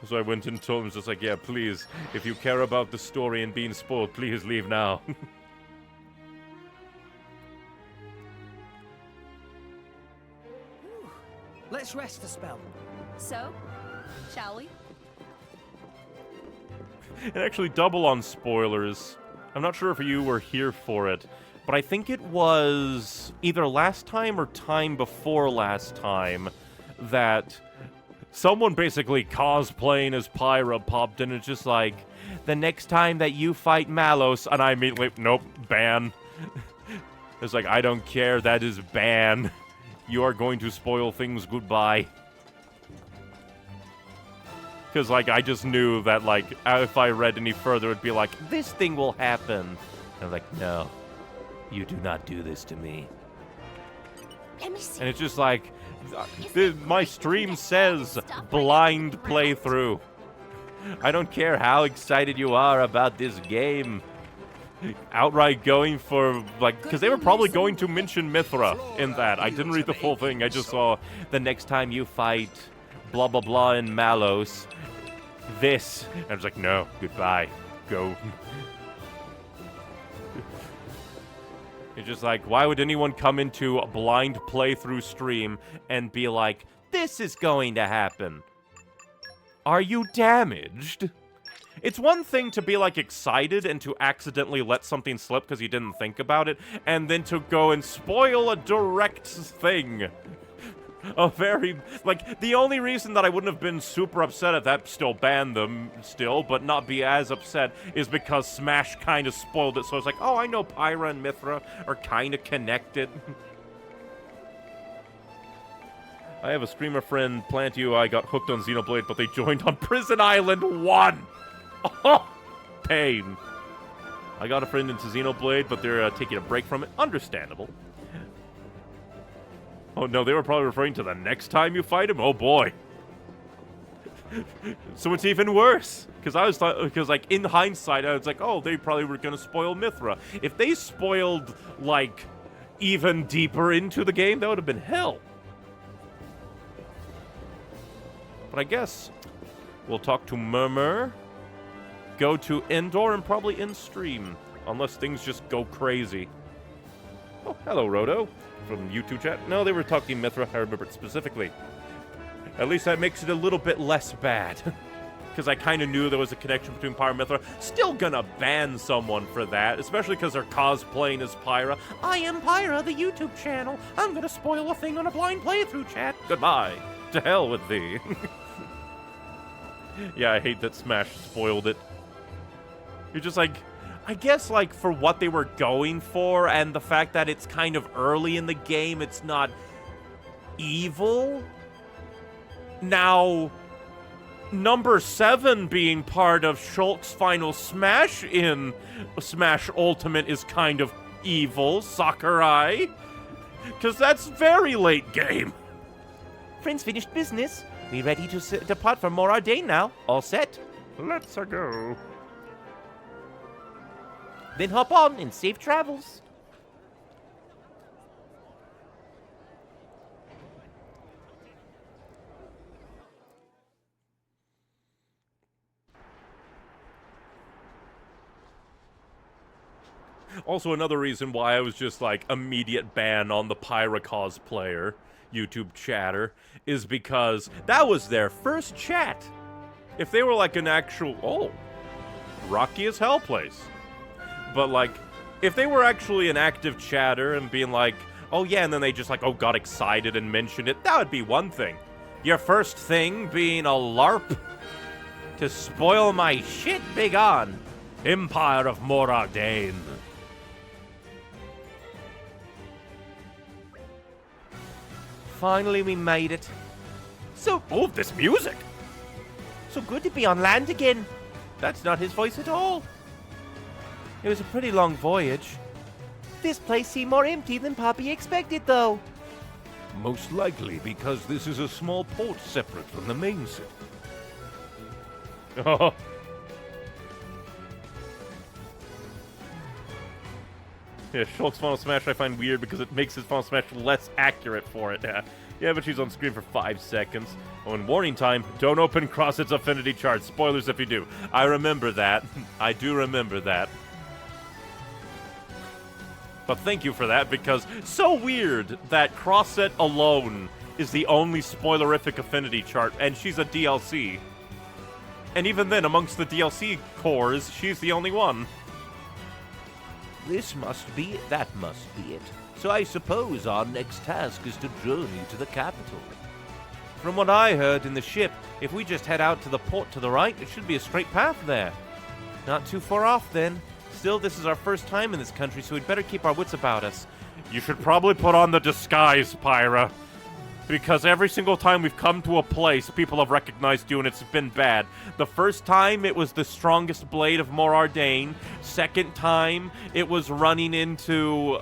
[SPEAKER 1] So I went and told him, just like, yeah, please, if you care about the story and being spoiled, please leave now.
[SPEAKER 5] Let's rest a spell.
[SPEAKER 8] So, shall we?
[SPEAKER 1] And actually double on spoilers. I'm not sure if you were here for it, but I think it was either last time or time before last time that someone basically cosplaying as Pyra popped in and it's just like, the next time that you fight Malos, and I immediately, nope, ban. It's like, I don't care, that is ban. You are going to spoil things, goodbye. Because, like, I just knew that, like, if I read any further, it'd be like, this thing will happen. And I'm like, no, you do not do this to me.
[SPEAKER 16] Let me see.
[SPEAKER 1] And it's just like, my stream says blind playthrough. I don't care how excited you are about this game. Outright going for, like, because they were probably going to mention Mithra in that. I didn't read the full thing. I just saw the next time you fight blah blah blah in Malos, this. And I was like, no, goodbye, go. It's just like, why would anyone come into a blind playthrough stream and be like, this is going to happen? Are you damaged? It's one thing to be, like, excited and to accidentally let something slip because you didn't think about it, and then to go and spoil a direct thing. A very, like, the only reason that I wouldn't have been super upset at that, still ban them still, but not be as upset, is because Smash kind of spoiled it, so it's like, oh, I know Pyra and Mithra are kind of connected. I have a streamer friend, Plant UI, got hooked on Xenoblade, but they joined on Prison Island 1! Oh, pain. I got a friend into Xenoblade, but they're taking a break from it. Understandable. Oh no, they were probably referring to the next time you fight him? Oh boy. So it's even worse. Because like, in hindsight, I was like, oh, they probably were going to spoil Mithra. If they spoiled, like, even deeper into the game, that would have been hell. But I guess we'll talk to Murmur, go to Endor, and probably end stream. Unless things just go crazy. Oh, hello, Roto. From YouTube chat. No, they were talking Mithra. I remember it specifically. At least that makes it a little bit less bad. because I kind of knew there was a connection between Pyra and Mythra. Still gonna ban someone for that, especially because they're cosplaying as Pyra. I am Pyra, the YouTube channel. I'm gonna spoil a thing on a blind playthrough, chat. Goodbye. To hell with thee. Yeah, I hate that Smash spoiled it. You're just like, I guess, like, for what they were going for and the fact that it's kind of early in the game, it's not evil. Now, number 7 being part of Shulk's final Smash in Smash Ultimate is kind of evil, Sakurai. Because that's very late game.
[SPEAKER 6] Friends finished business. We ready to depart for more Ardain now. All set?
[SPEAKER 14] Let's go.
[SPEAKER 6] Then hop on and safe travels.
[SPEAKER 1] Also, another reason why I was just like immediate ban on the Pyra cosplayer YouTube chatter is because that was their first chat. If they were like an actual, rocky as hell place. But like, if they were actually an active chatter and being like, oh yeah, and then they just like, got excited and mentioned it, that would be one thing. Your first thing being a LARP to spoil my shit, big on. Empire of Ardain.
[SPEAKER 6] Finally, we made it.
[SPEAKER 1] So, this music!
[SPEAKER 6] So good to be on land again. That's not his voice at all. It was a pretty long voyage. This place seemed more empty than Poppy expected, though.
[SPEAKER 17] Most likely because this is a small port separate from the main city.
[SPEAKER 1] Oh. Yeah, Shulk's Final Smash I find weird because it makes his Final Smash less accurate for it. Yeah, but she's on screen for 5 seconds. Oh, and warning time, don't open Crosset's affinity chart. Spoilers if you do. I remember that. I do remember that. But thank you for that, because so weird that Crosset alone is the only spoilerific affinity chart, and she's a DLC. And even then, amongst the DLC cores, she's the only one.
[SPEAKER 6] This must be it. That must be it. So I suppose our next task is to journey to the capital. From what I heard in the ship, if we just head out to the port to the right, it should be a straight path there. Not too far off, then. Still, this is our first time in this country, so we'd better keep our wits about us.
[SPEAKER 1] You should probably put on the disguise, Pyra. Because every single time we've come to a place, people have recognized you and it's been bad. The first time, it was the strongest blade of Ardain. Second time, it was running into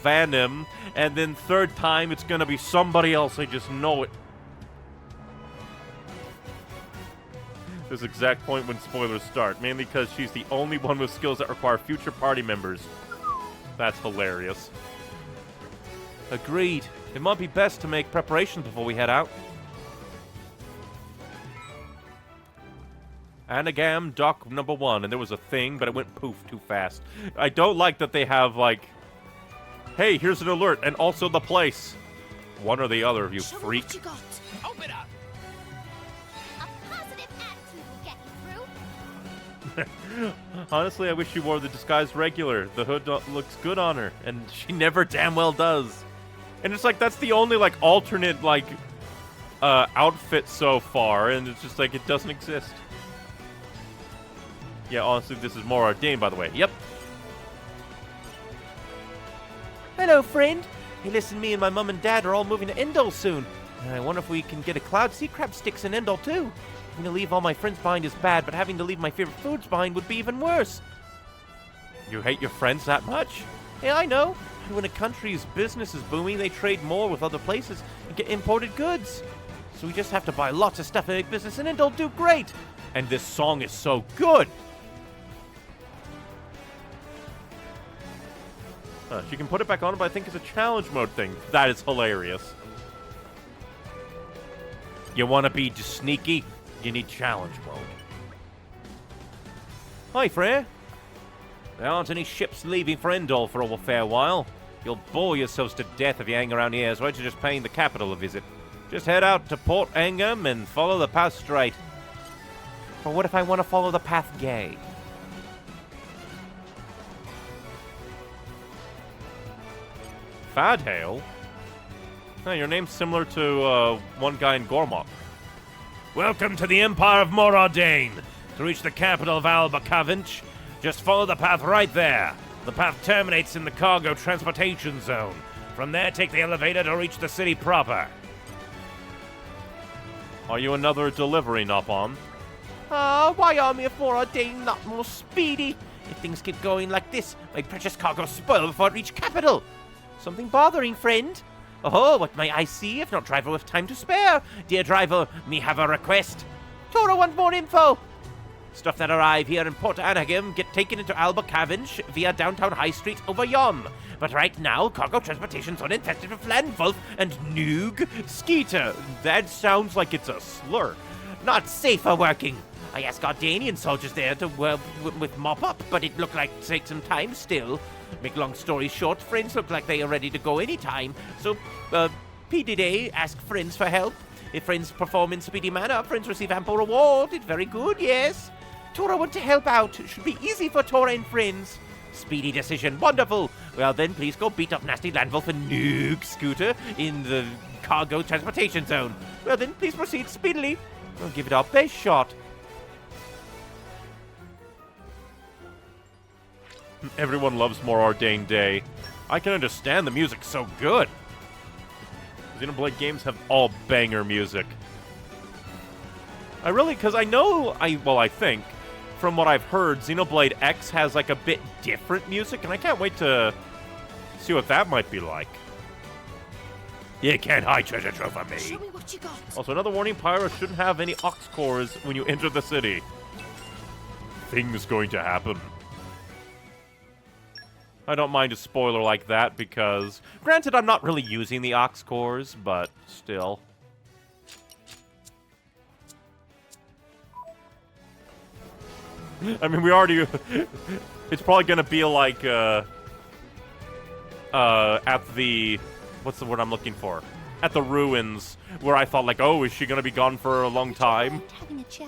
[SPEAKER 1] Vanim. And then third time, it's gonna be somebody else, I just know it. This exact point when spoilers start, mainly because she's the only one with skills that require future party members. That's hilarious.
[SPEAKER 6] Agreed. It might be best to make preparations before we head out.
[SPEAKER 1] Anagam Dock number 1, and there was a thing, but it went poof too fast. I don't like that they have, like, hey, here's an alert, and also the place. One or the other, you freak.
[SPEAKER 16] What you got. Open up. A positive attitude will get you through.
[SPEAKER 1] Honestly, I wish she wore the disguise regular. The hood looks good on her, and she never damn well does. And it's like, that's the only, like, alternate, like, outfit so far, and it's just like, it doesn't exist. Yeah, honestly, this is more Ardain, by the way. Yep.
[SPEAKER 6] Hello, friend. Hey, listen, me and my mom and dad are all moving to Endor soon. And I wonder if we can get a Cloud Sea Crab Sticks in Endor, too. Having to leave all my friends behind is bad, but having to leave my favorite foods behind would be even worse.
[SPEAKER 1] You hate your friends that much?
[SPEAKER 6] Hey, I know. When a country's business is booming, they trade more with other places and get imported goods. So we just have to buy lots of stuff and make business, and it'll do great.
[SPEAKER 1] And this song is so good. She can put it back on, but I think it's a challenge mode thing. That is hilarious.
[SPEAKER 6] You want to be sneaky? You need challenge mode. Hi, Frere. There aren't any ships leaving for Endor for a fair while. You'll bore yourselves to death if you hang around here, so why don't you just paying the capital a visit? Just head out to Port Angam and follow the path straight. But what if I want to follow the path gay?
[SPEAKER 1] Fadhale? Oh, your name's similar to one guy in Gormok. Welcome to the Empire of Ardain. To reach the capital of Alba-Cavinch, just follow the path right there. The path terminates in the cargo transportation zone. From there, take the elevator to reach the city proper. Are you another delivery Nopon?
[SPEAKER 6] Why are me for Ardain not more speedy? If things keep going like this, my precious cargo spoil before I reach capital. Something bothering, friend? Oh, what may I see if not driver with time to spare? Dear driver, me have a request. Tora want more info. Stuff that arrive here in Port Anagim get taken into Alba-Cavinch via downtown High Street over yon. But right now, cargo transportation's uninfested with Landwolf and Noog Skeeter. That sounds like it's a slur. Not safe for working. I asked Ardanian soldiers there to work with mop up, but it looked like it take some time still. Make long story short, friends look like they are ready to go anytime. So, PDD ask friends for help. If friends perform in speedy manner, friends receive ample reward. It's very good, yes. Tora want to help out. It should be easy for Tora and friends. Speedy decision, wonderful. Well then, please go beat up nasty Landwolf and Noog Scooter in the cargo transportation zone. Well then, please proceed speedily. We'll give it our best shot.
[SPEAKER 1] Everyone loves more Ardain Day. I can understand the music's so good. Xenoblade games have all banger music. Because I think, from what I've heard, Xenoblade X has like a bit different music, and I can't wait to see what that might be like. You can't hide treasure trove from me.
[SPEAKER 16] Show me what you got.
[SPEAKER 1] Also, another warning, Pyro shouldn't have any ox cores when you enter the city. Things going to happen. I don't mind a spoiler like that because, granted, I'm not really using the ox cores, but still. I mean, we already... it's probably gonna be like, at the... What's the word I'm looking for? At the ruins, where I thought, like, oh, is she gonna be gone for a long time?
[SPEAKER 16] Having a chat.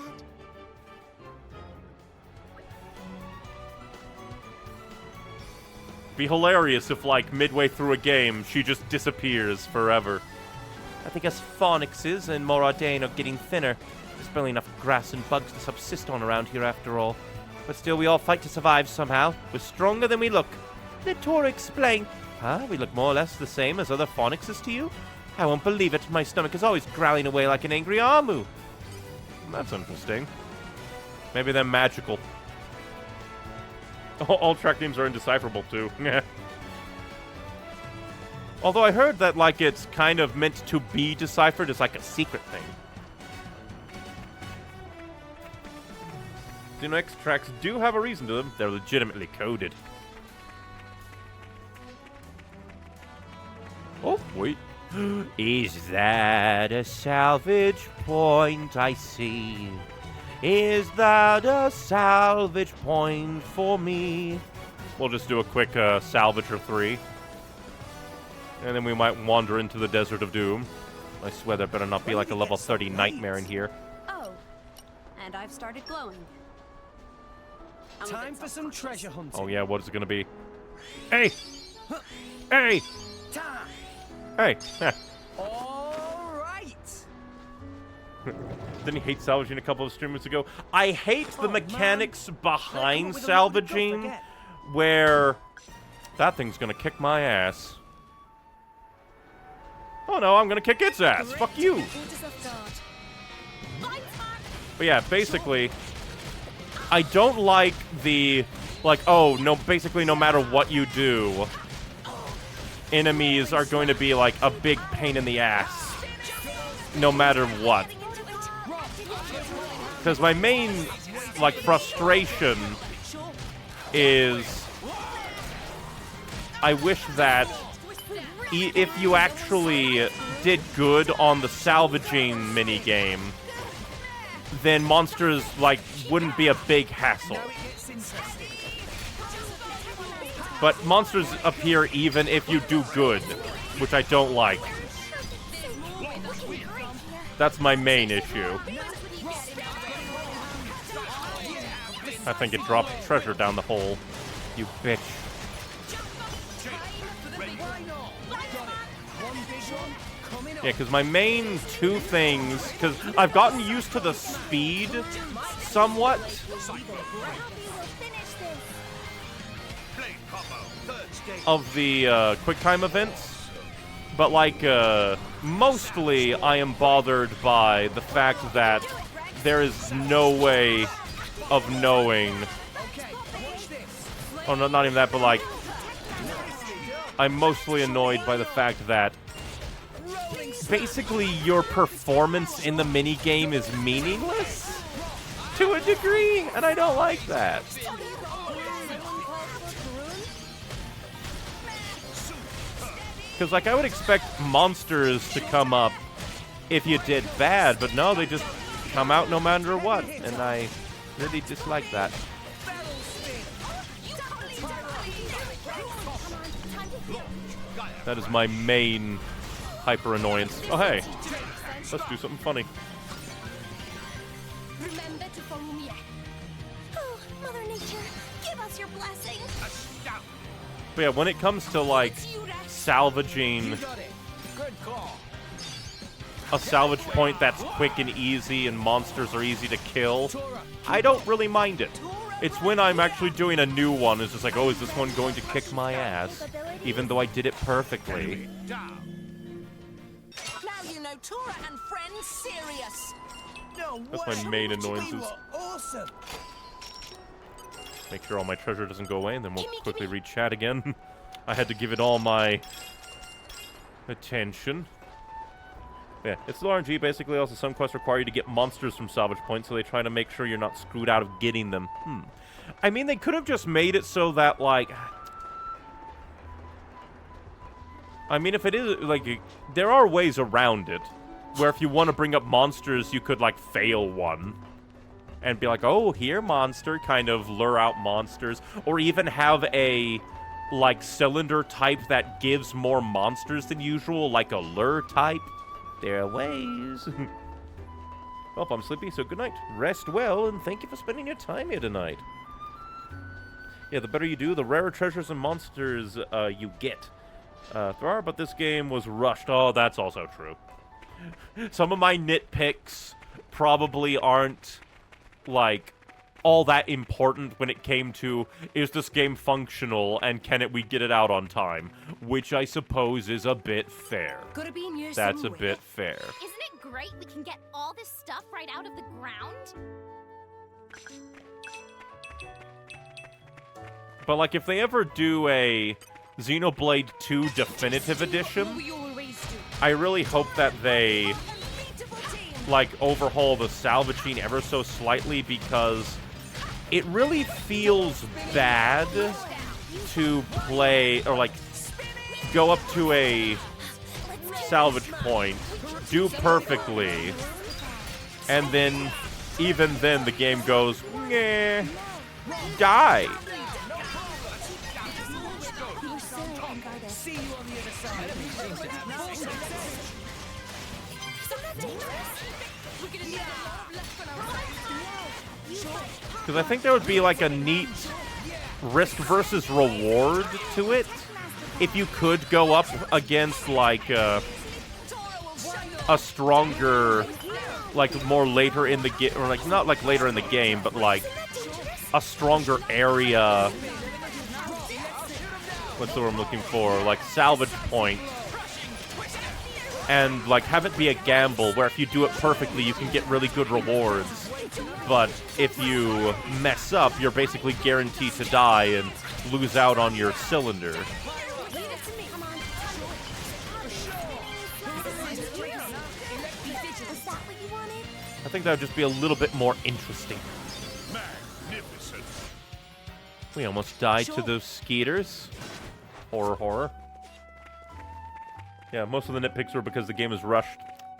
[SPEAKER 1] Be hilarious if, like, midway through a game, she just disappears forever.
[SPEAKER 6] I think us Phonixes and Ardain are getting thinner. There's barely enough grass and bugs to subsist on around here after all. But still, we all fight to survive somehow. We're stronger than we look. Let Tora explain. Huh? We look more or less the same as other Phonixes to you? I won't believe it. My stomach is always growling away like an angry Amu.
[SPEAKER 1] That's interesting. Maybe they're magical. All track names are indecipherable, too. Although I heard that, like, it's kind of meant to be deciphered as, like, a secret thing. Xeno X tracks do have a reason to them. They're legitimately coded. Oh, wait.
[SPEAKER 6] Is that a salvage point I see? Is that a salvage point for me?
[SPEAKER 1] We'll just do a quick salvage or 3. And then we might wander into the Desert of Doom. I swear there better not be like a level 30 nightmare in here.
[SPEAKER 8] Oh, and I've started glowing.
[SPEAKER 5] Time for some treasure hunting.
[SPEAKER 1] Oh yeah, what is it gonna be? Hey! Hey!
[SPEAKER 5] Time!
[SPEAKER 1] Hey!
[SPEAKER 5] All right!
[SPEAKER 1] Didn't he hate salvaging a couple of streamers ago? I hate the mechanics behind salvaging, where that thing's gonna kick my ass. Oh no, I'm gonna kick its ass. Fuck you. But yeah, basically, I don't like the, like, oh, no, basically no matter what you do, enemies are going to be like a big pain in the ass, no matter what. Because my main, like, frustration is I wish that if you actually did good on the salvaging minigame, then monsters, like, wouldn't be a big hassle. But monsters appear even if you do good, which I don't like. That's my main issue. I think it dropped treasure down the hole. You bitch. Yeah, because my main two things... Because I've gotten used to the speed somewhat. Of the QuickTime events. But, like, mostly I am bothered by the fact that there is no way of knowing... Oh, no, not even that, but, like... I'm mostly annoyed by the fact that basically your performance in the minigame is meaningless to a degree, and I don't like that. Because, like, I would expect monsters to come up if you did bad, but no, they just come out no matter what, and I really dislike that. That is my main hyper annoyance. Oh, hey. Let's do something funny.
[SPEAKER 16] Remember to follow me. Oh, Mother Nature, give us your blessing.
[SPEAKER 1] But yeah, when it comes to, like, salvaging a salvage point that's quick and easy and monsters are easy to kill, I don't really mind it. It's when I'm actually doing a new one, it's just like, oh, is this one going to kick my ass? Even though I did it perfectly.
[SPEAKER 16] Now you know Tora and friends serious.
[SPEAKER 1] That's my main annoyances.
[SPEAKER 5] Awesome.
[SPEAKER 1] Make sure all my treasure doesn't go away, and then we'll quickly read chat again. I had to give it all my attention. Yeah, it's the RNG. Basically, also some quests require you to get monsters from salvage points, so they try to make sure you're not screwed out of getting them. I mean, they could have just made it so that, like... I mean, if it is, like, there are ways around it, where if you want to bring up monsters, you could, like, fail one. And be like, oh, here, monster, kind of lure out monsters. Or even have a, like, cylinder type that gives more monsters than usual, like a lure type. There are ways. Well, I'm sleepy, so good night. Rest well, and thank you for spending your time here tonight. Yeah, the better you do, the rarer treasures and monsters you get. There are, but this game was rushed. Oh, that's also true. Some of my nitpicks probably aren't, like, all that important when it came to, is this game functional and we get it out on time? Which I suppose is a bit fair. That's a bit fair.
[SPEAKER 8] Isn't it great we can get all this stuff right out of the ground?
[SPEAKER 1] But, like, if they ever do a Xenoblade 2 Definitive Edition, I really hope that they, like, overhaul the salvaging ever so slightly, because it really feels bad to play, or, like, go up to a salvage point, do perfectly, and then, even then, the game goes, nah, die. Because I think there would be, like, a neat risk versus reward to it if you could go up against, like, a stronger, like, more later in the game, or, like, not, like, later in the game, but, like, a stronger area. What's the word I'm looking for? Like, salvage point. And, like, have it be a gamble where if you do it perfectly, you can get really good rewards. But if you mess up, you're basically guaranteed to die and lose out on your cylinder. I think that would just be a little bit more interesting.
[SPEAKER 18] Magnificent.
[SPEAKER 1] We almost died to those skeeters. Horror, horror. Yeah, most of the nitpicks were because the game is rushed.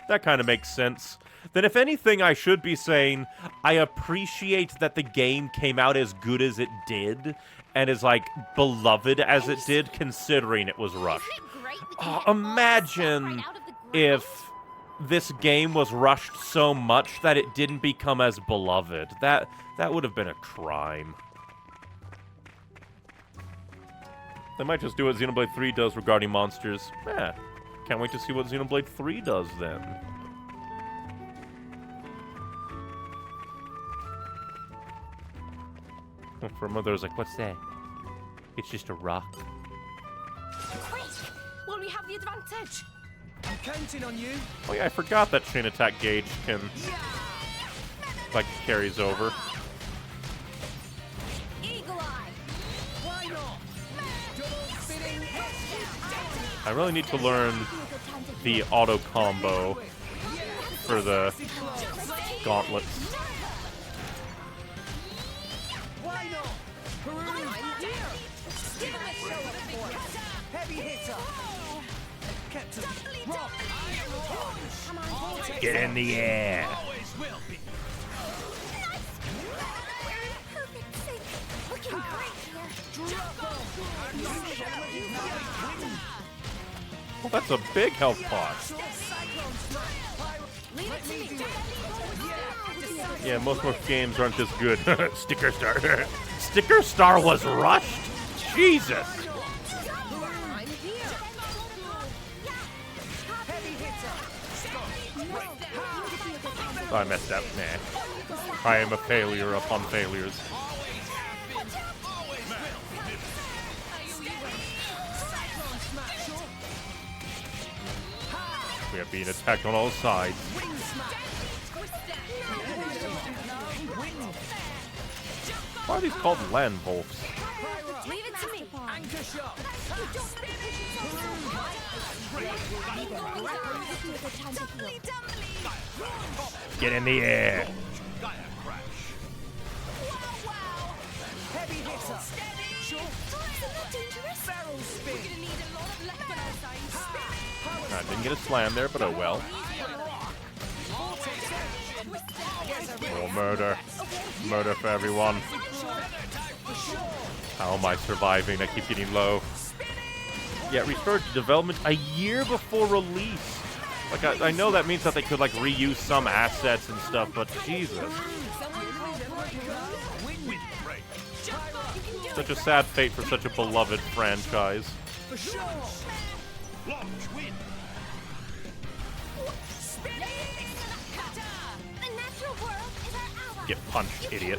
[SPEAKER 1] That kind of makes sense. Then if anything, I should be saying, I appreciate that the game came out as good as it did, and as, like, beloved as it did, considering it was rushed. Oh, imagine if this game was rushed so much that it didn't become as beloved. That would have been a crime. They might just do what Xenoblade 3 does regarding monsters. Can't wait to see what Xenoblade 3 does then. For a moment, I was like, what's that? It's just a rock.
[SPEAKER 16] Quick! Will we have the advantage?
[SPEAKER 5] I'm counting on you.
[SPEAKER 1] Oh yeah, I forgot that chain attack gauge can... like, carries over.
[SPEAKER 16] Eagle Eye! Why not?
[SPEAKER 1] I really need to learn the auto combo for the gauntlets.
[SPEAKER 5] Why not? Heavy hitter. Captain. Rock.
[SPEAKER 1] Get in the air.
[SPEAKER 16] Looking great
[SPEAKER 1] Oh, that's a big health pot. Yeah, most games aren't this good. Sticker Star. Sticker Star was rushed? Jesus. Oh, I messed up. Nah. I am a failure upon failures. We are being attacked on all sides. Why are these called land wolves?
[SPEAKER 16] Leave it to me. Anchor shot.
[SPEAKER 1] Get in the air.
[SPEAKER 5] Heavy hitter. Barrel spin.
[SPEAKER 1] I didn't get a slam there, but oh well. More murder. Murder for everyone. How am I surviving? I keep getting low. Yeah, restored development a year before release. Like, I know that means that they could, like, reuse some assets and stuff, but Jesus. Such a sad fate for such a beloved franchise. Get punched, idiot.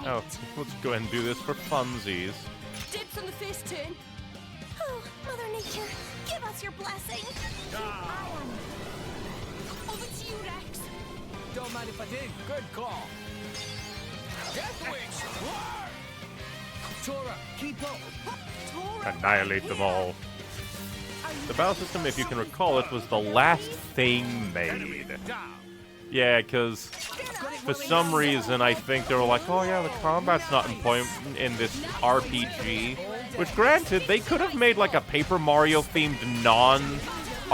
[SPEAKER 1] Oh, let's go ahead and do this for funsies.
[SPEAKER 16] Dibs on the face turn. Oh, Mother Nature, give us your blessing. Over to you, Rex.
[SPEAKER 5] Don't mind if I do. Good call. Deathwings! Tora, keep up.
[SPEAKER 1] Annihilate them all. The battle system, if you can recall it, was the last thing made. Yeah, because for some reason I think they were like, oh yeah, the combat's not important in this RPG. Which, granted, they could have made like a Paper Mario themed non-RPG.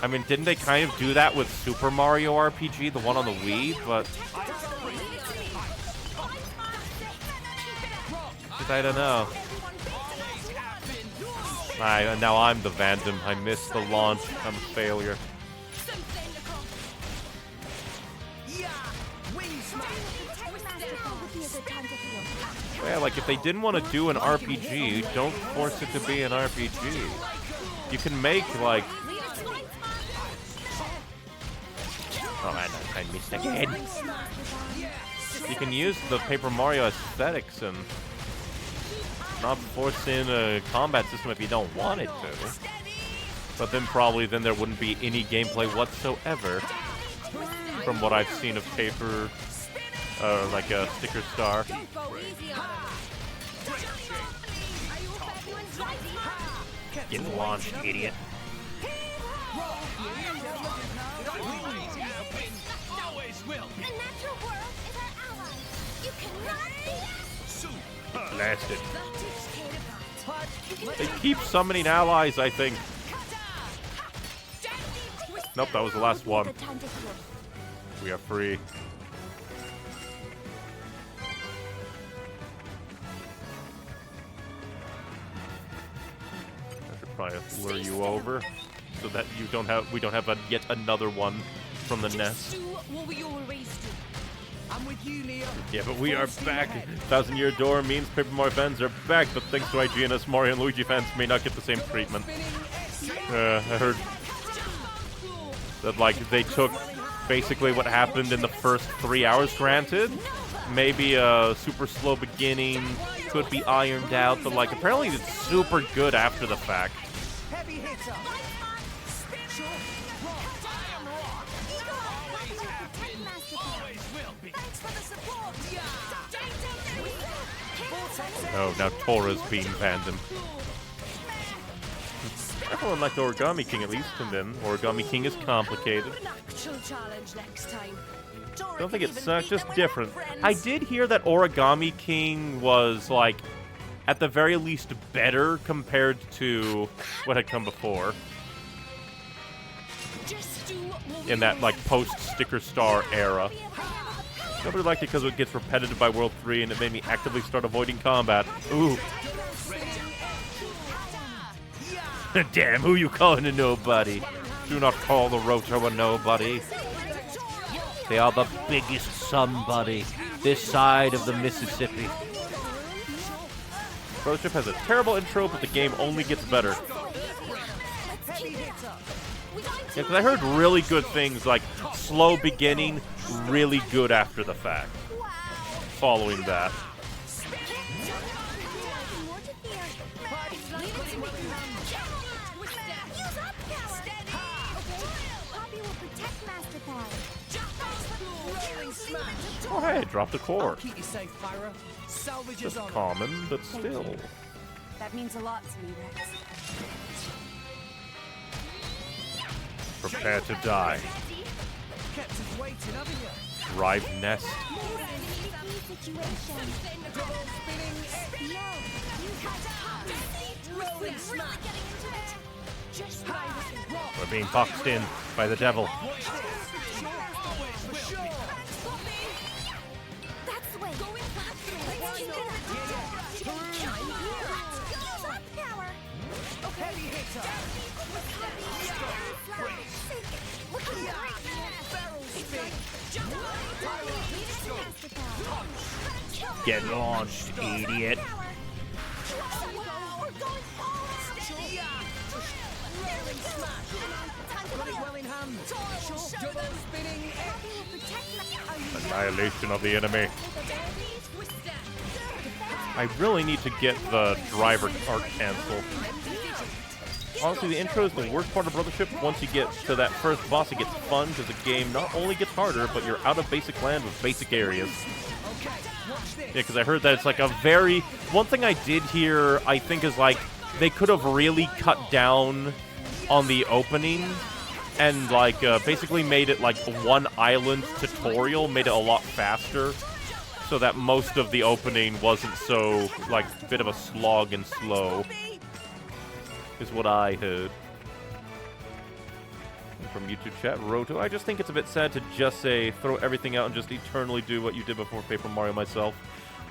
[SPEAKER 1] I mean, didn't they kind of do that with Super Mario RPG, the one on the Wii? But I don't know. Now I'm the Vandom. I missed the launch. I'm a failure. Well, like, if they didn't want to do an RPG, don't force it to be an RPG. You can make, like... Oh, I missed again. You can use the Paper Mario aesthetics and not force in a combat system if you don't want it to. But then probably there wouldn't be any gameplay whatsoever from what I've seen of Paper, like a Sticker Star. Get launched, idiot. Blasted. They keep summoning allies, I think. Nope, that was the last one.
[SPEAKER 16] Good time to heal.
[SPEAKER 1] We are free. I should probably lure you over so that we don't have yet another one from the nest.
[SPEAKER 16] Do what we always do.
[SPEAKER 5] I'm with you, Leo.
[SPEAKER 1] Yeah, but we are back. 1,000-year door means Paper Mario fans are back, but thanks to IGNS, Mario and Luigi fans may not get the same treatment. I heard that, like, they took basically what happened in the first 3 hours, granted. Maybe a super slow beginning could be ironed out, but, like, apparently it's super good after the fact.
[SPEAKER 5] Heavy hitter.
[SPEAKER 1] Oh, now Tora's being fandom. Everyone liked Origami King at least, and then Origami King is complicated. Don't think it sucks, just different. I did hear that Origami King was, like, at the very least better compared to what had come before. In that, like, post-Sticker Star era. Nobody liked it because it gets repetitive by World 3 and it made me actively start avoiding combat. Ooh. Damn, who you calling a nobody? Do not call the Roto a nobody. They are the biggest somebody this side of the Mississippi. Brothership has a terrible intro, but the game only gets better. Yeah, because I heard really good things, like slow beginning, really good after the fact. Following that. Oh hey, dropped a core. Just common, but still.
[SPEAKER 16] That means a lot to me, Rex.
[SPEAKER 1] Prepare to die. Drive nest. We're being boxed in by the devil. Get launched, idiot. Annihilation of the enemy. I really need to get the driver arc cancelled. Honestly, the intro is the worst part of Brothership. Once you get to that first boss, it gets fun because the game not only gets harder, but you're out of basic land with basic areas. Yeah, because I heard that it's like a very... One thing I did hear, I think, is like, they could have really cut down on the opening and, like, basically made it like one island tutorial, made it a lot faster, so that most of the opening wasn't so, like, bit of a slog and slow. Is what I heard. And from YouTube chat, Roto, I just think it's a bit sad to just say, throw everything out and just eternally do what you did before Paper Mario myself.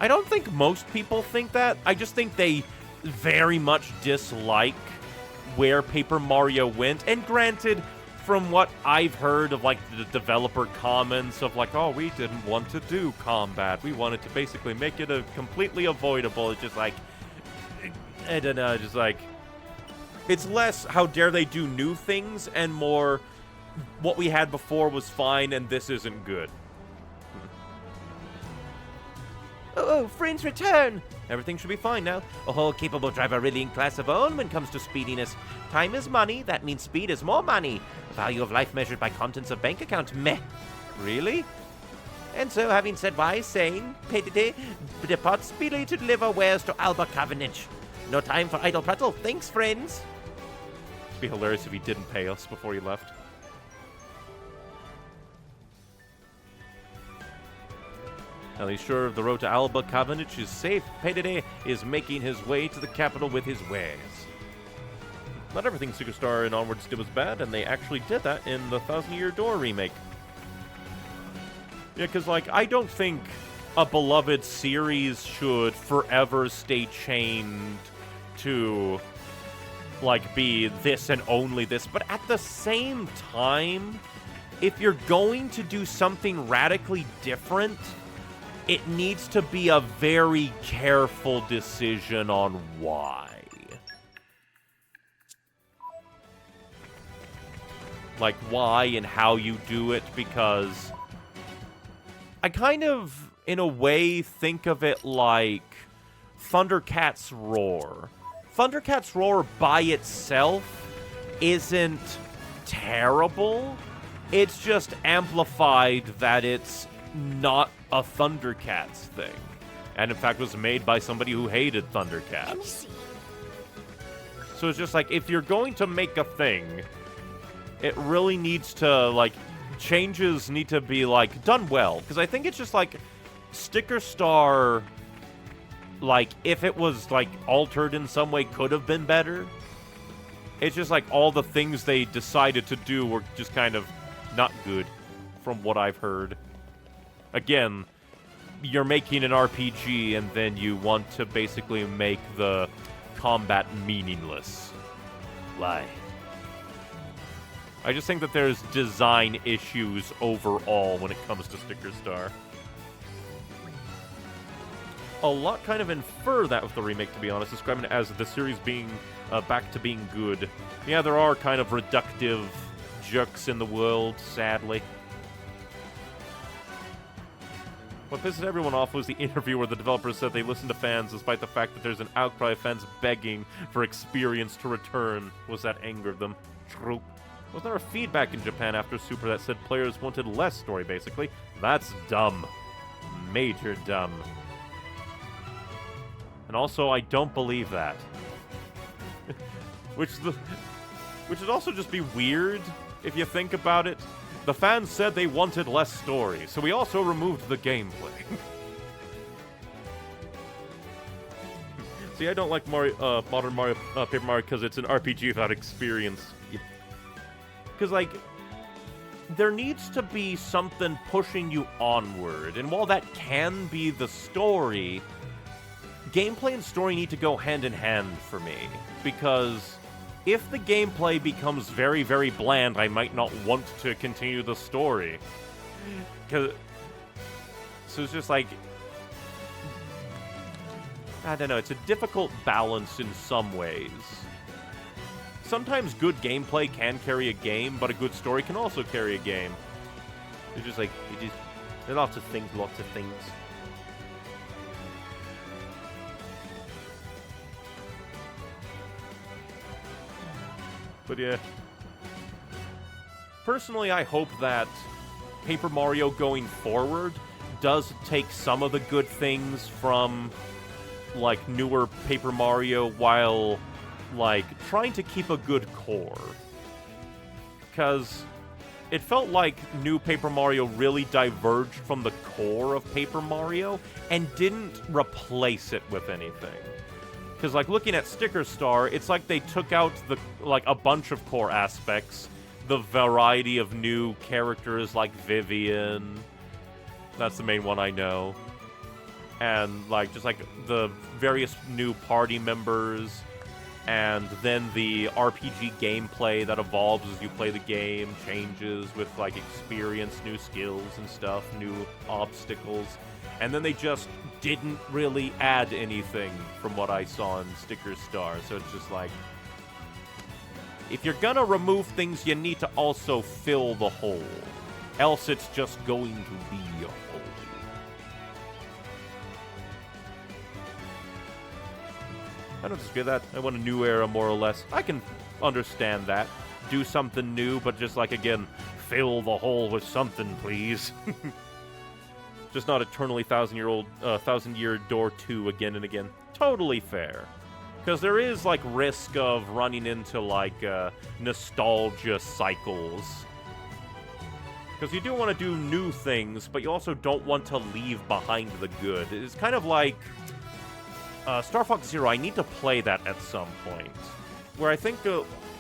[SPEAKER 1] I don't think most people think that. I just think they very much dislike where Paper Mario went. And granted, from what I've heard of, like, the developer comments of, like, oh, we didn't want to do combat. We wanted to basically make it a completely avoidable. It's just like, I don't know, just like... It's less how dare they do new things and more what we had before was fine and this isn't good. Oh, friends return! Everything should be fine now. A whole capable driver really in class of own when it comes to speediness. Time is money, that means speed is more money. Value of life measured by contents of bank account, meh. Really? And so, having said wise saying, Pedide, depart speedily to deliver wares to Alba Cavendish. No time for idle prattle. Thanks, friends. It'd be hilarious if he didn't pay us before he left. Now he's sure the road to Alba Cavendish is safe. Pedide is making his way to the capital with his wares. not everything Secret Star and Onwards did was bad, and they actually did that in the Thousand Year Door remake. Yeah, because, like, I don't think a beloved series should forever stay chained to, like, be this and only this. But at the same time, if you're going to do something radically different, it needs to be a very careful decision on why. Like, why and how you do it, because I kind of, in a way, think of it like Thundercats Roar. Thundercats Roar by itself isn't terrible. It's just amplified that it's not a Thundercats thing. And in fact was made by somebody who hated Thundercats. So it's just like, if you're going to make a thing, it really needs to, like, changes need to be, like, done well. Because I think it's just, like, Sticker Star, like, if it was, like, altered in some way, could have been better. It's just, like, all the things they decided to do were just kind of not good, from what I've heard. Again, you're making an RPG, and then you want to basically make the combat meaningless. Why? I just think that there's design issues overall when it comes to Sticker Star. A lot kind of infer that with the remake, to be honest, describing it as the series being back to being good. Yeah, there are kind of reductive jerks in the world, sadly. What pisses everyone off was the interview where the developers said they listened to fans despite the fact that there's an outcry of fans begging for experience to return. Was that angered them? True. Was there a feedback in Japan after Super that said players wanted less story, basically? That's dumb. Major dumb. And also, I don't believe that. Which would also just be weird, if you think about it. The fans said they wanted less story, so we also removed the gameplay. See, I don't like Mario, Modern Mario, Paper Mario because it's an RPG without experience. Because, like, there needs to be something pushing you onward. And while that can be the story, gameplay and story need to go hand in hand for me. Because if the gameplay becomes very, very bland, I might not want to continue the story. So it's just like, I don't know, it's a difficult balance in some ways. Sometimes good gameplay can carry a game, but a good story can also carry a game. It's just like, there's lots of things. But yeah. Personally, I hope that Paper Mario going forward does take some of the good things from, like, newer Paper Mario while, like, trying to keep a good core. Because it felt like new Paper Mario really diverged from the core of Paper Mario and didn't replace it with anything. Because, like, looking at Sticker Star, it's like they took out, a bunch of core aspects. The variety of new characters like Vivian. That's the main one I know. And, like, just, like, the various new party members. And then the RPG gameplay that evolves as you play the game changes with, like, experience, new skills and stuff, new obstacles. And then they just didn't really add anything from what I saw in Sticker Star. So it's just like, if you're gonna remove things, you need to also fill the hole. Else it's just going to be a hole. I don't disagree with that. I want a new era, more or less. I can understand that. Do something new, but just, like, again, fill the hole with something, please. Just not eternally Thousand Year Door 2 again and again. Totally fair. Because there is, like, risk of running into, like, nostalgia cycles. Because you do want to do new things, but you also don't want to leave behind the good. It's kind of like Star Fox Zero. I need to play that at some point. Where I think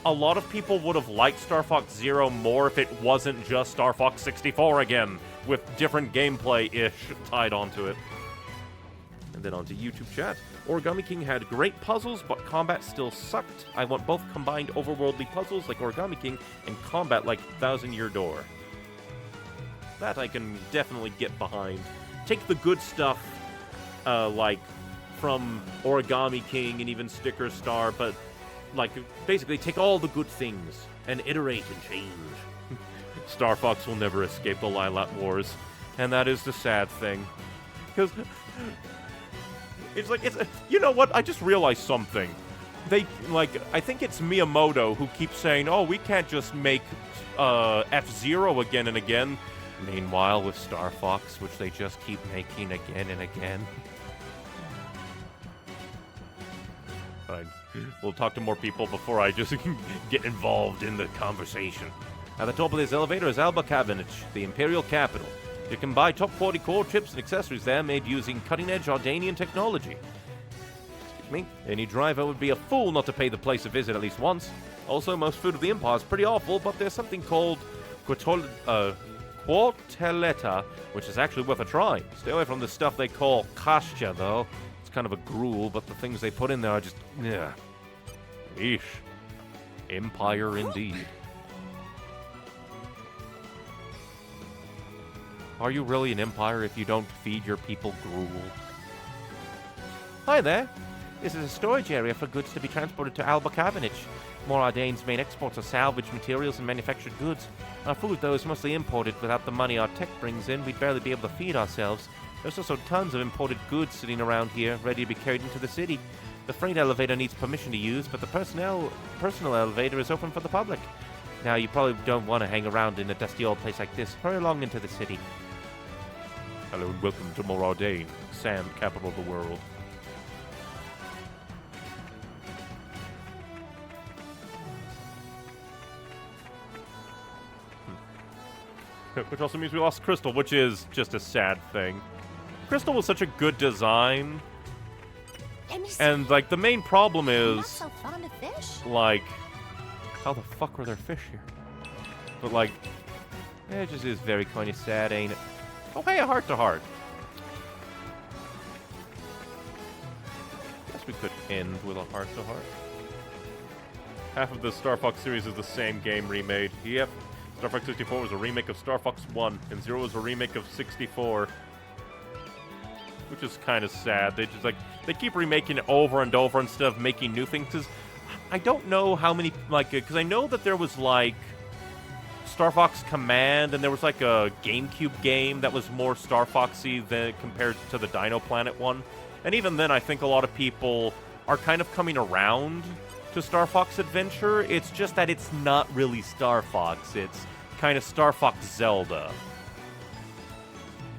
[SPEAKER 1] a lot of people would have liked Star Fox Zero more if it wasn't just Star Fox 64 again, with different gameplay-ish tied onto it. And then onto YouTube chat. Origami King had great puzzles, but combat still sucked. I want both combined overworldly puzzles like Origami King and combat like Thousand Year Door. That I can definitely get behind. Take the good stuff, like from Origami King and even Sticker Star, but like basically take all the good things and iterate and change. Star Fox will never escape the Lilat Wars, and that is the sad thing. Because it's you know what? I just realized something. I think it's Miyamoto who keeps saying, "Oh, we can't just make F-Zero again and again." Meanwhile, with Star Fox, which they just keep making again and again. We'll talk to more people before I just get involved in the conversation. At the top of this elevator is Alba Cavendish, the Imperial capital. You can buy top quality core chips and accessories there made using cutting-edge Ardainian technology. Excuse me. Any driver would be a fool not to pay the place a visit at least once. Also, most food of the Empire is pretty awful, but there's something called Quarteletta, which is actually worth a try. Stay away from the stuff they call kasha, though. It's kind of a gruel, but the things they put in there are just... yeah. Eesh. Empire indeed. Are you really an empire if you don't feed your people gruel? Hi there. This is a storage area for goods to be transported to Alba Cavendish. More Ardain's main exports are salvaged materials and manufactured goods. Our food, though, is mostly imported. Without the money our tech brings in, we'd barely be able to feed ourselves. There's also tons of imported goods sitting around here, ready to be carried into the city. The freight elevator needs permission to use, but the personal elevator is open for the public. Now, you probably don't want to hang around in a dusty old place like this. Hurry along into the city. Hello and welcome to more Ardain, sand capital of the world. Which also means we lost Crystal, which is just a sad thing. Crystal was such a good design. And, like, the main problem is...
[SPEAKER 16] not so fond of fish.
[SPEAKER 1] Like, how the fuck were there fish here? But, like, it just is very kind of sad, ain't it? Oh, hey, a heart-to-heart. Guess we could end with a heart-to-heart. Half of the Star Fox series is the same game remade. Yep. Star Fox 64 was a remake of Star Fox 1, and 0 was a remake of 64. Which is kind of sad. They just, like, they keep remaking it over and over instead of making new things. Because I don't know how many, like, because I know that there was, like, Star Fox Command, and there was, like, a GameCube game that was more Star Foxy than compared to the Dino Planet one. And even then, I think a lot of people are kind of coming around to Star Fox Adventure. It's just that it's not really Star Fox. It's kind of Star Fox Zelda.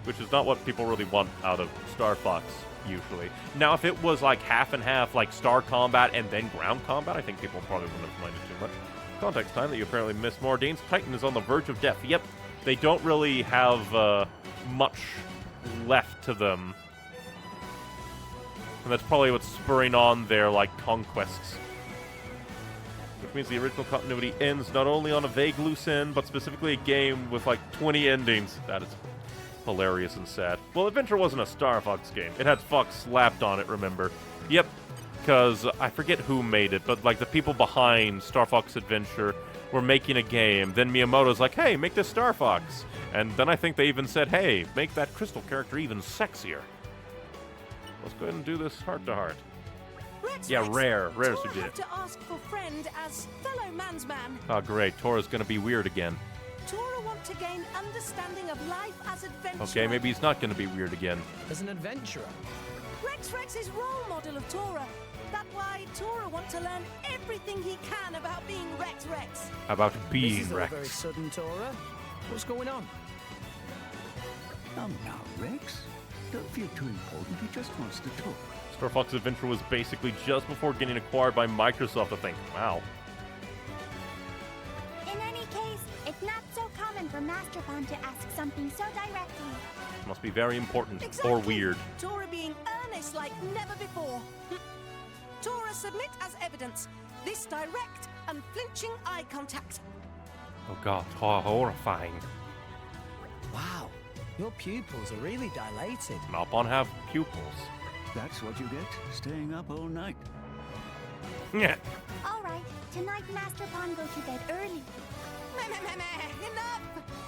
[SPEAKER 1] Which is not what people really want out of Star Fox, usually. Now, if it was like half and half, like Star Combat and then Ground Combat, I think people probably wouldn't have minded too much. Context time that you apparently missed more. Dane's Titan is on the verge of death. Yep, they don't really have much left to them. And that's probably what's spurring on their, like, conquests. Which means the original continuity ends not only on a vague loose end, but specifically a game with, like, 20 endings. That is hilarious and sad. Well, Adventure wasn't a Star Fox game. It had Fox slapped on it, remember? Yep, because I forget who made it, but, like, the people behind Star Fox Adventure were making a game. Then Miyamoto's like, hey, make this Star Fox. And then I think they even said, hey, make that Crystal character even sexier. Let's go ahead and do this heart-to-heart. Yeah, Rare's who did it.
[SPEAKER 16] To ask for friend as fellow mansman.
[SPEAKER 1] Oh, great. Tora's gonna be weird again.
[SPEAKER 16] Tora want to gain understanding of life as adventurer.
[SPEAKER 1] Okay, maybe he's not gonna be weird again.
[SPEAKER 5] As an adventurer?
[SPEAKER 16] Rex is role model of Tora. That's why Tora want to learn everything he can about being Rex.
[SPEAKER 1] About being
[SPEAKER 5] this is
[SPEAKER 1] Rex.
[SPEAKER 5] All very sudden, Tora. What's going on?
[SPEAKER 11] Come now, Rex. Don't feel too important. He just wants to talk.
[SPEAKER 1] Star Fox Adventure was basically just before getting acquired by Microsoft, I think. Wow.
[SPEAKER 3] In any case, it's not so common for Master Bond to ask something so directly.
[SPEAKER 1] Must be very important
[SPEAKER 16] Exactly.
[SPEAKER 1] or weird.
[SPEAKER 16] Tora being earnest like never before. Tora submit as evidence. This direct unflinching eye contact.
[SPEAKER 1] Oh god, horrifying.
[SPEAKER 5] Wow, your pupils are really dilated.
[SPEAKER 1] Nopon have pupils.
[SPEAKER 11] That's what you get, staying up all night.
[SPEAKER 1] Yeah.
[SPEAKER 3] All right, tonight Master Pond go to bed early.
[SPEAKER 16] Enough!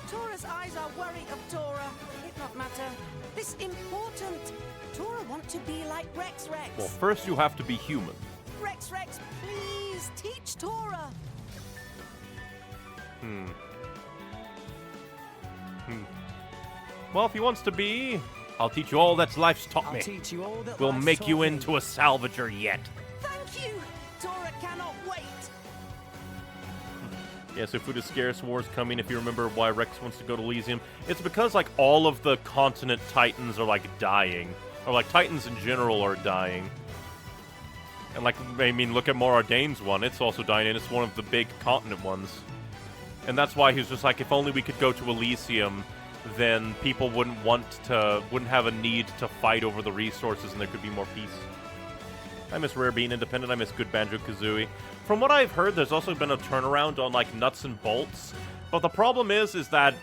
[SPEAKER 16] Tora's eyes are worried of Tora. It not matter. This important. Tora want to be like Rex.
[SPEAKER 1] Well, first you have to be human.
[SPEAKER 16] Rex, please teach Tora.
[SPEAKER 1] Well, if he wants to be, I'll teach you all that life's taught
[SPEAKER 5] I'll
[SPEAKER 1] me.
[SPEAKER 5] teach you all that
[SPEAKER 1] We'll
[SPEAKER 5] life's
[SPEAKER 1] make
[SPEAKER 5] taught
[SPEAKER 1] you
[SPEAKER 5] me.
[SPEAKER 1] into a salvager yet.
[SPEAKER 16] Thank you. Tora cannot wait.
[SPEAKER 1] Yeah, so food is scarce, war's coming. If you remember why Rex wants to go to Elysium, it's because, like, all of the continent titans are, like, dying. Or, like, titans in general are dying. And, like, I mean, look at more Ardain's one. It's also dying, and it's one of the big continent ones. And that's why he's just like, if only we could go to Elysium, then people wouldn't have a need to fight over the resources, and there could be more peace. I miss Rare being independent. I miss good Banjo-Kazooie. From what I've heard, there's also been a turnaround on, like, Nuts and Bolts. But the problem is that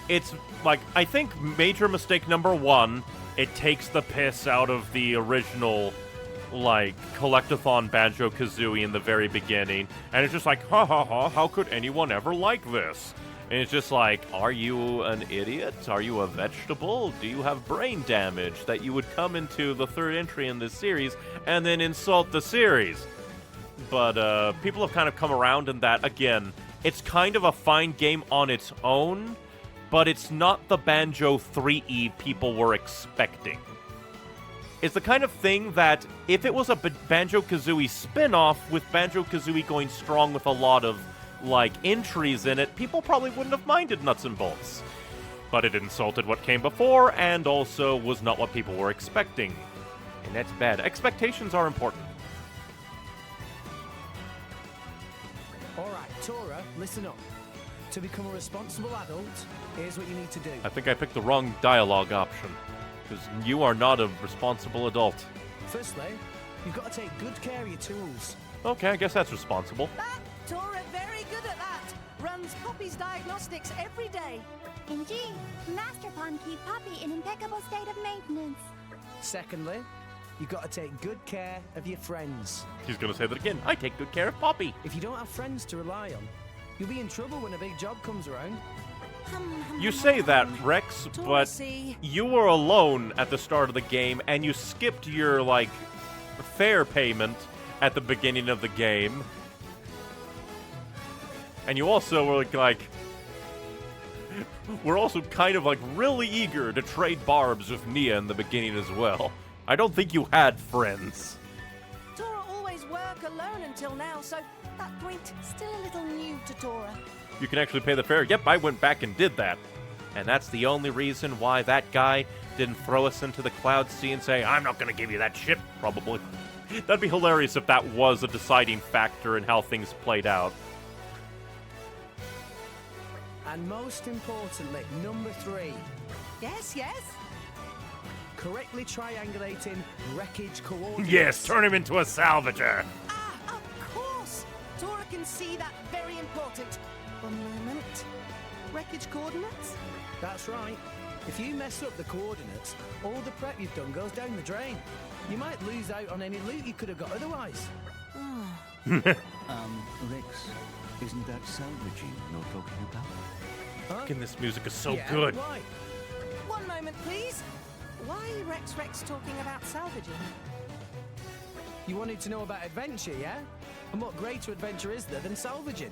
[SPEAKER 1] it's, like, I think major mistake number one, it takes the piss out of the original, like, Collectathon Banjo-Kazooie in the very beginning. And it's just like, ha ha ha, how could anyone ever like this? And it's just like, are you an idiot? Are you a vegetable? Do you have brain damage that you would come into the third entry in this series and then insult the series? But people have kind of come around in that, again, it's kind of a fine game on its own, but it's not the Banjo 3E people were expecting. It's the kind of thing that, if it was a Banjo-Kazooie spin-off with Banjo-Kazooie going strong with a lot of, like, entries in it, people probably wouldn't have minded Nuts and Bolts. But it insulted what came before, and also was not what people were expecting. And that's bad. Expectations are important.
[SPEAKER 5] Alright, Tora, listen up. To become a responsible adult, here's what you need to do.
[SPEAKER 1] I think I picked the wrong dialogue option, because you are not a responsible adult.
[SPEAKER 5] Firstly, you've got to take good care of your tools.
[SPEAKER 1] Okay, I guess that's responsible.
[SPEAKER 16] Tora very good at that. Runs Poppy's diagnostics every day.
[SPEAKER 3] Indeed, Master Pond keep Poppy in impeccable state of maintenance.
[SPEAKER 5] Secondly, you've got to take good care of your friends.
[SPEAKER 1] He's going to say that again. I take good care of Poppy.
[SPEAKER 5] If you don't have friends to rely on, you'll be in trouble when a big job comes around.
[SPEAKER 1] You say that, Rex, but you were alone at the start of the game, and you skipped your, like, fare payment at the beginning of the game. And you also were, like... We're also kind of, like, really eager to trade barbs with Nia in the beginning as well. I don't think you had friends.
[SPEAKER 16] Tora always work alone until now, so that point still a little new to Tora.
[SPEAKER 1] You can actually pay the fare. Yep, I went back and did that. And that's the only reason why that guy didn't throw us into the Cloud Sea and say, I'm not going to give you that ship, probably. That'd be hilarious if that was a deciding factor in how things played out.
[SPEAKER 5] And most importantly, number 3.
[SPEAKER 16] Yes.
[SPEAKER 5] Correctly triangulating wreckage coordinates.
[SPEAKER 1] Yes, turn him into a salvager.
[SPEAKER 16] Of course. Tora can see that very important. One moment. Wreckage coordinates?
[SPEAKER 5] That's right. If you mess up the coordinates, all the prep you've done goes down the drain. You might lose out on any loot you could have got otherwise.
[SPEAKER 11] Rex, isn't that salvaging you're talking about?
[SPEAKER 1] Fucking this music is so
[SPEAKER 5] Yeah,
[SPEAKER 1] good.
[SPEAKER 5] Why?
[SPEAKER 16] One moment, please. Why Rex talking about salvaging?
[SPEAKER 5] You wanted to know about adventure, yeah? And what greater adventure is there than salvaging?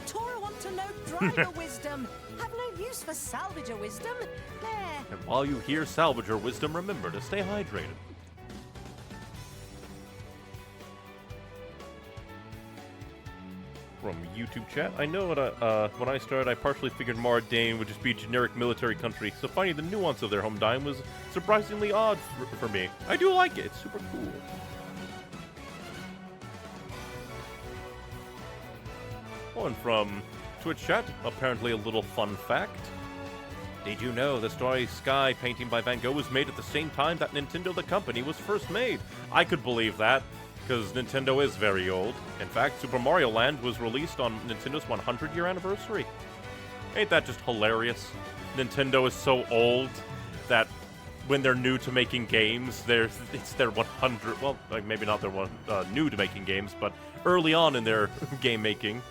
[SPEAKER 16] Tora want to know driver wisdom. Have no use for salvager wisdom. There.
[SPEAKER 1] And while you hear salvager wisdom, remember to stay hydrated. From YouTube chat, I know that when I started, I partially figured Ardain would just be a generic military country, so finding the nuance of their home dime was surprisingly odd for me. I do like it, it's super cool. One from Twitch chat, apparently a little fun fact. Did you know the Starry Sky painting by Van Gogh was made at the same time that Nintendo the company was first made? I could believe that. because Nintendo is very old. In fact, Super Mario Land was released on Nintendo's 100-year anniversary. Ain't that just hilarious? Nintendo is so old that when they're new to making games, it's their 100. Well, like maybe not their new to making games, but early on in their game making.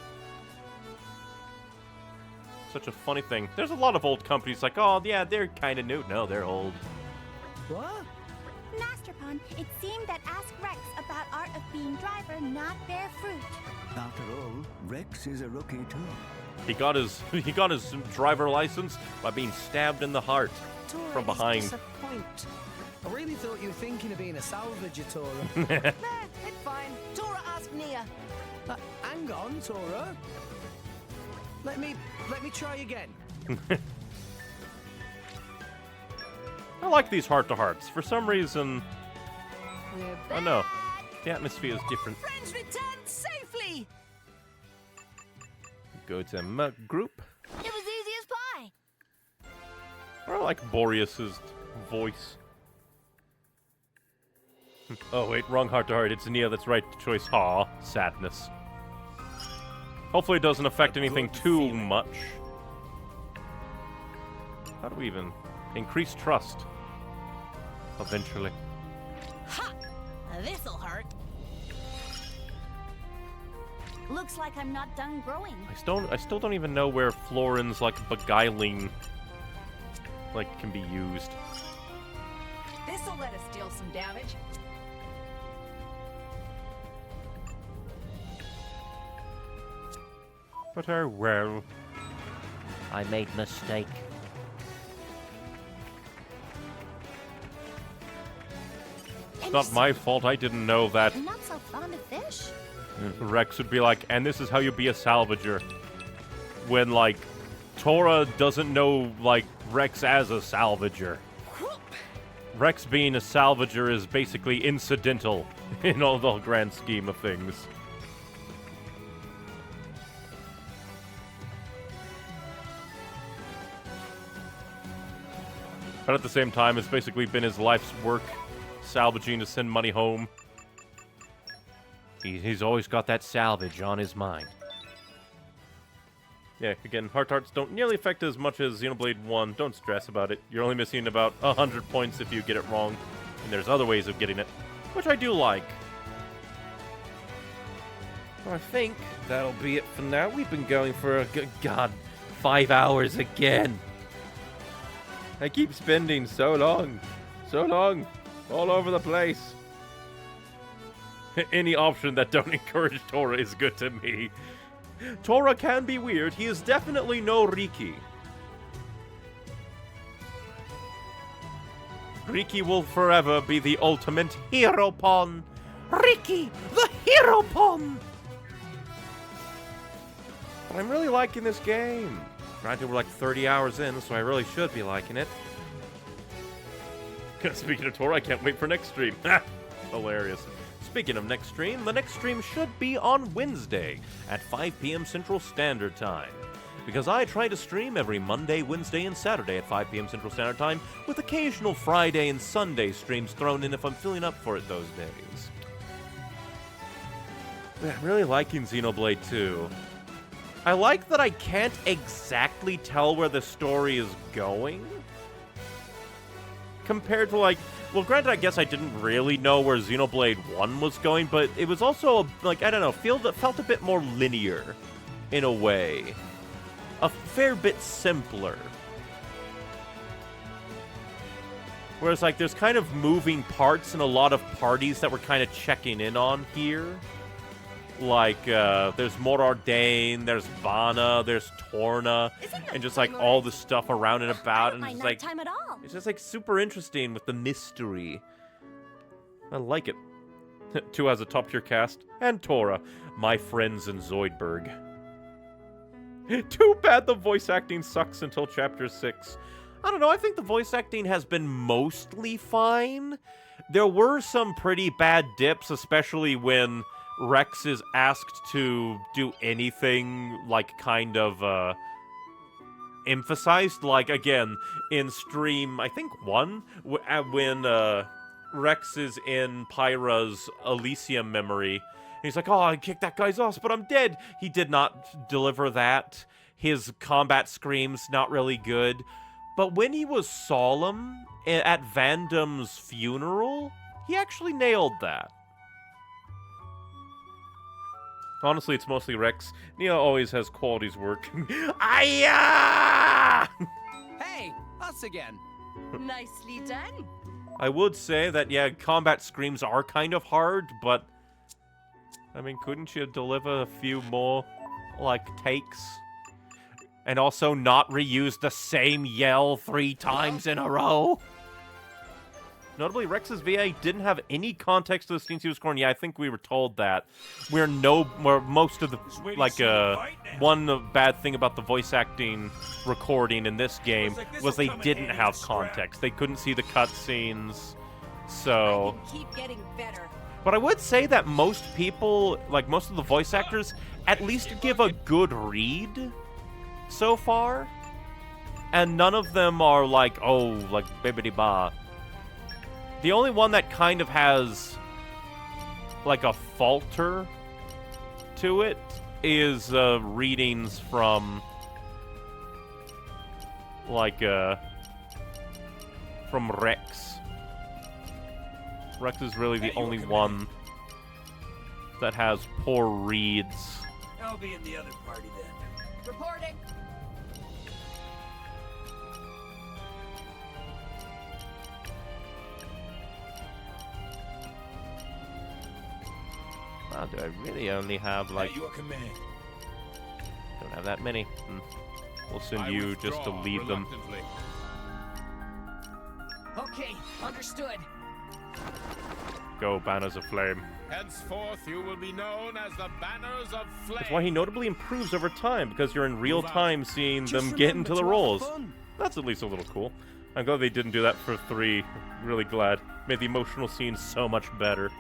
[SPEAKER 1] Such a funny thing. There's a lot of old companies like, oh yeah, they're kind of new. No, they're old.
[SPEAKER 5] What?
[SPEAKER 16] Master Pun, it seemed that Ask Rex about art of being driver, not bear fruit.
[SPEAKER 11] After all, Rex is a rookie too.
[SPEAKER 1] He got his driver license by being stabbed in the heart from behind.
[SPEAKER 5] Disappoint. I really thought you were thinking of being a salvager, Tora.
[SPEAKER 16] Nah, it's fine. Tora asked Nia.
[SPEAKER 5] Hang on, Tora. Let me try again.
[SPEAKER 1] I like these heart-to-hearts. For some reason, I don't know. The atmosphere is different.
[SPEAKER 16] Friends returned safely.
[SPEAKER 1] Go to Muck Group.
[SPEAKER 16] It was easy as pie.
[SPEAKER 1] I like Boreas's voice. Oh wait, wrong heart-to-heart. It's Nia that's right choice. Aw, sadness. Hopefully it doesn't affect anything too much. How do we even increase trust? Eventually.
[SPEAKER 16] Ha! This'll hurt. Looks like I'm not done growing.
[SPEAKER 1] I still don't even know where Florin's like beguiling can be used.
[SPEAKER 2] This'll let us deal some damage.
[SPEAKER 1] But oh well.
[SPEAKER 6] I made mistake.
[SPEAKER 1] It's not my fault I didn't know that.
[SPEAKER 16] I'm not so fond of fish.
[SPEAKER 1] Rex would be like, and this is how you be a salvager. When, like, Tora doesn't know, like, Rex as a salvager. Rex being a salvager is basically incidental in all the grand scheme of things. But at the same time, it's basically been his life's work salvaging to send money home.
[SPEAKER 6] He's always got that salvage on his mind.
[SPEAKER 1] Yeah, again, hearts don't nearly affect as much as Xenoblade 1. Don't stress about it. You're only missing about 100 points if you get it wrong. And there's other ways of getting it, which I do like.
[SPEAKER 6] I think that'll be it for now. We've been going for a good 5 hours again. I keep spending so long, all over the place.
[SPEAKER 1] Any option that don't encourage Tora is good to me. Tora can be weird. He is definitely no Riki. Riki will forever be the ultimate hero pawn. Riki, the hero pawn! But I'm really liking this game. Granted, we're like 30 hours in, so I really should be liking it. Speaking of Tora, I can't wait for next stream. Hilarious. Speaking of next stream, the next stream should be on Wednesday at 5 p.m. Central Standard Time. Because I try to stream every Monday, Wednesday, and Saturday at 5 p.m. Central Standard Time, with occasional Friday and Sunday streams thrown in if I'm feeling up for it those days. Yeah, I'm really liking Xenoblade 2. I like that I can't exactly tell where the story is going. Compared to, like, well, granted, I guess I didn't really know where Xenoblade 1 was going, but it was also, like, I don't know, felt a bit more linear, in a way. A fair bit simpler. Whereas, like, there's kind of moving parts and a lot of parties that we're kind of checking in on here. Like, there's more Ardain, there's Vana, there's Torna, and just, like, all the stuff around and about, and it's, like, it's just, like, super interesting with the mystery. I like it. 2 has a top-tier cast, and Tora, my friends in Zoidberg. Too bad the voice acting sucks until Chapter 6. I don't know, I think the voice acting has been mostly fine. There were some pretty bad dips, especially when Rex is asked to do anything, like, kind of, emphasized. Like, again, in stream, I think 1, when, Rex is in Pyra's Elysium memory. And he's like, oh, I kicked that guy's ass, but I'm dead. He did not deliver that. His combat scream's not really good. But when he was solemn at Vandam's funeral, he actually nailed that. Honestly, it's mostly Rex. Nia always has qualities working. Aya!
[SPEAKER 10] Hey, us again.
[SPEAKER 16] Nicely done.
[SPEAKER 1] I would say that, yeah, combat screams are kind of hard, but... I mean, couldn't you deliver a few more, like, takes? And also not reuse the same yell 3 times in a row? Notably, Rex's VA didn't have any context to the scenes he was scoring. Yeah, I think we were told that. Where most of the, like, one bad thing about the voice acting recording in this game was they didn't have context. They couldn't see the cutscenes, so...
[SPEAKER 16] Keep getting better.
[SPEAKER 1] But I would say that most people, like most of the voice actors, at least give a good read so far. And none of them are like, oh, like, bibbidi-ba. The only one that kind of has, like, a falter to it is readings from, like, from Rex. Rex is really the only one that has poor reads.
[SPEAKER 19] I'll be in the other party then.
[SPEAKER 16] Reporting.
[SPEAKER 1] Wow, do I really only have, like...
[SPEAKER 19] Your command.
[SPEAKER 1] Don't have that many. We'll send you just to lead them.
[SPEAKER 16] Okay, understood.
[SPEAKER 1] Go, Banners of Flame.
[SPEAKER 18] Henceforth, you will be known as the Banners of Flame.
[SPEAKER 1] That's why he notably improves over time, because you're in real time seeing them get into the roles. That's at least a little cool. I'm glad they didn't do that for 3. Really glad. Made the emotional scenes so much better.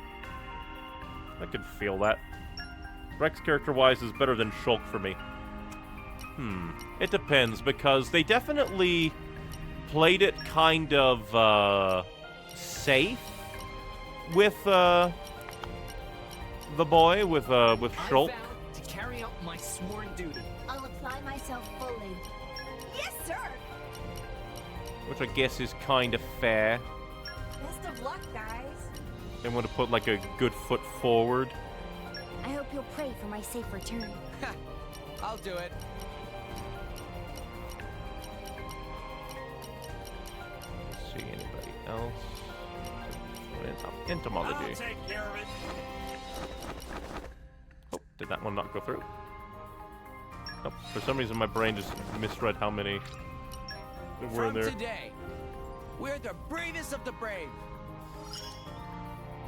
[SPEAKER 1] I could feel that. Rex character-wise is better than Shulk for me. It depends, because they definitely played it kind of, safe with, the boy, with Shulk.
[SPEAKER 16] To carry out my sworn duty.
[SPEAKER 3] I'll apply myself fully.
[SPEAKER 16] Yes, sir.
[SPEAKER 1] Which I guess is kind of fair.
[SPEAKER 16] Best of luck, guys.
[SPEAKER 1] They want to put, like, a good foot forward.
[SPEAKER 3] I hope you'll pray for my safe return.
[SPEAKER 10] I'll do it.
[SPEAKER 1] Let's see, anybody else? Entomology.
[SPEAKER 19] I'll take care of it.
[SPEAKER 1] Oh, did that one not go through? Oh, for some reason my brain just misread how many were in there.
[SPEAKER 10] Today, we're the bravest of the brave.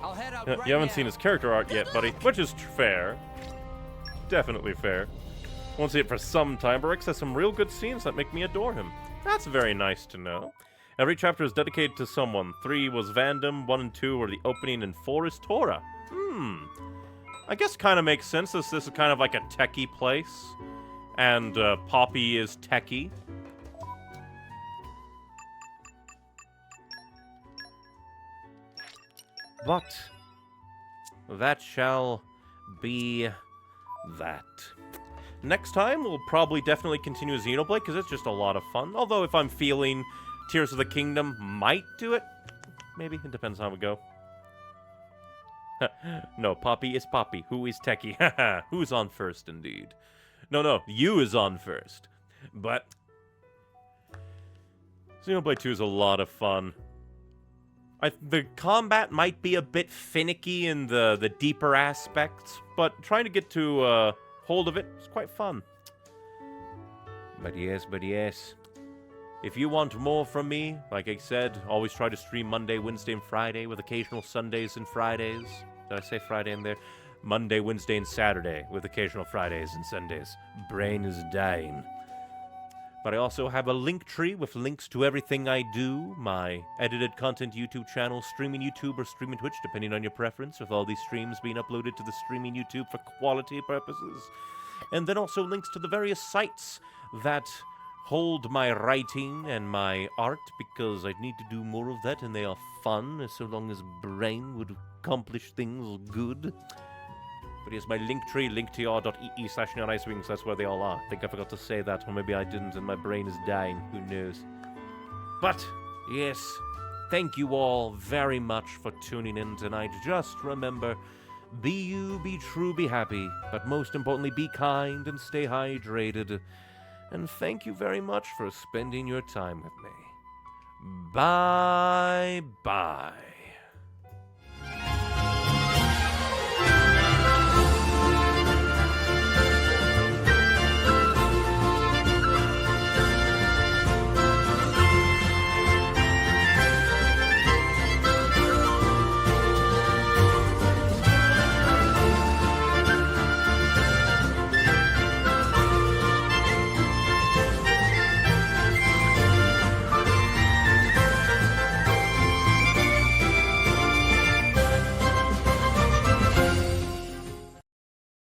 [SPEAKER 10] I'll head out
[SPEAKER 1] You haven't seen his character art yet, buddy, which is fair. Definitely fair. Won't see it for some time, but Rex has some real good scenes that make me adore him. That's very nice to know. Every chapter is dedicated to someone. 3 was Vandam, 1 and 2 were the opening, and 4 is Tora. I guess kind of makes sense. This is kind of like a techie place. And Poppy is techie. But that shall be that. Next time, we'll probably definitely continue Xenoblade, because it's just a lot of fun. Although, if I'm feeling Tears of the Kingdom might do it. Maybe. It depends on how we go. No, Poppy is Poppy. Who is Techie? Haha. Who's on first, indeed? No. You is on first. But Xenoblade 2 is a lot of fun. The combat might be a bit finicky in the deeper aspects, but trying to get to hold of it is quite fun. But yes. If you want more from me, like I said, always try to stream Monday, Wednesday, and Friday, with occasional Sundays and Fridays. Did I say Friday in there? Monday, Wednesday, and Saturday, with occasional Fridays and Sundays. Brain is dying. But I also have a link tree with links to everything I do, my edited content YouTube channel, streaming YouTube or streaming Twitch, depending on your preference, with all these streams being uploaded to the streaming YouTube for quality purposes. And then also links to the various sites that hold my writing and my art because I need to do more of that, and they are fun so long as brain would accomplish things good. But here's my link tree, linktr.ee/neonicewings. That's where they all are. I think I forgot to say that, or maybe I didn't, and my brain is dying. Who knows? But, yes, thank you all very much for tuning in tonight. Just remember, be you, be true, be happy, but most importantly, be kind and stay hydrated. And thank you very much for spending your time with me. Bye-bye.